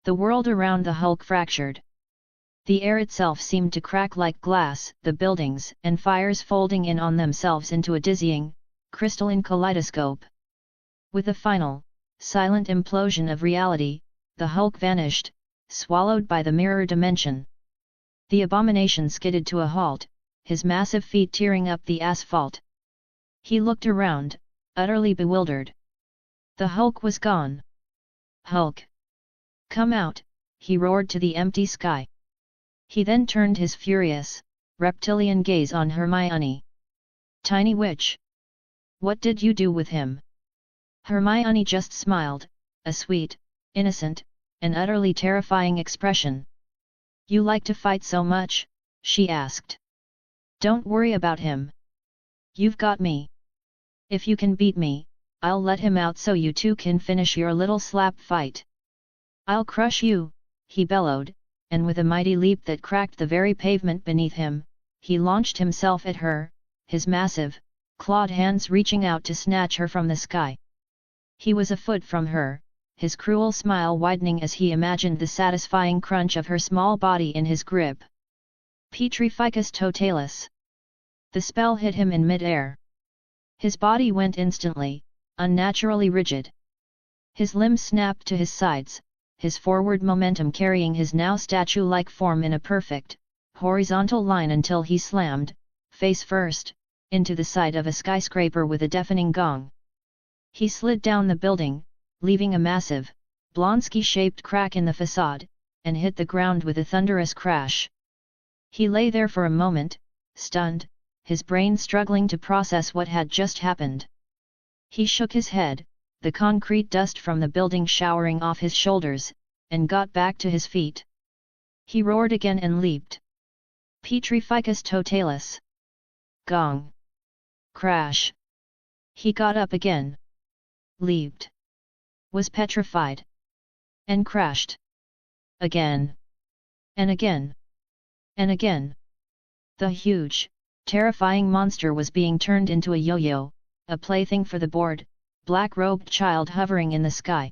The world around the Hulk fractured. The air itself seemed to crack like glass, the buildings and fires folding in on themselves into a dizzying, crystalline kaleidoscope. With a final, silent implosion of reality, the Hulk vanished, swallowed by the mirror dimension. The abomination skidded to a halt, his massive feet tearing up the asphalt. He looked around, utterly bewildered. The Hulk was gone. Hulk! Come out, he roared to the empty sky. He then turned his furious, reptilian gaze on Hermione. Tiny witch! What did you do with him? Hermione just smiled, a sweet, innocent, and utterly terrifying expression. You like to fight so much? She asked. Don't worry about him. You've got me. If you can beat me, I'll let him out so you two can finish your little slap fight. I'll crush you, he bellowed, and with a mighty leap that cracked the very pavement beneath him, he launched himself at her, his massive, clawed hands reaching out to snatch her from the sky. He was a foot from her, his cruel smile widening as he imagined the satisfying crunch of her small body in his grip. Petrificus totalis. The spell hit him in mid-air. His body went instantly, unnaturally rigid. His limbs snapped to his sides, his forward momentum carrying his now statue-like form in a perfect, horizontal line until he slammed, face first, into the side of a skyscraper with a deafening gong. He slid down the building, leaving a massive, Blonsky-shaped crack in the facade, and hit the ground with a thunderous crash. He lay there for a moment, stunned, his brain struggling to process what had just happened. He shook his head, the concrete dust from the building showering off his shoulders, and got back to his feet. He roared again and leaped. Petrificus totalis. Gong. Crash. He got up again. Leaped. Was petrified. And crashed. Again. And again. And again. The huge, terrifying monster was being turned into a yo-yo, a plaything for the bored, black-robed child hovering in the sky.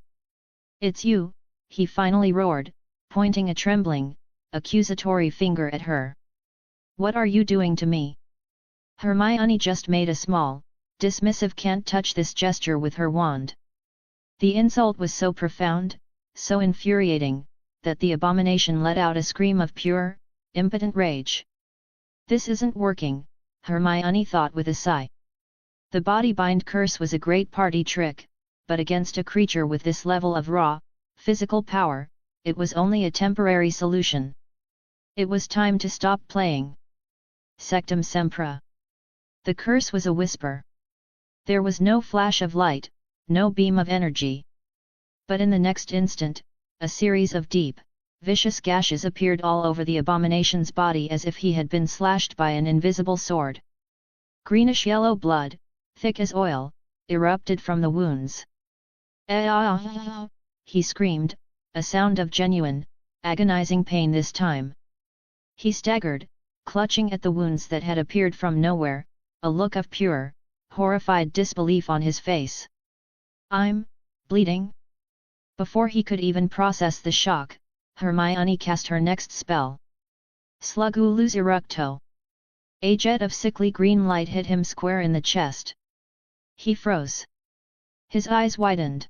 It's you, he finally roared, pointing a trembling, accusatory finger at her. What are you doing to me? Hermione just made a small, dismissive can't touch this gesture with her wand. The insult was so profound, so infuriating, that the abomination let out a scream of pure, impotent rage. This isn't working, Hermione thought with a sigh. The body bind curse was a great party trick, but against a creature with this level of raw, physical power, it was only a temporary solution. It was time to stop playing. Sectum sempra. The curse was a whisper. There was no flash of light, no beam of energy. But in the next instant, a series of deep, vicious gashes appeared all over the abomination's body as if he had been slashed by an invisible sword. Greenish-yellow blood, thick as oil, erupted from the wounds. "Ah!" he screamed, a sound of genuine, agonizing pain this time. He staggered, clutching at the wounds that had appeared from nowhere, a look of pure, horrified disbelief on his face. "I'm bleeding?" Before he could even process the shock, Hermione cast her next spell. Slugulus eructo. A jet of sickly green light hit him square in the chest. He froze. His eyes widened.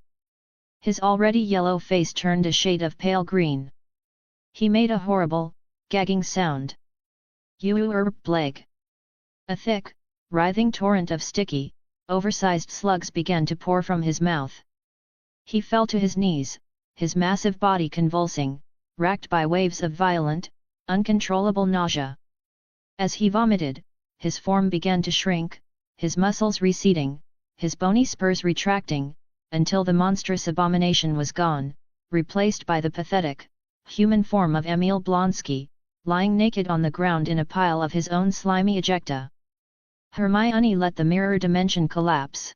His already yellow face turned a shade of pale green. He made a horrible, gagging sound. Bleg. A thick, writhing torrent of sticky, oversized slugs began to pour from his mouth. He fell to his knees, his massive body convulsing, racked by waves of violent, uncontrollable nausea. As he vomited, his form began to shrink, his muscles receding, his bony spurs retracting, until the monstrous abomination was gone, replaced by the pathetic, human form of Emil Blonsky, lying naked on the ground in a pile of his own slimy ejecta. Hermione let the mirror dimension collapse.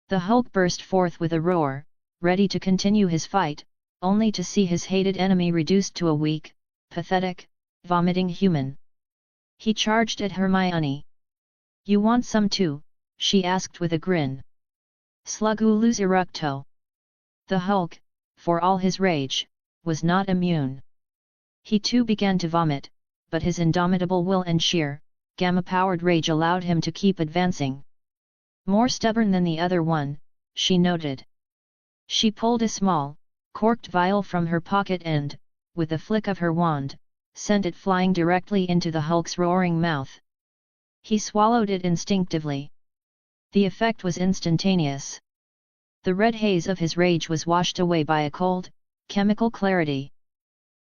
The Hulk burst forth with a roar, ready to continue his fight, only to see his hated enemy reduced to a weak, pathetic, vomiting human. He charged at Hermione. "You want some too?" she asked with a grin. Slugulus eructo. The Hulk, for all his rage, was not immune. He too began to vomit, but his indomitable will and sheer, gamma-powered rage allowed him to keep advancing. More stubborn than the other one, she noted. She pulled a small, corked vial from her pocket and, with a flick of her wand, sent it flying directly into the Hulk's roaring mouth. He swallowed it instinctively. The effect was instantaneous. The red haze of his rage was washed away by a cold, chemical clarity.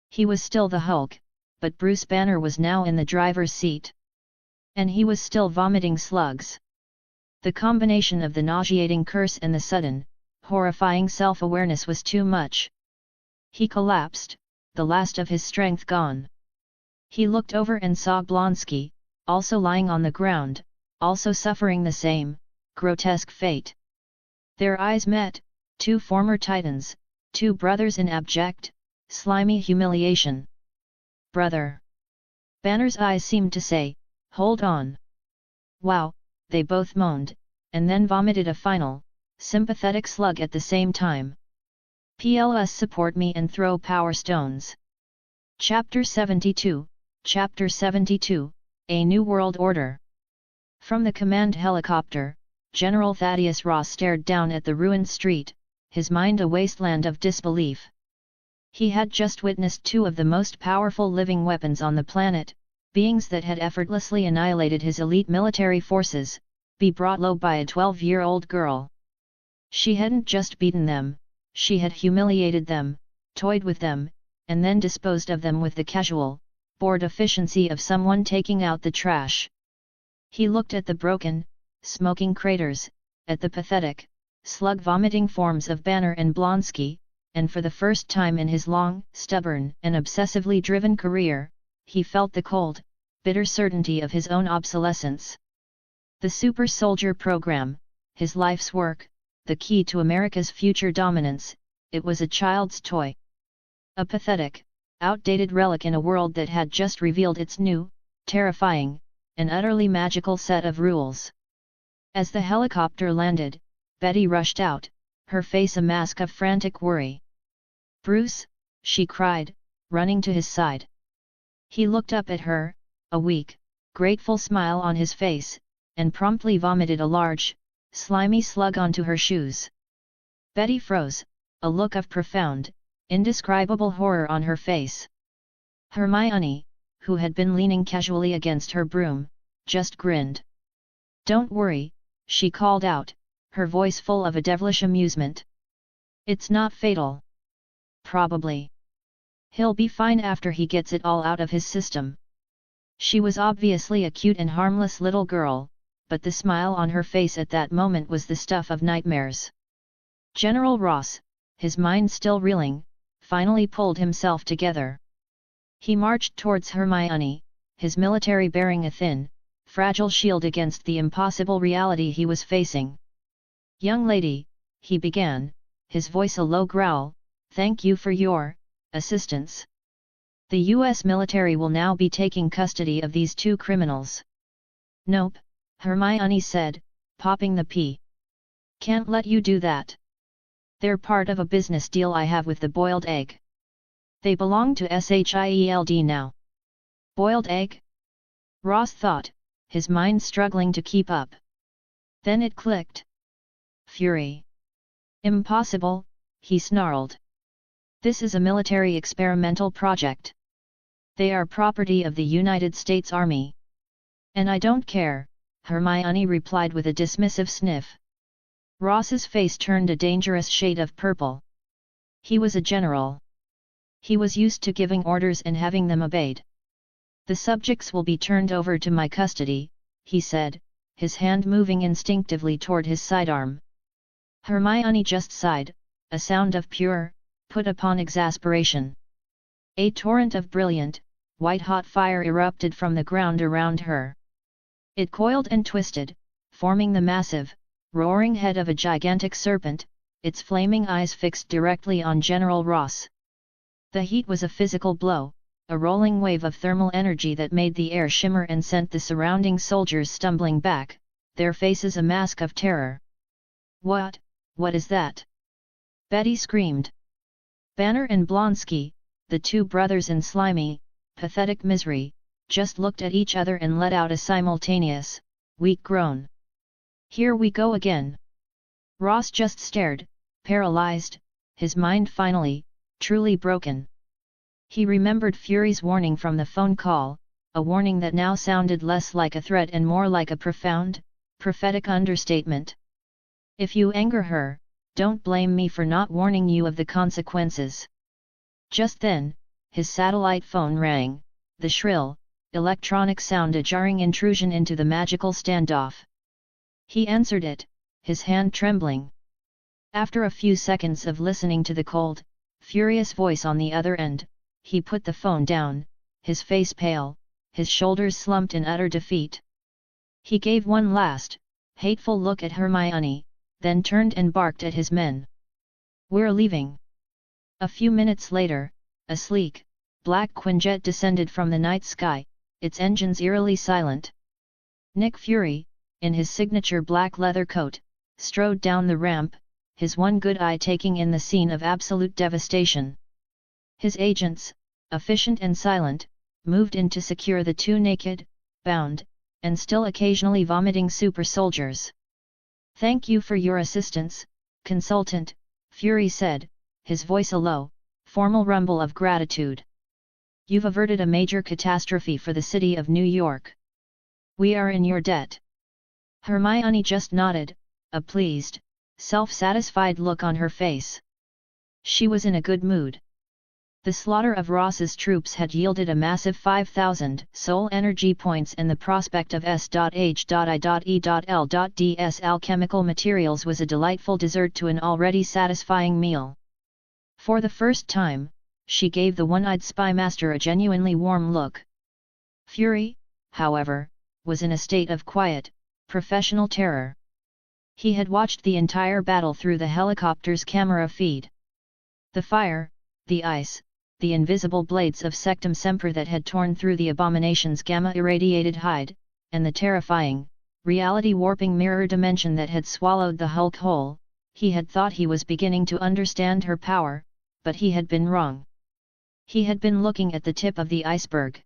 He was still the Hulk, but Bruce Banner was now in the driver's seat. And he was still vomiting slugs. The combination of the nauseating curse and the sudden, horrifying self-awareness was too much. He collapsed, the last of his strength gone. He looked over and saw Blonsky, also lying on the ground, also suffering the same, grotesque fate. Their eyes met, two former titans, two brothers in abject, slimy humiliation. "Brother!" Banner's eyes seemed to say, "Hold on." "Wow," they both moaned, and then vomited a final, sympathetic slug at the same time. "Plus support me and throw power stones." Chapter 72, Chapter 72, A New World Order. From the command helicopter, General Thaddeus Ross stared down at the ruined street, his mind a wasteland of disbelief. He had just witnessed two of the most powerful living weapons on the planet, beings that had effortlessly annihilated his elite military forces, be brought low by a 12-year-old girl. She hadn't just beaten them, she had humiliated them, toyed with them, and then disposed of them with the casual, bored efficiency of someone taking out the trash. He looked at the broken, smoking craters, at the pathetic, slug-vomiting forms of Banner and Blonsky, and for the first time in his long, stubborn and obsessively driven career, he felt the cold, bitter certainty of his own obsolescence. The super soldier program, his life's work, the key to America's future dominance, it was a child's toy. A pathetic, outdated relic in a world that had just revealed its new, terrifying, and utterly magical set of rules. As the helicopter landed, Betty rushed out, her face a mask of frantic worry. "Bruce," she cried, running to his side. He looked up at her, a weak, grateful smile on his face, and promptly vomited a large, slimy slug onto her shoes. Betty froze, a look of profound, indescribable horror on her face. Hermione, who had been leaning casually against her broom, just grinned. "Don't worry," she called out, her voice full of a devilish amusement. "It's not fatal. Probably. He'll be fine after he gets it all out of his system." She was obviously a cute and harmless little girl, but the smile on her face at that moment was the stuff of nightmares. General Ross, his mind still reeling, finally pulled himself together. He marched towards Hermione, his military bearing a thin, fragile shield against the impossible reality he was facing. "Young lady," he began, his voice a low growl, "thank you for your assistance. The U.S. military will now be taking custody of these two criminals." "Nope," Hermione said, popping the pea. "Can't let you do that. They're part of a business deal I have with the boiled egg. They belong to SHIELD now." Boiled egg? Ross thought, his mind struggling to keep up. Then it clicked. Fury. "Impossible," he snarled. "This is a military experimental project. They are property of the United States Army." "And I don't care," Hermione replied with a dismissive sniff. Ross's face turned a dangerous shade of purple. He was a general. He was used to giving orders and having them obeyed. "The subjects will be turned over to my custody," he said, his hand moving instinctively toward his sidearm. Hermione just sighed, a sound of pure, put-upon exasperation. A torrent of brilliant, white-hot fire erupted from the ground around her. It coiled and twisted, forming the massive, roaring head of a gigantic serpent, its flaming eyes fixed directly on General Ross. The heat was a physical blow, a rolling wave of thermal energy that made the air shimmer and sent the surrounding soldiers stumbling back, their faces a mask of terror. What is that?" Betty screamed. Banner and Blonsky, the two brothers in slimy, pathetic misery, just looked at each other and let out a simultaneous, weak groan. "Here we go again." Ross just stared, paralyzed, his mind finally, truly broken. He remembered Fury's warning from the phone call, a warning that now sounded less like a threat and more like a profound, prophetic understatement. "If you anger her, don't blame me for not warning you of the consequences." Just then, his satellite phone rang, the shrill, electronic sound a jarring intrusion into the magical standoff. He answered it, his hand trembling. After a few seconds of listening to the cold, furious voice on the other end, he put the phone down, his face pale, his shoulders slumped in utter defeat. He gave one last, hateful look at Hermione, then turned and barked at his men. "We're leaving." A few minutes later, a sleek, black Quinjet descended from the night sky, its engines eerily silent. Nick Fury, in his signature black leather coat, strode down the ramp, his one good eye taking in the scene of absolute devastation. His agents, efficient and silent, moved in to secure the two naked, bound, and still occasionally vomiting super soldiers. "Thank you for your assistance, consultant," Fury said, his voice a low, formal rumble of gratitude. "You've averted a major catastrophe for the city of New York. We are in your debt." Hermione just nodded, a pleased, self-satisfied look on her face. She was in a good mood. The slaughter of Ross's troops had yielded a massive 5,000 soul energy points, and the prospect of S.H.I.E.L.ds alchemical materials was a delightful dessert to an already satisfying meal. For the first time, she gave the one-eyed spymaster a genuinely warm look. Fury, however, was in a state of quiet, professional terror. He had watched the entire battle through the helicopter's camera feed. The fire, the ice, the invisible blades of Sectum Semper that had torn through the abomination's gamma-irradiated hide, and the terrifying, reality-warping mirror dimension that had swallowed the Hulk whole. He had thought he was beginning to understand her power, but he had been wrong. He had been looking at the tip of the iceberg.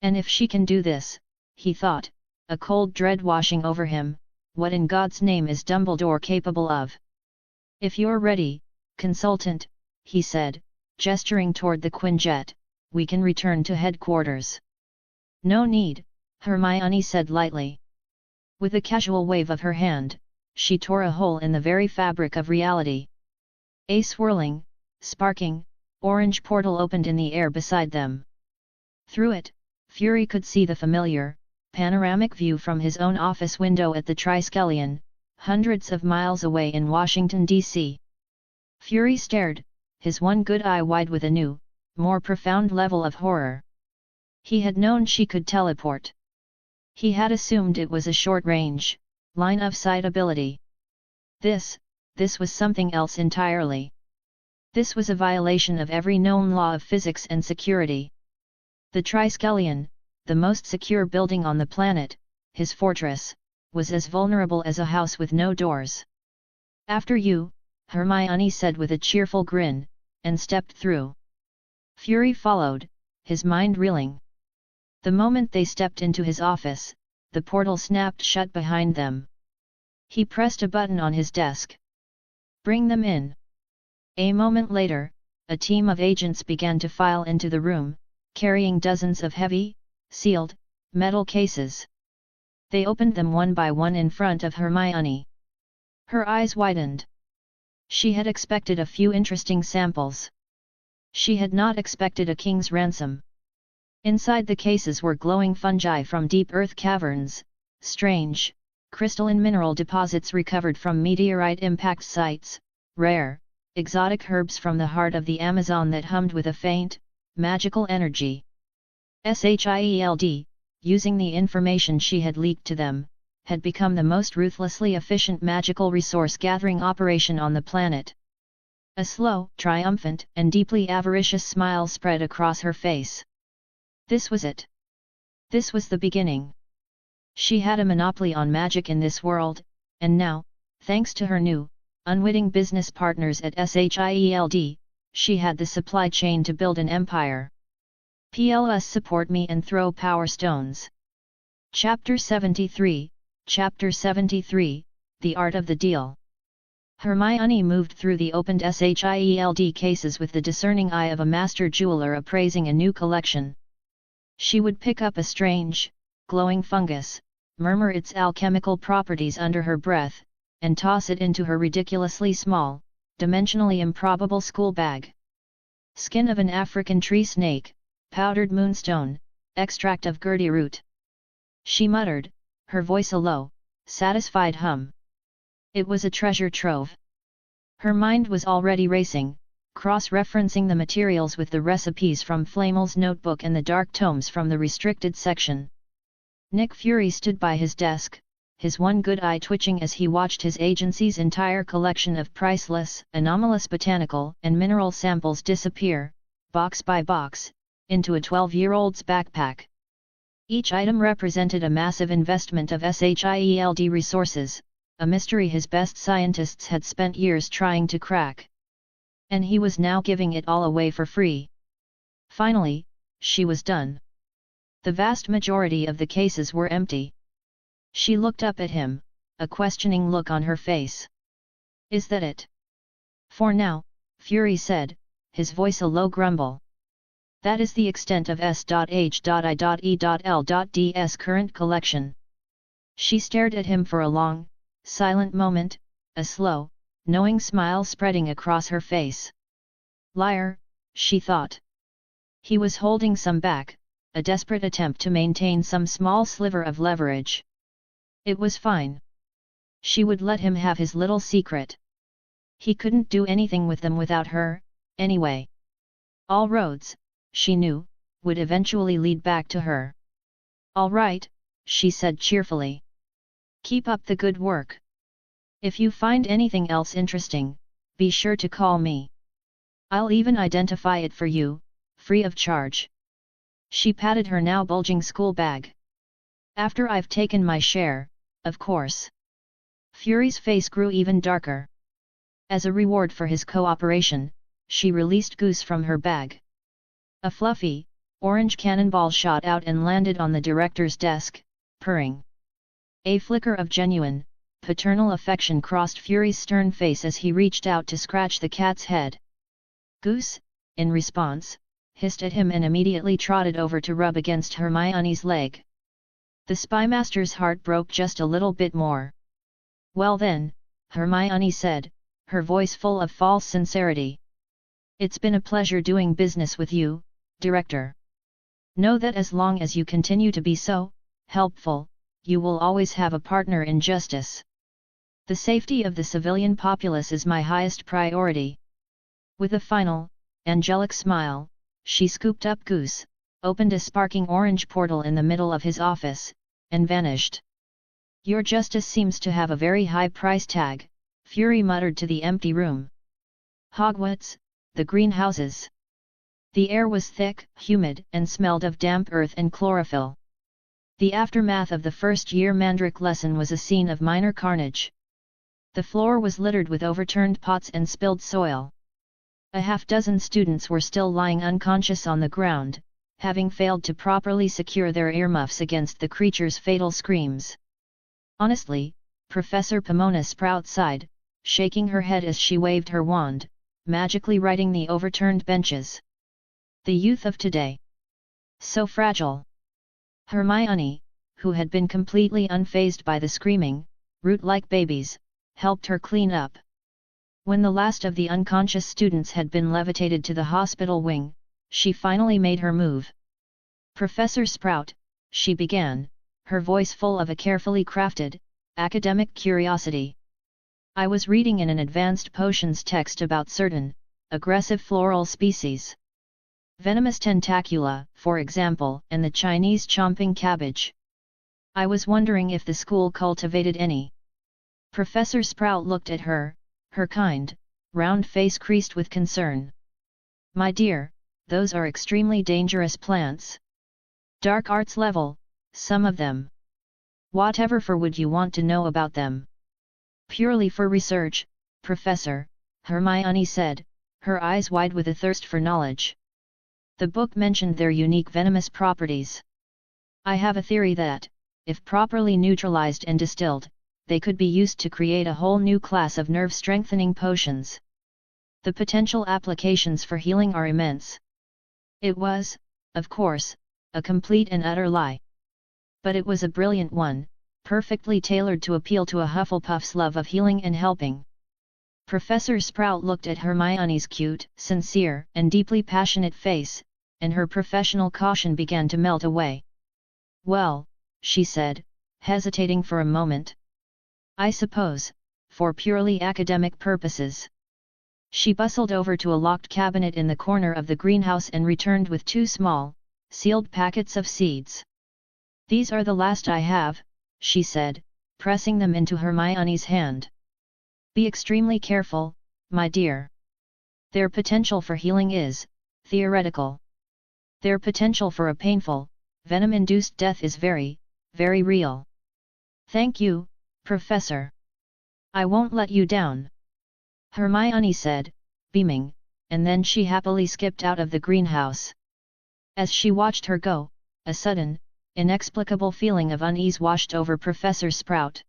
And if she can do this, he thought, a cold dread washing over him, what in God's name is Dumbledore capable of? "If you're ready, consultant," he said, gesturing toward the Quinjet, "we can return to headquarters." No need, Hermione said lightly. With a casual wave of her hand, she tore a hole in the very fabric of reality. A swirling, sparking, orange portal opened in the air beside them. Through it, Fury could see the familiar, panoramic view from his own office window at the Triskelion, hundreds of miles away in Washington, D.C. Fury stared, his one good eye wide with a new, more profound level of horror. He had known she could teleport. He had assumed it was a short-range, line-of-sight ability. This was something else entirely. This was a violation of every known law of physics and security. The Triskelion, the most secure building on the planet, his fortress, was as vulnerable as a house with no doors. After you, Hermione said with a cheerful grin, and stepped through. Fury followed, his mind reeling. The moment they stepped into his office, the portal snapped shut behind them. He pressed a button on his desk. Bring them in. A moment later, a team of agents began to file into the room, carrying dozens of heavy, sealed, metal cases. They opened them one by one in front of Hermione. Her eyes widened. She had expected a few interesting samples. She had not expected a king's ransom. Inside the cases were glowing fungi from deep earth caverns, strange, crystalline mineral deposits recovered from meteorite impact sites, rare, exotic herbs from the heart of the Amazon that hummed with a faint, magical energy. SHIELD, using the information she had leaked to them, had become the most ruthlessly efficient magical resource-gathering operation on the planet. A slow, triumphant, and deeply avaricious smile spread across her face. This was it. This was the beginning. She had a monopoly on magic in this world, and now, thanks to her new, unwitting business partners at SHIELD, she had the supply chain to build an empire. PLS support me and throw power stones. Chapter 73, Chapter 73, The Art of the Deal. Hermione moved through the opened SHIELD cases with the discerning eye of a master jeweler appraising a new collection. She would pick up a strange, glowing fungus, murmur its alchemical properties under her breath, and toss it into her ridiculously small, dimensionally improbable school bag. Skin of an African tree snake, powdered moonstone, extract of gurdy root. She muttered, her voice a low, satisfied hum. It was a treasure trove. Her mind was already racing, cross-referencing the materials with the recipes from Flamel's notebook and the dark tomes from the restricted section. Nick Fury stood by his desk, his one good eye twitching as he watched his agency's entire collection of priceless, anomalous botanical and mineral samples disappear, box by box, into a 12-year-old's backpack. Each item represented a massive investment of SHIELD resources, a mystery his best scientists had spent years trying to crack. And he was now giving it all away for free. Finally, she was done. The vast majority of the cases were empty. She looked up at him, a questioning look on her face. Is that it? For now, Fury said, his voice a low grumble. That is the extent of S.H.I.E.L.'s current collection. She stared at him for a long, silent moment, a slow, knowing smile spreading across her face. Liar, she thought. He was holding some back, a desperate attempt to maintain some small sliver of leverage. It was fine. She would let him have his little secret. He couldn't do anything with them without her, anyway. All roads, she knew, would eventually lead back to her. All right, she said cheerfully. Keep up the good work. If you find anything else interesting, be sure to call me. I'll even identify it for you, free of charge. She patted her now bulging school bag. After I've taken my share, of course. Fury's face grew even darker. As a reward for his cooperation, she released Goose from her bag. A fluffy, orange cannonball shot out and landed on the director's desk, purring. A flicker of genuine, paternal affection crossed Fury's stern face as he reached out to scratch the cat's head. Goose, in response, hissed at him and immediately trotted over to rub against Hermione's leg. The spymaster's heart broke just a little bit more. "Well then," Hermione said, her voice full of false sincerity. "It's been a pleasure doing business with you, Director. Know that as long as you continue to be so helpful, you will always have a partner in justice. The safety of the civilian populace is my highest priority." With a final, angelic smile, she scooped up Goose, opened a sparking orange portal in the middle of his office, and vanished. "Your justice seems to have a very high price tag," Fury muttered to the empty room. Hogwarts, the greenhouses. The air was thick, humid, and smelled of damp earth and chlorophyll. The aftermath of the first-year Mandrake lesson was a scene of minor carnage. The floor was littered with overturned pots and spilled soil. A half-dozen students were still lying unconscious on the ground, having failed to properly secure their earmuffs against the creature's fatal screams. Honestly, Professor Pomona Sprout sighed, shaking her head as she waved her wand, magically righting the overturned benches. The youth of today. So fragile. Hermione, who had been completely unfazed by the screaming, root-like babies, helped her clean up. When the last of the unconscious students had been levitated to the hospital wing, she finally made her move. "Professor Sprout," she began, her voice full of a carefully crafted, academic curiosity. "I was reading in an advanced potions text about certain, aggressive floral species. Venomous tentacula, for example, and the Chinese chomping cabbage. I was wondering if the school cultivated any." Professor Sprout looked at her, her kind, round face creased with concern. "My dear, those are extremely dangerous plants. Dark arts level, some of them. Whatever for would you want to know about them?" "Purely for research, Professor," Hermione said, her eyes wide with a thirst for knowledge. "The book mentioned their unique venomous properties. I have a theory that, if properly neutralized and distilled, they could be used to create a whole new class of nerve-strengthening potions. The potential applications for healing are immense." It was, of course, a complete and utter lie. But it was a brilliant one, perfectly tailored to appeal to a Hufflepuff's love of healing and helping. Professor Sprout looked at Hermione's cute, sincere, and deeply passionate face, and her professional caution began to melt away. "Well," she said, hesitating for a moment. "I suppose, for purely academic purposes." She bustled over to a locked cabinet in the corner of the greenhouse and returned with 2 small, sealed packets of seeds. "These are the last I have," she said, pressing them into Hermione's hand. "Be extremely careful, my dear. Their potential for healing is theoretical. Their potential for a painful, venom-induced death is very, very real." "Thank you, Professor. I won't let you down," Hermione said, beaming, and then she happily skipped out of the greenhouse. As she watched her go, a sudden, inexplicable feeling of unease washed over Professor Sprout.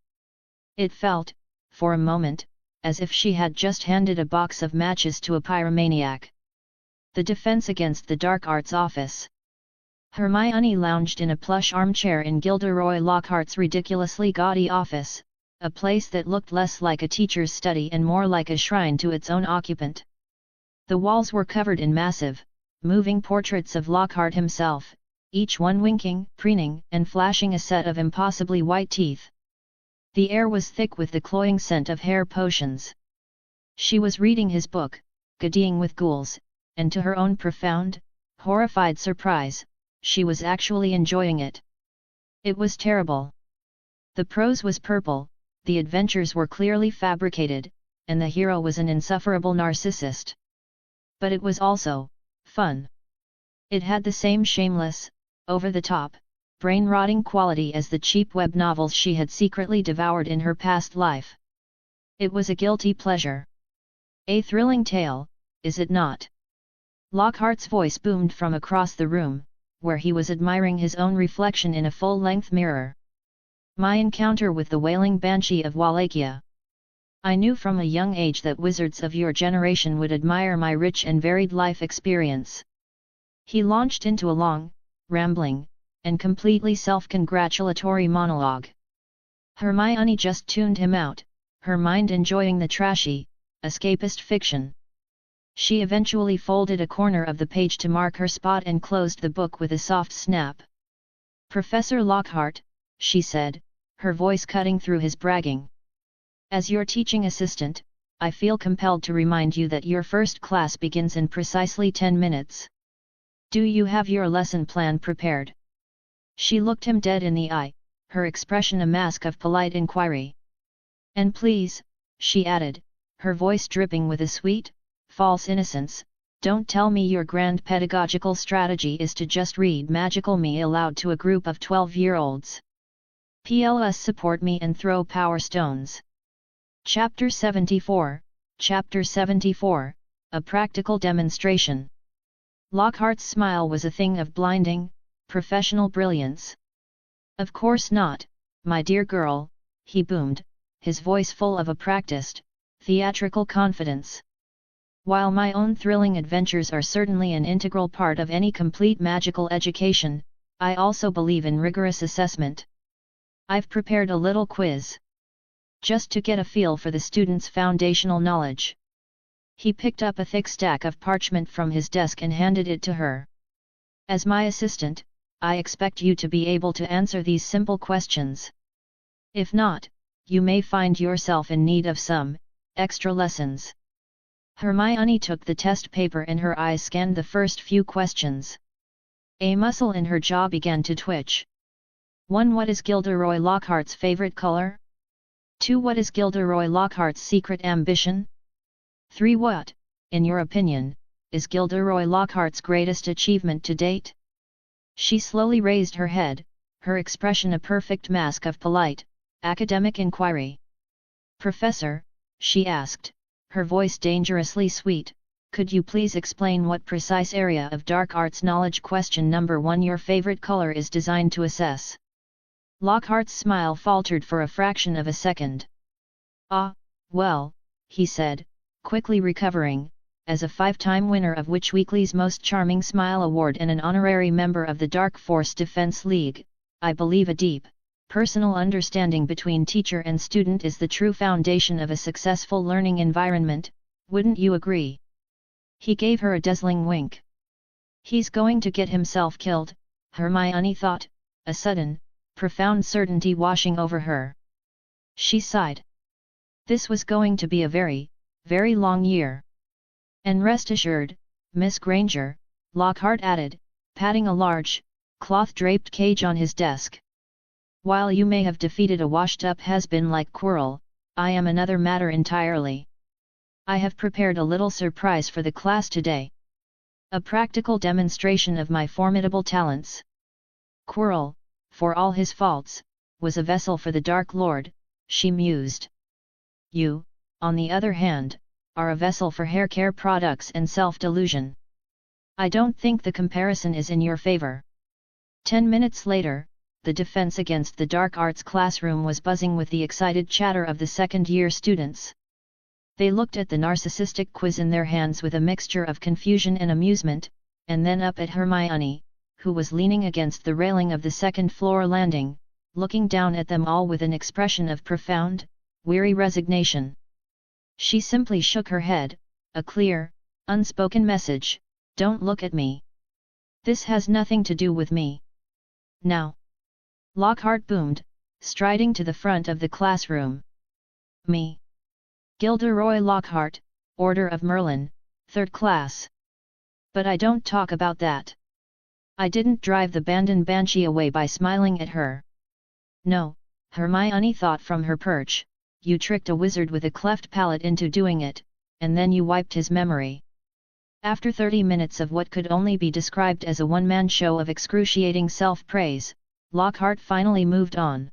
It felt, for a moment, as if she had just handed a box of matches to a pyromaniac. The Defense Against the Dark Arts Office. Hermione lounged in a plush armchair in Gilderoy Lockhart's ridiculously gaudy office, a place that looked less like a teacher's study and more like a shrine to its own occupant. The walls were covered in massive, moving portraits of Lockhart himself, each one winking, preening, and flashing a set of impossibly white teeth. The air was thick with the cloying scent of hair potions. She was reading his book, Guddying with Ghouls, and to her own profound, horrified surprise, she was actually enjoying it. It was terrible. The prose was purple, the adventures were clearly fabricated, and the hero was an insufferable narcissist. But it was also fun. It had the same shameless, over-the-top, brain-rotting quality as the cheap web novels she had secretly devoured in her past life. It was a guilty pleasure. A thrilling tale, is it not? Lockhart's voice boomed from across the room, where he was admiring his own reflection in a full-length mirror. "My encounter with the wailing banshee of Wallachia. I knew from a young age that wizards of your generation would admire my rich and varied life experience." He launched into a long, rambling, and completely self-congratulatory monologue. Hermione just tuned him out, her mind enjoying the trashy, escapist fiction. She eventually folded a corner of the page to mark her spot and closed the book with a soft snap. "Professor Lockhart," she said, her voice cutting through his bragging. "As your teaching assistant, I feel compelled to remind you that your first class begins in precisely 10 minutes. Do you have your lesson plan prepared?" She looked him dead in the eye, her expression a mask of polite inquiry. "And please," she added, her voice dripping with a sweet, false innocence, "don't tell me your grand pedagogical strategy is to just read Magical Me aloud to a group of 12-year-olds. Plus support me and throw power stones." Chapter 74, Chapter 74, A Practical Demonstration. Lockhart's smile was a thing of blinding, professional brilliance. "Of course not, my dear girl," he boomed, his voice full of a practiced, theatrical confidence. "While my own thrilling adventures are certainly an integral part of any complete magical education, I also believe in rigorous assessment. I've prepared a little quiz. Just to get a feel for the student's foundational knowledge." He picked up a thick stack of parchment from his desk and handed it to her. "As my assistant, I expect you to be able to answer these simple questions. If not, you may find yourself in need of some extra lessons." Hermione took the test paper and her eyes scanned the first few questions. A muscle in her jaw began to twitch. 1. What is Gilderoy Lockhart's favorite color? 2. What is Gilderoy Lockhart's secret ambition? 3. What, in your opinion, is Gilderoy Lockhart's greatest achievement to date? She slowly raised her head, her expression a perfect mask of polite, academic inquiry. "Professor," she asked, her voice dangerously sweet, "could you please explain what precise area of dark arts knowledge question number 1 your favorite color is designed to assess?" Lockhart's smile faltered for a fraction of a second. "Ah, well," he said, quickly recovering, as a 5-time winner of Witch Weekly's Most Charming Smile Award and an honorary member of the Dark Force Defense League, "I believe a deep, personal understanding between teacher and student is the true foundation of a successful learning environment, wouldn't you agree?" He gave her a dazzling wink. "He's going to get himself killed," Hermione thought, a sudden, profound certainty washing over her. She sighed. This was going to be a very, very long year. "And rest assured, Miss Granger," Lockhart added, patting a large, cloth-draped cage on his desk. "While you may have defeated a washed-up has-been like Quirrell, I am another matter entirely. I have prepared a little surprise for the class today. A practical demonstration of my formidable talents." Quirrell, for all his faults, was a vessel for the Dark Lord, she mused. "You, on the other hand, are a vessel for hair care products and self-delusion. I don't think the comparison is in your favor." 10 minutes later, the Defense Against the Dark Arts classroom was buzzing with the excited chatter of the second-year students. They looked at the narcissistic quiz in their hands with a mixture of confusion and amusement, and then up at Hermione, who was leaning against the railing of the second-floor landing, looking down at them all with an expression of profound, weary resignation. She simply shook her head, a clear, unspoken message, "Don't look at me. This has nothing to do with me. Now." Lockhart boomed, striding to the front of the classroom. "Me? Gilderoy Lockhart, Order of Merlin, 3rd class. But I don't talk about that. I didn't drive the Bandon Banshee away by smiling at her." "No," Hermione thought from her perch, "you tricked a wizard with a cleft palate into doing it, and then you wiped his memory." After 30 minutes of what could only be described as a one-man show of excruciating self-praise, Lockhart finally moved on.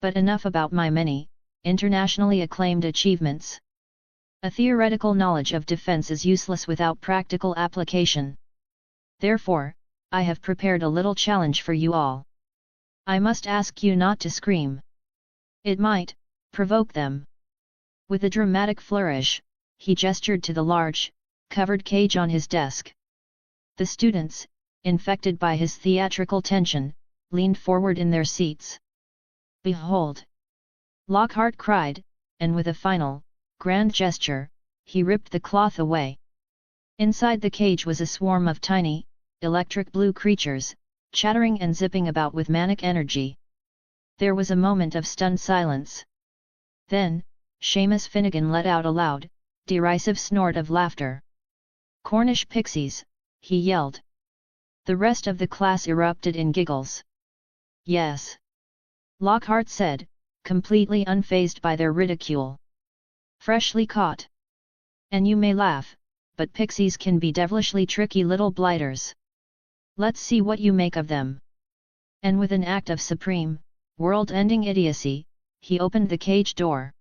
"But enough about my many, internationally acclaimed achievements. A theoretical knowledge of defense is useless without practical application. Therefore, I have prepared a little challenge for you all. I must ask you not to scream. It might provoke them." With a dramatic flourish, he gestured to the large, covered cage on his desk. The students, infected by his theatrical tension, leaned forward in their seats. "Behold!" Lockhart cried, and with a final, grand gesture, he ripped the cloth away. Inside the cage was a swarm of tiny, electric blue creatures, chattering and zipping about with manic energy. There was a moment of stunned silence. Then, Seamus Finnegan let out a loud, derisive snort of laughter. "Cornish pixies," he yelled. The rest of the class erupted in giggles. "Yes," Lockhart said, completely unfazed by their ridicule. "Freshly caught. And you may laugh, but pixies can be devilishly tricky little blighters. Let's see what you make of them." And with an act of supreme, world-ending idiocy, he opened the cage door.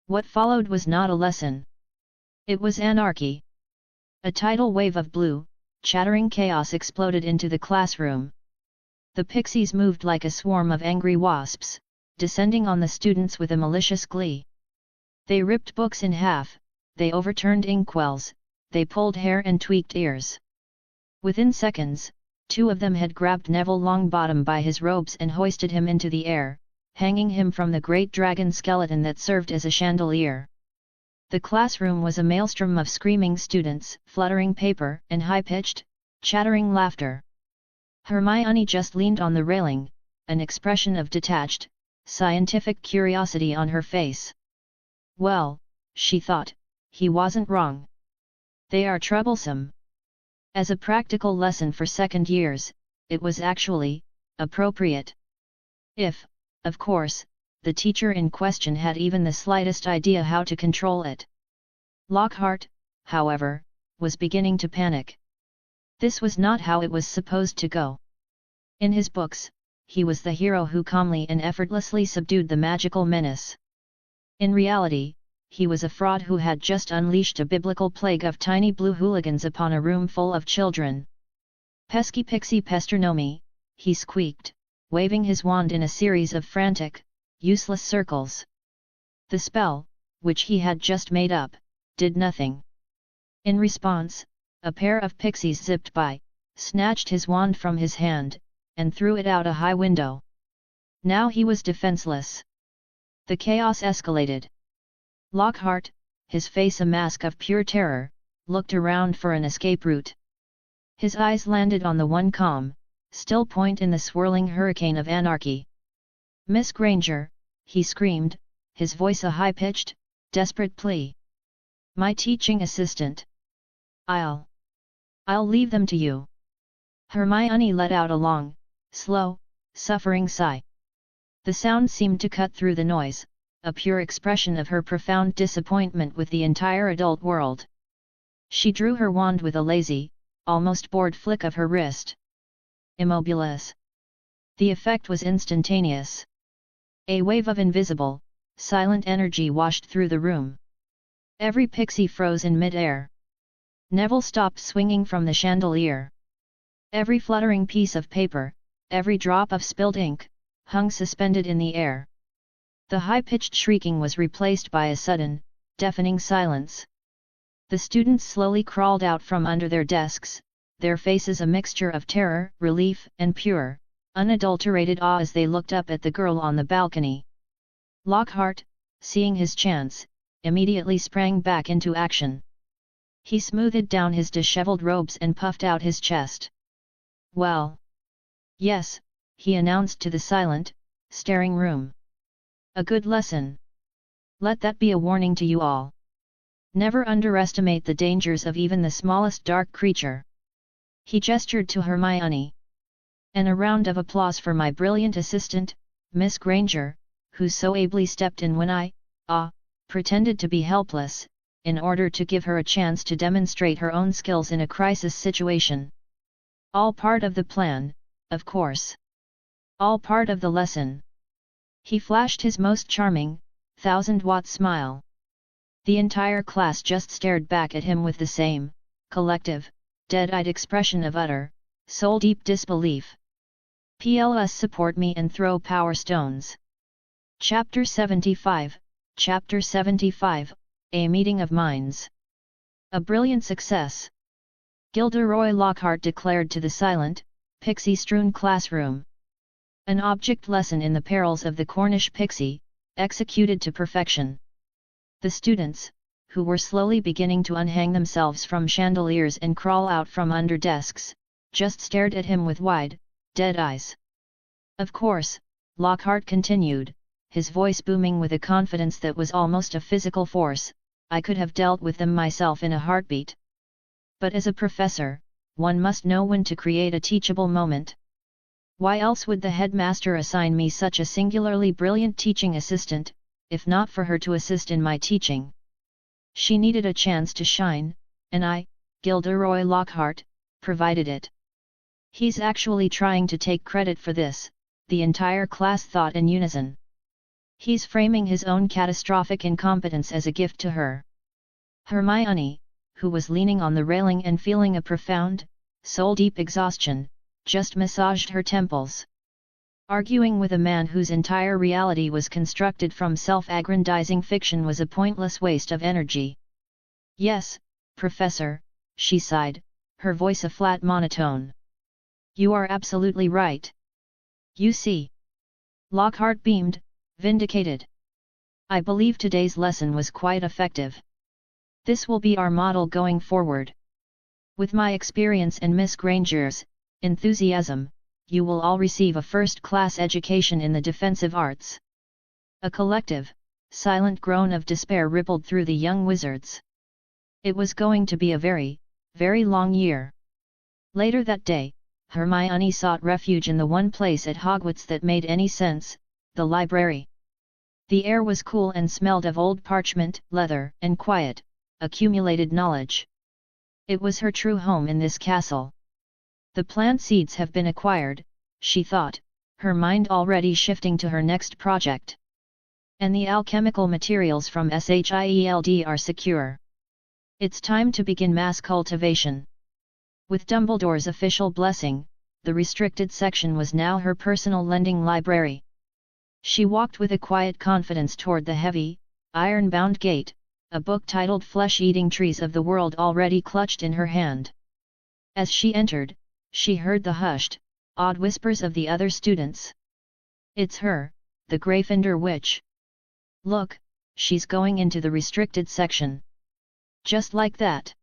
What followed was not a lesson. It was anarchy. A tidal wave of blue, chattering chaos exploded into the classroom. The pixies moved like a swarm of angry wasps, descending on the students with a malicious glee. They ripped books in half, they overturned inkwells, they pulled hair and tweaked ears. Within seconds, 2 of them had grabbed Neville Longbottom by his robes and hoisted him into the air, hanging him from the great dragon skeleton that served as a chandelier. The classroom was a maelstrom of screaming students, fluttering paper, and high-pitched, chattering laughter. Hermione just leaned on the railing, an expression of detached, scientific curiosity on her face. Well, she thought, he wasn't wrong. They are troublesome. As a practical lesson for second years, it was actually appropriate. If, of course, the teacher in question had even the slightest idea how to control it. Lockhart, however, was beginning to panic. This was not how it was supposed to go. In his books, he was the hero who calmly and effortlessly subdued the magical menace. In reality, he was a fraud who had just unleashed a biblical plague of tiny blue hooligans upon a room full of children. "Pesky pixie pesternomi," he squeaked, waving his wand in a series of frantic, useless circles. The spell, which he had just made up, did nothing. In response, a pair of pixies zipped by, snatched his wand from his hand, and threw it out a high window. Now he was defenseless. The chaos escalated. Lockhart, his face a mask of pure terror, looked around for an escape route. His eyes landed on the one calm, still point in the swirling hurricane of anarchy. "Miss Granger," he screamed, his voice a high-pitched, desperate plea. "My teaching assistant. I'll leave them to you." Hermione let out a long, slow, suffering sigh. The sound seemed to cut through the noise, a pure expression of her profound disappointment with the entire adult world. She drew her wand with a lazy, almost bored flick of her wrist. Immobilis. The effect was instantaneous. A wave of invisible, silent energy washed through the room. Every pixie froze in mid-air. Neville stopped swinging from the chandelier. Every fluttering piece of paper, every drop of spilled ink, hung suspended in the air. The high-pitched shrieking was replaced by a sudden, deafening silence. The students slowly crawled out from under their desks, their faces a mixture of terror, relief, and pure, unadulterated awe as they looked up at the girl on the balcony. Lockhart, seeing his chance, immediately sprang back into action. He smoothed down his disheveled robes and puffed out his chest. "Well. Yes," he announced to the silent, staring room. "A good lesson. Let that be a warning to you all. Never underestimate the dangers of even the smallest dark creature." He gestured to Hermione. "And a round of applause for my brilliant assistant, Miss Granger, who so ably stepped in when I, pretended to be helpless, in order to give her a chance to demonstrate her own skills in a crisis situation. All part of the plan, of course. All part of the lesson." He flashed his most charming, 1000-watt smile. The entire class just stared back at him with the same, collective, dead-eyed expression of utter, soul-deep disbelief. "PLS support me and throw power stones." Chapter 75, Chapter 75, A Meeting of Minds. A brilliant success. Gilderoy Lockhart declared to the silent, pixie-strewn classroom. An object lesson in the perils of the Cornish pixie, executed to perfection. The students, who were slowly beginning to unhang themselves from chandeliers and crawl out from under desks, just stared at him with wide, dead eyes. Of course, Lockhart continued, his voice booming with a confidence that was almost a physical force, I could have dealt with them myself in a heartbeat. But as a professor, one must know when to create a teachable moment. Why else would the headmaster assign me such a singularly brilliant teaching assistant, if not for her to assist in my teaching? She needed a chance to shine, and I, Gilderoy Lockhart, provided it. He's actually trying to take credit for this, the entire class thought in unison. He's framing his own catastrophic incompetence as a gift to her. Hermione, who was leaning on the railing and feeling a profound, soul-deep exhaustion, just massaged her temples. Arguing with a man whose entire reality was constructed from self-aggrandizing fiction was a pointless waste of energy. Yes, Professor, she sighed, her voice a flat monotone. You are absolutely right. You see. Lockhart beamed, vindicated. I believe today's lesson was quite effective. This will be our model going forward. With my experience and Miss Granger's enthusiasm, you will all receive a first-class education in the defensive arts. A collective, silent groan of despair rippled through the young wizards. It was going to be a very, very long year. Later that day, Hermione sought refuge in the one place at Hogwarts that made any sense, the library. The air was cool and smelled of old parchment, leather, and quiet, accumulated knowledge. It was her true home in this castle. The plant seeds have been acquired, she thought, her mind already shifting to her next project. And the alchemical materials from Shield are secure. It's time to begin mass cultivation. With Dumbledore's official blessing, the restricted section was now her personal lending library. She walked with a quiet confidence toward the heavy, iron-bound gate, a book titled Flesh-Eating Trees of the World already clutched in her hand. As she entered, she heard the hushed, awed whispers of the other students. It's her, the Gryffindor witch. Look, she's going into the restricted section. Just like that.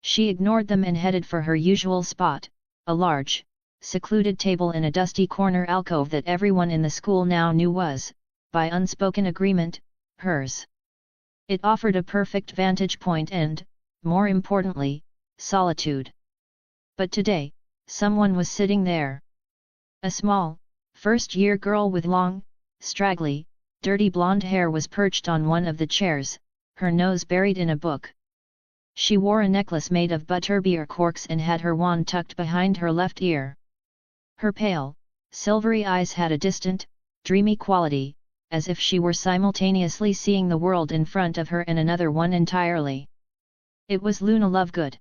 She ignored them and headed for her usual spot, a large, secluded table in a dusty corner alcove that everyone in the school now knew was, by unspoken agreement, hers. It offered a perfect vantage point and, more importantly, solitude. But today, someone was sitting there. A small, first-year girl with long, straggly, dirty blonde hair was perched on one of the chairs, her nose buried in a book. She wore a necklace made of butterbeer corks and had her wand tucked behind her left ear. Her pale, silvery eyes had a distant, dreamy quality, as if she were simultaneously seeing the world in front of her and another one entirely. It was Luna Lovegood.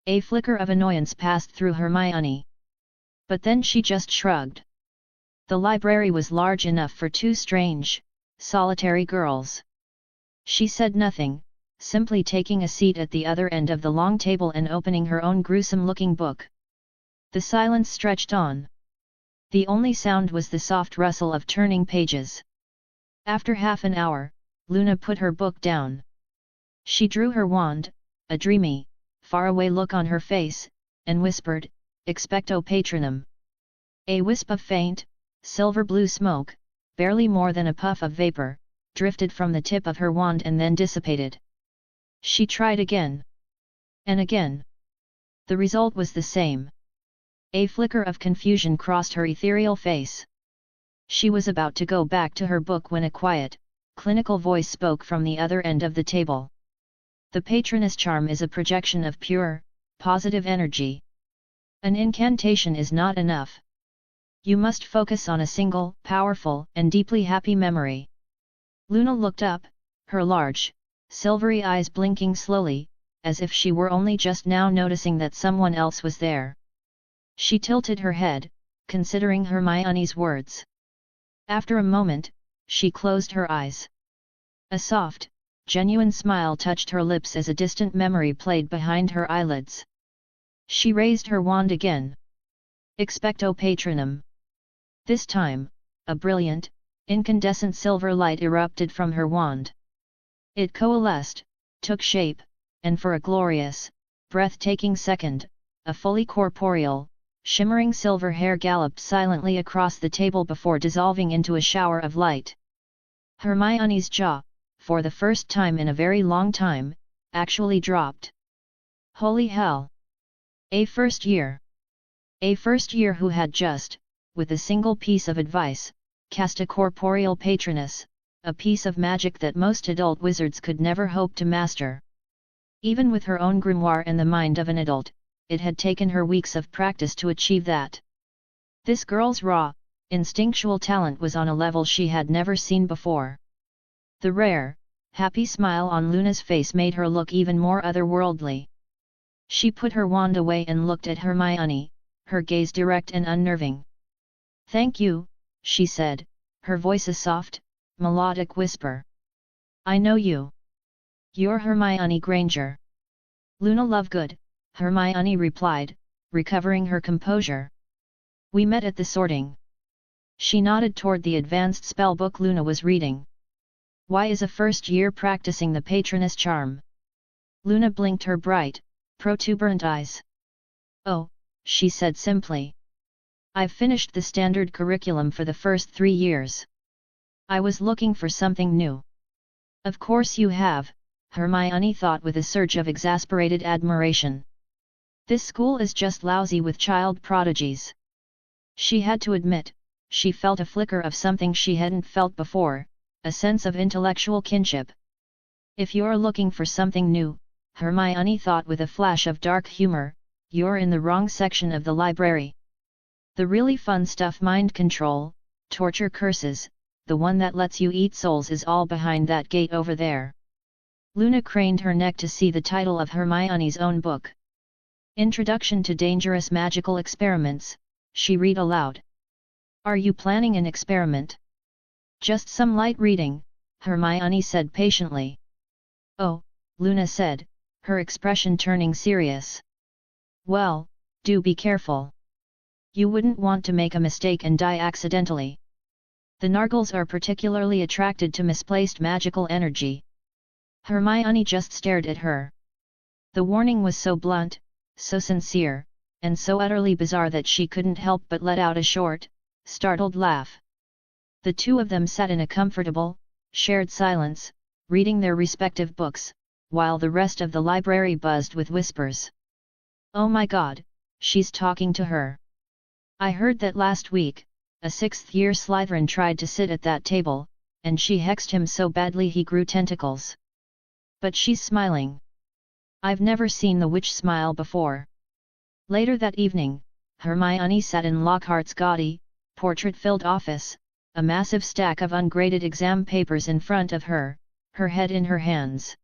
A flicker of annoyance passed through Hermione. But then she just shrugged. The library was large enough for two strange, solitary girls. She said nothing, simply taking a seat at the other end of the long table and opening her own gruesome-looking book. The silence stretched on. The only sound was the soft rustle of turning pages. After half an hour, Luna put her book down. She drew her wand, a dreamy, faraway look on her face, and whispered, Expecto Patronum. A wisp of faint, silver-blue smoke, barely more than a puff of vapor, drifted from the tip of her wand and then dissipated. She tried again. And again. The result was the same. A flicker of confusion crossed her ethereal face. She was about to go back to her book when a quiet, clinical voice spoke from the other end of the table. The Patronus charm is a projection of pure, positive energy. An incantation is not enough. You must focus on a single, powerful, and deeply happy memory. Luna looked up, her large, silvery eyes blinking slowly, as if she were only just now noticing that someone else was there. She tilted her head, considering Hermione's words. After a moment, she closed her eyes. A soft, genuine smile touched her lips as a distant memory played behind her eyelids. She raised her wand again. Expecto Patronum. This time, a brilliant, incandescent silver light erupted from her wand. It coalesced, took shape, and for a glorious, breathtaking second, a fully corporeal, shimmering silver hair galloped silently across the table before dissolving into a shower of light. Hermione's jaw, for the first time in a very long time, actually dropped. Holy hell! A first year! A first year who had just, with a single piece of advice, cast a corporeal patroness, a piece of magic that most adult wizards could never hope to master. Even with her own grimoire and the mind of an adult, it had taken her weeks of practice to achieve that. This girl's raw, instinctual talent was on a level she had never seen before. The rare, happy smile on Luna's face made her look even more otherworldly. She put her wand away and looked at Hermione, her gaze direct and unnerving. "Thank you," she said, her voice a soft, melodic whisper. "I know you. You're Hermione Granger." "Luna Lovegood," Hermione replied, recovering her composure. "We met at the sorting." She nodded toward the advanced spellbook Luna was reading. "Why is a first year practicing the patroness charm?" Luna blinked her bright, protuberant eyes. "Oh," she said simply. "I've finished the standard curriculum for the first 3 years. I was looking for something new." "Of course you have," Hermione thought with a surge of exasperated admiration. "This school is just lousy with child prodigies." She had to admit, she felt a flicker of something she hadn't felt before, a sense of intellectual kinship. "If you're looking for something new," Hermione thought with a flash of dark humor, "you're in the wrong section of the library. The really fun stuff, mind control, torture, curses, the one that lets you eat souls, is all behind that gate over there." Luna craned her neck to see the title of Hermione's own book. "Introduction to Dangerous Magical Experiments," she read aloud. "Are you planning an experiment?" "Just some light reading," Hermione said patiently. "Oh," Luna said, her expression turning serious. "Well, do be careful. You wouldn't want to make a mistake and die accidentally. The Nargles are particularly attracted to misplaced magical energy." Hermione just stared at her. The warning was so blunt, so sincere, and so utterly bizarre that she couldn't help but let out a short, startled laugh. The two of them sat in a comfortable, shared silence, reading their respective books, while the rest of the library buzzed with whispers. "Oh my God, she's talking to her. I heard that last week, a 6th-year Slytherin tried to sit at that table, and she hexed him so badly he grew tentacles. But she's smiling. I've never seen the witch smile before." Later that evening, Hermione sat in Lockhart's gaudy, portrait-filled office, a massive stack of ungraded exam papers in front of her, her head in her hands.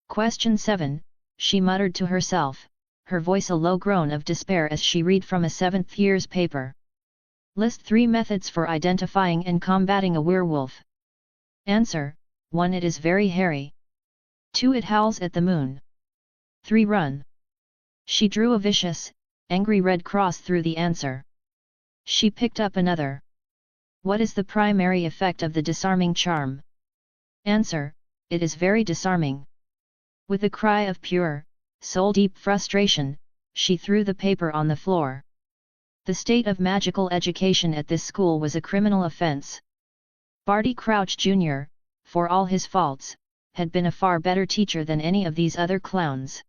"Question 7, she muttered to herself, her voice a low groan of despair as she read from a 7th year's paper. "List 3 methods for identifying and combating a werewolf." Answer: 1. It is very hairy. 2. It howls at the moon. 3. Run. She drew a vicious, angry red cross through the answer. She picked up another. "What is the primary effect of the disarming charm?" Answer: it is very disarming. With a cry of pure, soul-deep frustration, she threw the paper on the floor. The state of magical education at this school was a criminal offense. Barty Crouch Jr., for all his faults, had been a far better teacher than any of these other clowns.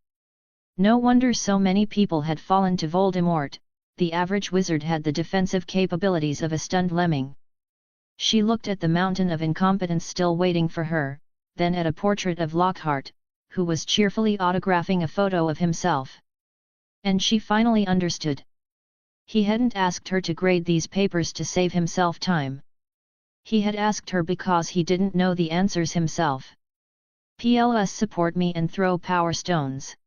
No wonder so many people had fallen to Voldemort. The average wizard had the defensive capabilities of a stunned lemming. She looked at the mountain of incompetence still waiting for her, then at a portrait of Lockhart, who was cheerfully autographing a photo of himself. And she finally understood. He hadn't asked her to grade these papers to save himself time. He had asked her because he didn't know the answers himself. PLS support me and throw power stones.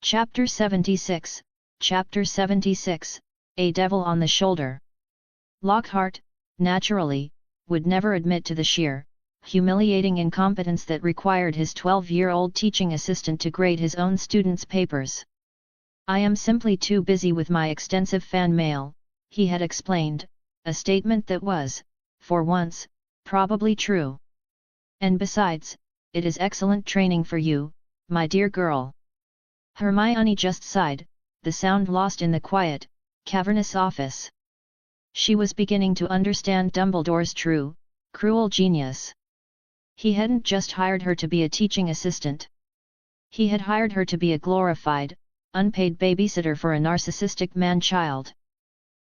Chapter 76, Chapter 76, A Devil on the Shoulder. Lockhart, naturally, would never admit to the sheer, humiliating incompetence that required his 12-year-old teaching assistant to grade his own students' papers. I am simply too busy with my extensive fan mail, he had explained, a statement that was, for once, probably true. And besides, it is excellent training for you, my dear girl. Hermione just sighed, the sound lost in the quiet, cavernous office. She was beginning to understand Dumbledore's true, cruel genius. He hadn't just hired her to be a teaching assistant. He had hired her to be a glorified, unpaid babysitter for a narcissistic man-child.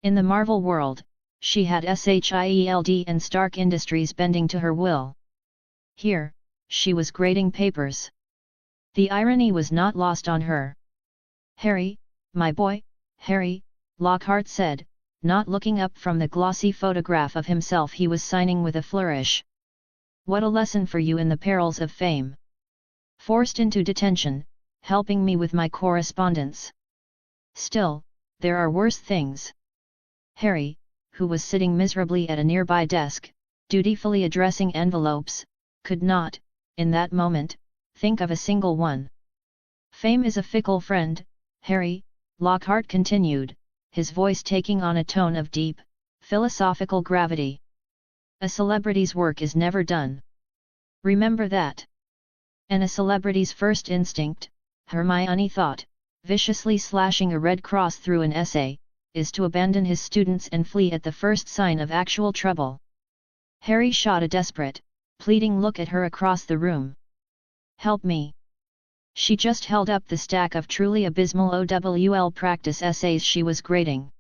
In the Marvel world, she had SHIELD and Stark Industries bending to her will. Here, she was grading papers. The irony was not lost on her. "Harry, my boy, Harry," Lockhart said, not looking up from the glossy photograph of himself he was signing with a flourish. "What a lesson for you in the perils of fame. Forced into detention, helping me with my correspondence. Still, there are worse things." Harry, who was sitting miserably at a nearby desk, dutifully addressing envelopes, could not, in that moment, think of a single one. "Fame is a fickle friend, Harry," Lockhart continued, his voice taking on a tone of deep, philosophical gravity. "A celebrity's work is never done. Remember that. And a celebrity's first instinct," Hermione thought, viciously slashing a red cross through an essay, "is to abandon his students and flee at the first sign of actual trouble." Harry shot a desperate, pleading look at her across the room. "Help me." She just held up the stack of truly abysmal OWL practice essays she was grading.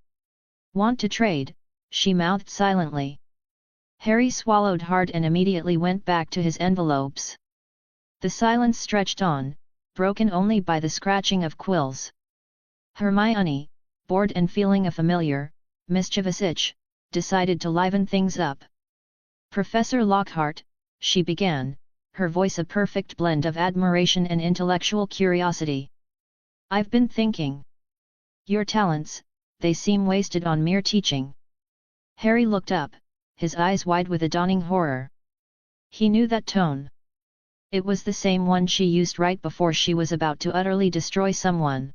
"Want to trade?" she mouthed silently. Harry swallowed hard and immediately went back to his envelopes. The silence stretched on, broken only by the scratching of quills. Hermione, bored and feeling a familiar, mischievous itch, decided to liven things up. "Professor Lockhart," she began, her voice a perfect blend of admiration and intellectual curiosity. "I've been thinking. Your talents, they seem wasted on mere teaching." Harry looked up, his eyes wide with a dawning horror. He knew that tone. It was the same one she used right before she was about to utterly destroy someone.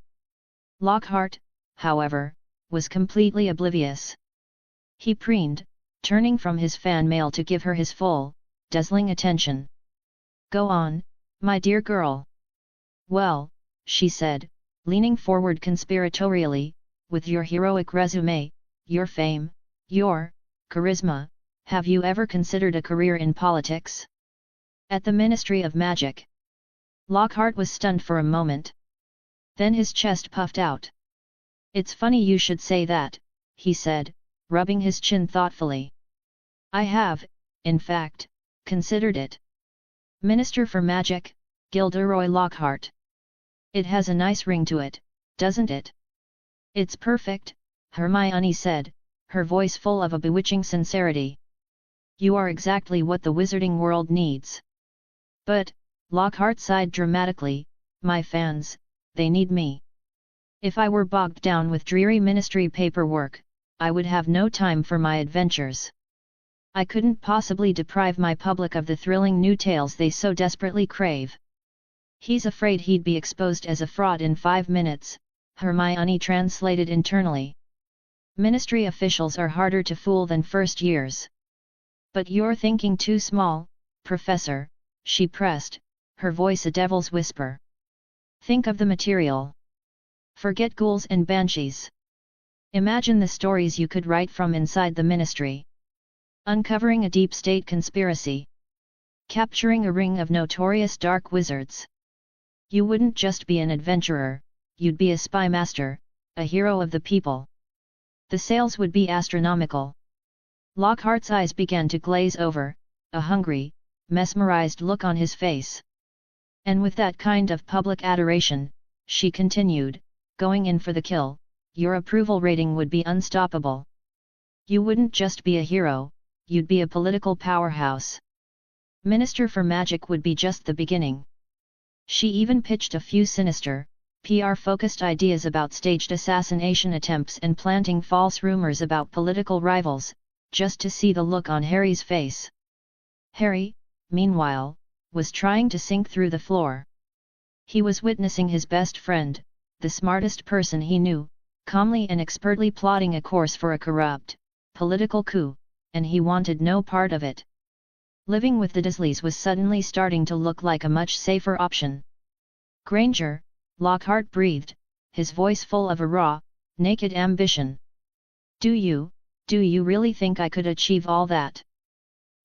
Lockhart, however, was completely oblivious. He preened, turning from his fan mail to give her his full, dazzling attention. "Go on, my dear girl." "Well," she said, leaning forward conspiratorially, "with your heroic resume, your fame, your charisma, have you ever considered a career in politics? At the Ministry of Magic?" Lockhart was stunned for a moment. Then his chest puffed out. "It's funny you should say that," he said, rubbing his chin thoughtfully. "I have, in fact, considered it. Minister for Magic, Gilderoy Lockhart. It has a nice ring to it, doesn't it?" "It's perfect," Hermione said, her voice full of a bewitching sincerity. "You are exactly what the wizarding world needs." "But," Lockhart sighed dramatically, "my fans, they need me. If I were bogged down with dreary ministry paperwork, I would have no time for my adventures. I couldn't possibly deprive my public of the thrilling new tales they so desperately crave." "He's afraid he'd be exposed as a fraud in 5 minutes," Hermione translated internally. "Ministry officials are harder to fool than first years." "But you're thinking too small, Professor," she pressed, her voice a devil's whisper. "Think of the material. Forget ghouls and banshees. Imagine the stories you could write from inside the ministry. Uncovering a deep state conspiracy. Capturing a ring of notorious dark wizards. You wouldn't just be an adventurer, you'd be a spy master, a hero of the people. The sales would be astronomical." Lockhart's eyes began to glaze over, a hungry, mesmerized look on his face. "And with that kind of public adoration," she continued, "going in for the kill, your approval rating would be unstoppable. You wouldn't just be a hero, you'd be a political powerhouse. Minister for Magic would be just the beginning." She even pitched a few sinister, PR-focused ideas about staged assassination attempts and planting false rumors about political rivals, just to see the look on Harry's face. Harry, meanwhile, was trying to sink through the floor. He was witnessing his best friend, the smartest person he knew, calmly and expertly plotting a course for a corrupt, political coup, and he wanted no part of it. Living with the Dursleys was suddenly starting to look like a much safer option. Granger, Lockhart breathed, his voice full of a raw, naked ambition. Do you really think I could achieve all that?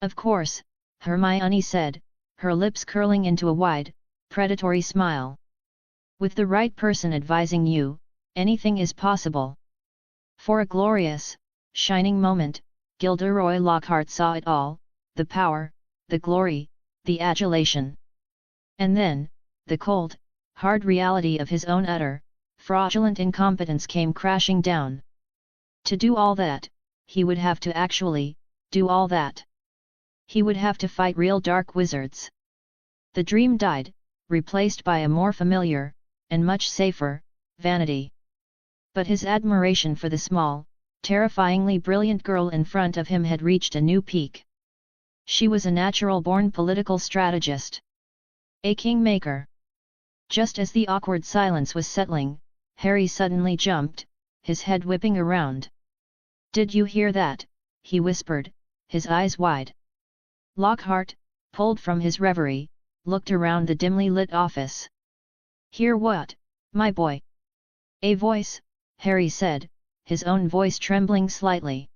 Of course, Hermione said, her lips curling into a wide, predatory smile. With the right person advising you, anything is possible. For a glorious, shining moment, Gilderoy Lockhart saw it all, the power, the glory, the adulation. And then, the cold, hard reality of his own utter, fraudulent incompetence came crashing down. To do all that, he would have to actually do all that. He would have to fight real dark wizards. The dream died, replaced by a more familiar, and much safer, vanity. But his admiration for the small, terrifyingly brilliant girl in front of him had reached a new peak. She was a natural-born political strategist. A kingmaker. Just as the awkward silence was settling, Harry suddenly jumped, his head whipping around. "Did you hear that?" he whispered, his eyes wide. Lockhart, pulled from his reverie, looked around the dimly lit office. "Hear what, my boy?" "A voice," Harry said, his own voice trembling slightly.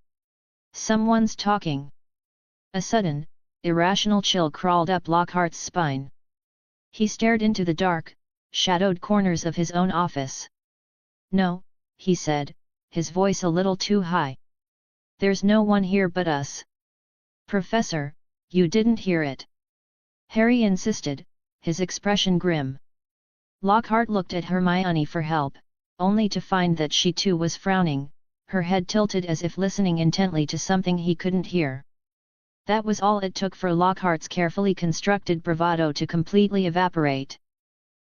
"Someone's talking." A sudden, irrational chill crawled up Lockhart's spine. He stared into the dark, shadowed corners of his own office. "No," he said, his voice a little too high. "There's no one here but us." "Professor, you didn't hear it?" Harry insisted, his expression grim. Lockhart looked at Hermione for help, only to find that she too was frowning, her head tilted as if listening intently to something he couldn't hear. That was all it took for Lockhart's carefully constructed bravado to completely evaporate.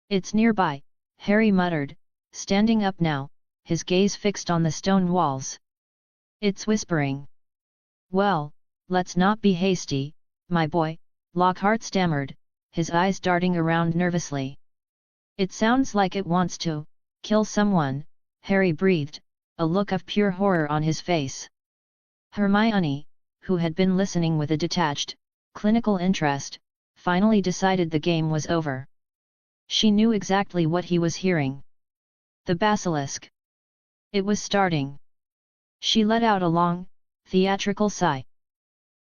"It's nearby," Harry muttered, standing up now, his gaze fixed on the stone walls. "It's whispering." "Well, let's not be hasty, my boy," Lockhart stammered, his eyes darting around nervously. "It sounds like it wants to kill someone," Harry breathed, a look of pure horror on his face. Hermione, who had been listening with a detached, clinical interest, finally decided the game was over. She knew exactly what he was hearing. The basilisk. It was starting. She let out a long, theatrical sigh.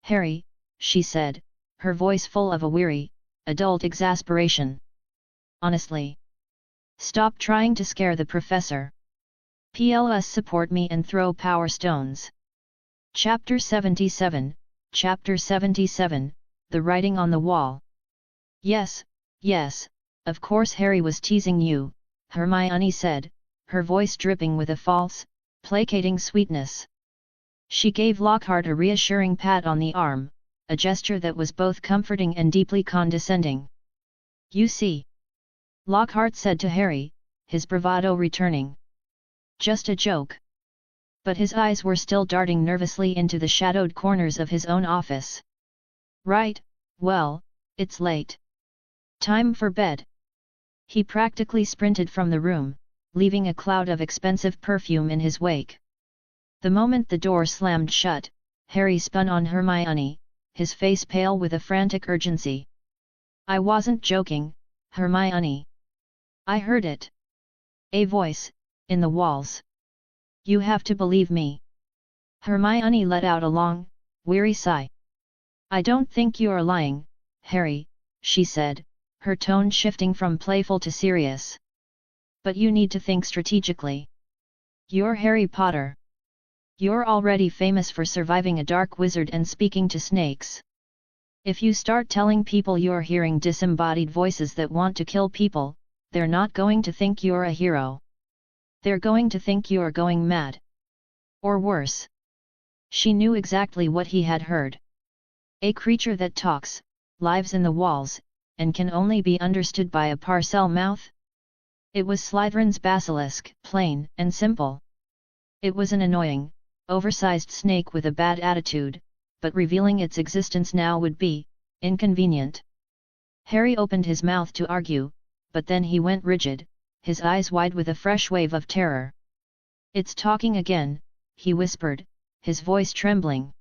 "Harry," she said, her voice full of a weary, adult exasperation. "Honestly. Stop trying to scare the professor. Plus support me and throw power stones." Chapter 77, Chapter 77, The Writing on the Wall. Yes, of course Harry was teasing you," Hermione said, her voice dripping with a false, placating sweetness. She gave Lockhart a reassuring pat on the arm, a gesture that was both comforting and deeply condescending. "You see," Lockhart said to Harry, his bravado returning. "Just a joke." But his eyes were still darting nervously into the shadowed corners of his own office. "Right, well, it's late. Time for bed." He practically sprinted from the room, leaving a cloud of expensive perfume in his wake. The moment the door slammed shut, Harry spun on Hermione, his face pale with a frantic urgency. "I wasn't joking, Hermione. I heard it. A voice, in the walls. You have to believe me." Hermione let out a long, weary sigh. "I don't think you're lying, Harry," she said, her tone shifting from playful to serious. "But you need to think strategically. You're Harry Potter. You're already famous for surviving a dark wizard and speaking to snakes. If you start telling people you're hearing disembodied voices that want to kill people, they're not going to think you're a hero. They're going to think you're going mad. Or worse." She knew exactly what he had heard. A creature that talks, lives in the walls, and can only be understood by a parcel mouth? It was Slytherin's basilisk, plain and simple. It was an annoying, oversized snake with a bad attitude, but revealing its existence now would be inconvenient. Harry opened his mouth to argue, but then he went rigid, his eyes wide with a fresh wave of terror. "It's talking again," he whispered, his voice trembling.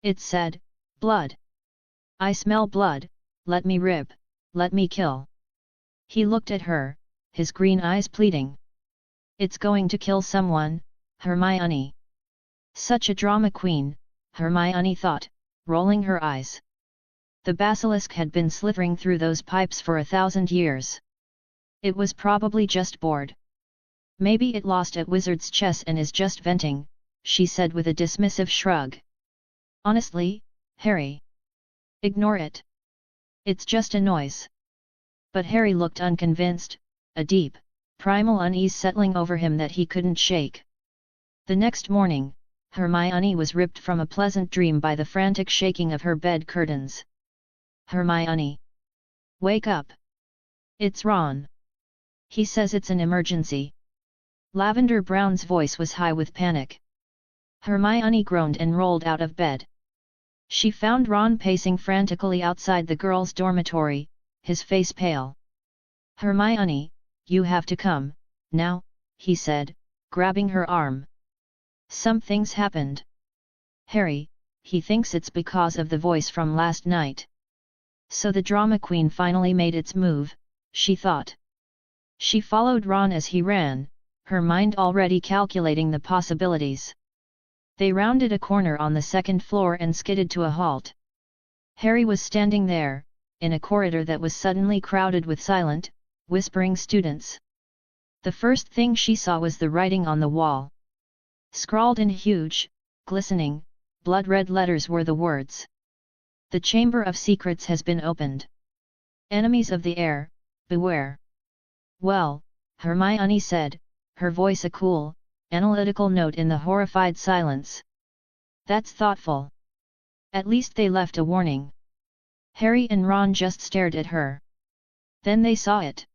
"It said, blood. I smell blood, let me rip, let me kill." He looked at her, his green eyes pleading. "It's going to kill someone, Hermione." Such a drama queen, Hermione thought, rolling her eyes. The basilisk had been slithering through those pipes for 1,000 years. It was probably just bored. "Maybe it lost at wizard's chess and is just venting," she said with a dismissive shrug. "Honestly, Harry. Ignore it. It's just a noise." But Harry looked unconvinced, a deep, primal unease settling over him that he couldn't shake. The next morning, Hermione was ripped from a pleasant dream by the frantic shaking of her bed curtains. "Hermione! Wake up! It's Ron. He says it's an emergency." Lavender Brown's voice was high with panic. Hermione groaned and rolled out of bed. She found Ron pacing frantically outside the girls' dormitory, his face pale. "Hermione, you have to come, now," he said, grabbing her arm. "Something's happened. Harry, he thinks it's because of the voice from last night." So the drama queen finally made its move, she thought. She followed Ron as he ran, her mind already calculating the possibilities. They rounded a corner on the second floor and skidded to a halt. Harry was standing there, in a corridor that was suddenly crowded with silent, whispering students. The first thing she saw was the writing on the wall. Scrawled in huge, glistening, blood-red letters were the words. "The Chamber of Secrets has been opened. Enemies of the air, beware." "Well," Hermione said, her voice a cool, analytical note in the horrified silence. "That's thoughtful. At least they left a warning." Harry and Ron just stared at her. Then they saw it.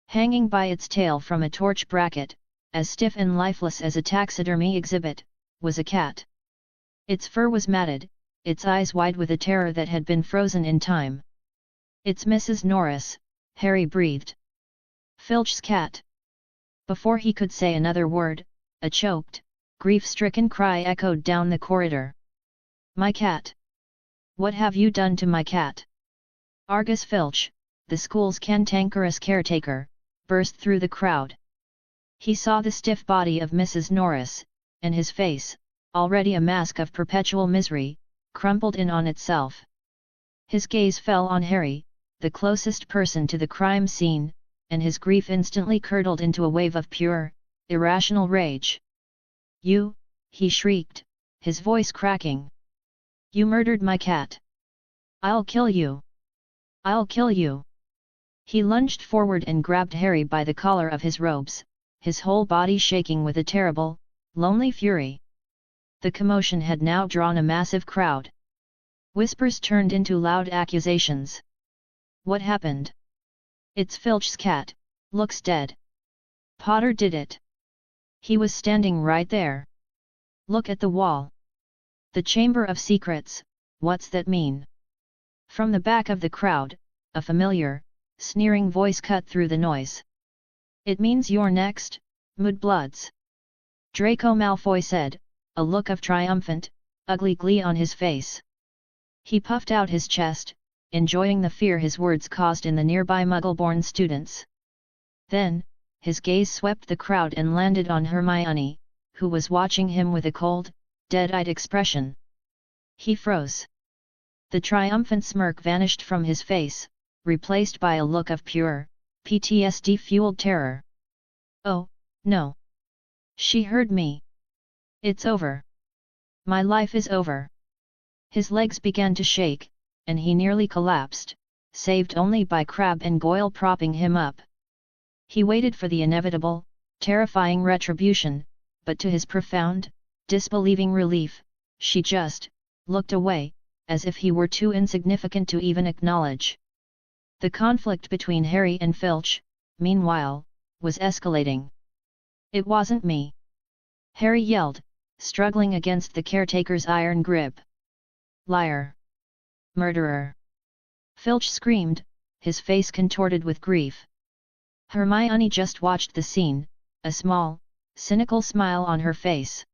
Hanging by its tail from a torch bracket, as stiff and lifeless as a taxidermy exhibit, was a cat. Its fur was matted, its eyes wide with a terror that had been frozen in time. "It's Mrs. Norris," Harry breathed. "Filch's cat." Before he could say another word, a choked, grief-stricken cry echoed down the corridor. "My cat! What have you done to my cat?" Argus Filch, the school's cantankerous caretaker, burst through the crowd. He saw the stiff body of Mrs. Norris, and his face, already a mask of perpetual misery, crumpled in on itself. His gaze fell on Harry, the closest person to the crime scene, and his grief instantly curdled into a wave of pure, irrational rage. "You," he shrieked, his voice cracking. "You murdered my cat! I'll kill you! I'll kill you!" He lunged forward and grabbed Harry by the collar of his robes, his whole body shaking with a terrible, lonely fury. The commotion had now drawn a massive crowd. Whispers turned into loud accusations. "What happened?" "It's Filch's cat, looks dead. Potter did it. He was standing right there. Look at the wall. The Chamber of Secrets, what's that mean?" From the back of the crowd, a familiar, sneering voice cut through the noise. "It means you're next, Mudbloods," Draco Malfoy said, a look of triumphant, ugly glee on his face. He puffed out his chest, enjoying the fear his words caused in the nearby Muggle-born students. Then, his gaze swept the crowd and landed on Hermione, who was watching him with a cold, dead-eyed expression. He froze. The triumphant smirk vanished from his face, replaced by a look of pure, PTSD-fueled terror. "Oh, no! She heard me! It's over! My life is over!" His legs began to shake, and he nearly collapsed, saved only by Crabbe and Goyle propping him up. He waited for the inevitable, terrifying retribution, but to his profound, disbelieving relief, she just looked away, as if he were too insignificant to even acknowledge. The conflict between Harry and Filch, meanwhile, was escalating. "It wasn't me!" Harry yelled, struggling against the caretaker's iron grip. "Liar! Murderer!" Filch screamed, his face contorted with grief. Hermione just watched the scene, a small, cynical smile on her face.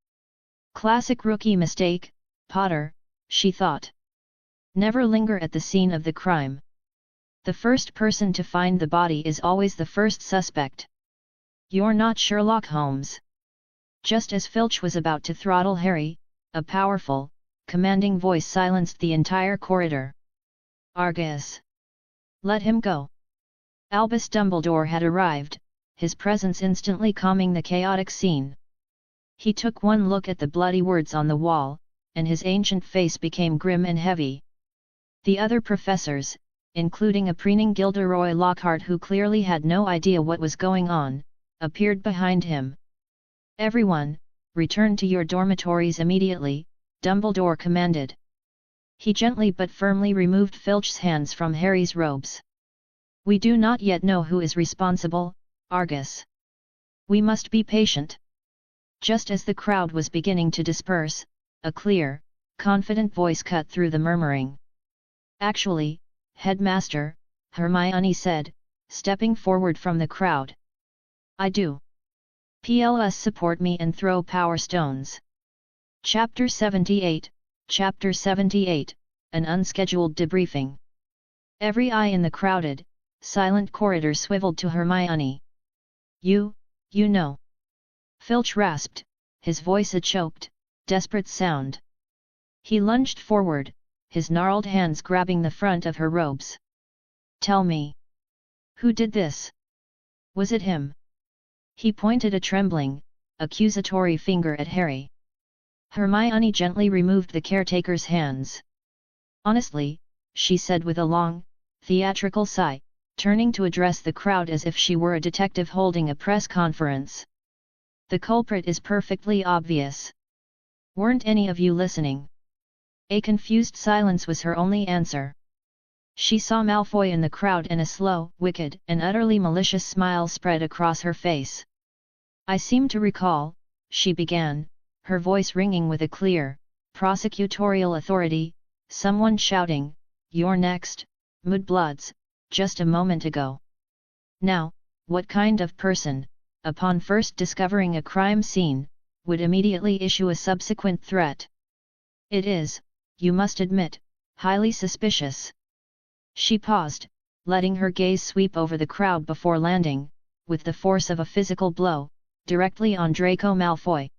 Classic rookie mistake, Potter, she thought. Never linger at the scene of the crime. The first person to find the body is always the first suspect. You're not Sherlock Holmes. Just as Filch was about to throttle Harry, a powerful, commanding voice silenced the entire corridor. Argus! Let him go! Albus Dumbledore had arrived, his presence instantly calming the chaotic scene. He took one look at the bloody words on the wall, and his ancient face became grim and heavy. The other professors, including a preening Gilderoy Lockhart who clearly had no idea what was going on, appeared behind him. Everyone, return to your dormitories immediately, Dumbledore commanded. He gently but firmly removed Filch's hands from Harry's robes. We do not yet know who is responsible, Argus. We must be patient. Just as the crowd was beginning to disperse, a clear, confident voice cut through the murmuring. Actually, Headmaster, Hermione said, stepping forward from the crowd. I do. PLS support me and throw power stones. Chapter 78, Chapter 78, An Unscheduled Debriefing. Every eye in the crowded, silent corridor swiveled to Hermione. You know. Filch rasped, his voice a choked, desperate sound. He lunged forward, his gnarled hands grabbing the front of her robes. Tell me. Who did this? Was it him? He pointed a trembling, accusatory finger at Harry. Hermione gently removed the caretaker's hands. Honestly, she said with a long, theatrical sigh, turning to address the crowd as if she were a detective holding a press conference. The culprit is perfectly obvious. Weren't any of you listening? A confused silence was her only answer. She saw Malfoy in the crowd and a slow, wicked, and utterly malicious smile spread across her face. I seem to recall, she began, her voice ringing with a clear, prosecutorial authority, someone shouting, "You're next, mudbloods," just a moment ago. Now, what kind of person, upon first discovering a crime scene, would immediately issue a subsequent threat? It is, you must admit, highly suspicious. She paused, letting her gaze sweep over the crowd before landing, with the force of a physical blow, directly on Draco Malfoy.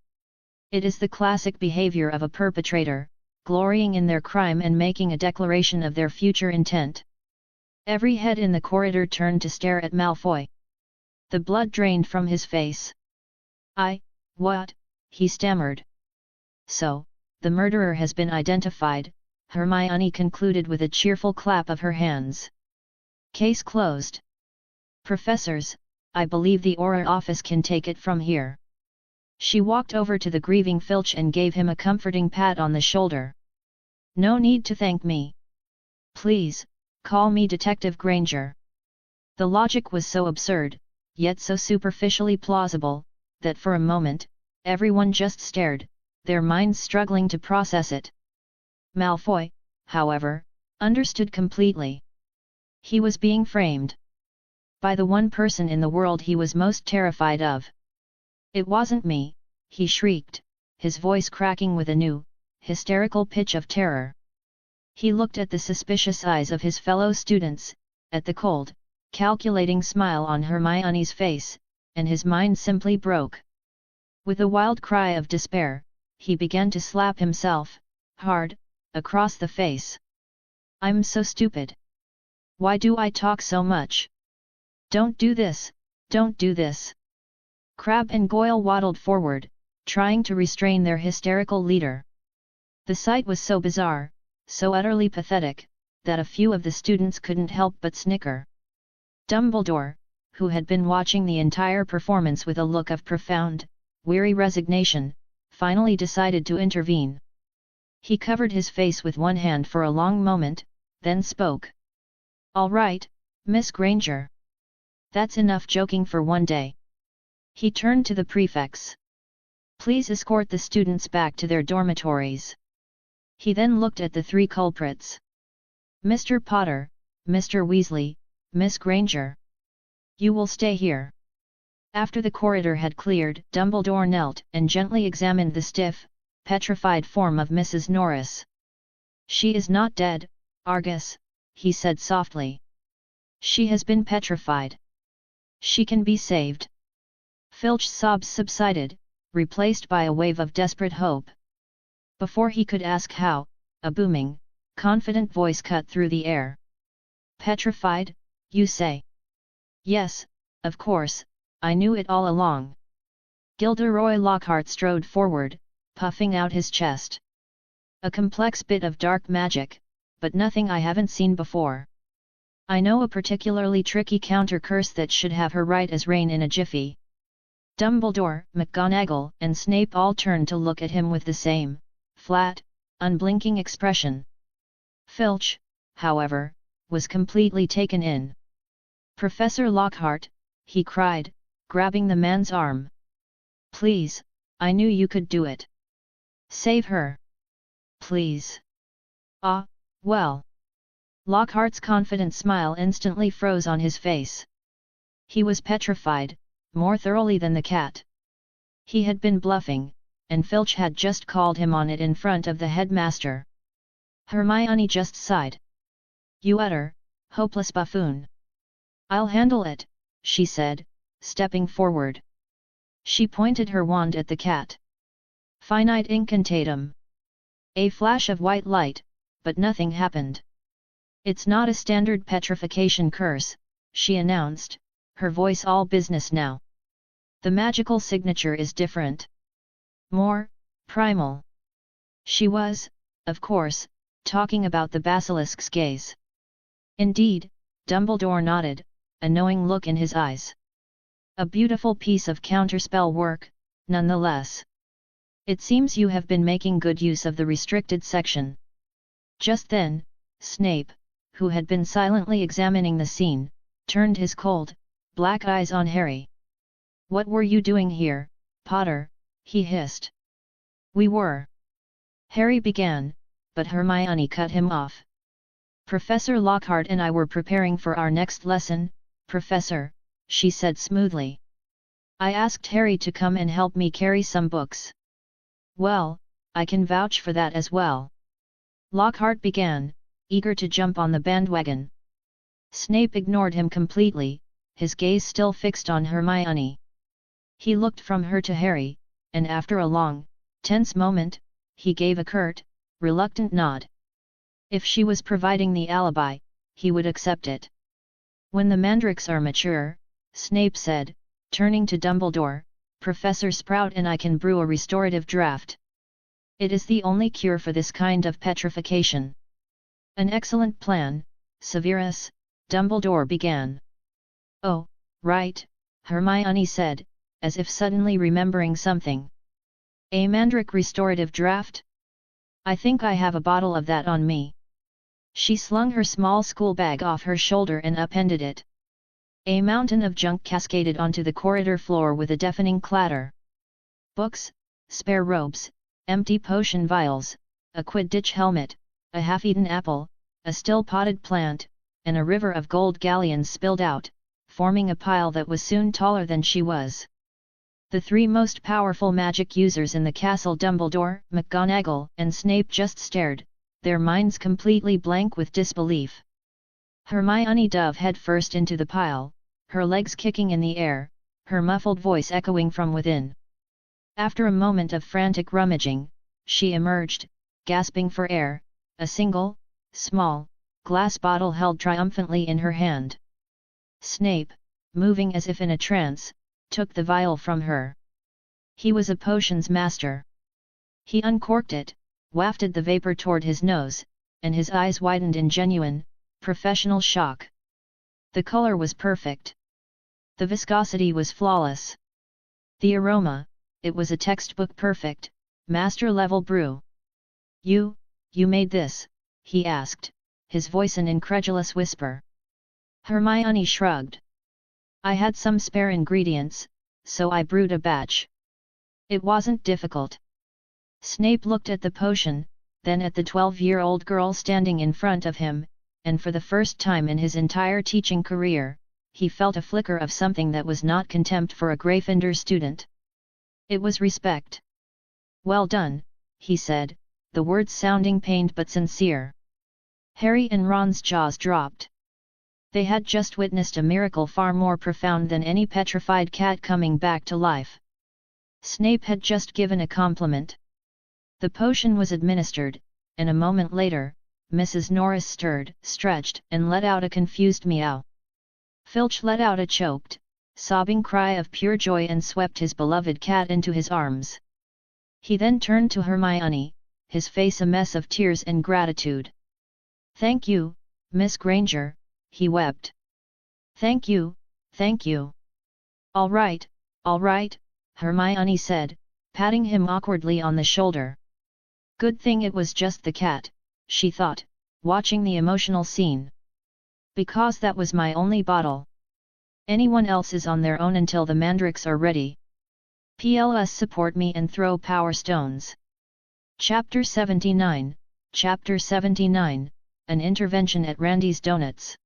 It is the classic behavior of a perpetrator, glorying in their crime and making a declaration of their future intent. Every head in the corridor turned to stare at Malfoy. The blood drained from his face. What? He stammered. So, the murderer has been identified, Hermione concluded with a cheerful clap of her hands. Case closed. Professors, I believe the Auror office can take it from here. She walked over to the grieving Filch and gave him a comforting pat on the shoulder. No need to thank me. Please, call me Detective Granger. The logic was so absurd, yet so superficially plausible, that for a moment, everyone just stared, their minds struggling to process it. Malfoy, however, understood completely. He was being framed by the one person in the world he was most terrified of. It wasn't me, he shrieked, his voice cracking with a new, hysterical pitch of terror. He looked at the suspicious eyes of his fellow students, at the cold, calculating smile on Hermione's face, and his mind simply broke. With a wild cry of despair, he began to slap himself, hard, across the face. I'm so stupid. Why do I talk so much? Don't do this, don't do this. Crabbe and Goyle waddled forward, trying to restrain their hysterical leader. The sight was so bizarre, so utterly pathetic, that a few of the students couldn't help but snicker. Dumbledore, who had been watching the entire performance with a look of profound, weary resignation, finally decided to intervene. He covered his face with one hand for a long moment, then spoke. All right, Miss Granger. That's enough joking for one day. He turned to the prefects. Please escort the students back to their dormitories. He then looked at the three culprits. Mr. Potter, Mr. Weasley, Miss Granger. You will stay here. After the corridor had cleared, Dumbledore knelt and gently examined the stiff, petrified form of Mrs. Norris. She is not dead, Argus, he said softly. She has been petrified. She can be saved. Filch's sobs subsided, replaced by a wave of desperate hope. Before he could ask how, a booming, confident voice cut through the air. Petrified, you say? Yes, of course, I knew it all along. Gilderoy Lockhart strode forward, puffing out his chest. A complex bit of dark magic, but nothing I haven't seen before. I know a particularly tricky counter curse that should have her right as rain in a jiffy. Dumbledore, McGonagall, and Snape all turned to look at him with the same, flat, unblinking expression. Filch, however, was completely taken in. Professor Lockhart, he cried, grabbing the man's arm. Please, I knew you could do it. Save her. Please. Ah, well. Lockhart's confident smile instantly froze on his face. He was petrified, more thoroughly than the cat. He had been bluffing, and Filch had just called him on it in front of the headmaster. Hermione just sighed. You utter, hopeless buffoon. I'll handle it, she said, stepping forward. She pointed her wand at the cat. Finite incantatum. A flash of white light, but nothing happened. It's not a standard petrification curse, she announced, her voice all business now. The magical signature is different. More primal. She was, of course, talking about the basilisk's gaze. Indeed, Dumbledore nodded, a knowing look in his eyes. A beautiful piece of counterspell work, nonetheless. It seems you have been making good use of the restricted section. Just then, Snape, who had been silently examining the scene, turned his cold, black eyes on Harry. What were you doing here, Potter? He hissed. We were. Harry began, but Hermione cut him off. Professor Lockhart and I were preparing for our next lesson, Professor, she said smoothly. I asked Harry to come and help me carry some books. Well, I can vouch for that as well. Lockhart began, eager to jump on the bandwagon. Snape ignored him completely, his gaze still fixed on Hermione. He looked from her to Harry, and after a long, tense moment, he gave a curt, reluctant nod. If she was providing the alibi, he would accept it. When the mandrakes are mature, Snape said, turning to Dumbledore, Professor Sprout and I can brew a restorative draught. It is the only cure for this kind of petrification. An excellent plan, Severus, Dumbledore began. Oh, right, Hermione said, as if suddenly remembering something. A mandrake restorative draught? I think I have a bottle of that on me. She slung her small school bag off her shoulder and upended it. A mountain of junk cascaded onto the corridor floor with a deafening clatter. Books, spare robes, empty potion vials, a Quidditch helmet, a half-eaten apple, a still potted plant, and a river of gold galleons spilled out, forming a pile that was soon taller than she was. The three most powerful magic users in the castle, Dumbledore, McGonagall, and Snape, just stared, their minds completely blank with disbelief. Hermione dove headfirst into the pile, her legs kicking in the air, her muffled voice echoing from within. After a moment of frantic rummaging, she emerged, gasping for air, a single, small, glass bottle held triumphantly in her hand. Snape, moving as if in a trance, took the vial from her. He was a potions master. He uncorked it, wafted the vapor toward his nose, and his eyes widened in genuine, professional shock. The color was perfect. The viscosity was flawless. The aroma, it was a textbook perfect, master-level brew. You made this?" he asked, his voice an incredulous whisper. Hermione shrugged. "I had some spare ingredients, so I brewed a batch. It wasn't difficult." Snape looked at the potion, then at the 12-year-old girl standing in front of him, and for the first time in his entire teaching career, he felt a flicker of something that was not contempt for a Gryffindor student. It was respect. "Well done," he said, the words sounding pained but sincere. Harry and Ron's jaws dropped. They had just witnessed a miracle far more profound than any petrified cat coming back to life. Snape had just given a compliment. The potion was administered, and a moment later, Mrs. Norris stirred, stretched, and let out a confused meow. Filch let out a choked, sobbing cry of pure joy and swept his beloved cat into his arms. He then turned to Hermione, his face a mess of tears and gratitude. "Thank you, Miss Granger," he wept. "Thank you, thank you." All right," Hermione said, patting him awkwardly on the shoulder. Good thing it was just the cat, she thought, watching the emotional scene. Because that was my only bottle. Anyone else is on their own until the mandrakes are ready. PLS support me and throw power stones. Chapter 79, Chapter 79, An Intervention at Randy's Donuts.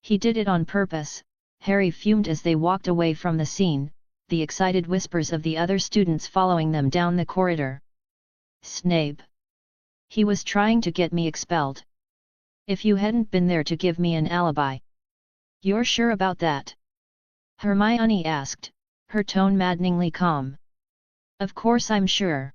He did it on purpose, Harry fumed as they walked away from the scene, the excited whispers of the other students following them down the corridor. Snape. He was trying to get me expelled. If you hadn't been there to give me an alibi. You're sure about that? Hermione asked, her tone maddeningly calm. Of course I'm sure.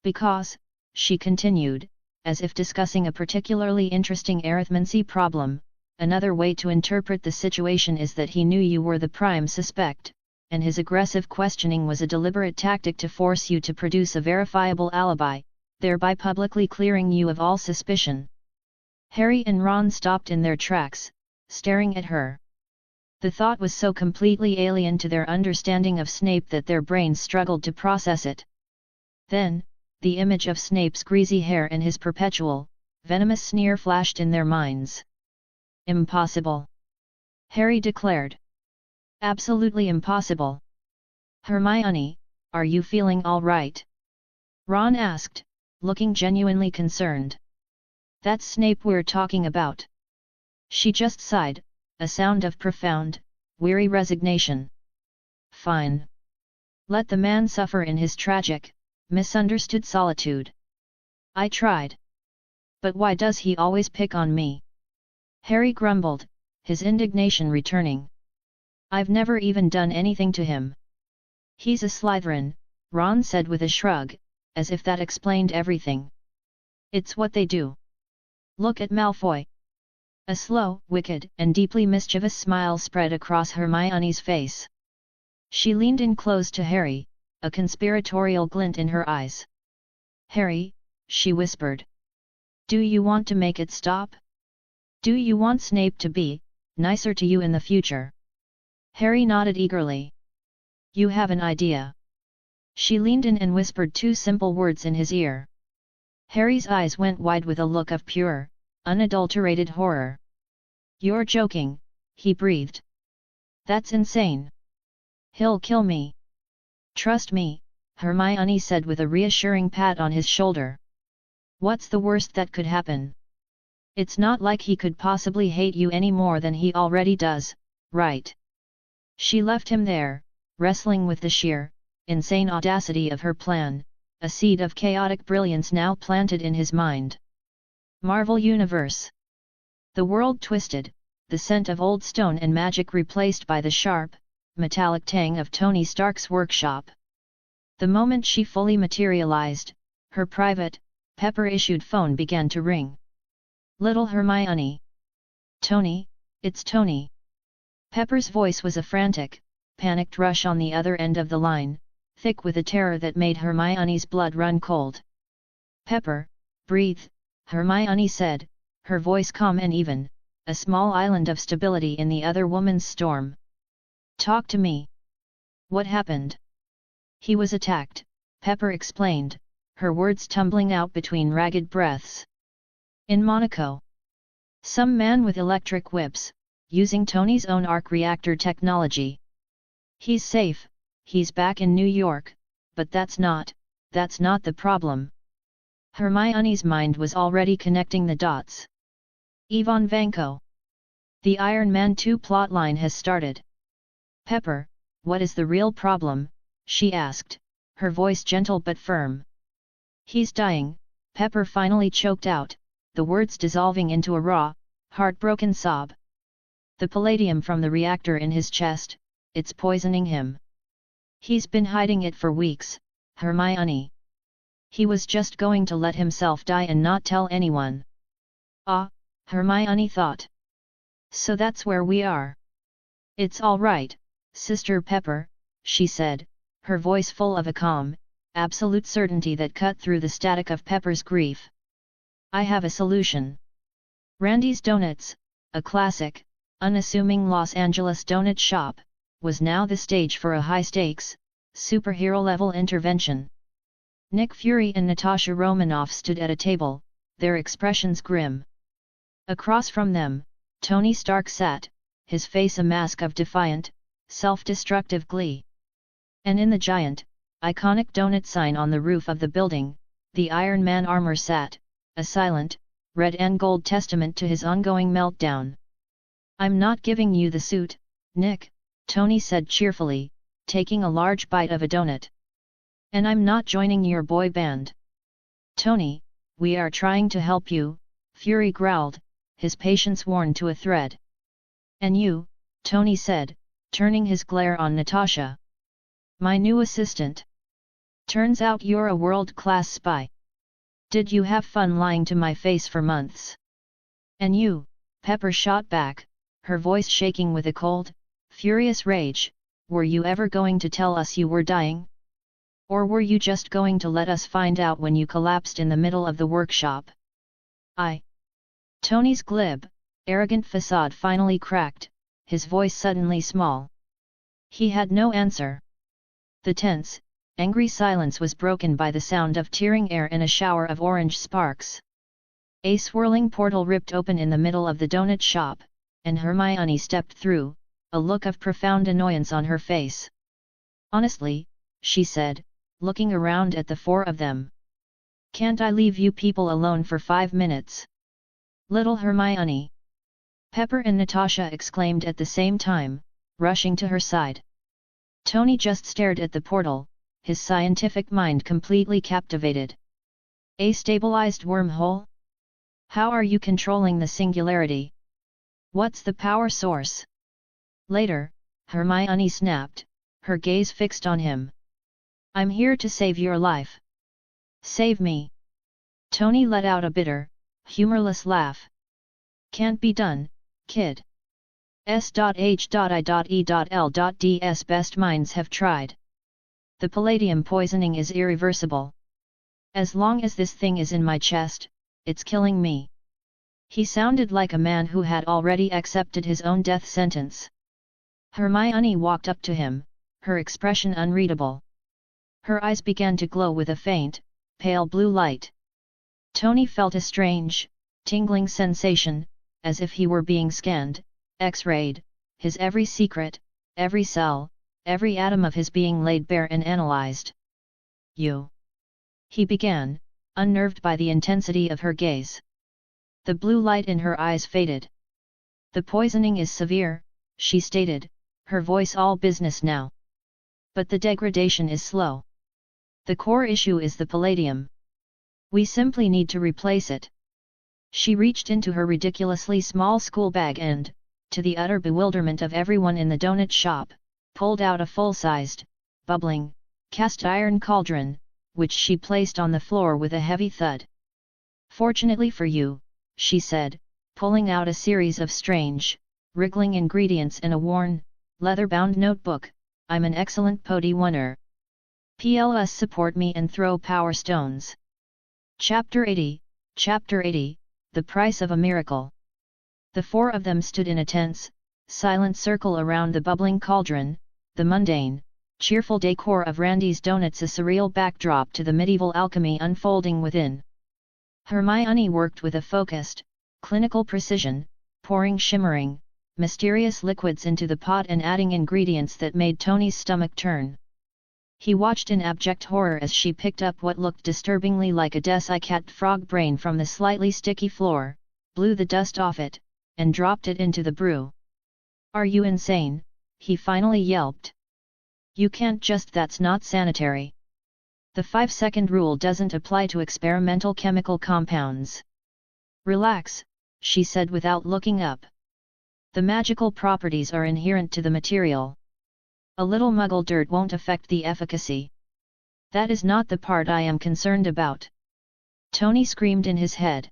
Because, she continued, as if discussing a particularly interesting arithmancy problem, another way to interpret the situation is that he knew you were the prime suspect, and his aggressive questioning was a deliberate tactic to force you to produce a verifiable alibi, thereby publicly clearing you of all suspicion. Harry and Ron stopped in their tracks, staring at her. The thought was so completely alien to their understanding of Snape that their brains struggled to process it. Then, the image of Snape's greasy hair and his perpetual, venomous sneer flashed in their minds. Impossible! Harry declared. Absolutely impossible! Hermione, are you feeling all right? Ron asked, looking genuinely concerned. That's Snape we're talking about. She just sighed, a sound of profound, weary resignation. Fine. Let the man suffer in his tragic, misunderstood solitude. I tried. But why does he always pick on me? Harry grumbled, his indignation returning. I've never even done anything to him. He's a Slytherin, Ron said with a shrug, as if that explained everything. It's what they do. Look at Malfoy. A slow, wicked, and deeply mischievous smile spread across Hermione's face. She leaned in close to Harry, a conspiratorial glint in her eyes. Harry, she whispered. Do you want to make it stop? Do you want Snape to be nicer to you in the future? Harry nodded eagerly. You have an idea. She leaned in and whispered two simple words in his ear. Harry's eyes went wide with a look of pure, unadulterated horror. You're joking, he breathed. That's insane. He'll kill me. Trust me, Hermione said with a reassuring pat on his shoulder. What's the worst that could happen? It's not like he could possibly hate you any more than he already does, right? She left him there, wrestling with the sheer, insane audacity of her plan, a seed of chaotic brilliance now planted in his mind. Marvel Universe. The world twisted, the scent of old stone and magic replaced by the sharp, metallic tang of Tony Stark's workshop. The moment she fully materialized, her private, Pepper-issued phone began to ring. Little Hermione. Tony, it's Tony. Pepper's voice was a frantic, panicked rush on the other end of the line, thick with a terror that made Hermione's blood run cold. Pepper, breathe, Hermione said, her voice calm and even, a small island of stability in the other woman's storm. Talk to me. What happened? He was attacked, Pepper explained, her words tumbling out between ragged breaths. In Monaco. Some man with electric whips, using Tony's own arc reactor technology. He's safe, he's back in New York, but that's not the problem. Hermione's mind was already connecting the dots. Ivan Vanko. The Iron Man 2 plotline has started. Pepper, what is the real problem? She asked, her voice gentle but firm. He's dying, Pepper finally choked out, the words dissolving into a raw, heartbroken sob. The palladium from the reactor in his chest, it's poisoning him. He's been hiding it for weeks, Hermione. He was just going to let himself die and not tell anyone. Ah, Hermione thought. So that's where we are. It's all right, Sister Pepper, she said, her voice full of a calm, absolute certainty that cut through the static of Pepper's grief. I have a solution. Randy's Donuts, a classic, unassuming Los Angeles donut shop, was now the stage for a high-stakes, superhero-level intervention. Nick Fury and Natasha Romanoff stood at a table, their expressions grim. Across from them, Tony Stark sat, his face a mask of defiant, self-destructive glee. And in the giant, iconic donut sign on the roof of the building, the Iron Man armor sat, a silent, red and gold testament to his ongoing meltdown. I'm not giving you the suit, Nick, Tony said cheerfully, taking a large bite of a donut. And I'm not joining your boy band. Tony, we are trying to help you, Fury growled, his patience worn to a thread. And you, Tony said, turning his glare on Natasha. My new assistant. Turns out you're a world-class spy. Did you have fun lying to my face for months? And you, Pepper shot back, her voice shaking with a cold, furious rage, were you ever going to tell us you were dying? Or were you just going to let us find out when you collapsed in the middle of the workshop? Tony's glib, arrogant facade finally cracked, his voice suddenly small. He had no answer. The tense, angry silence was broken by the sound of tearing air and a shower of orange sparks. A swirling portal ripped open in the middle of the donut shop, and Hermione stepped through, a look of profound annoyance on her face. Honestly, she said, looking around at the four of them. Can't I leave you people alone for 5 minutes? Little Hermione! Pepper and Natasha exclaimed at the same time, rushing to her side. Tony just stared at the portal, his scientific mind completely captivated. A stabilized wormhole? How are you controlling the singularity? What's the power source? Later, Hermione snapped, her gaze fixed on him. I'm here to save your life. Save me. Tony let out a bitter, humorless laugh. Can't be done, kid. S.H.I.E.L.D's best minds have tried. The palladium poisoning is irreversible. As long as this thing is in my chest, it's killing me. He sounded like a man who had already accepted his own death sentence. Hermione walked up to him, her expression unreadable. Her eyes began to glow with a faint, pale blue light. Tony felt a strange, tingling sensation, as if he were being scanned, X-rayed, his every secret, every cell, every atom of his being laid bare and analyzed. You. He began, unnerved by the intensity of her gaze. The blue light in her eyes faded. The poisoning is severe, she stated, her voice all business now. But the degradation is slow. The core issue is the palladium. We simply need to replace it. She reached into her ridiculously small school bag and, to the utter bewilderment of everyone in the donut shop, pulled out a full-sized, bubbling, cast-iron cauldron, which she placed on the floor with a heavy thud. Fortunately for you, she said, pulling out a series of strange, wriggling ingredients in a worn, leather-bound notebook, I'm an excellent pody oneer. PLS support me and throw power stones. Chapter 80, The Price of a Miracle. The four of them stood in a tense, silent circle around the bubbling cauldron, the mundane, cheerful decor of Randy's Donuts a surreal backdrop to the medieval alchemy unfolding within. Hermione worked with a focused, clinical precision, pouring shimmering, mysterious liquids into the pot and adding ingredients that made Tony's stomach turn. He watched in abject horror as she picked up what looked disturbingly like a desiccant frog brain from the slightly sticky floor, blew the dust off it, and dropped it into the brew. "Are you insane?" he finally yelped. "You can't just, that's not sanitary. The 5-second rule doesn't apply to experimental chemical compounds." "Relax," she said without looking up. "The magical properties are inherent to the material. A little muggle dirt won't affect the efficacy. That is not the part I am concerned about." Tony screamed in his head.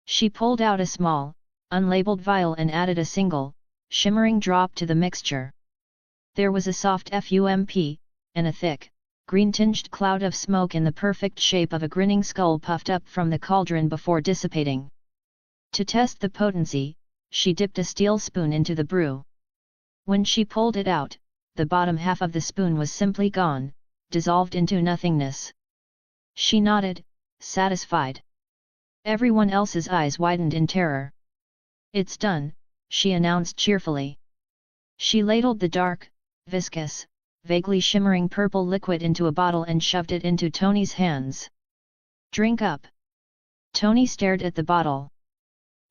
She pulled out a small, unlabeled vial and added a single, shimmering drop to the mixture. There was a soft fump, and a thick, green-tinged cloud of smoke in the perfect shape of a grinning skull puffed up from the cauldron before dissipating. To test the potency, she dipped a steel spoon into the brew. When she pulled it out, the bottom half of the spoon was simply gone, dissolved into nothingness. She nodded, satisfied. Everyone else's eyes widened in terror. "It's done," she announced cheerfully. She ladled the dark, viscous, vaguely shimmering purple liquid into a bottle and shoved it into Tony's hands. "Drink up." Tony stared at the bottle.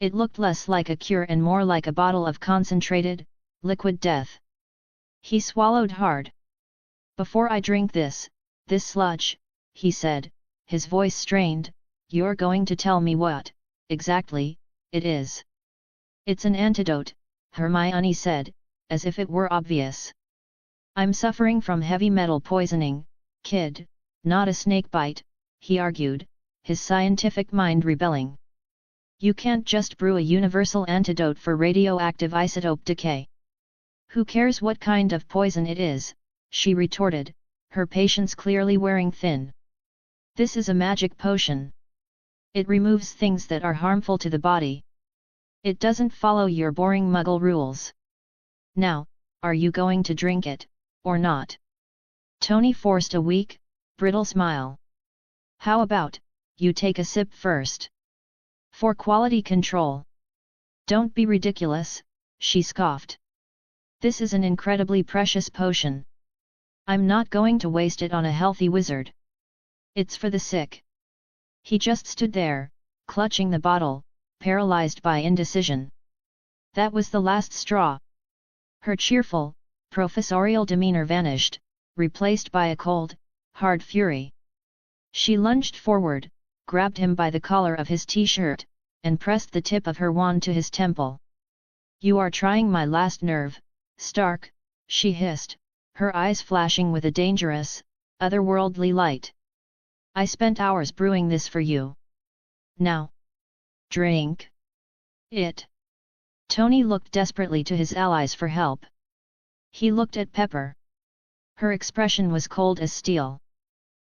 It looked less like a cure and more like a bottle of concentrated, liquid death. He swallowed hard. "Before I drink this sludge," he said, his voice strained, "you're going to tell me what, exactly, it is." "It's an antidote," Hermione said, as if it were obvious. "I'm suffering from heavy metal poisoning, kid, not a snakebite," he argued, his scientific mind rebelling. "You can't just brew a universal antidote for radioactive isotope decay." "Who cares what kind of poison it is?" she retorted, her patience clearly wearing thin. "This is a magic potion. It removes things that are harmful to the body. It doesn't follow your boring muggle rules. Now, are you going to drink it, or not?" Tony forced a weak, brittle smile. "How about, you take a sip first? For quality control." "Don't be ridiculous," she scoffed. "This is an incredibly precious potion. I'm not going to waste it on a healthy wizard. It's for the sick." He just stood there, clutching the bottle, paralyzed by indecision. That was the last straw. Her cheerful, professorial demeanor vanished, replaced by a cold, hard fury. She lunged forward, grabbed him by the collar of his t-shirt, and pressed the tip of her wand to his temple. "You are trying my last nerve, Stark," she hissed, her eyes flashing with a dangerous, otherworldly light. "I spent hours brewing this for you. Now, drink it." Tony looked desperately to his allies for help. He looked at Pepper. Her expression was cold as steel.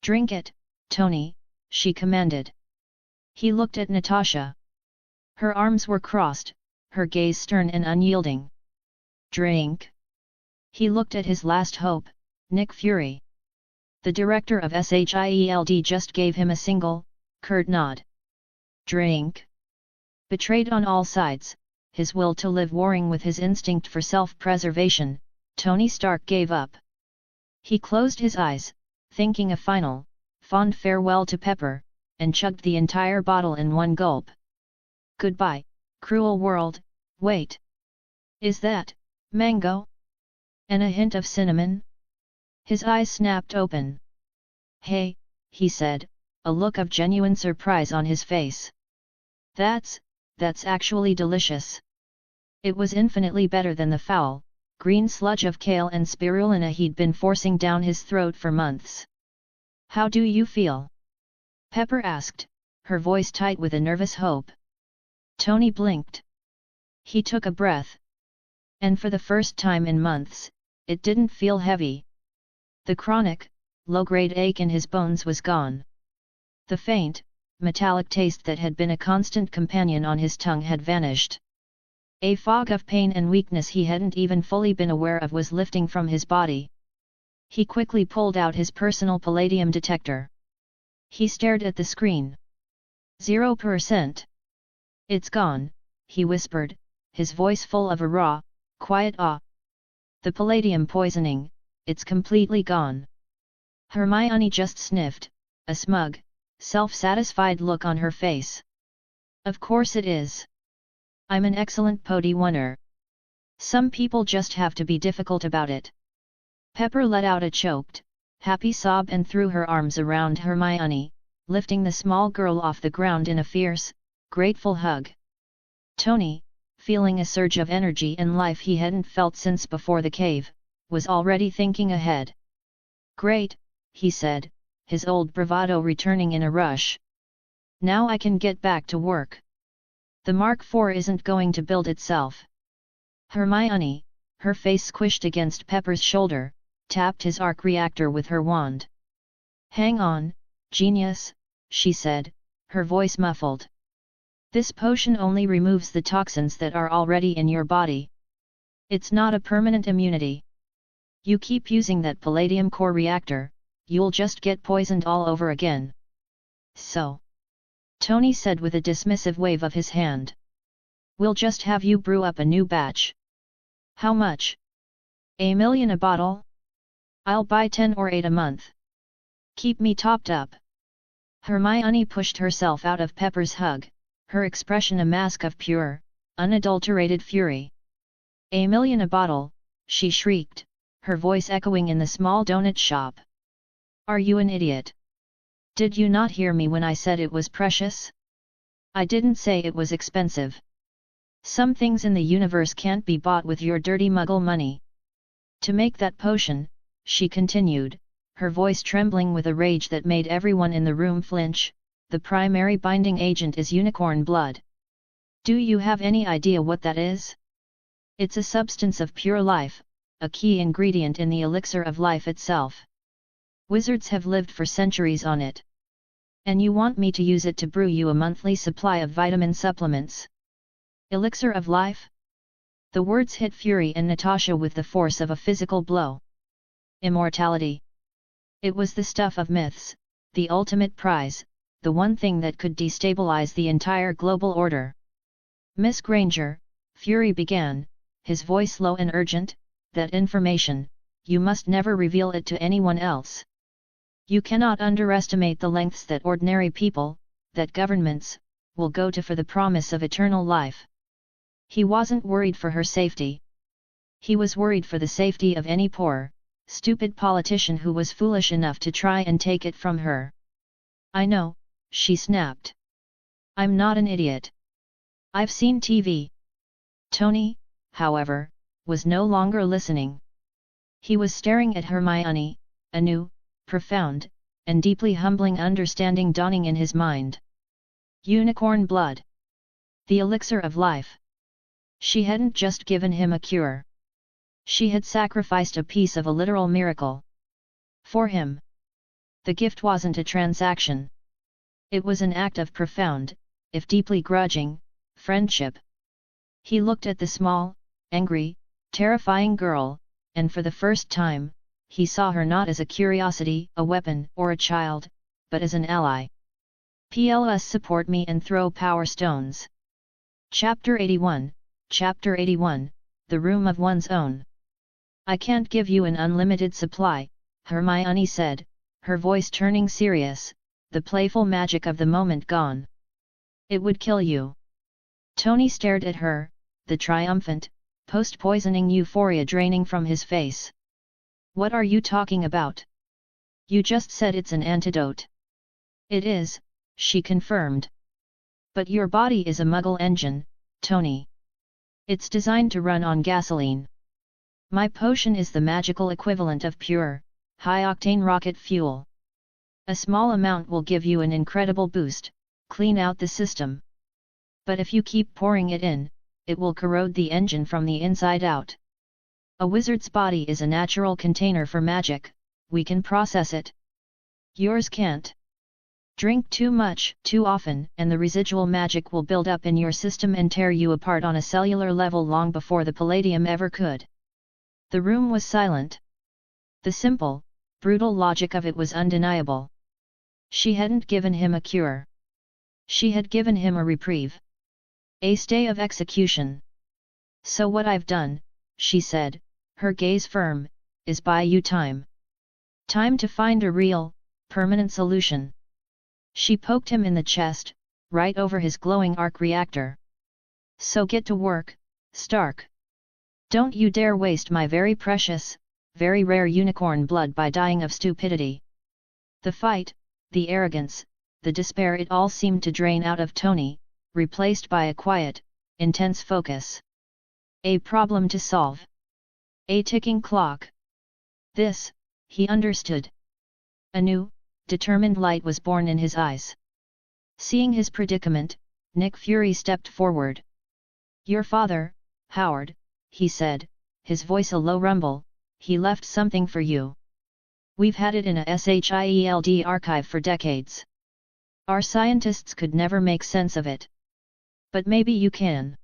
"Drink it, Tony," she commanded. He looked at Natasha. Her arms were crossed, her gaze stern and unyielding. "Drink." He looked at his last hope, Nick Fury. The director of SHIELD just gave him a single, curt nod. "Drink." Betrayed on all sides, his will to live warring with his instinct for self-preservation, Tony Stark gave up. He closed his eyes, thinking a final, fond farewell to Pepper, and chugged the entire bottle in one gulp. "Goodbye, cruel world, wait. Is that, mango? And a hint of cinnamon?" His eyes snapped open. "Hey," he said, a look of genuine surprise on his face. That's actually delicious." It was infinitely better than the foul, green sludge of kale and spirulina he'd been forcing down his throat for months. "How do you feel?" Pepper asked, her voice tight with a nervous hope. Tony blinked. He took a breath. And for the first time in months, it didn't feel heavy. The chronic, low-grade ache in his bones was gone. The faint, metallic taste that had been a constant companion on his tongue had vanished. A fog of pain and weakness he hadn't even fully been aware of was lifting from his body. He quickly pulled out his personal palladium detector. He stared at the screen. 0%. "It's gone," he whispered, his voice full of a raw, quiet awe. "The palladium poisoning, it's completely gone." Hermione just sniffed, a smug, self-satisfied look on her face. "Of course it is. I'm an excellent podi-oneer. Some people just have to be difficult about it. Pepper let out a choked, happy sob and threw her arms around Hermione, lifting the small girl off the ground in a fierce, grateful hug. Tony, feeling a surge of energy and life he hadn't felt since before the cave, was already thinking ahead. Great, he said, his old bravado returning in a rush. Now I can get back to work. The Mark IV isn't going to build itself. Hermione, her face squished against Pepper's shoulder, tapped his arc reactor with her wand. Hang on, genius, she said, her voice muffled. This potion only removes the toxins that are already in your body. It's not a permanent immunity. You keep using that palladium core reactor, you'll just get poisoned all over again. So? Tony said with a dismissive wave of his hand. We'll just have you brew up a new batch. How much? $1 million a bottle? I'll buy 10 or 8 a month. Keep me topped up. Hermione pushed herself out of Pepper's hug, her expression a mask of pure, unadulterated fury. $1 million a bottle, she shrieked, her voice echoing in the small donut shop. Are you an idiot? Did you not hear me when I said it was precious? I didn't say it was expensive. Some things in the universe can't be bought with your dirty muggle money. To make that potion, she continued, her voice trembling with a rage that made everyone in the room flinch, the primary binding agent is unicorn blood. Do you have any idea what that is? It's a substance of pure life, a key ingredient in the elixir of life itself. Wizards have lived for centuries on it. And you want me to use it to brew you a monthly supply of vitamin supplements? Elixir of life? The words hit Fury and Natasha with the force of a physical blow. Immortality. It was the stuff of myths, the ultimate prize, the one thing that could destabilize the entire global order. Miss Granger, Fury began, his voice low and urgent, that information, you must never reveal it to anyone else. You cannot underestimate the lengths that ordinary people, that governments, will go to for the promise of eternal life. He wasn't worried for her safety. He was worried for the safety of any poor, stupid politician who was foolish enough to try and take it from her. I know, she snapped. I'm not an idiot. I've seen TV. Tony, however, was no longer listening. He was staring at Hermione, a new, profound, and deeply humbling understanding dawning in his mind. Unicorn blood. The elixir of life. She hadn't just given him a cure. She had sacrificed a piece of a literal miracle. For him. The gift wasn't a transaction. It was an act of profound, if deeply grudging, friendship. He looked at the small, angry, terrifying girl, and for the first time, he saw her not as a curiosity, a weapon, or a child, but as an ally. PLS support me and throw power stones. Chapter 81, Chapter 81, The Room of One's Own. I can't give you an unlimited supply, Hermione said, her voice turning serious, the playful magic of the moment gone. It would kill you. Tony stared at her, the triumphant, post-poisoning euphoria draining from his face. What are you talking about? You just said it's an antidote. It is, she confirmed. But your body is a muggle engine, Tony. It's designed to run on gasoline. My potion is the magical equivalent of pure, high-octane rocket fuel. A small amount will give you an incredible boost, clean out the system. But if you keep pouring it in, it will corrode the engine from the inside out. A wizard's body is a natural container for magic, we can process it. Yours can't. Drink too much, too often, and the residual magic will build up in your system and tear you apart on a cellular level long before the palladium ever could. The room was silent. The simple, brutal logic of it was undeniable. She hadn't given him a cure. She had given him a reprieve. A stay of execution. So what I've done, she said, her gaze firm, is buy you time. Time to find a real, permanent solution. She poked him in the chest, right over his glowing arc reactor. So get to work, Stark. Don't you dare waste my very precious, very rare unicorn blood by dying of stupidity. The fight, the arrogance, the despair, it all seemed to drain out of Tony, replaced by a quiet, intense focus. A problem to solve. A ticking clock. This, he understood. A new, determined light was born in his eyes. Seeing his predicament, Nick Fury stepped forward. Your father, Howard, he said, his voice a low rumble, he left something for you. We've had it in a SHIELD archive for decades. Our scientists could never make sense of it. But maybe you can.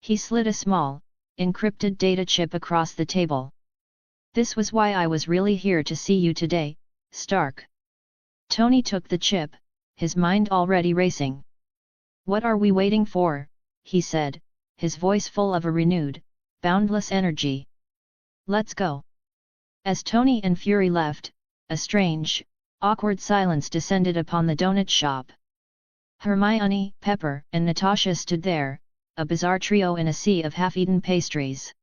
He slid a small, encrypted data chip across the table. This was why I was really here to see you today, Stark. Tony took the chip, his mind already racing. What are we waiting for? He said, his voice full of a renewed, boundless energy. Let's go. As Tony and Fury left, a strange, awkward silence descended upon the donut shop. Hermione, Pepper, and Natasha stood there, a bizarre trio in a sea of half-eaten pastries.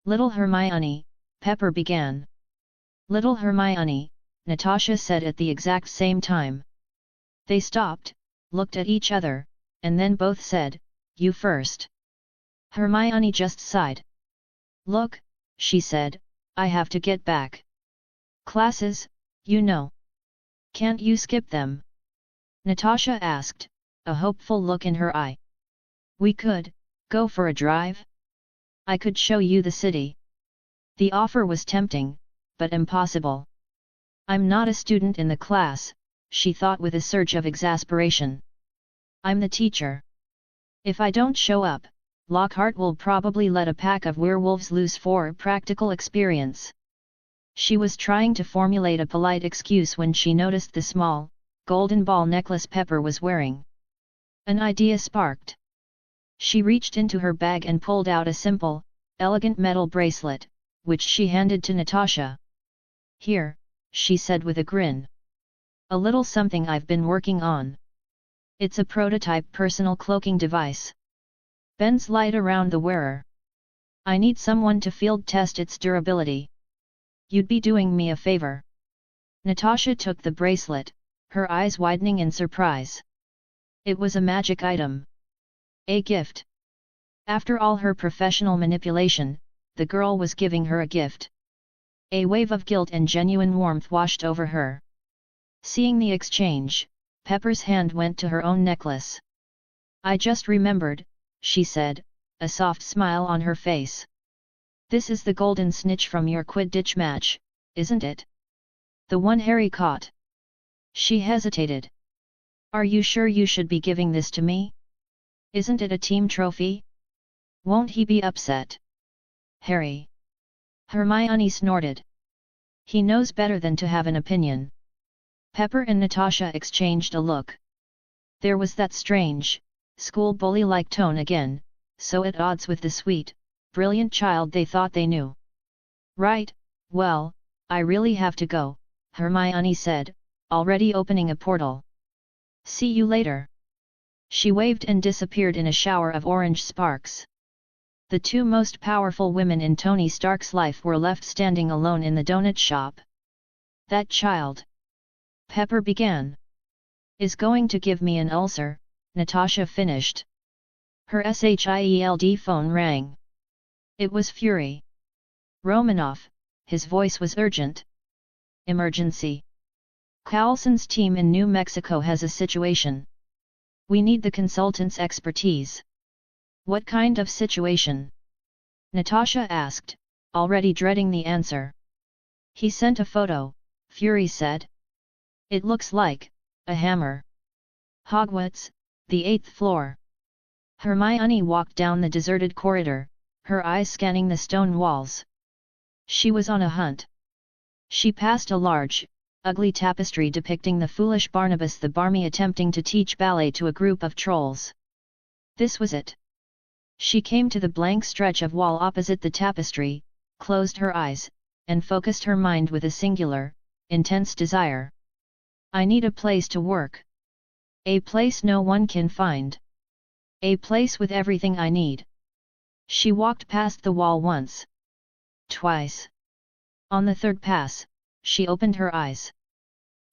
Little Hermione, Pepper began. Little Hermione, Natasha said at the exact same time. They stopped, looked at each other, and then both said, "You first." Hermione just sighed. "Look," she said, "I have to get back. Classes, you know. Can't you skip them?" Natasha asked, a hopeful look in her eye. "We could, go for a drive? I could show you the city." The offer was tempting, but impossible. "I'm not a student in the class," she thought with a surge of exasperation. "I'm the teacher. If I don't show up, Lockhart will probably let a pack of werewolves loose for practical experience." She was trying to formulate a polite excuse when she noticed the small, golden ball necklace Pepper was wearing. An idea sparked. She reached into her bag and pulled out a simple, elegant metal bracelet, which she handed to Natasha. "Here," she said with a grin. "A little something I've been working on. It's a prototype personal cloaking device. Bends light around the wearer. I need someone to field test its durability. You'd be doing me a favor." Natasha took the bracelet, her eyes widening in surprise. It was a magic item. A gift. After all her professional manipulation, the girl was giving her a gift. A wave of guilt and genuine warmth washed over her. Seeing the exchange, Pepper's hand went to her own necklace. "I just remembered," she said, a soft smile on her face. "This is the golden snitch from your Quidditch match, isn't it? The one Harry caught." She hesitated. "Are you sure you should be giving this to me? Isn't it a team trophy? Won't he be upset?" "Harry?" Hermione snorted. "He knows better than to have an opinion." Pepper and Natasha exchanged a look. There was that strange, school bully-like tone again, so at odds with the sweet, brilliant child they thought they knew. "Right, well, I really have to go," Hermione said, already opening a portal. "See you later." She waved and disappeared in a shower of orange sparks. The two most powerful women in Tony Stark's life were left standing alone in the donut shop. "That child," Pepper began, "is going to give me an ulcer," Natasha finished. Her SHIELD phone rang. It was Fury. "Romanoff," his voice was urgent. "Emergency. Coulson's team in New Mexico has a situation. We need the consultant's expertise." "What kind of situation?" Natasha asked, already dreading the answer. "He sent a photo," Fury said. "It looks like a hammer. Hogwarts, the 8th floor." Hermione walked down the deserted corridor, her eyes scanning the stone walls. She was on a hunt. She passed a large, ugly tapestry depicting the foolish Barnabas the Barmy attempting to teach ballet to a group of trolls. This was it. She came to the blank stretch of wall opposite the tapestry, closed her eyes, and focused her mind with a singular, intense desire. "I need a place to work. A place no one can find. A place with everything I need. She walked past the wall once. Twice. On the third pass, she opened her eyes.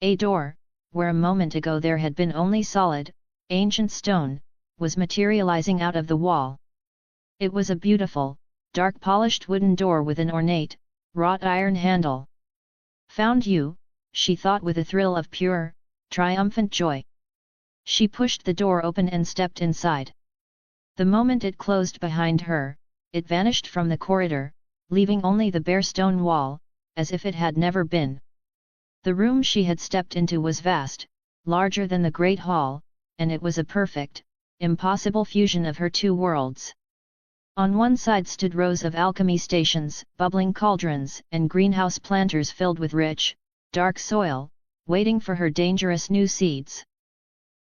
A door, where a moment ago there had been only solid, ancient stone, was materializing out of the wall. It was a beautiful, dark polished wooden door with an ornate, wrought iron handle. Found you, she thought with a thrill of pure, triumphant joy. She pushed the door open and stepped inside. The moment it closed behind her, it vanished from the corridor, leaving only the bare stone wall, as if it had never been. The room she had stepped into was vast, larger than the Great Hall, and it was a perfect, impossible fusion of her two worlds. On one side stood rows of alchemy stations, bubbling cauldrons, and greenhouse planters filled with rich, dark soil, waiting for her dangerous new seeds.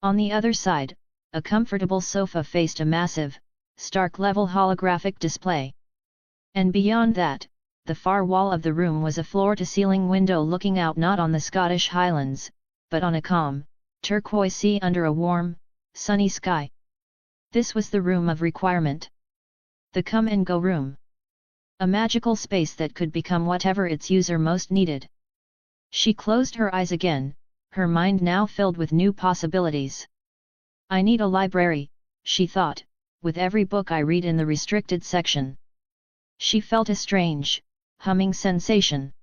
On the other side, a comfortable sofa faced a massive, stark-level holographic display. And beyond that, the far wall of the room was a floor-to-ceiling window looking out not on the Scottish Highlands, but on a calm, turquoise sea under a warm, sunny sky. This was the room of requirement. The come-and-go room. A magical space that could become whatever its user most needed. She closed her eyes again, her mind now filled with new possibilities. I need a library, she thought, with every book I read in the restricted section. She felt a strange, humming sensation.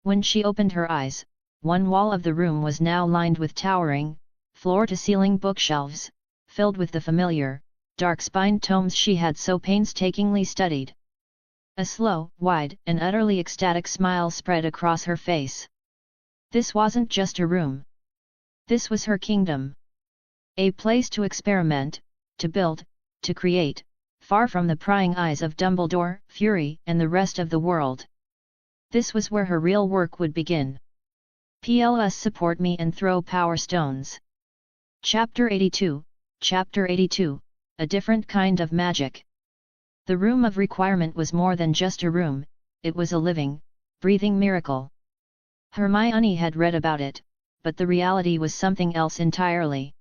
When she opened her eyes, one wall of the room was now lined with towering, floor-to-ceiling bookshelves, filled with the familiar, dark-spined tomes she had so painstakingly studied. A slow, wide, and utterly ecstatic smile spread across her face. This wasn't just a room. This was her kingdom. A place to experiment, to build, to create, far from the prying eyes of Dumbledore, Fury, and the rest of the world. This was where her real work would begin. PLS support me and throw power stones. Chapter 82, Chapter 82, A Different Kind of Magic. The room of requirement was more than just a room, it was a living, breathing miracle. Hermione had read about it, but the reality was something else entirely.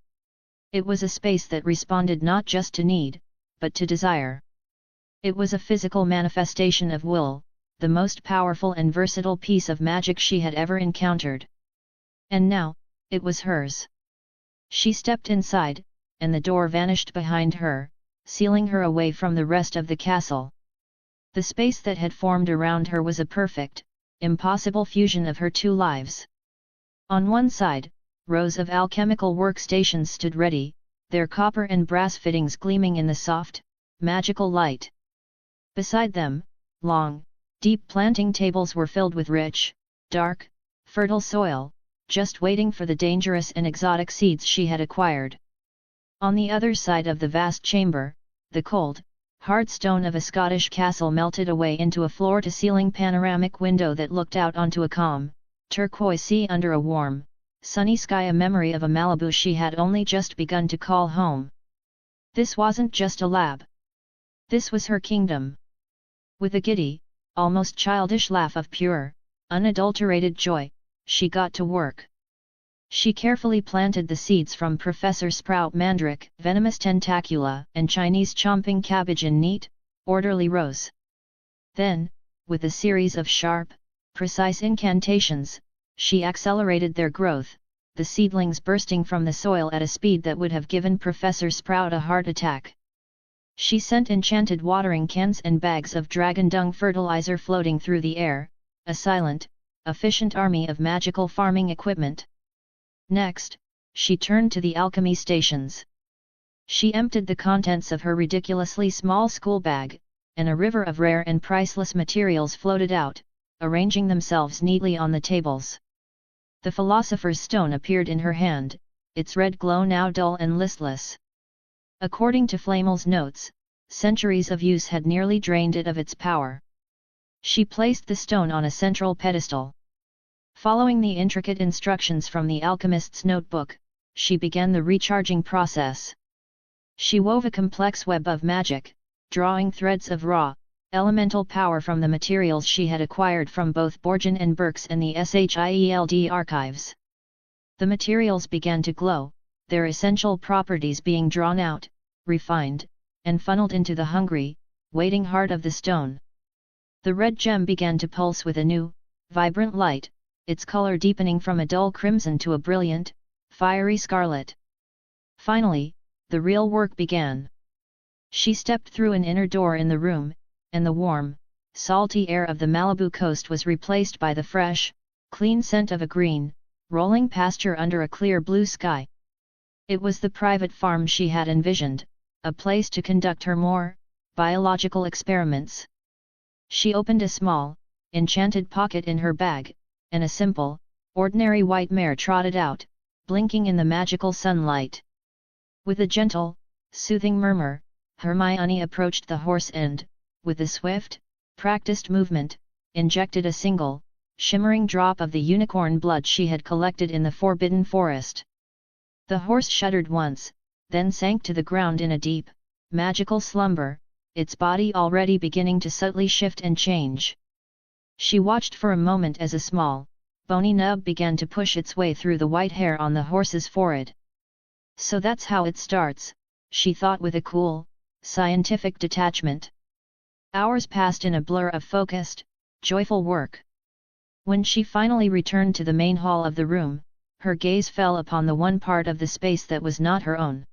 It was a space that responded not just to need, but to desire. It was a physical manifestation of will, the most powerful and versatile piece of magic she had ever encountered. And now, it was hers. She stepped inside, and the door vanished behind her, sealing her away from the rest of the castle. The space that had formed around her was a perfect, impossible fusion of her two lives. On one side, rows of alchemical workstations stood ready, their copper and brass fittings gleaming in the soft, magical light. Beside them, long, deep planting tables were filled with rich, dark, fertile soil, just waiting for the dangerous and exotic seeds she had acquired. On the other side of the vast chamber, the cold, hard stone of a Scottish castle melted away into a floor-to-ceiling panoramic window that looked out onto a calm, turquoise sea under a warm, sunny sky, a memory of a Malibu she had only just begun to call home. This wasn't just a lab. This was her kingdom. With a giddy, almost childish laugh of pure, unadulterated joy, she got to work. She carefully planted the seeds from Professor Sprout Mandrake, Venomous Tentacula, and Chinese chomping cabbage in neat, orderly rows. Then, with a series of sharp, precise incantations, she accelerated their growth, the seedlings bursting from the soil at a speed that would have given Professor Sprout a heart attack. She sent enchanted watering cans and bags of dragon dung fertilizer floating through the air, a silent, efficient army of magical farming equipment. Next, she turned to the alchemy stations. She emptied the contents of her ridiculously small school bag, and a river of rare and priceless materials floated out, arranging themselves neatly on the tables. The Philosopher's Stone appeared in her hand, its red glow now dull and listless. According to Flamel's notes, centuries of use had nearly drained it of its power. She placed the stone on a central pedestal. Following the intricate instructions from the alchemist's notebook, she began the recharging process. She wove a complex web of magic, drawing threads of raw, elemental power from the materials she had acquired from both Borgin and Burke's and the SHIELD archives. The materials began to glow, their essential properties being drawn out, refined, and funneled into the hungry, waiting heart of the stone. The red gem began to pulse with a new, vibrant light, its color deepening from a dull crimson to a brilliant, fiery scarlet. Finally, the real work began. She stepped through an inner door in the room, and the warm, salty air of the Malibu coast was replaced by the fresh, clean scent of a green, rolling pasture under a clear blue sky. It was the private farm she had envisioned, a place to conduct her more biological experiments. She opened a small, enchanted pocket in her bag, and a simple, ordinary white mare trotted out, blinking in the magical sunlight. With a gentle, soothing murmur, Hermione approached the horse and, with a swift, practiced movement, injected a single, shimmering drop of the unicorn blood she had collected in the forbidden forest. The horse shuddered once, then sank to the ground in a deep, magical slumber, its body already beginning to subtly shift and change. She watched for a moment as a small, bony nub began to push its way through the white hair on the horse's forehead. So that's how it starts, she thought with a cool, scientific detachment. Hours passed in a blur of focused, joyful work. When she finally returned to the main hall of the room, her gaze fell upon the one part of the space that was not her own.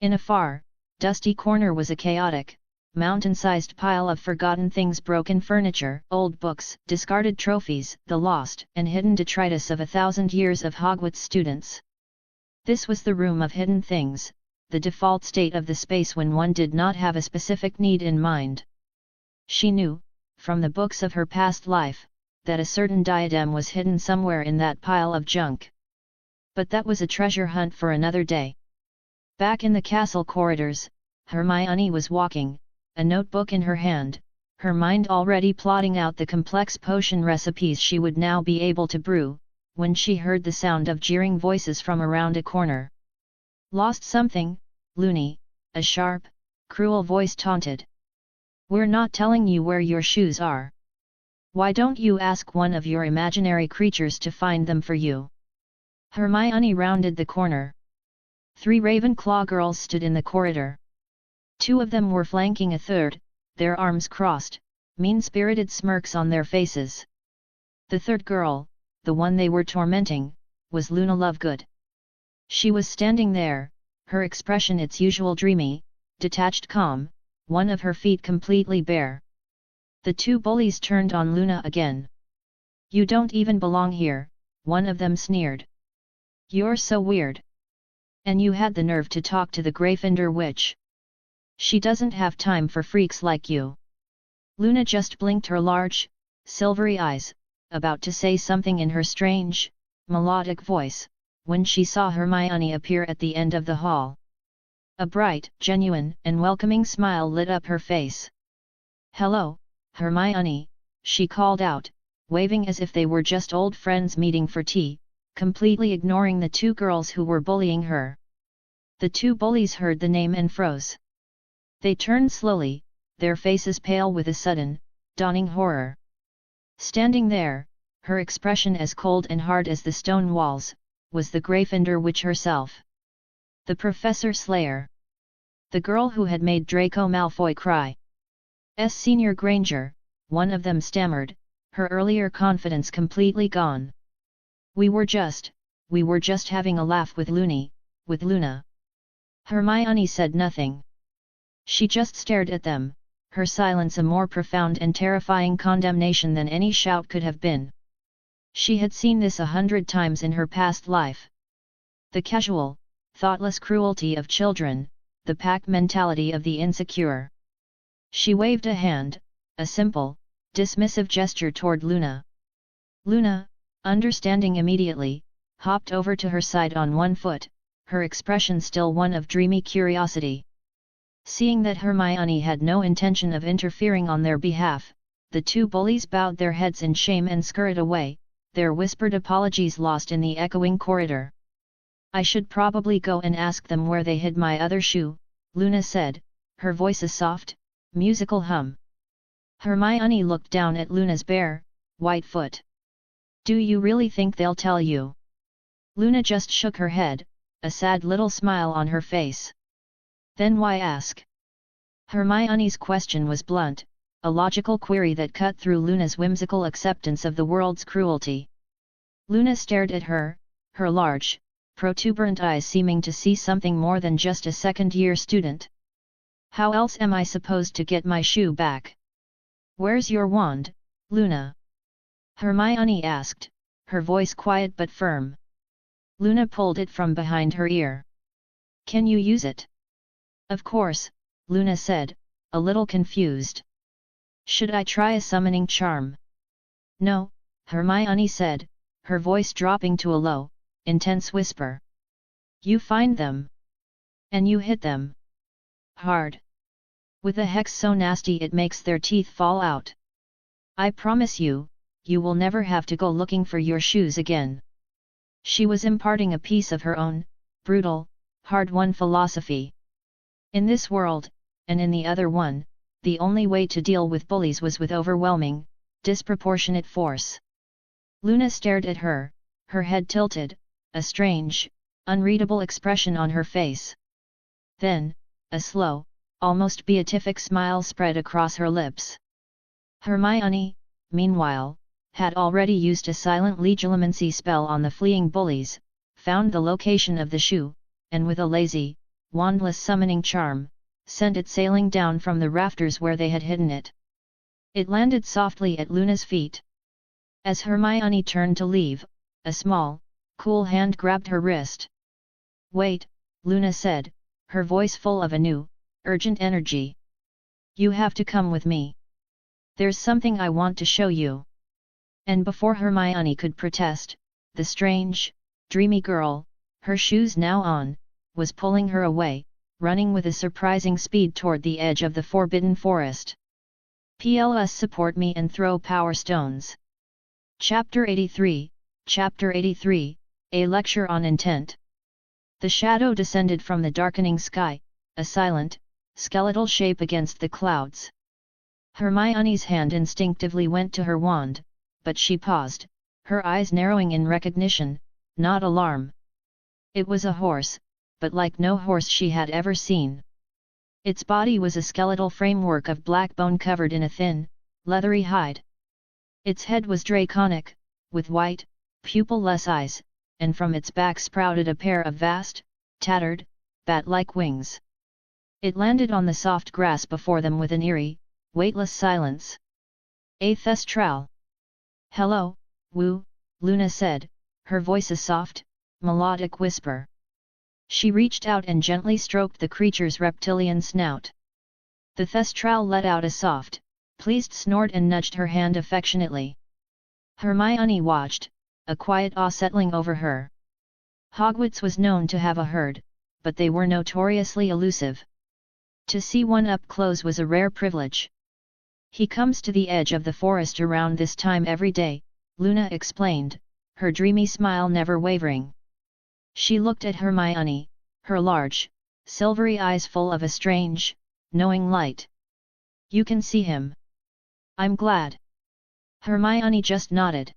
In a far, dusty corner was a chaotic, mountain-sized pile of forgotten things, broken furniture, old books, discarded trophies, the lost and hidden detritus of 1,000 years of Hogwarts students. This was the room of hidden things, the default state of the space when one did not have a specific need in mind. She knew, from the books of her past life, that a certain diadem was hidden somewhere in that pile of junk. But that was a treasure hunt for another day. Back in the castle corridors, Hermione was walking, a notebook in her hand, her mind already plotting out the complex potion recipes she would now be able to brew, when she heard the sound of jeering voices from around a corner. "Lost something, loony?" a sharp, cruel voice taunted. "We're not telling you where your shoes are. Why don't you ask one of your imaginary creatures to find them for you?" Hermione rounded the corner. 3 Ravenclaw girls stood in the corridor. 2 of them were flanking a third, their arms crossed, mean-spirited smirks on their faces. The third girl, the one they were tormenting, was Luna Lovegood. She was standing there, her expression its usual dreamy, detached calm, one of her feet completely bare. The 2 bullies turned on Luna again. "You don't even belong here," one of them sneered. "You're so weird. And you had the nerve to talk to the Gryffindor witch. She doesn't have time for freaks like you." Luna just blinked her large, silvery eyes, about to say something in her strange, melodic voice, when she saw Hermione appear at the end of the hall. A bright, genuine, and welcoming smile lit up her face. "Hello, Hermione," she called out, waving as if they were just old friends meeting for tea, completely ignoring the 2 girls who were bullying her. The 2 bullies heard the name and froze. They turned slowly, their faces pale with a sudden, dawning horror. Standing there, her expression as cold and hard as the stone walls, was the Gryffindor witch herself. The Professor Slayer. The girl who had made Draco Malfoy cry. Senior Granger, one of them stammered, her earlier confidence completely gone. We were just having a laugh with Luna." Hermione said nothing. She just stared at them, her silence a more profound and terrifying condemnation than any shout could have been. She had seen this 100 times in her past life. The casual, thoughtless cruelty of children, the pack mentality of the insecure. She waved a hand, a simple, dismissive gesture toward Luna. Luna, understanding immediately, hopped over to her side on one foot, her expression still one of dreamy curiosity. Seeing that Hermione had no intention of interfering on their behalf, the 2 bullies bowed their heads in shame and scurried away, their whispered apologies lost in the echoing corridor. "I should probably go and ask them where they hid my other shoe," Luna said, her voice a soft, musical hum. Hermione looked down at Luna's bare, white foot. "Do you really think they'll tell you?" Luna just shook her head, a sad little smile on her face. Then why ask? Hermione's question was blunt, a logical query that cut through Luna's whimsical acceptance of the world's cruelty. Luna stared at her, her large, protuberant eyes seeming to see something more than just a second-year student. How else am I supposed to get my shoe back? Where's your wand, Luna? Hermione asked, her voice quiet but firm. Luna pulled it from behind her ear. Can you use it? Of course, Luna said, a little confused. Should I try a summoning charm? No, Hermione said, her voice dropping to a low, intense whisper. You find them. And you hit them. Hard. With a hex so nasty it makes their teeth fall out. I promise you, you will never have to go looking for your shoes again. She was imparting a piece of her own, brutal, hard-won philosophy. In this world, and in the other one, the only way to deal with bullies was with overwhelming, disproportionate force. Luna stared at her, her head tilted, a strange, unreadable expression on her face. Then, a slow, almost beatific smile spread across her lips. Hermione, meanwhile, had already used a silent legilimency spell on the fleeing bullies, found the location of the shoe, and with a lazy, wandless summoning charm, sent it sailing down from the rafters where they had hidden it. It landed softly at Luna's feet. As Hermione turned to leave, a small, cool hand grabbed her wrist. Wait, Luna said, her voice full of a new, urgent energy. You have to come with me. There's something I want to show you. And before Hermione could protest, the strange, dreamy girl, her shoes now on, was pulling her away, running with a surprising speed toward the edge of the forbidden forest. PLS support me and throw power stones. Chapter 83, Chapter 83, A Lecture on Intent. The shadow descended from the darkening sky, a silent, skeletal shape against the clouds. Hermione's hand instinctively went to her wand, but she paused, her eyes narrowing in recognition, not alarm. It was a horse, but like no horse she had ever seen. Its body was a skeletal framework of black bone covered in a thin, leathery hide. Its head was draconic, with white, pupil-less eyes, and from its back sprouted a pair of vast, tattered, bat-like wings. It landed on the soft grass before them with an eerie, weightless silence. A thestral. Hello, Wu, Luna said, her voice a soft, melodic whisper. She reached out and gently stroked the creature's reptilian snout. The thestral let out a soft, pleased snort and nudged her hand affectionately. Hermione watched, a quiet awe settling over her. Hogwarts was known to have a herd, but they were notoriously elusive. To see one up close was a rare privilege. He comes to the edge of the forest around this time every day, Luna explained, her dreamy smile never wavering. She looked at Hermione, her large, silvery eyes full of a strange, knowing light. You can see him. I'm glad. Hermione just nodded.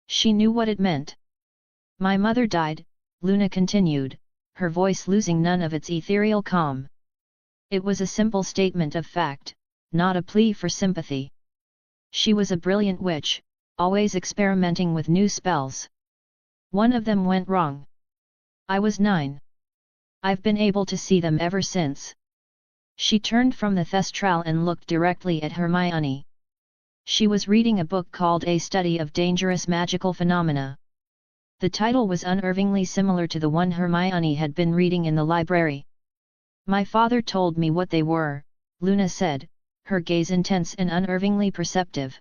She knew what it meant. My mother died, Luna continued, her voice losing none of its ethereal calm. It was a simple statement of fact, not a plea for sympathy. She was a brilliant witch, always experimenting with new spells. One of them went wrong. I was 9. I've been able to see them ever since. She turned from the thestral and looked directly at Hermione. She was reading a book called A Study of Dangerous Magical Phenomena. The title was unnervingly similar to the one Hermione had been reading in the library. My father told me what they were, Luna said, her gaze intense and unnervingly perceptive.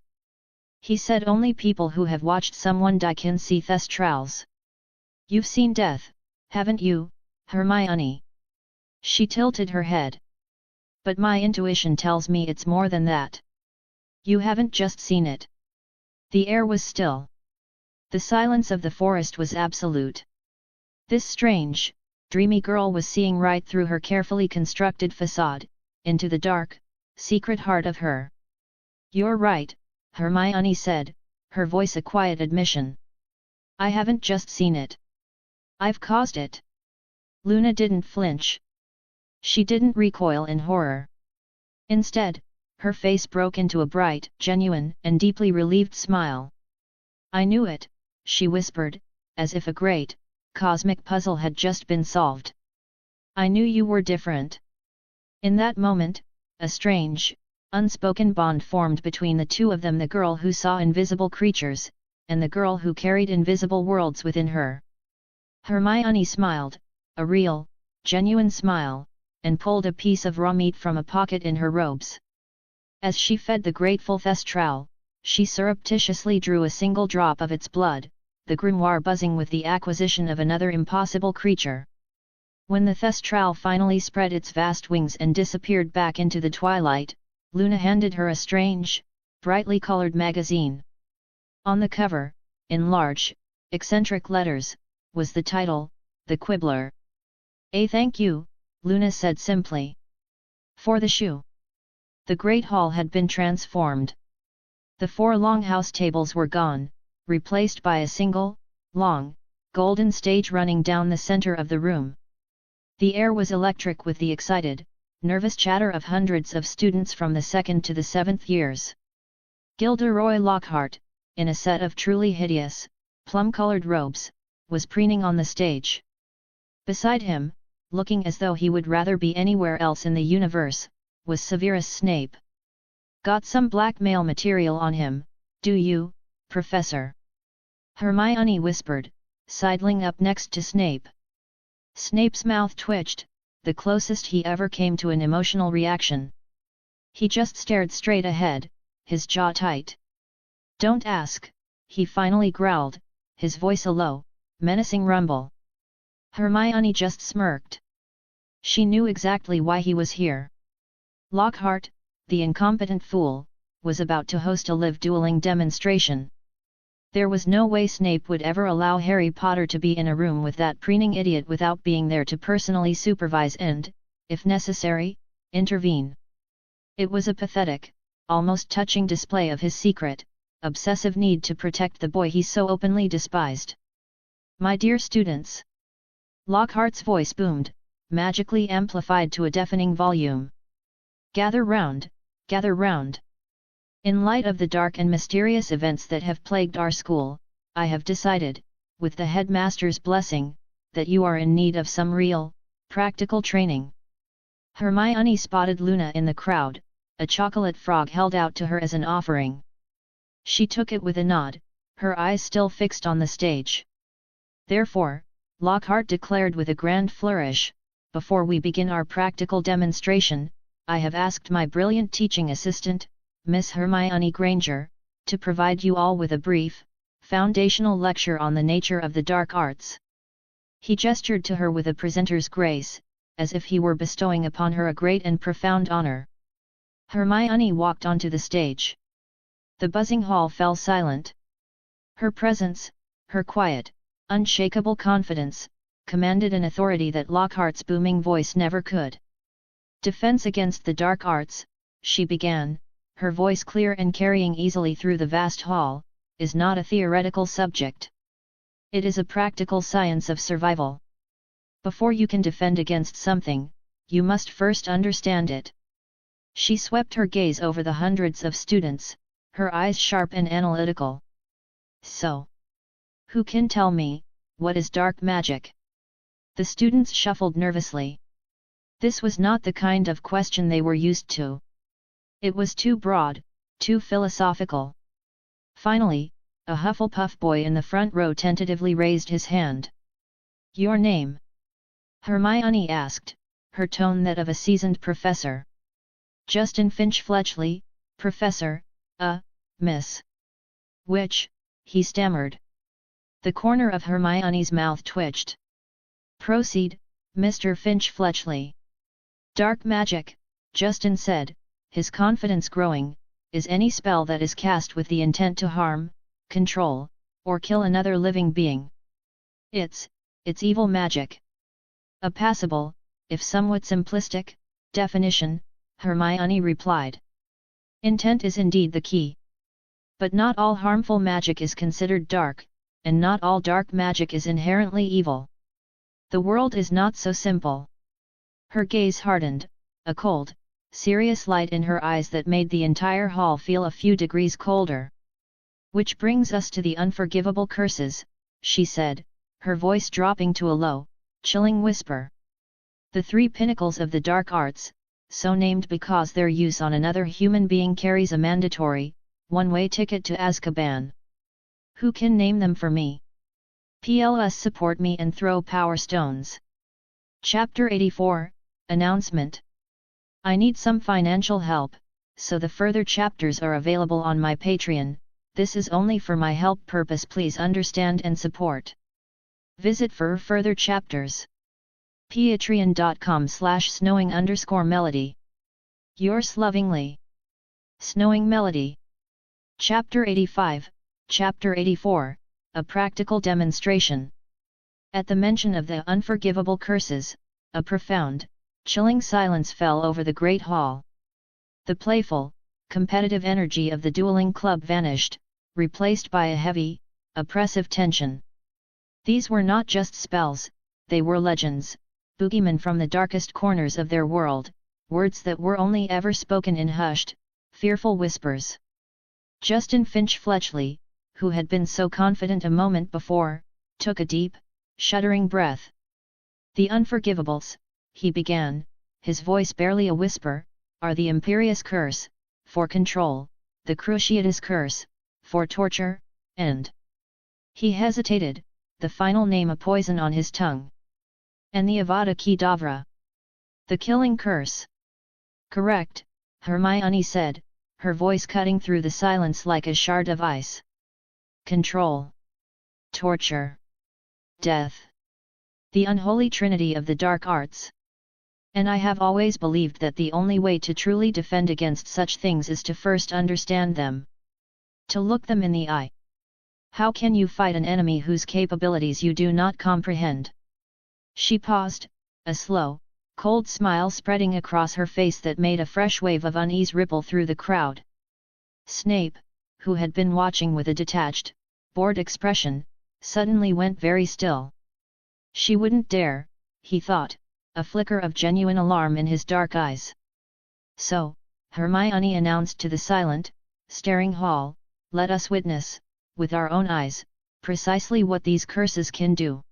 He said only people who have watched someone die can see thestrals. You've seen death, haven't you, Hermione? She tilted her head. But my intuition tells me it's more than that. You haven't just seen it. The air was still. The silence of the forest was absolute. This strange, dreamy girl was seeing right through her carefully constructed facade, into the dark, secret heart of her. You're right, Hermione said, her voice a quiet admission. I haven't just seen it. I've caused it. Luna didn't flinch. She didn't recoil in horror. Instead, her face broke into a bright, genuine, and deeply relieved smile. "I knew it," she whispered, as if a great, cosmic puzzle had just been solved. "I knew you were different." In that moment, a strange, unspoken bond formed between the two of them, the girl who saw invisible creatures, and the girl who carried invisible worlds within her. Hermione smiled, a real, genuine smile, and pulled a piece of raw meat from a pocket in her robes. As she fed the grateful Thestral, she surreptitiously drew a single drop of its blood, the grimoire buzzing with the acquisition of another impossible creature. When the Thestral finally spread its vast wings and disappeared back into the twilight, Luna handed her a strange, brightly colored magazine. On the cover, in large, eccentric letters, was the title, The Quibbler. Thank you," Luna said simply. "For the shoe." The great hall had been transformed. The 4 long house tables were gone, replaced by a single, long, golden stage running down the center of the room. The air was electric with the excited, nervous chatter of hundreds of students from the 2nd to the 7th years. Gilderoy Lockhart, in a set of truly hideous, plum-colored robes, was preening on the stage. Beside him, looking as though he would rather be anywhere else in the universe, was Severus Snape. "Got some blackmail material on him, do you, Professor?" Hermione whispered, sidling up next to Snape. Snape's mouth twitched, the closest he ever came to an emotional reaction. He just stared straight ahead, his jaw tight. "Don't ask," he finally growled, his voice a low, menacing rumble. Hermione just smirked. She knew exactly why he was here. Lockhart, the incompetent fool, was about to host a live dueling demonstration. There was no way Snape would ever allow Harry Potter to be in a room with that preening idiot without being there to personally supervise and, if necessary, intervene. It was a pathetic, almost touching display of his secret, obsessive need to protect the boy he so openly despised. "My dear students!" Lockhart's voice boomed, magically amplified to a deafening volume. "Gather round, gather round. In light of the dark and mysterious events that have plagued our school, I have decided, with the headmaster's blessing, that you are in need of some real, practical training." Hermione spotted Luna in the crowd, a chocolate frog held out to her as an offering. She took it with a nod, her eyes still fixed on the stage. "Therefore," Lockhart declared with a grand flourish, "before we begin our practical demonstration, I have asked my brilliant teaching assistant, Miss Hermione Granger, to provide you all with a brief, foundational lecture on the nature of the dark arts." He gestured to her with a presenter's grace, as if he were bestowing upon her a great and profound honor. Hermione walked onto the stage. The buzzing hall fell silent. Her presence, her quiet, unshakable confidence, commanded an authority that Lockhart's booming voice never could. "Defense against the dark arts," she began, her voice clear and carrying easily through the vast hall, "is not a theoretical subject. It is a practical science of survival. Before you can defend against something, you must first understand it." She swept her gaze over the hundreds of students, her eyes sharp and analytical. "So, who can tell me, what is dark magic?" The students shuffled nervously. This was not the kind of question they were used to. It was too broad, too philosophical. Finally, a Hufflepuff boy in the front row tentatively raised his hand. "Your name?" Hermione asked, her tone that of a seasoned professor. "Justin Finch Fletchley, Professor, Miss." "Which?" he stammered. The corner of Hermione's mouth twitched. "Proceed, Mr. Finch Fletchley." "Dark magic," Justin said, his confidence growing, "is any spell that is cast with the intent to harm, control, or kill another living being. It's evil magic." "A passable, if somewhat simplistic, definition," Hermione replied. "Intent is indeed the key. But not all harmful magic is considered dark, and not all dark magic is inherently evil. The world is not so simple." Her gaze hardened, a cold, serious light in her eyes that made the entire hall feel a few degrees colder. "Which brings us to the unforgivable curses," she said, her voice dropping to a low, chilling whisper. "The three pinnacles of the dark arts, so named because their use on another human being carries a mandatory, one-way ticket to Azkaban. Who can name them for me? Plus support me and throw power stones." Chapter 84, Announcement. I need some financial help, so the further chapters are available on my Patreon. This is only for my help purpose, please understand and support. Visit for further chapters. patreon.com/snowing_melody. Yours lovingly. Snowing Melody. Chapter 85, Chapter 84, A Practical Demonstration. At the mention of the unforgivable curses, a profound, chilling silence fell over the great hall. The playful, competitive energy of the dueling club vanished, replaced by a heavy, oppressive tension. These were not just spells, they were legends, boogeymen from the darkest corners of their world, words that were only ever spoken in hushed, fearful whispers. Justin Finch-Fletchley, who had been so confident a moment before, took a deep, shuddering breath. "The Unforgivables," he began, his voice barely a whisper, "are the imperious curse, for control, the Cruciatus curse, for torture, and..." He hesitated, the final name a poison on his tongue. "And the Avada Kedavra. The killing curse." "Correct," Hermione said, her voice cutting through the silence like a shard of ice. "Control. Torture. Death. The unholy trinity of the dark arts. And I have always believed that the only way to truly defend against such things is to first understand them. To look them in the eye. How can you fight an enemy whose capabilities you do not comprehend?" She paused, a slow, cold smile spreading across her face that made a fresh wave of unease ripple through the crowd. Snape, who had been watching with a detached, bored expression, suddenly went very still. She wouldn't dare, he thought, a flicker of genuine alarm in his dark eyes. "So," Hermione announced to the silent, staring hall, "let us witness, with our own eyes, precisely what these curses can do."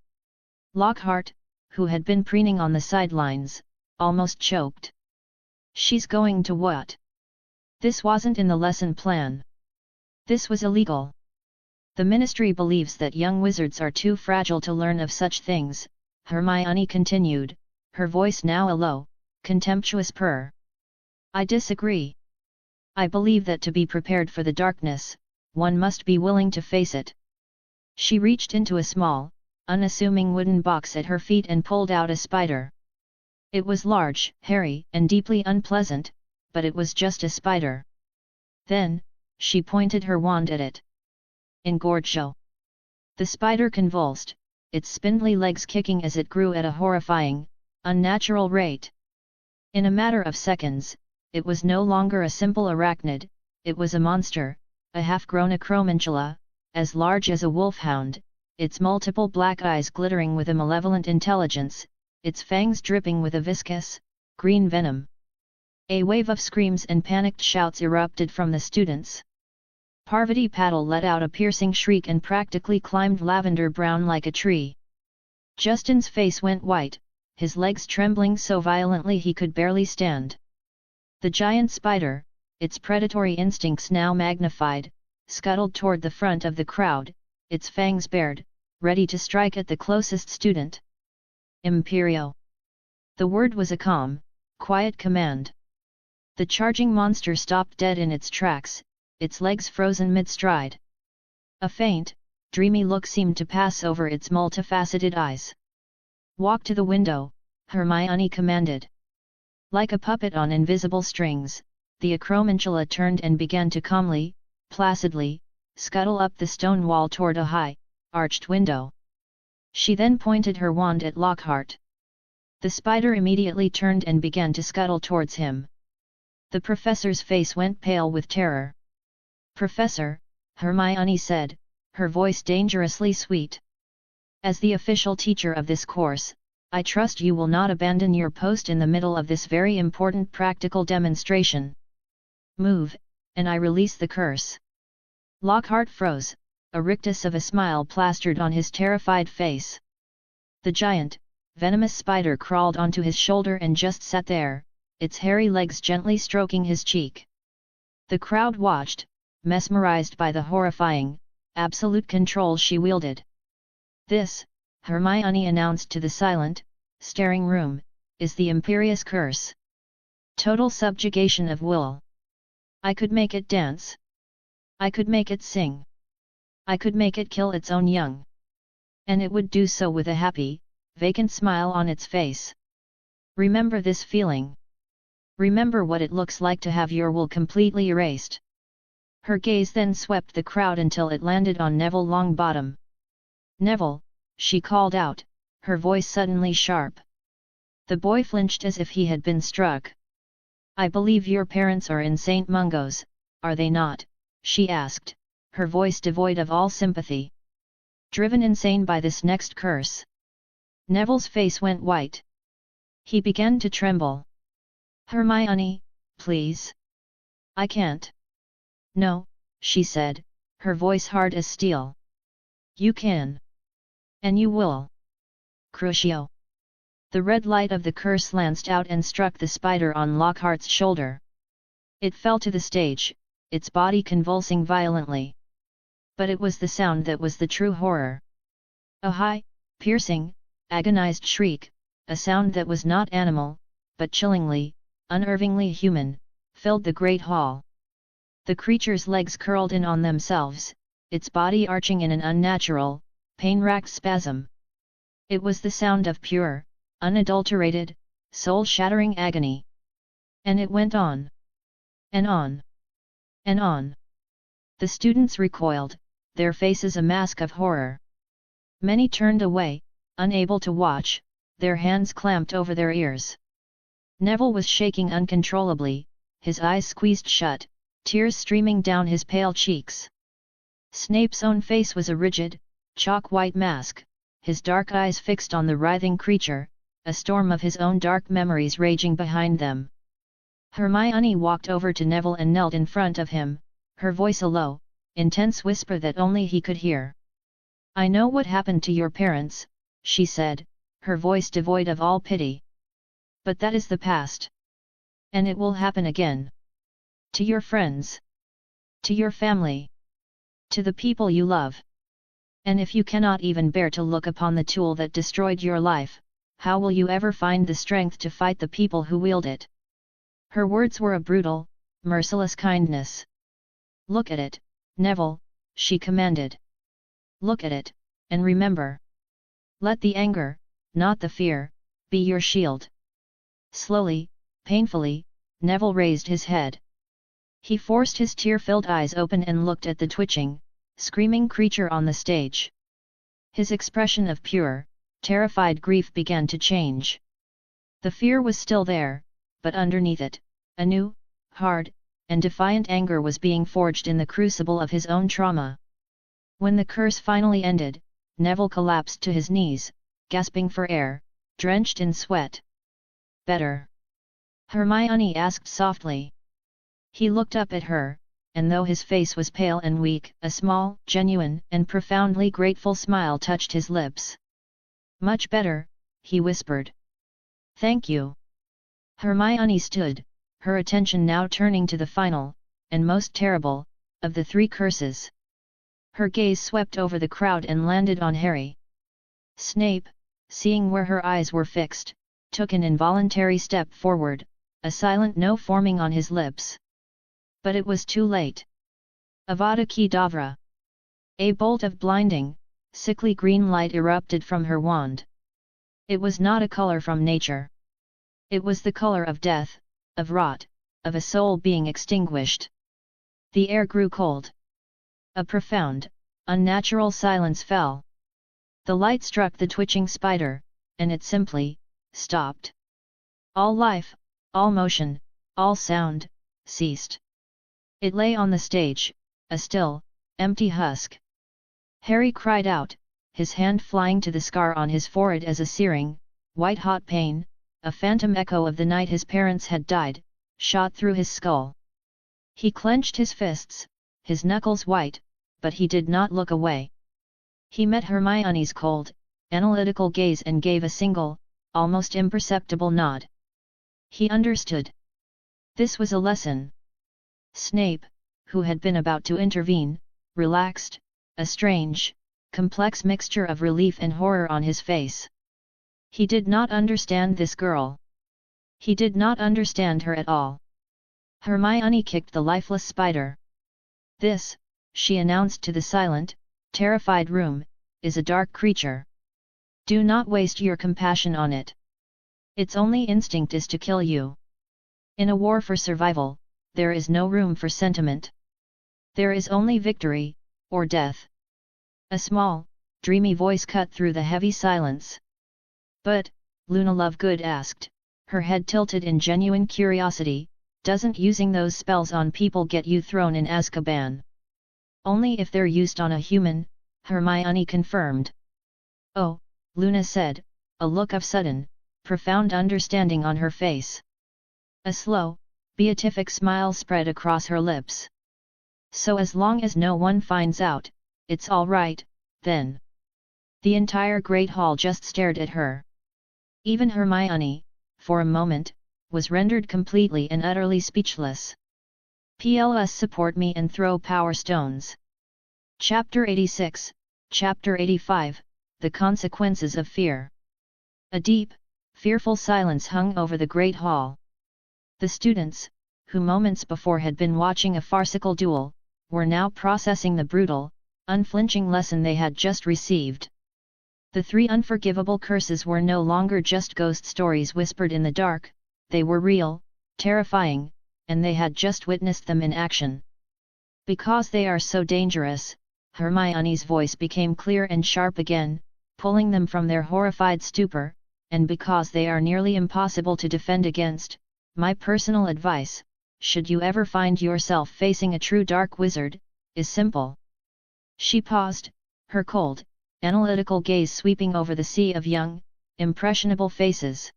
Lockhart, who had been preening on the sidelines, almost choked. "She's going to what? This wasn't in the lesson plan. This was illegal. The Ministry believes that young wizards are too fragile to learn of such things," Hermione continued, her voice now a low, contemptuous purr. "I disagree. I believe that to be prepared for the darkness, one must be willing to face it." She reached into a small, unassuming wooden box at her feet and pulled out a spider. It was large, hairy, and deeply unpleasant, but it was just a spider. Then, she pointed her wand at it. "Engorgio." The spider convulsed, its spindly legs kicking as it grew at a horrifying, unnatural rate. In a matter of seconds, it was no longer a simple arachnid, it was a monster, a half-grown acromantula, as large as a wolfhound, its multiple black eyes glittering with a malevolent intelligence, its fangs dripping with a viscous, green venom. A wave of screams and panicked shouts erupted from the students. Parvati Patil let out a piercing shriek and practically climbed lavender brown like a tree. Justin's face went white, his legs trembling so violently he could barely stand. The giant spider, its predatory instincts now magnified, scuttled toward the front of the crowd, its fangs bared, ready to strike at the closest student. "Imperio." The word was a calm, quiet command. The charging monster stopped dead in its tracks, its legs frozen mid-stride. A faint, dreamy look seemed to pass over its multifaceted eyes. "Walk to the window," Hermione commanded. Like a puppet on invisible strings, the acromantula turned and began to calmly, placidly, scuttle up the stone wall toward a high, arched window. She then pointed her wand at Lockhart. The spider immediately turned and began to scuttle towards him. The professor's face went pale with terror. "Professor," Hermione said, her voice dangerously sweet. "As the official teacher of this course, I trust you will not abandon your post in the middle of this very important practical demonstration. Move, and I release the curse." Lockhart froze, a rictus of a smile plastered on his terrified face. The giant, venomous spider crawled onto his shoulder and just sat there, its hairy legs gently stroking his cheek. The crowd watched, mesmerized by the horrifying, absolute control she wielded. "This," Hermione announced to the silent, staring room, "is the imperious curse. Total subjugation of will. I could make it dance. I could make it sing. I could make it kill its own young. And it would do so with a happy, vacant smile on its face. Remember this feeling. Remember what it looks like to have your will completely erased." Her gaze then swept the crowd until it landed on Neville Longbottom. "Neville," she called out, her voice suddenly sharp. The boy flinched as if he had been struck. "I believe your parents are in St. Mungo's, are they not?" she asked, her voice devoid of all sympathy. "Driven insane by this next curse." Neville's face went white. He began to tremble. "Hermione, please. I can't." "No," she said, her voice hard as steel. "You can. And you will." Crucio. The red light of the curse lanced out and struck the spider on Lockhart's shoulder. It fell to the stage, its body convulsing violently. But it was the sound that was the true horror. A high, piercing, agonized shriek, a sound that was not animal, but chillingly, unnervingly human, filled the great hall. The creature's legs curled in on themselves, its body arching in an unnatural, pain-racked spasm. It was the sound of pure, unadulterated, soul-shattering agony. And it went on. And on. And on. The students recoiled, their faces a mask of horror. Many turned away, unable to watch, their hands clamped over their ears. Neville was shaking uncontrollably, his eyes squeezed shut, tears streaming down his pale cheeks. Snape's own face was a rigid, chalk-white mask, his dark eyes fixed on the writhing creature, a storm of his own dark memories raging behind them. Hermione walked over to Neville and knelt in front of him, her voice a low, intense whisper that only he could hear. "I know what happened to your parents," she said, her voice devoid of all pity. "But that is the past. And it will happen again. To your friends. To your family. To the people you love. And if you cannot even bear to look upon the tool that destroyed your life, how will you ever find the strength to fight the people who wield it?" Her words were a brutal, merciless kindness. "Look at it, Neville," she commanded. "Look at it, and remember. Let the anger, not the fear, be your shield." Slowly, painfully, Neville raised his head. He forced his tear-filled eyes open and looked at the twitching, screaming creature on the stage. His expression of pure, terrified grief began to change. The fear was still there, but underneath it, a new, hard, and defiant anger was being forged in the crucible of his own trauma. When the curse finally ended, Neville collapsed to his knees, gasping for air, drenched in sweat. "Better?" Hermione asked softly. He looked up at her, and though his face was pale and weak, a small, genuine, and profoundly grateful smile touched his lips. "Much better," he whispered. "Thank you." Hermione stood, her attention now turning to the final, and most terrible, of the three curses. Her gaze swept over the crowd and landed on Harry. Snape, seeing where her eyes were fixed, took an involuntary step forward, a silent no forming on his lips. But it was too late. Avada Kedavra! A bolt of blinding, sickly green light erupted from her wand. It was not a color from nature. It was the color of death, of rot, of a soul being extinguished. The air grew cold. A profound, unnatural silence fell. The light struck the twitching spider, and it simply stopped. All life, all motion, all sound, ceased. It lay on the stage, a still, empty husk. Harry cried out, his hand flying to the scar on his forehead as a searing, white-hot pain, a phantom echo of the night his parents had died, shot through his skull. He clenched his fists, his knuckles white, but he did not look away. He met Hermione's cold, analytical gaze and gave a single, almost imperceptible nod. He understood. This was a lesson. Snape, who had been about to intervene, relaxed, a strange, complex mixture of relief and horror on his face. He did not understand this girl. He did not understand her at all. Hermione kicked the lifeless spider. This, she announced to the silent, terrified room, is a dark creature. Do not waste your compassion on it. Its only instinct is to kill you. In a war for survival, there is no room for sentiment. There is only victory, or death. A small, dreamy voice cut through the heavy silence. But, Luna Lovegood asked, her head tilted in genuine curiosity, doesn't using those spells on people get you thrown in Azkaban? Only if they're used on a human, Hermione confirmed. Oh, Luna said, a look of sudden, profound understanding on her face. A slow, beatific smile spread across her lips. So as long as no one finds out, it's all right, then. The entire Great Hall just stared at her. Even Hermione, for a moment, was rendered completely and utterly speechless. PLS support me and throw power stones. Chapter 86, Chapter 85, The Consequences of Fear. A deep, fearful silence hung over the Great Hall. The students, who moments before had been watching a farcical duel, were now processing the brutal, unflinching lesson they had just received. The three unforgivable curses were no longer just ghost stories whispered in the dark, they were real, terrifying, and they had just witnessed them in action. Because they are so dangerous, Hermione's voice became clear and sharp again, pulling them from their horrified stupor, and because they are nearly impossible to defend against, my personal advice, should you ever find yourself facing a true dark wizard, is simple. She paused, her cold, analytical gaze sweeping over the sea of young, impressionable faces.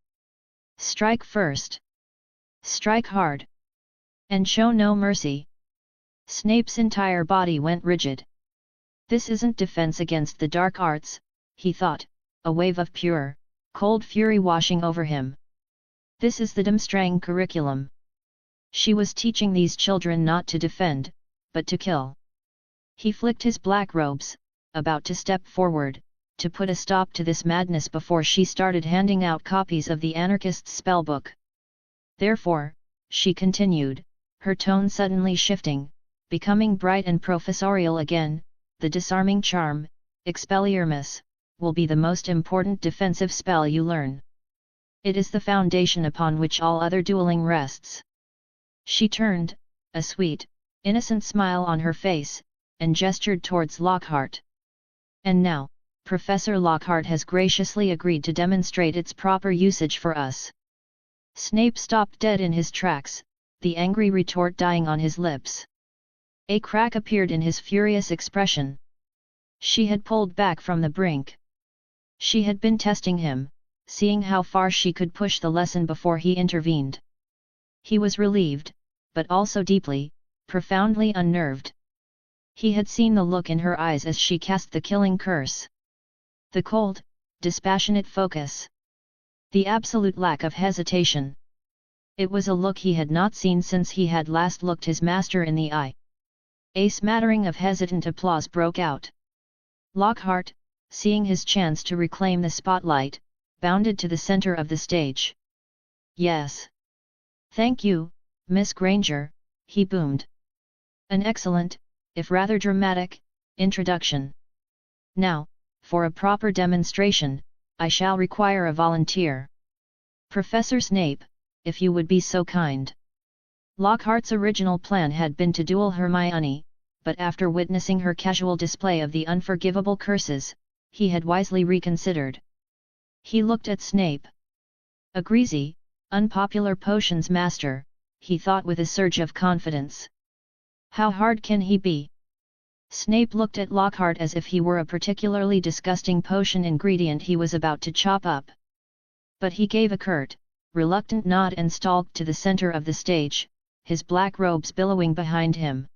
Strike first. Strike hard. And show no mercy. Snape's entire body went rigid. This isn't defense against the dark arts, he thought, a wave of pure, cold fury washing over him. This is the Durmstrang curriculum. She was teaching these children not to defend, but to kill. He flicked his black robes, about to step forward, to put a stop to this madness before she started handing out copies of the anarchist's spellbook. Therefore, she continued, her tone suddenly shifting, becoming bright and professorial again, the disarming charm, Expelliarmus, will be the most important defensive spell you learn. It is the foundation upon which all other dueling rests. She turned, a sweet, innocent smile on her face, and gestured towards Lockhart. And now, Professor Lockhart has graciously agreed to demonstrate its proper usage for us. Snape stopped dead in his tracks, the angry retort dying on his lips. A crack appeared in his furious expression. She had pulled back from the brink. She had been testing him, seeing how far she could push the lesson before he intervened. He was relieved, but also deeply, profoundly unnerved. He had seen the look in her eyes as she cast the killing curse. The cold, dispassionate focus. The absolute lack of hesitation. It was a look he had not seen since he had last looked his master in the eye. A smattering of hesitant applause broke out. Lockhart, seeing his chance to reclaim the spotlight, bounded to the center of the stage. Yes. Thank you, Miss Granger, he boomed. An excellent, if rather dramatic, introduction. Now, for a proper demonstration, I shall require a volunteer. Professor Snape, if you would be so kind. Lockhart's original plan had been to duel Hermione, but after witnessing her casual display of the unforgivable curses, he had wisely reconsidered. He looked at Snape. A greasy, unpopular potions master, he thought with a surge of confidence. How hard can he be? Snape looked at Lockhart as if he were a particularly disgusting potion ingredient he was about to chop up. But he gave a curt, reluctant nod and stalked to the center of the stage, his black robes billowing behind him.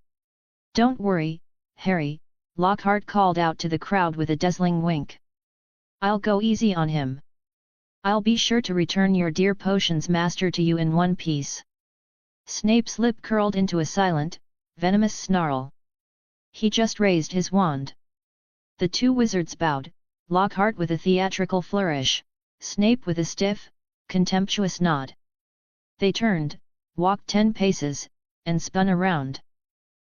"Don't worry, Harry," Lockhart called out to the crowd with a dazzling wink. "I'll go easy on him. I'll be sure to return your dear potions master to you in one piece." Snape's lip curled into a silent, venomous snarl. He just raised his wand. The two wizards bowed, Lockhart with a theatrical flourish, Snape with a stiff, contemptuous nod. They turned, walked 10 paces, and spun around.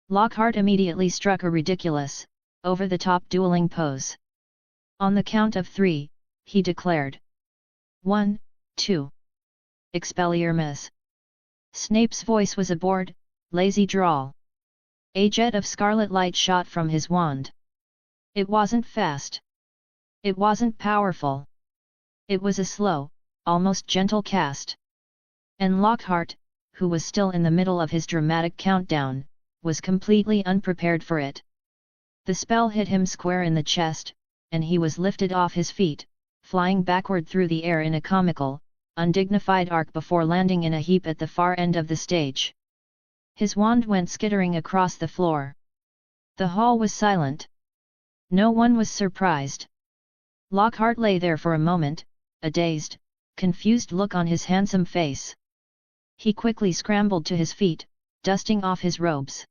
Lockhart immediately struck a ridiculous, over-the-top dueling pose. On the count of 3, he declared. 1, 2. Expelliarmus. Snape's voice was a bored, lazy drawl. A jet of scarlet light shot from his wand. It wasn't fast. It wasn't powerful. It was a slow, almost gentle cast. And Lockhart, who was still in the middle of his dramatic countdown, was completely unprepared for it. The spell hit him square in the chest, and he was lifted off his feet, flying backward through the air in a comical, undignified arc before landing in a heap at the far end of the stage. His wand went skittering across the floor. The hall was silent. No one was surprised. Lockhart lay there for a moment, a dazed, confused look on his handsome face. He quickly scrambled to his feet, dusting off his robes.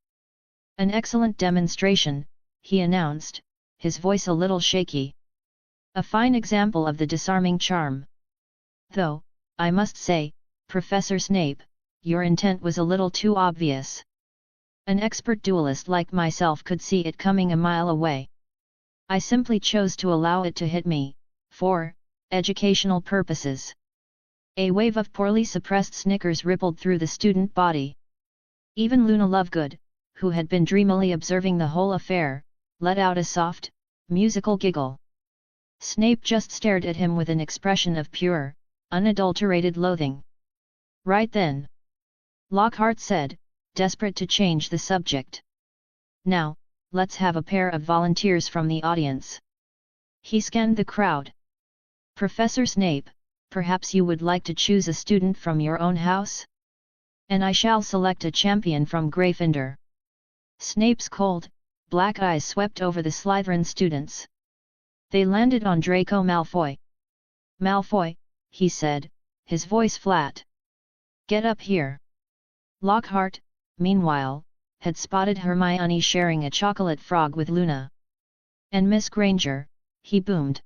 "An excellent demonstration," he announced, his voice a little shaky. "A fine example of the disarming charm. Though, I must say, Professor Snape, your intent was a little too obvious. An expert duelist like myself could see it coming a mile away. I simply chose to allow it to hit me, for educational purposes." A wave of poorly suppressed snickers rippled through the student body. Even Luna Lovegood, who had been dreamily observing the whole affair, let out a soft, musical giggle. Snape just stared at him with an expression of pure, unadulterated loathing. "Right then," Lockhart said, desperate to change the subject. "Now, let's have a pair of volunteers from the audience." He scanned the crowd. "Professor Snape, perhaps you would like to choose a student from your own house? And I shall select a champion from Gryffindor." Snape's cold, black eyes swept over the Slytherin students. They landed on Draco Malfoy. "Malfoy," he said, his voice flat. "Get up here." Lockhart, meanwhile, had spotted Hermione sharing a chocolate frog with Luna. "And Miss Granger," he boomed.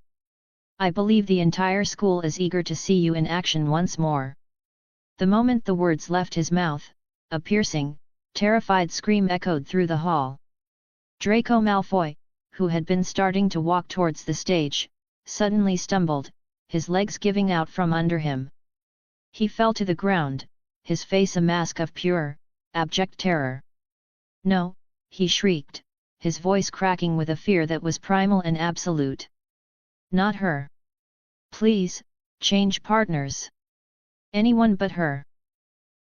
"I believe the entire school is eager to see you in action once more." The moment the words left his mouth, a piercing, terrified scream echoed through the hall. Draco Malfoy, who had been starting to walk towards the stage, suddenly stumbled, his legs giving out from under him. He fell to the ground, his face a mask of pure, abject terror. "No," he shrieked, his voice cracking with a fear that was primal and absolute. "Not her. Please, change partners. Anyone but her."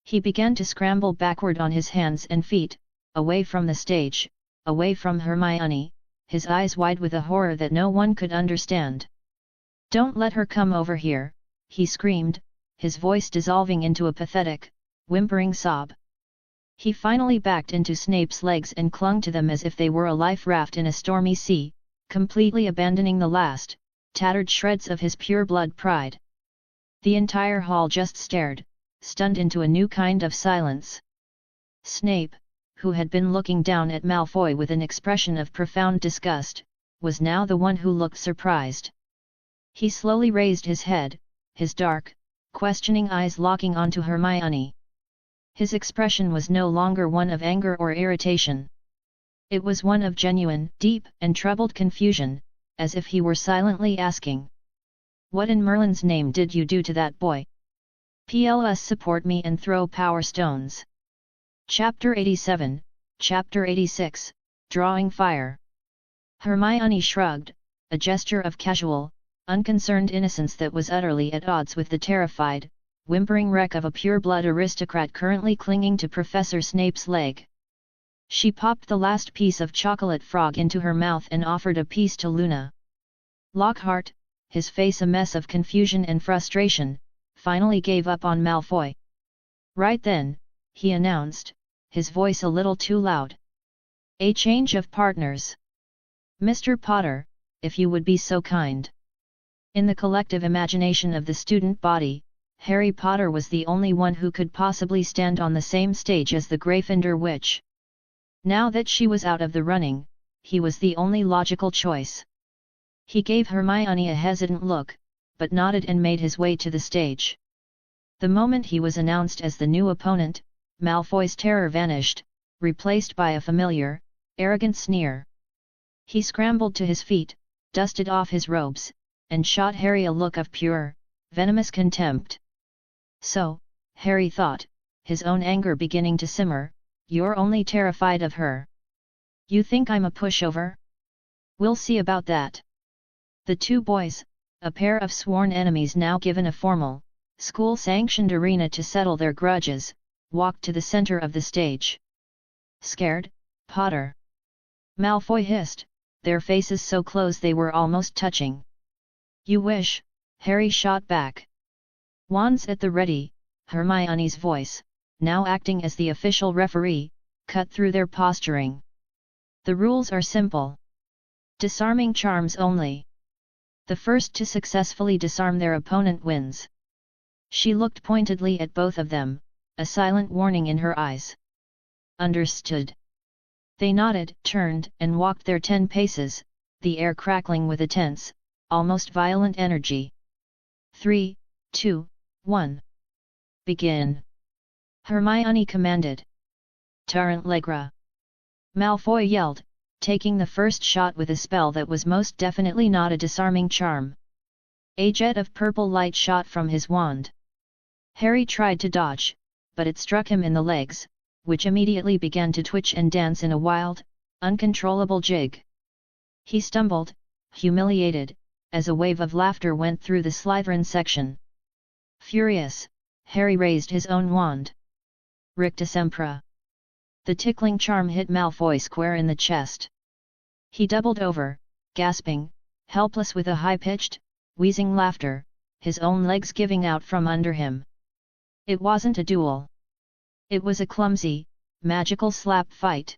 He began to scramble backward on his hands and feet, away from the stage, away from Hermione, his eyes wide with a horror that no one could understand. "Don't let her come over here," he screamed, his voice dissolving into a pathetic, whimpering sob. He finally backed into Snape's legs and clung to them as if they were a life raft in a stormy sea, completely abandoning the last, tattered shreds of his pure-blood pride. The entire hall just stared, stunned into a new kind of silence. Snape, who had been looking down at Malfoy with an expression of profound disgust, was now the one who looked surprised. He slowly raised his head, his dark, questioning eyes locking onto Hermione. His expression was no longer one of anger or irritation. It was one of genuine, deep and troubled confusion, as if he were silently asking, "What in Merlin's name did you do to that boy? Plus support me and throw power stones." Chapter 87, Chapter 86, Drawing Fire. Hermione shrugged, a gesture of casual, unconcerned innocence that was utterly at odds with the terrified, whimpering wreck of a pure-blood aristocrat currently clinging to Professor Snape's leg. She popped the last piece of chocolate frog into her mouth and offered a piece to Luna. Lockhart, his face a mess of confusion and frustration, finally gave up on Malfoy. Right then, he announced, his voice a little too loud. A change of partners. Mr. Potter, if you would be so kind. In the collective imagination of the student body, Harry Potter was the only one who could possibly stand on the same stage as the Gryffindor witch. Now that she was out of the running, he was the only logical choice. He gave Hermione a hesitant look, but nodded and made his way to the stage. The moment he was announced as the new opponent, Malfoy's terror vanished, replaced by a familiar, arrogant sneer. He scrambled to his feet, dusted off his robes, and shot Harry a look of pure, venomous contempt. So, Harry thought, his own anger beginning to simmer, you're only terrified of her. You think I'm a pushover? We'll see about that. The two boys, a pair of sworn enemies now given a formal, school-sanctioned arena to settle their grudges, walked to the center of the stage. Scared, Potter? Malfoy hissed, their faces so close they were almost touching. You wish, Harry shot back. Wands at the ready, Hermione's voice, now acting as the official referee, cut through their posturing. The rules are simple. Disarming charms only. The first to successfully disarm their opponent wins. She looked pointedly at both of them, a silent warning in her eyes. Understood. They nodded, turned, and walked their 10 paces, the air crackling with a tense, almost violent energy. 3, 2, 1. Begin. Hermione commanded. Tarrant Legra. Malfoy yelled, taking the first shot with a spell that was most definitely not a disarming charm. A jet of purple light shot from his wand. Harry tried to dodge, but it struck him in the legs, which immediately began to twitch and dance in a wild, uncontrollable jig. He stumbled, humiliated, as a wave of laughter went through the Slytherin section. Furious, Harry raised his own wand. Rictus Empra. The tickling charm hit Malfoy square in the chest. He doubled over, gasping, helpless with a high-pitched, wheezing laughter, his own legs giving out from under him. It wasn't a duel. It was a clumsy, magical slap fight.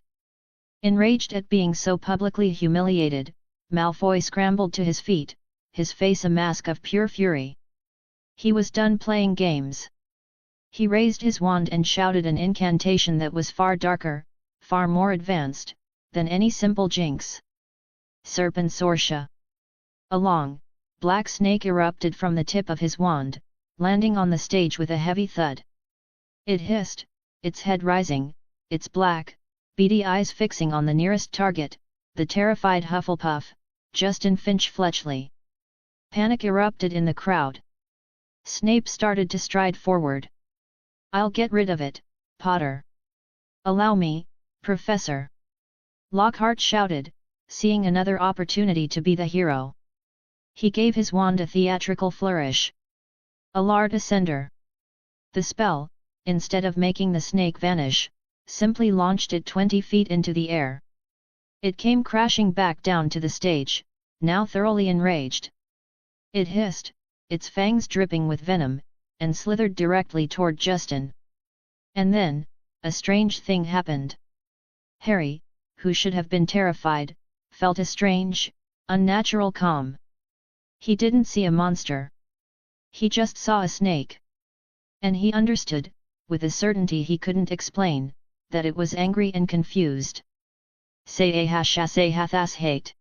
Enraged at being so publicly humiliated, Malfoy scrambled to his feet, his face a mask of pure fury. He was done playing games. He raised his wand and shouted an incantation that was far darker, far more advanced, than any simple jinx. Serpent Sortia. A long, black snake erupted from the tip of his wand, landing on the stage with a heavy thud. It hissed, its head rising, its black, beady eyes fixing on the nearest target, the terrified Hufflepuff, Justin Finch-Fletchley. Panic erupted in the crowd. Snape started to stride forward. I'll get rid of it, Potter. Allow me, Professor. Lockhart shouted, seeing another opportunity to be the hero. He gave his wand a theatrical flourish. Alard Ascender. The spell, instead of making the snake vanish, simply launched it 20 feet into the air. It came crashing back down to the stage, now thoroughly enraged. It hissed, its fangs dripping with venom, and slithered directly toward Justin. And then, a strange thing happened. Harry, who should have been terrified, felt a strange, unnatural calm. He didn't see a monster. He just saw a snake. And he understood, with a certainty he couldn't explain, that it was angry and confused. Say-a-hash-say-hath-as-hate.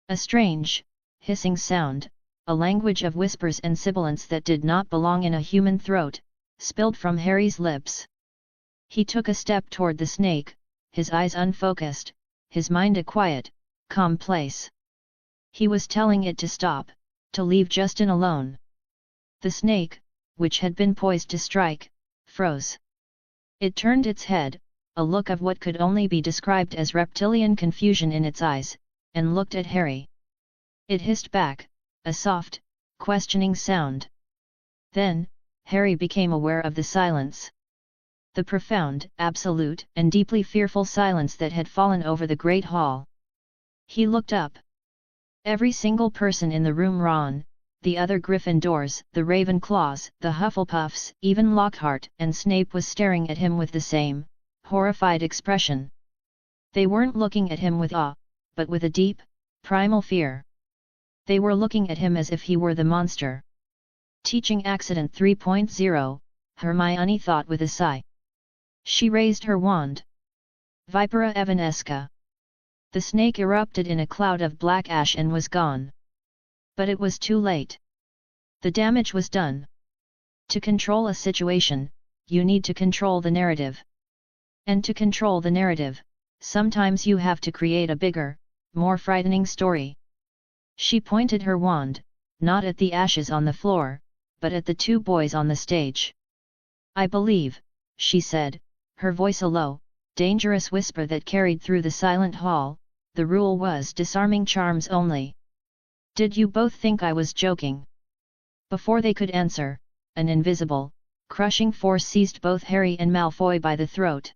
A strange, hissing sound, a language of whispers and sibilants that did not belong in a human throat, spilled from Harry's lips. He took a step toward the snake, his eyes unfocused, his mind a quiet, calm place. He was telling it to stop, to leave Justin alone. The snake, which had been poised to strike, froze. It turned its head, a look of what could only be described as reptilian confusion in its eyes, and looked at Harry. It hissed back, a soft, questioning sound. Then, Harry became aware of the silence. The profound, absolute, and deeply fearful silence that had fallen over the great hall. He looked up. Every single person in the room, Ron, the other Gryffindors, the Ravenclaws, the Hufflepuffs, even Lockhart and Snape was staring at him with the same, horrified expression. They weren't looking at him with awe, but with a deep, primal fear. They were looking at him as if he were the monster. Teaching Accident 3.0, Hermione thought with a sigh. She raised her wand. Vipera Evanesca. The snake erupted in a cloud of black ash and was gone. But it was too late. The damage was done. To control a situation, you need to control the narrative. And to control the narrative, sometimes you have to create a bigger, more frightening story. She pointed her wand, not at the ashes on the floor, but at the two boys on the stage. I believe, she said, her voice a low, dangerous whisper that carried through the silent hall, the rule was disarming charms only. Did you both think I was joking? Before they could answer, an invisible, crushing force seized both Harry and Malfoy by the throat.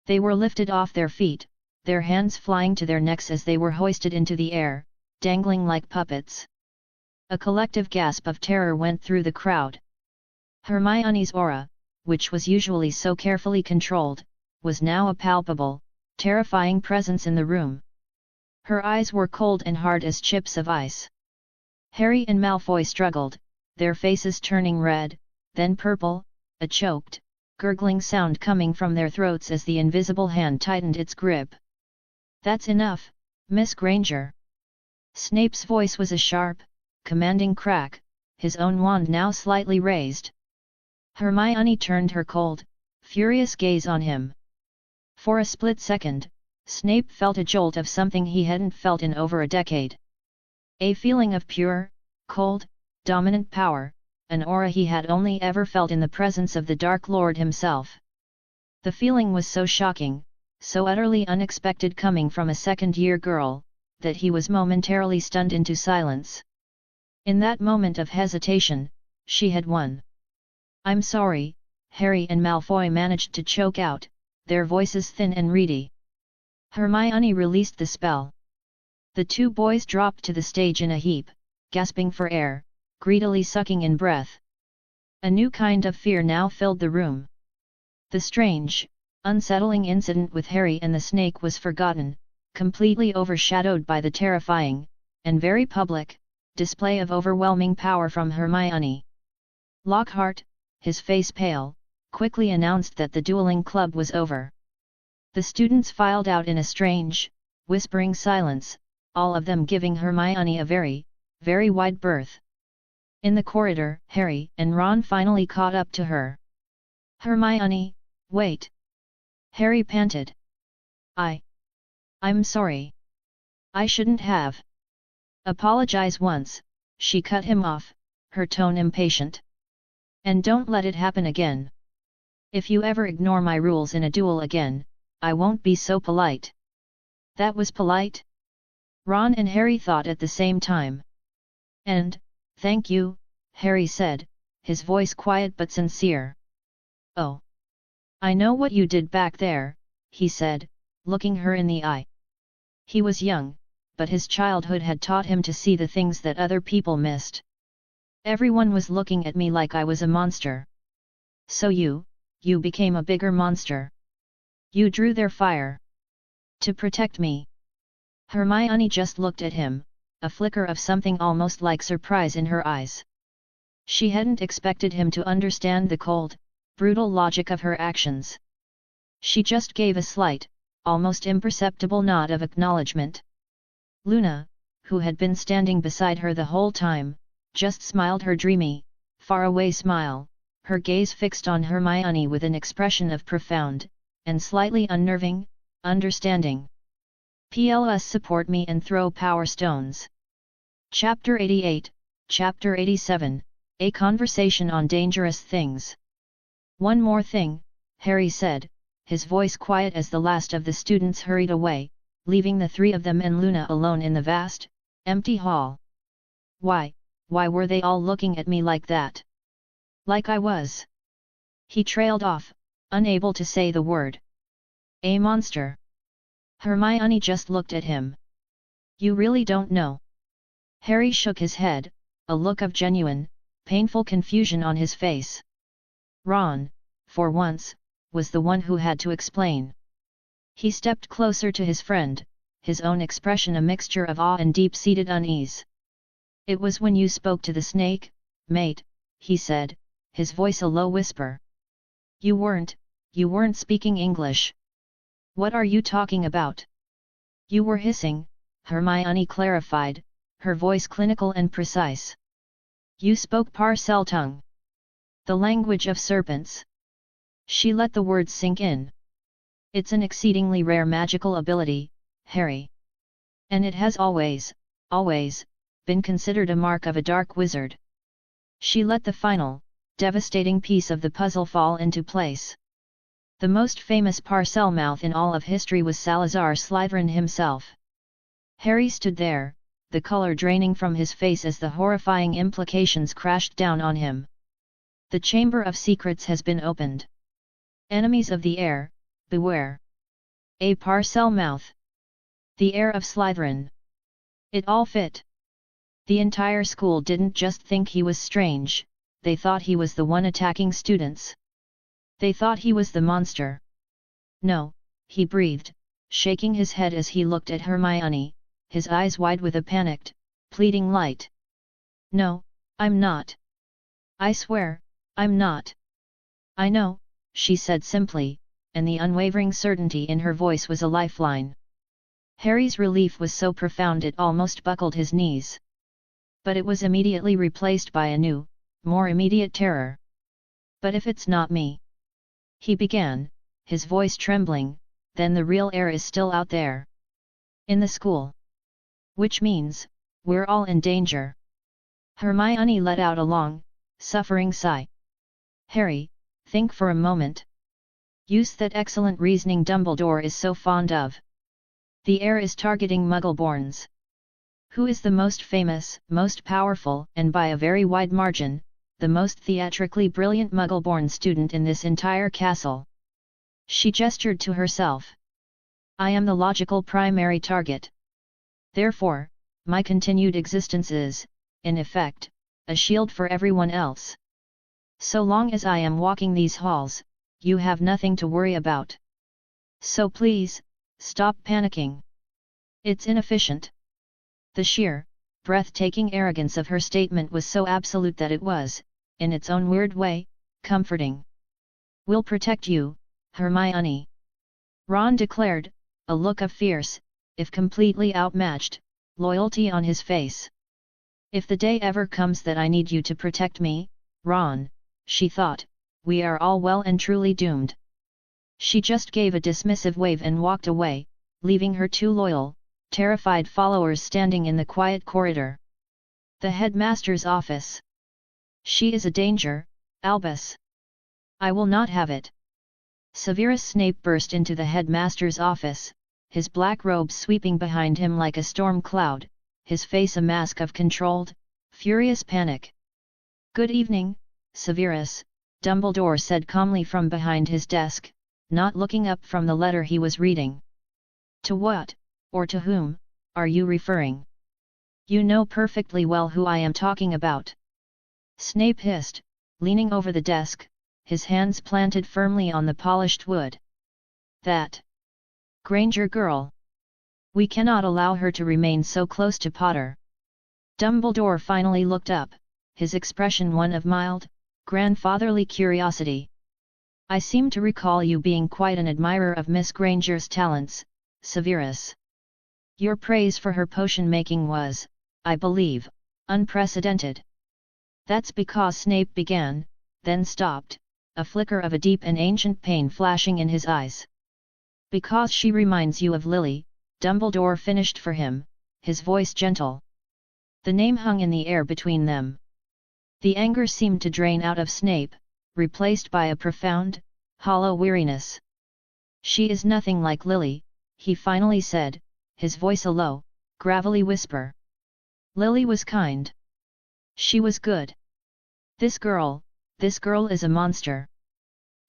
They were lifted off their feet, their hands flying to their necks as they were hoisted into the air, dangling like puppets. A collective gasp of terror went through the crowd. Hermione's aura, which was usually so carefully controlled, was now a palpable, terrifying presence in the room. Her eyes were cold and hard as chips of ice. Harry and Malfoy struggled, their faces turning red, then purple, a choked, gurgling sound coming from their throats as the invisible hand tightened its grip. That's enough, Miss Granger. Snape's voice was a sharp, commanding crack, his own wand now slightly raised. Hermione turned her cold, furious gaze on him. For a split second, Snape felt a jolt of something he hadn't felt in over a decade. A feeling of pure, cold, dominant power, an aura he had only ever felt in the presence of the Dark Lord himself. The feeling was so shocking, so utterly unexpected coming from a second-year girl, that he was momentarily stunned into silence. In that moment of hesitation, she had won. I'm sorry, Harry and Malfoy managed to choke out, their voices thin and reedy. Hermione released the spell. The two boys dropped to the stage in a heap, gasping for air, greedily sucking in breath. A new kind of fear now filled the room. The strange, unsettling incident with Harry and the snake was forgotten, completely overshadowed by the terrifying, and very public, display of overwhelming power from Hermione. Lockhart, his face pale, quickly announced that the dueling club was over. The students filed out in a strange, whispering silence, all of them giving Hermione a very, very wide berth. In the corridor, Harry and Ron finally caught up to her. Hermione, wait! Harry panted. I'm sorry. I shouldn't have. Apologize once, she cut him off, her tone impatient. And don't let it happen again. If you ever ignore my rules in a duel again, I won't be so polite. That was polite? Ron and Harry thought at the same time. And, thank you, Harry said, his voice quiet but sincere. Oh. I know what you did back there, he said, looking her in the eye. He was young, but his childhood had taught him to see the things that other people missed. Everyone was looking at me like I was a monster. So you became a bigger monster. You drew their fire. To protect me. Hermione just looked at him, a flicker of something almost like surprise in her eyes. She hadn't expected him to understand the cold, brutal logic of her actions. She just gave a slight, almost imperceptible nod of acknowledgement. Luna, who had been standing beside her the whole time, just smiled her dreamy, faraway smile, her gaze fixed on Hermione with an expression of profound, and slightly unnerving, understanding. Plus support me and throw power stones. Chapter 88, Chapter 87, A Conversation on Dangerous Things. One more thing, Harry said, his voice quiet as the last of the students hurried away, leaving the three of them and Luna alone in the vast, empty hall. Why were they all looking at me like that? Like I was? He trailed off, unable to say the word. A monster. Hermione just looked at him. You really don't know? Harry shook his head, a look of genuine, painful confusion on his face. Ron, for once, was the one who had to explain. He stepped closer to his friend, his own expression a mixture of awe and deep-seated unease. "It was when you spoke to the snake, mate," he said, his voice a low whisper. You weren't speaking English. What are you talking about?" "You were hissing," Hermione clarified, her voice clinical and precise. "You spoke parcel tongue. The language of serpents." She let the words sink in. "It's an exceedingly rare magical ability, Harry. And it has always been considered a mark of a dark wizard." She let the final, devastating piece of the puzzle fall into place. The most famous Parselmouth in all of history was Salazar Slytherin himself. Harry stood there, the color draining from his face as the horrifying implications crashed down on him. The Chamber of Secrets has been opened. Enemies of the heir, beware. A Parselmouth. The heir of Slytherin. It all fit. The entire school didn't just think he was strange, they thought he was the one attacking students. They thought he was the monster. "No," he breathed, shaking his head as he looked at Hermione, his eyes wide with a panicked, pleading light. "No, I'm not. I swear, I'm not." "I know," she said simply, and the unwavering certainty in her voice was a lifeline. Harry's relief was so profound it almost buckled his knees. But it was immediately replaced by a new, more immediate terror. "But if it's not me," he began, his voice trembling, "then the real heir is still out there. In the school. Which means, we're all in danger." Hermione let out a long, suffering sigh. "Harry, think for a moment. Use that excellent reasoning Dumbledore is so fond of. The heir is targeting Muggleborns. Who is the most famous, most powerful, and by a very wide margin, the most theatrically brilliant Muggleborn student in this entire castle?" She gestured to herself. "I am the logical primary target. Therefore, my continued existence is, in effect, a shield for everyone else. So long as I am walking these halls, you have nothing to worry about. So please, stop panicking. It's inefficient." The sheer, breathtaking arrogance of her statement was so absolute that it was, in its own weird way, comforting. "We'll protect you, Hermione," Ron declared, a look of fierce, if completely outmatched, loyalty on his face. "If the day ever comes that I need you to protect me, Ron," she thought, "we are all well and truly doomed." She just gave a dismissive wave and walked away, leaving her two loyal, terrified followers standing in the quiet corridor. The headmaster's office. "She is a danger, Albus. I will not have it." Severus Snape burst into the headmaster's office, his black robe sweeping behind him like a storm cloud, his face a mask of controlled, furious panic. "Good evening, Severus," Dumbledore said calmly from behind his desk, not looking up from the letter he was reading. "To what, or to whom, are you referring? You know perfectly well who I am talking about." Snape hissed, leaning over the desk, his hands planted firmly on the polished wood. "That Granger girl. We cannot allow her to remain so close to Potter." Dumbledore finally looked up, his expression one of mild, grandfatherly curiosity. "I seem to recall you being quite an admirer of Miss Granger's talents, Severus. Your praise for her potion-making was, I believe, unprecedented." "That's because," Snape began, then stopped, a flicker of a deep and ancient pain flashing in his eyes. "Because she reminds you of Lily," Dumbledore finished for him, his voice gentle. The name hung in the air between them. The anger seemed to drain out of Snape, replaced by a profound, hollow weariness. "She is nothing like Lily," he finally said, his voice a low, gravelly whisper. "Lily was kind. She was good. This girl is a monster.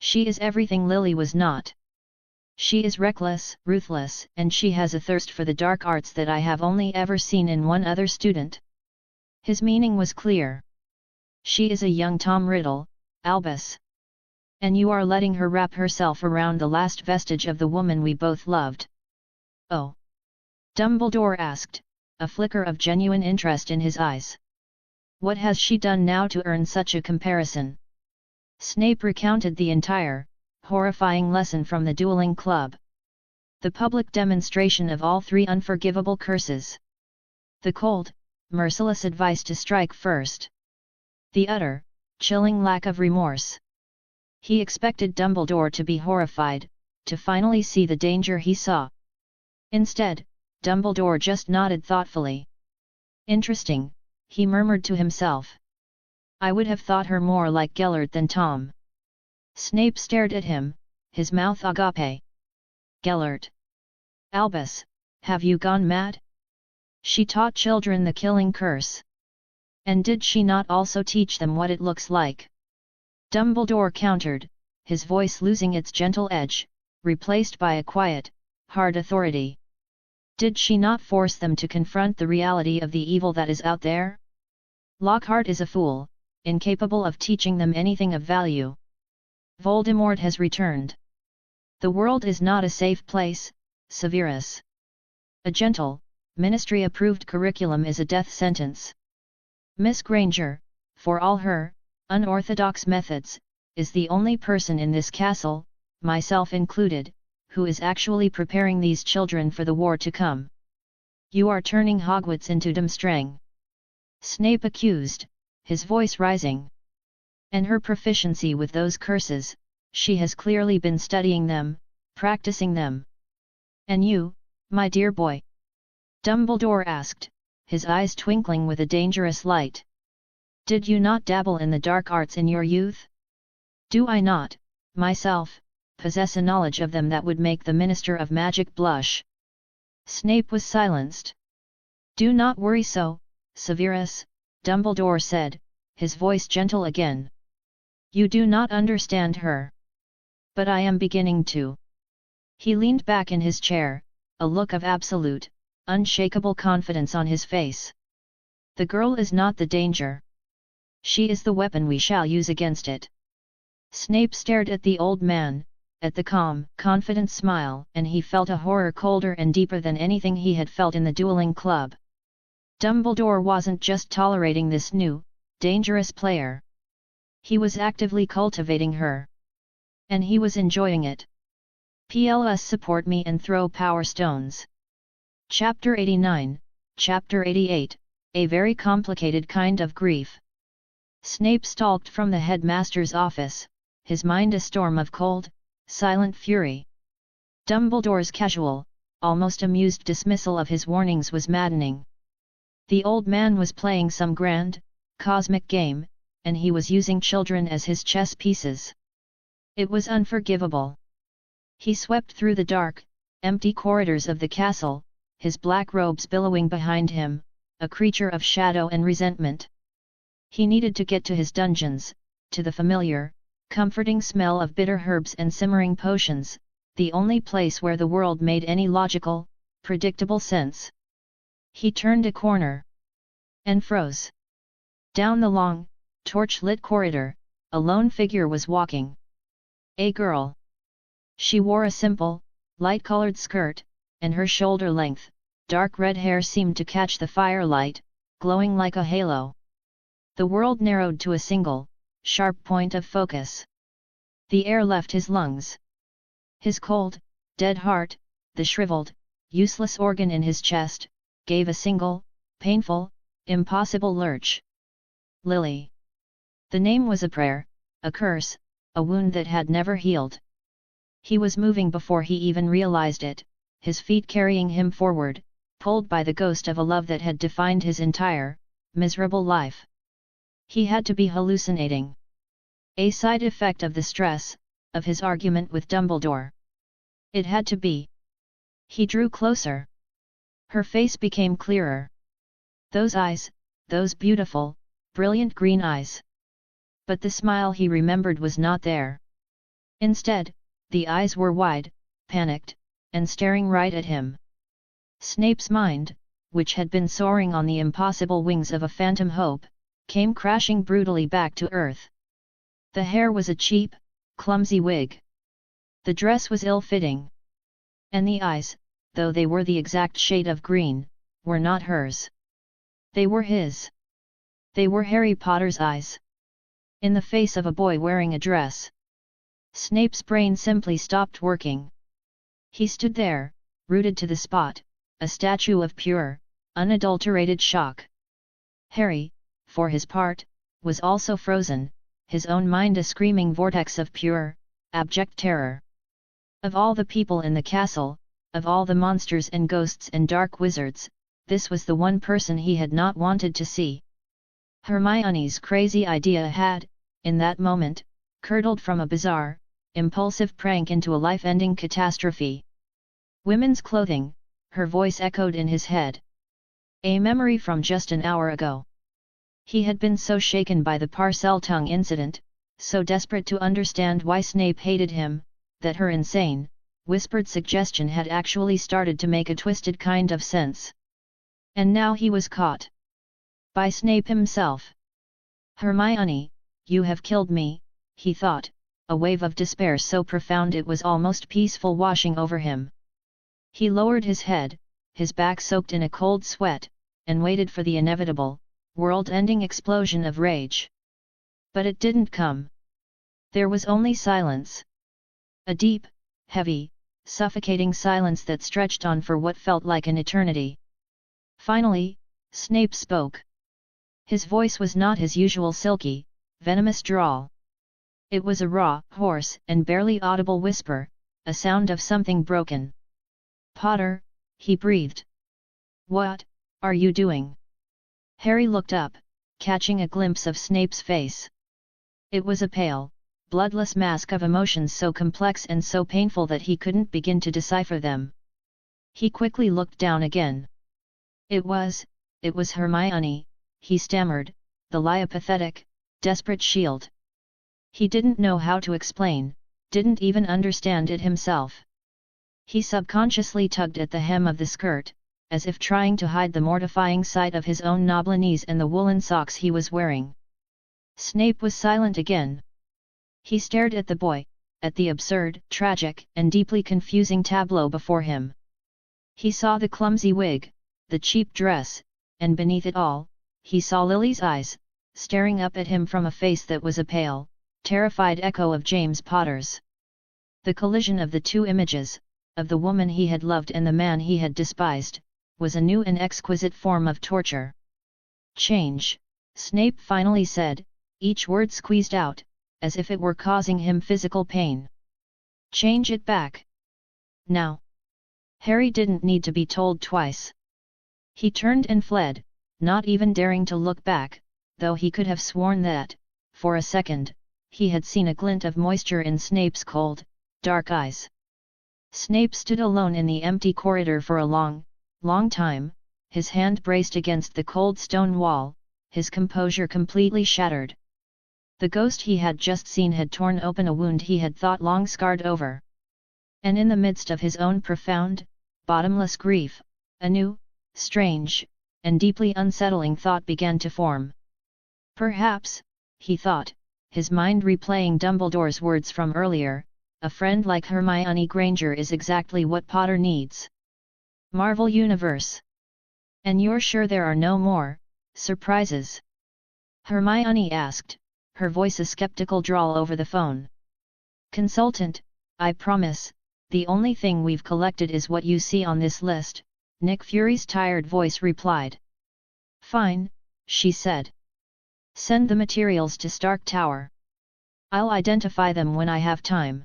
She is everything Lily was not. She is reckless, ruthless, and she has a thirst for the dark arts that I have only ever seen in one other student." His meaning was clear. She is a young Tom Riddle, Albus. And you are letting her wrap herself around the last vestige of the woman we both loved. Oh? Dumbledore asked, a flicker of genuine interest in his eyes. What has she done now to earn such a comparison? Snape recounted the entire, horrifying lesson from the dueling club. The public demonstration of all three unforgivable curses. The cold, merciless advice to strike first. The utter, chilling lack of remorse. He expected Dumbledore to be horrified, to finally see the danger he saw. Instead, Dumbledore just nodded thoughtfully. Interesting, he murmured to himself. I would have thought her more like Gellert than Tom. Snape stared at him, his mouth agape. Gellert. Albus, have you gone mad? She taught children the killing curse. And did she not also teach them what it looks like? Dumbledore countered, his voice losing its gentle edge, replaced by a quiet, hard authority. Did she not force them to confront the reality of the evil that is out there? Lockhart is a fool, incapable of teaching them anything of value. Voldemort has returned. The world is not a safe place, Severus. A gentle, ministry-approved curriculum is a death sentence. Miss Granger, for all her unorthodox methods, is the only person in this castle, myself included, who is actually preparing these children for the war to come. You are turning Hogwarts into Durmstrang. Snape accused, his voice rising. And her proficiency with those curses, she has clearly been studying them, practicing them. And you, my dear boy? Dumbledore asked, his eyes twinkling with a dangerous light. Did you not dabble in the dark arts in your youth? Do I not, myself, possess a knowledge of them that would make the Minister of Magic blush? Snape was silenced. Do not worry so, Severus, Dumbledore said, his voice gentle again. You do not understand her. But I am beginning to. He leaned back in his chair, a look of absolute, unshakable confidence on his face. The girl is not the danger. She is the weapon we shall use against it. Snape stared at the old man, at the calm, confident smile, and he felt a horror colder and deeper than anything he had felt in the dueling club. Dumbledore wasn't just tolerating this new, dangerous player. He was actively cultivating her. And he was enjoying it. PLS support me and throw power stones. Chapter 89, Chapter 88, A very complicated kind of grief. Snape stalked from the headmaster's office, his mind a storm of cold, silent fury. Dumbledore's casual, almost amused dismissal of his warnings was maddening. The old man was playing some grand, cosmic game, and he was using children as his chess pieces. It was unforgivable. He swept through the dark, empty corridors of the castle, his black robes billowing behind him, a creature of shadow and resentment. He needed to get to his dungeons, to the familiar, comforting smell of bitter herbs and simmering potions, the only place where the world made any logical, predictable sense. He turned a corner. And froze. Down the long, torch-lit corridor, a lone figure was walking. A girl. She wore a simple, light-colored skirt, and her shoulder-length, dark red hair seemed to catch the firelight, glowing like a halo. The world narrowed to a single, sharp point of focus. The air left his lungs. His cold, dead heart, the shriveled, useless organ in his chest, gave a single, painful, impossible lurch. Lily. The name was a prayer, a curse, a wound that had never healed. He was moving before he even realized it, his feet carrying him forward, pulled by the ghost of a love that had defined his entire, miserable life. He had to be hallucinating. A side effect of the stress, of his argument with Dumbledore. It had to be. He drew closer. Her face became clearer. Those eyes, those beautiful, brilliant green eyes. But the smile he remembered was not there. Instead, the eyes were wide, panicked, and staring right at him. Snape's mind, which had been soaring on the impossible wings of a phantom hope, came crashing brutally back to earth. The hair was a cheap, clumsy wig. The dress was ill-fitting. And the eyes, though they were the exact shade of green, were not hers. They were his. They were Harry Potter's eyes. In the face of a boy wearing a dress. Snape's brain simply stopped working. He stood there, rooted to the spot, a statue of pure, unadulterated shock. Harry, for his part, was also frozen, his own mind a screaming vortex of pure, abject terror. Of all the people in the castle, of all the monsters and ghosts and dark wizards, this was the one person he had not wanted to see. Hermione's crazy idea had, in that moment, curdled from a bizarre, impulsive prank into a life-ending catastrophe. Women's clothing, her voice echoed in his head. A memory from just an hour ago. He had been so shaken by the Parseltongue incident, so desperate to understand why Snape hated him, that her insane, whispered suggestion had actually started to make a twisted kind of sense. And now he was caught. By Snape himself. Hermione, you have killed me, he thought, a wave of despair so profound it was almost peaceful washing over him. He lowered his head, his back soaked in a cold sweat, and waited for the inevitable, world-ending explosion of rage. But it didn't come. There was only silence. A deep, heavy, suffocating silence that stretched on for what felt like an eternity. Finally, Snape spoke. His voice was not his usual silky, venomous drawl. It was a raw, hoarse, and barely audible whisper, a sound of something broken. "Potter," he breathed. "What are you doing?" Harry looked up, catching a glimpse of Snape's face. It was a pale, bloodless mask of emotions so complex and so painful that he couldn't begin to decipher them. He quickly looked down again. It was Hermione, he stammered, the lie a pathetic, desperate shield. He didn't know how to explain, didn't even understand it himself. He subconsciously tugged at the hem of the skirt, as if trying to hide the mortifying sight of his own knobbly knees and the woolen socks he was wearing. Snape was silent again. He stared at the boy, at the absurd, tragic, and deeply confusing tableau before him. He saw the clumsy wig, the cheap dress, and beneath it all, he saw Lily's eyes, staring up at him from a face that was a pale, terrified echo of James Potter's. The collision of the two images, of the woman he had loved and the man he had despised, was a new and exquisite form of torture. "Change," Snape finally said, each word squeezed out, as if it were causing him physical pain. "Change it back. Now." Harry didn't need to be told twice. He turned and fled, not even daring to look back, though he could have sworn that, for a second, he had seen a glint of moisture in Snape's cold, dark eyes. Snape stood alone in the empty corridor for a long, long time, his hand braced against the cold stone wall, his composure completely shattered. The ghost he had just seen had torn open a wound he had thought long scarred over. And in the midst of his own profound, bottomless grief, a new, strange, and deeply unsettling thought began to form. Perhaps, he thought, his mind replaying Dumbledore's words from earlier, a friend like Hermione Granger is exactly what Potter needs. Marvel Universe. "And you're sure there are no more surprises?" Hermione asked, her voice a skeptical drawl over the phone. "Consultant, I promise, the only thing we've collected is what you see on this list," Nick Fury's tired voice replied. "Fine," she said. "Send the materials to Stark Tower. I'll identify them when I have time."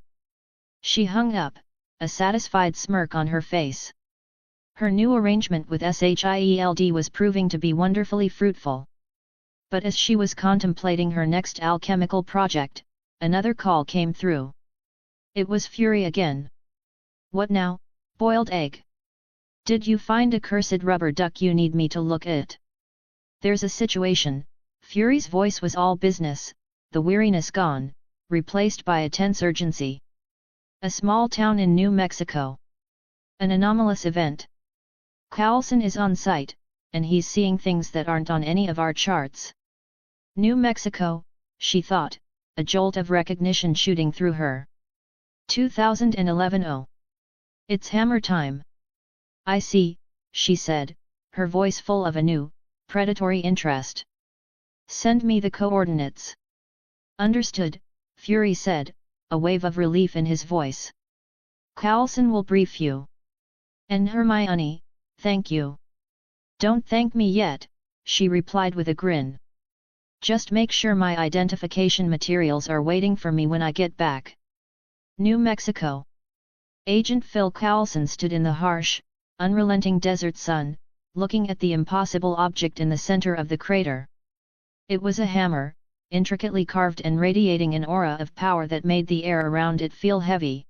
She hung up, a satisfied smirk on her face. Her new arrangement with SHIELD was proving to be wonderfully fruitful. But as she was contemplating her next alchemical project, another call came through. It was Fury again. "What now, boiled egg? Did you find a cursed rubber duck you need me to look at?" "There's a situation." Fury's voice was all business, the weariness gone, replaced by a tense urgency. "A small town in New Mexico. An anomalous event. Coulson is on site, and he's seeing things that aren't on any of our charts. New Mexico, she thought, a jolt of recognition shooting through her. 2011 Oh. It's hammer time. I see, she said, her voice full of a new, predatory interest. Send me the coordinates. Understood, Fury said, a wave of relief in his voice. Coulson will brief you. And Hermione, thank you. Don't thank me yet, she replied with a grin. Just make sure my identification materials are waiting for me when I get back. New Mexico. Agent Phil Coulson stood in the harsh, unrelenting desert sun, looking at the impossible object in the center of the crater. It was a hammer, intricately carved and radiating an aura of power that made the air around it feel heavy.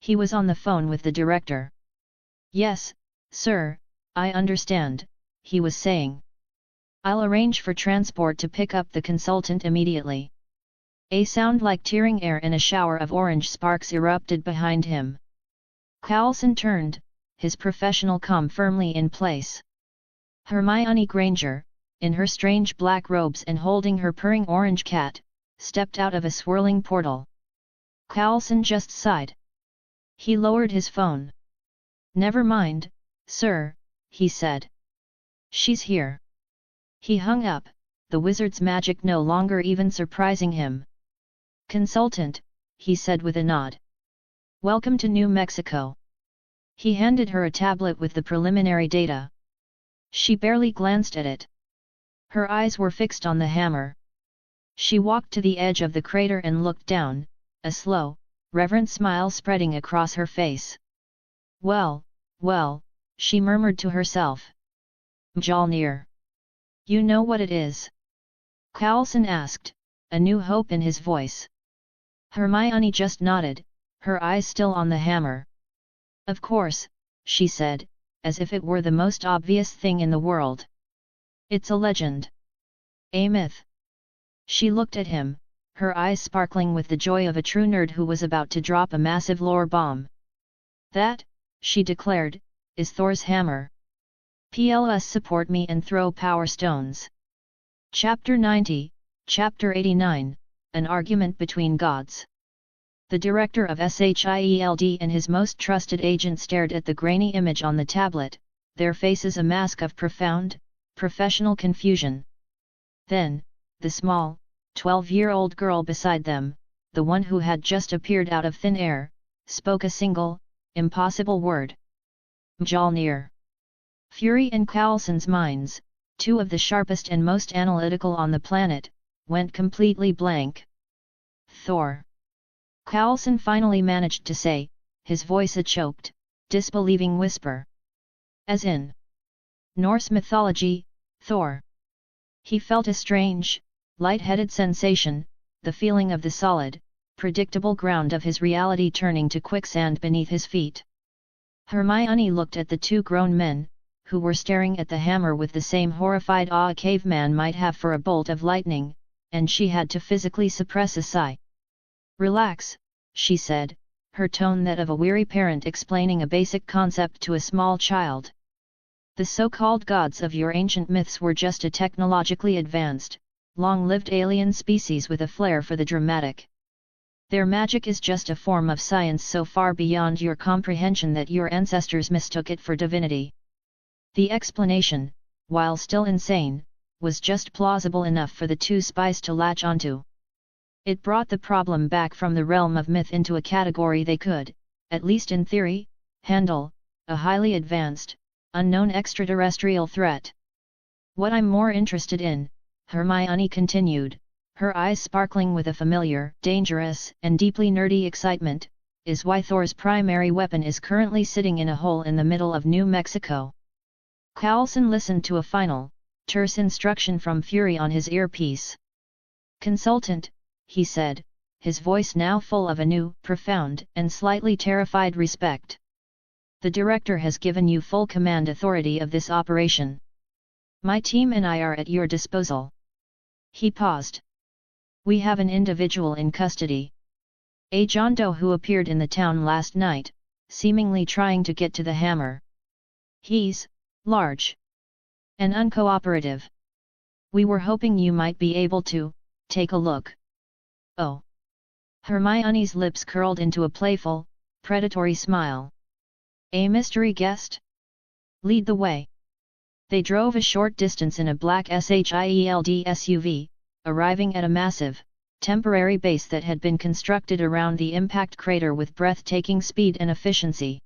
He was on the phone with the director. Yes, sir, I understand, he was saying. I'll arrange for transport to pick up the consultant immediately. A sound like tearing air and a shower of orange sparks erupted behind him. Coulson turned, his professional calm firmly in place. Hermione Granger, in her strange black robes and holding her purring orange cat, stepped out of a swirling portal. Coulson just sighed. He lowered his phone. Never mind, sir, he said. She's here. He hung up, the wizard's magic no longer even surprising him. Consultant, he said with a nod. Welcome to New Mexico. He handed her a tablet with the preliminary data. She barely glanced at it. Her eyes were fixed on the hammer. She walked to the edge of the crater and looked down, a slow, reverent smile spreading across her face. Well, she murmured to herself. Mjolnir. You know what it is? Coulson asked, a new hope in his voice. Hermione just nodded, her eyes still on the hammer. Of course, she said, as if it were the most obvious thing in the world. It's a legend. A myth. She looked at him, her eyes sparkling with the joy of a true nerd who was about to drop a massive lore bomb. That, she declared, is Thor's hammer. PLS support me and throw power stones. Chapter 90, Chapter 89, An Argument Between Gods. The director of SHIELD and his most trusted agent stared at the grainy image on the tablet, their faces a mask of profound, professional confusion. Then, the small, 12-year-old girl beside them, the one who had just appeared out of thin air, spoke a single, impossible word. Mjolnir. Fury and Coulson's minds, two of the sharpest and most analytical on the planet, went completely blank. Thor. Coulson finally managed to say, his voice a choked, disbelieving whisper. As in Norse mythology, Thor. He felt a strange, light-headed sensation, the feeling of the solid, predictable ground of his reality turning to quicksand beneath his feet. Hermione looked at the two grown men, who were staring at the hammer with the same horrified awe a caveman might have for a bolt of lightning, and she had to physically suppress a sigh. Relax, she said, her tone that of a weary parent explaining a basic concept to a small child. The so-called gods of your ancient myths were just a technologically advanced, long-lived alien species with a flair for the dramatic. Their magic is just a form of science so far beyond your comprehension that your ancestors mistook it for divinity. The explanation, while still insane, was just plausible enough for the two spies to latch onto. It brought the problem back from the realm of myth into a category they could, at least in theory, handle, a highly advanced, unknown extraterrestrial threat. What I'm more interested in, Hermione continued, her eyes sparkling with a familiar, dangerous, and deeply nerdy excitement, is why Thor's primary weapon is currently sitting in a hole in the middle of New Mexico. Coulson listened to a final, terse instruction from Fury on his earpiece. Consultant, he said, his voice now full of a new, profound, and slightly terrified respect. The director has given you full command authority of this operation. My team and I are at your disposal. He paused. We have an individual in custody. A John Doe who appeared in the town last night, seemingly trying to get to the hammer. He's large. and uncooperative. We were hoping you might be able to take a look. Oh! Hermione's lips curled into a playful, predatory smile. A mystery guest? Lead the way. They drove a short distance in a black SHIELD SUV, arriving at a massive, temporary base that had been constructed around the impact crater with breathtaking speed and efficiency.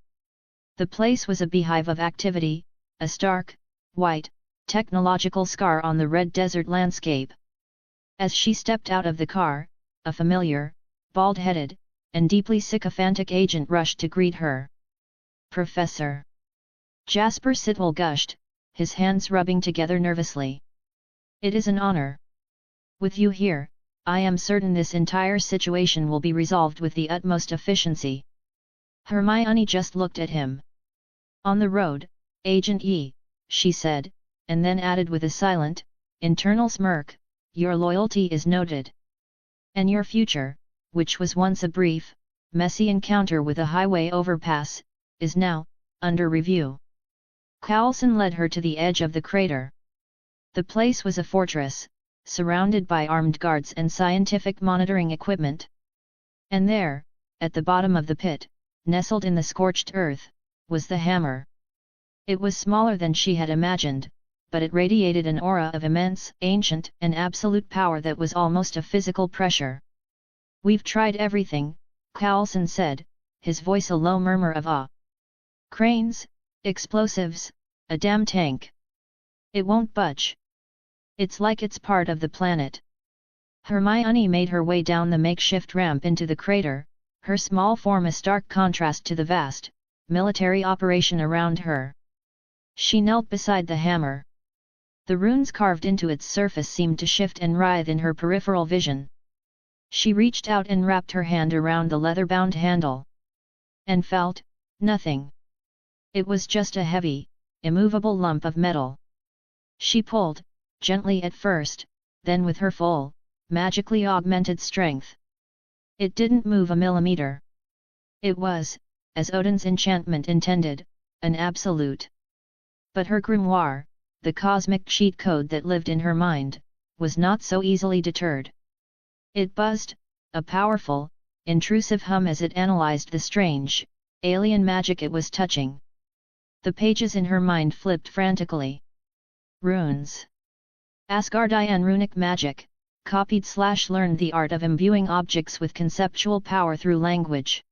The place was a beehive of activity, a stark, white, technological scar on the red desert landscape. As she stepped out of the car, a familiar, bald-headed, and deeply sycophantic agent rushed to greet her. Professor! Jasper Sitwell gushed, his hands rubbing together nervously. It is an honor. With you here, I am certain this entire situation will be resolved with the utmost efficiency. Hermione just looked at him. On the road, Agent Yi, she said, and then added with a silent, internal smirk, your loyalty is noted. And your future, which was once a brief, messy encounter with a highway overpass, is now under review. Coulson led her to the edge of the crater. The place was a fortress, surrounded by armed guards and scientific monitoring equipment. And there, at the bottom of the pit, nestled in the scorched earth, was the hammer. It was smaller than she had imagined, but it radiated an aura of immense, ancient, and absolute power that was almost a physical pressure. We've tried everything, Coulson said, his voice a low murmur of awe. Cranes, explosives, a damn tank. It won't budge. It's like it's part of the planet. Hermione made her way down the makeshift ramp into the crater, her small form a stark contrast to the vast, military operation around her. She knelt beside the hammer. The runes carved into its surface seemed to shift and writhe in her peripheral vision. She reached out and wrapped her hand around the leather-bound handle. And felt nothing. It was just a heavy, immovable lump of metal. She pulled, gently at first, then with her full, magically augmented strength. It didn't move a millimeter. It was, as Odin's enchantment intended, an absolute. But her grimoire, the cosmic cheat code that lived in her mind, was not so easily deterred. It buzzed, a powerful, intrusive hum as it analyzed the strange, alien magic it was touching. The pages in her mind flipped frantically. Runes. Asgardian runic magic, copied/learned the art of imbuing objects with conceptual power through language.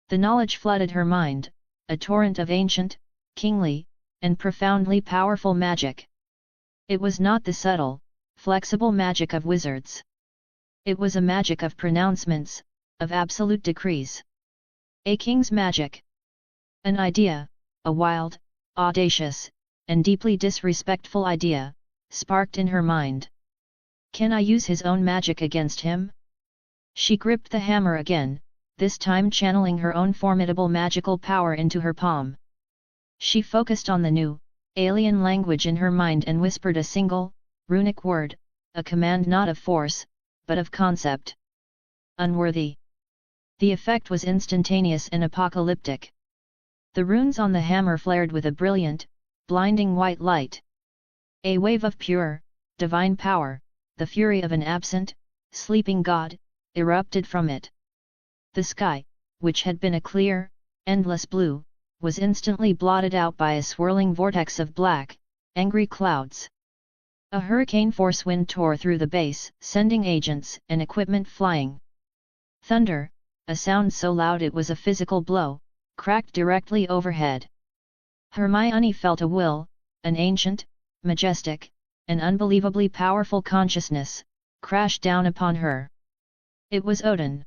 The knowledge flooded her mind, a torrent of ancient, kingly, and profoundly powerful magic. It was not the subtle, flexible magic of wizards. It was a magic of pronouncements, of absolute decrees. A king's magic. An idea, a wild, audacious, and deeply disrespectful idea, sparked in her mind. Can I use his own magic against him? She gripped the hammer again, this time channeling her own formidable magical power into her palm. She focused on the new, alien language in her mind and whispered a single, runic word, a command not of force, but of concept. Unworthy. The effect was instantaneous and apocalyptic. The runes on the hammer flared with a brilliant, blinding white light. A wave of pure, divine power, the fury of an absent, sleeping god, erupted from it. The sky, which had been a clear, endless blue, was instantly blotted out by a swirling vortex of black, angry clouds. A hurricane-force wind tore through the base, sending agents and equipment flying. Thunder, a sound so loud it was a physical blow, cracked directly overhead. Hermione felt a will, an ancient, majestic, and unbelievably powerful consciousness, crash down upon her. It was Odin.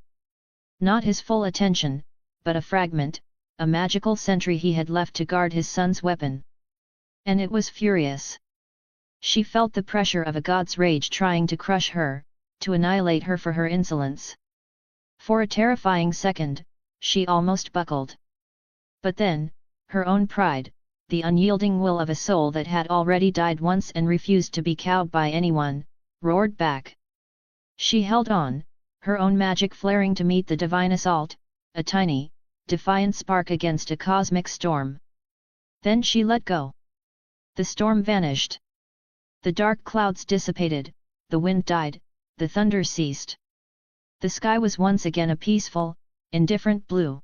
Not his full attention, but a fragment, a magical sentry he had left to guard his son's weapon. And it was furious. She felt the pressure of a god's rage trying to crush her, to annihilate her for her insolence. For a terrifying second, she almost buckled. But then, her own pride, the unyielding will of a soul that had already died once and refused to be cowed by anyone, roared back. She held on, her own magic flaring to meet the divine assault, a tiny, defiant spark against a cosmic storm. Then she let go. The storm vanished. The dark clouds dissipated, the wind died, the thunder ceased. The sky was once again a peaceful, indifferent blue.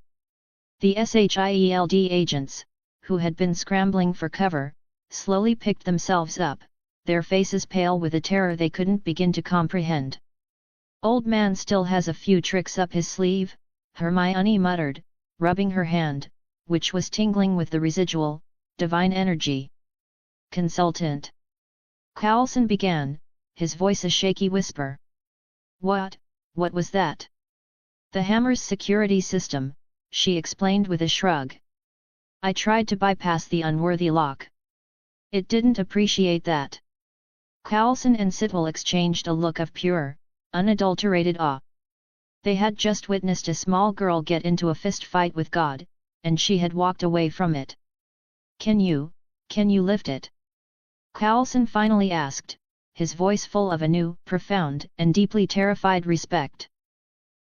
The SHIELD agents, who had been scrambling for cover, slowly picked themselves up, their faces pale with a terror they couldn't begin to comprehend. "Old man still has a few tricks up his sleeve," Hermione muttered, rubbing her hand, which was tingling with the residual, divine energy. "Consultant." Coulson began, his voice a shaky whisper. What was that?" "The Hammer's security system," she explained with a shrug. "I tried to bypass the unworthy lock. It didn't appreciate that." Coulson and Sitwell exchanged a look of pure, unadulterated awe. They had just witnessed a small girl get into a fist fight with God, and she had walked away from it. Can you lift it?" Coulson finally asked, his voice full of a new, profound, and deeply terrified respect.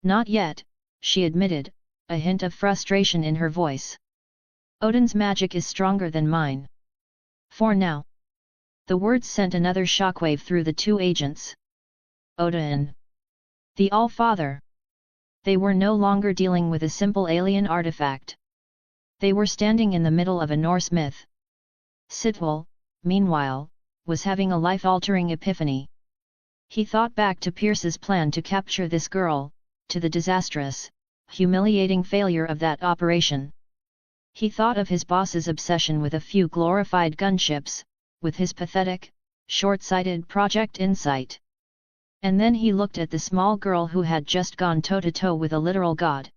"Not yet," she admitted, a hint of frustration in her voice. "Odin's magic is stronger than mine. For now." The words sent another shockwave through the two agents. Odin. The All-Father. They were no longer dealing with a simple alien artifact. They were standing in the middle of a Norse myth. Sitwell, meanwhile, was having a life-altering epiphany. He thought back to Pierce's plan to capture this girl, to the disastrous, humiliating failure of that operation. He thought of his boss's obsession with a few glorified gunships, with his pathetic, short-sighted Project Insight. And then he looked at the small girl who had just gone toe-to-toe with a literal god.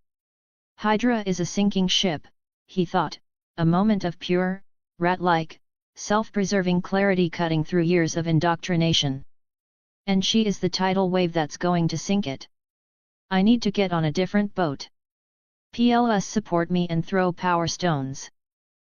Hydra is a sinking ship, he thought, a moment of pure, rat-like, self-preserving clarity cutting through years of indoctrination. And she is the tidal wave that's going to sink it. I need to get on a different boat. PLS support me and throw power stones.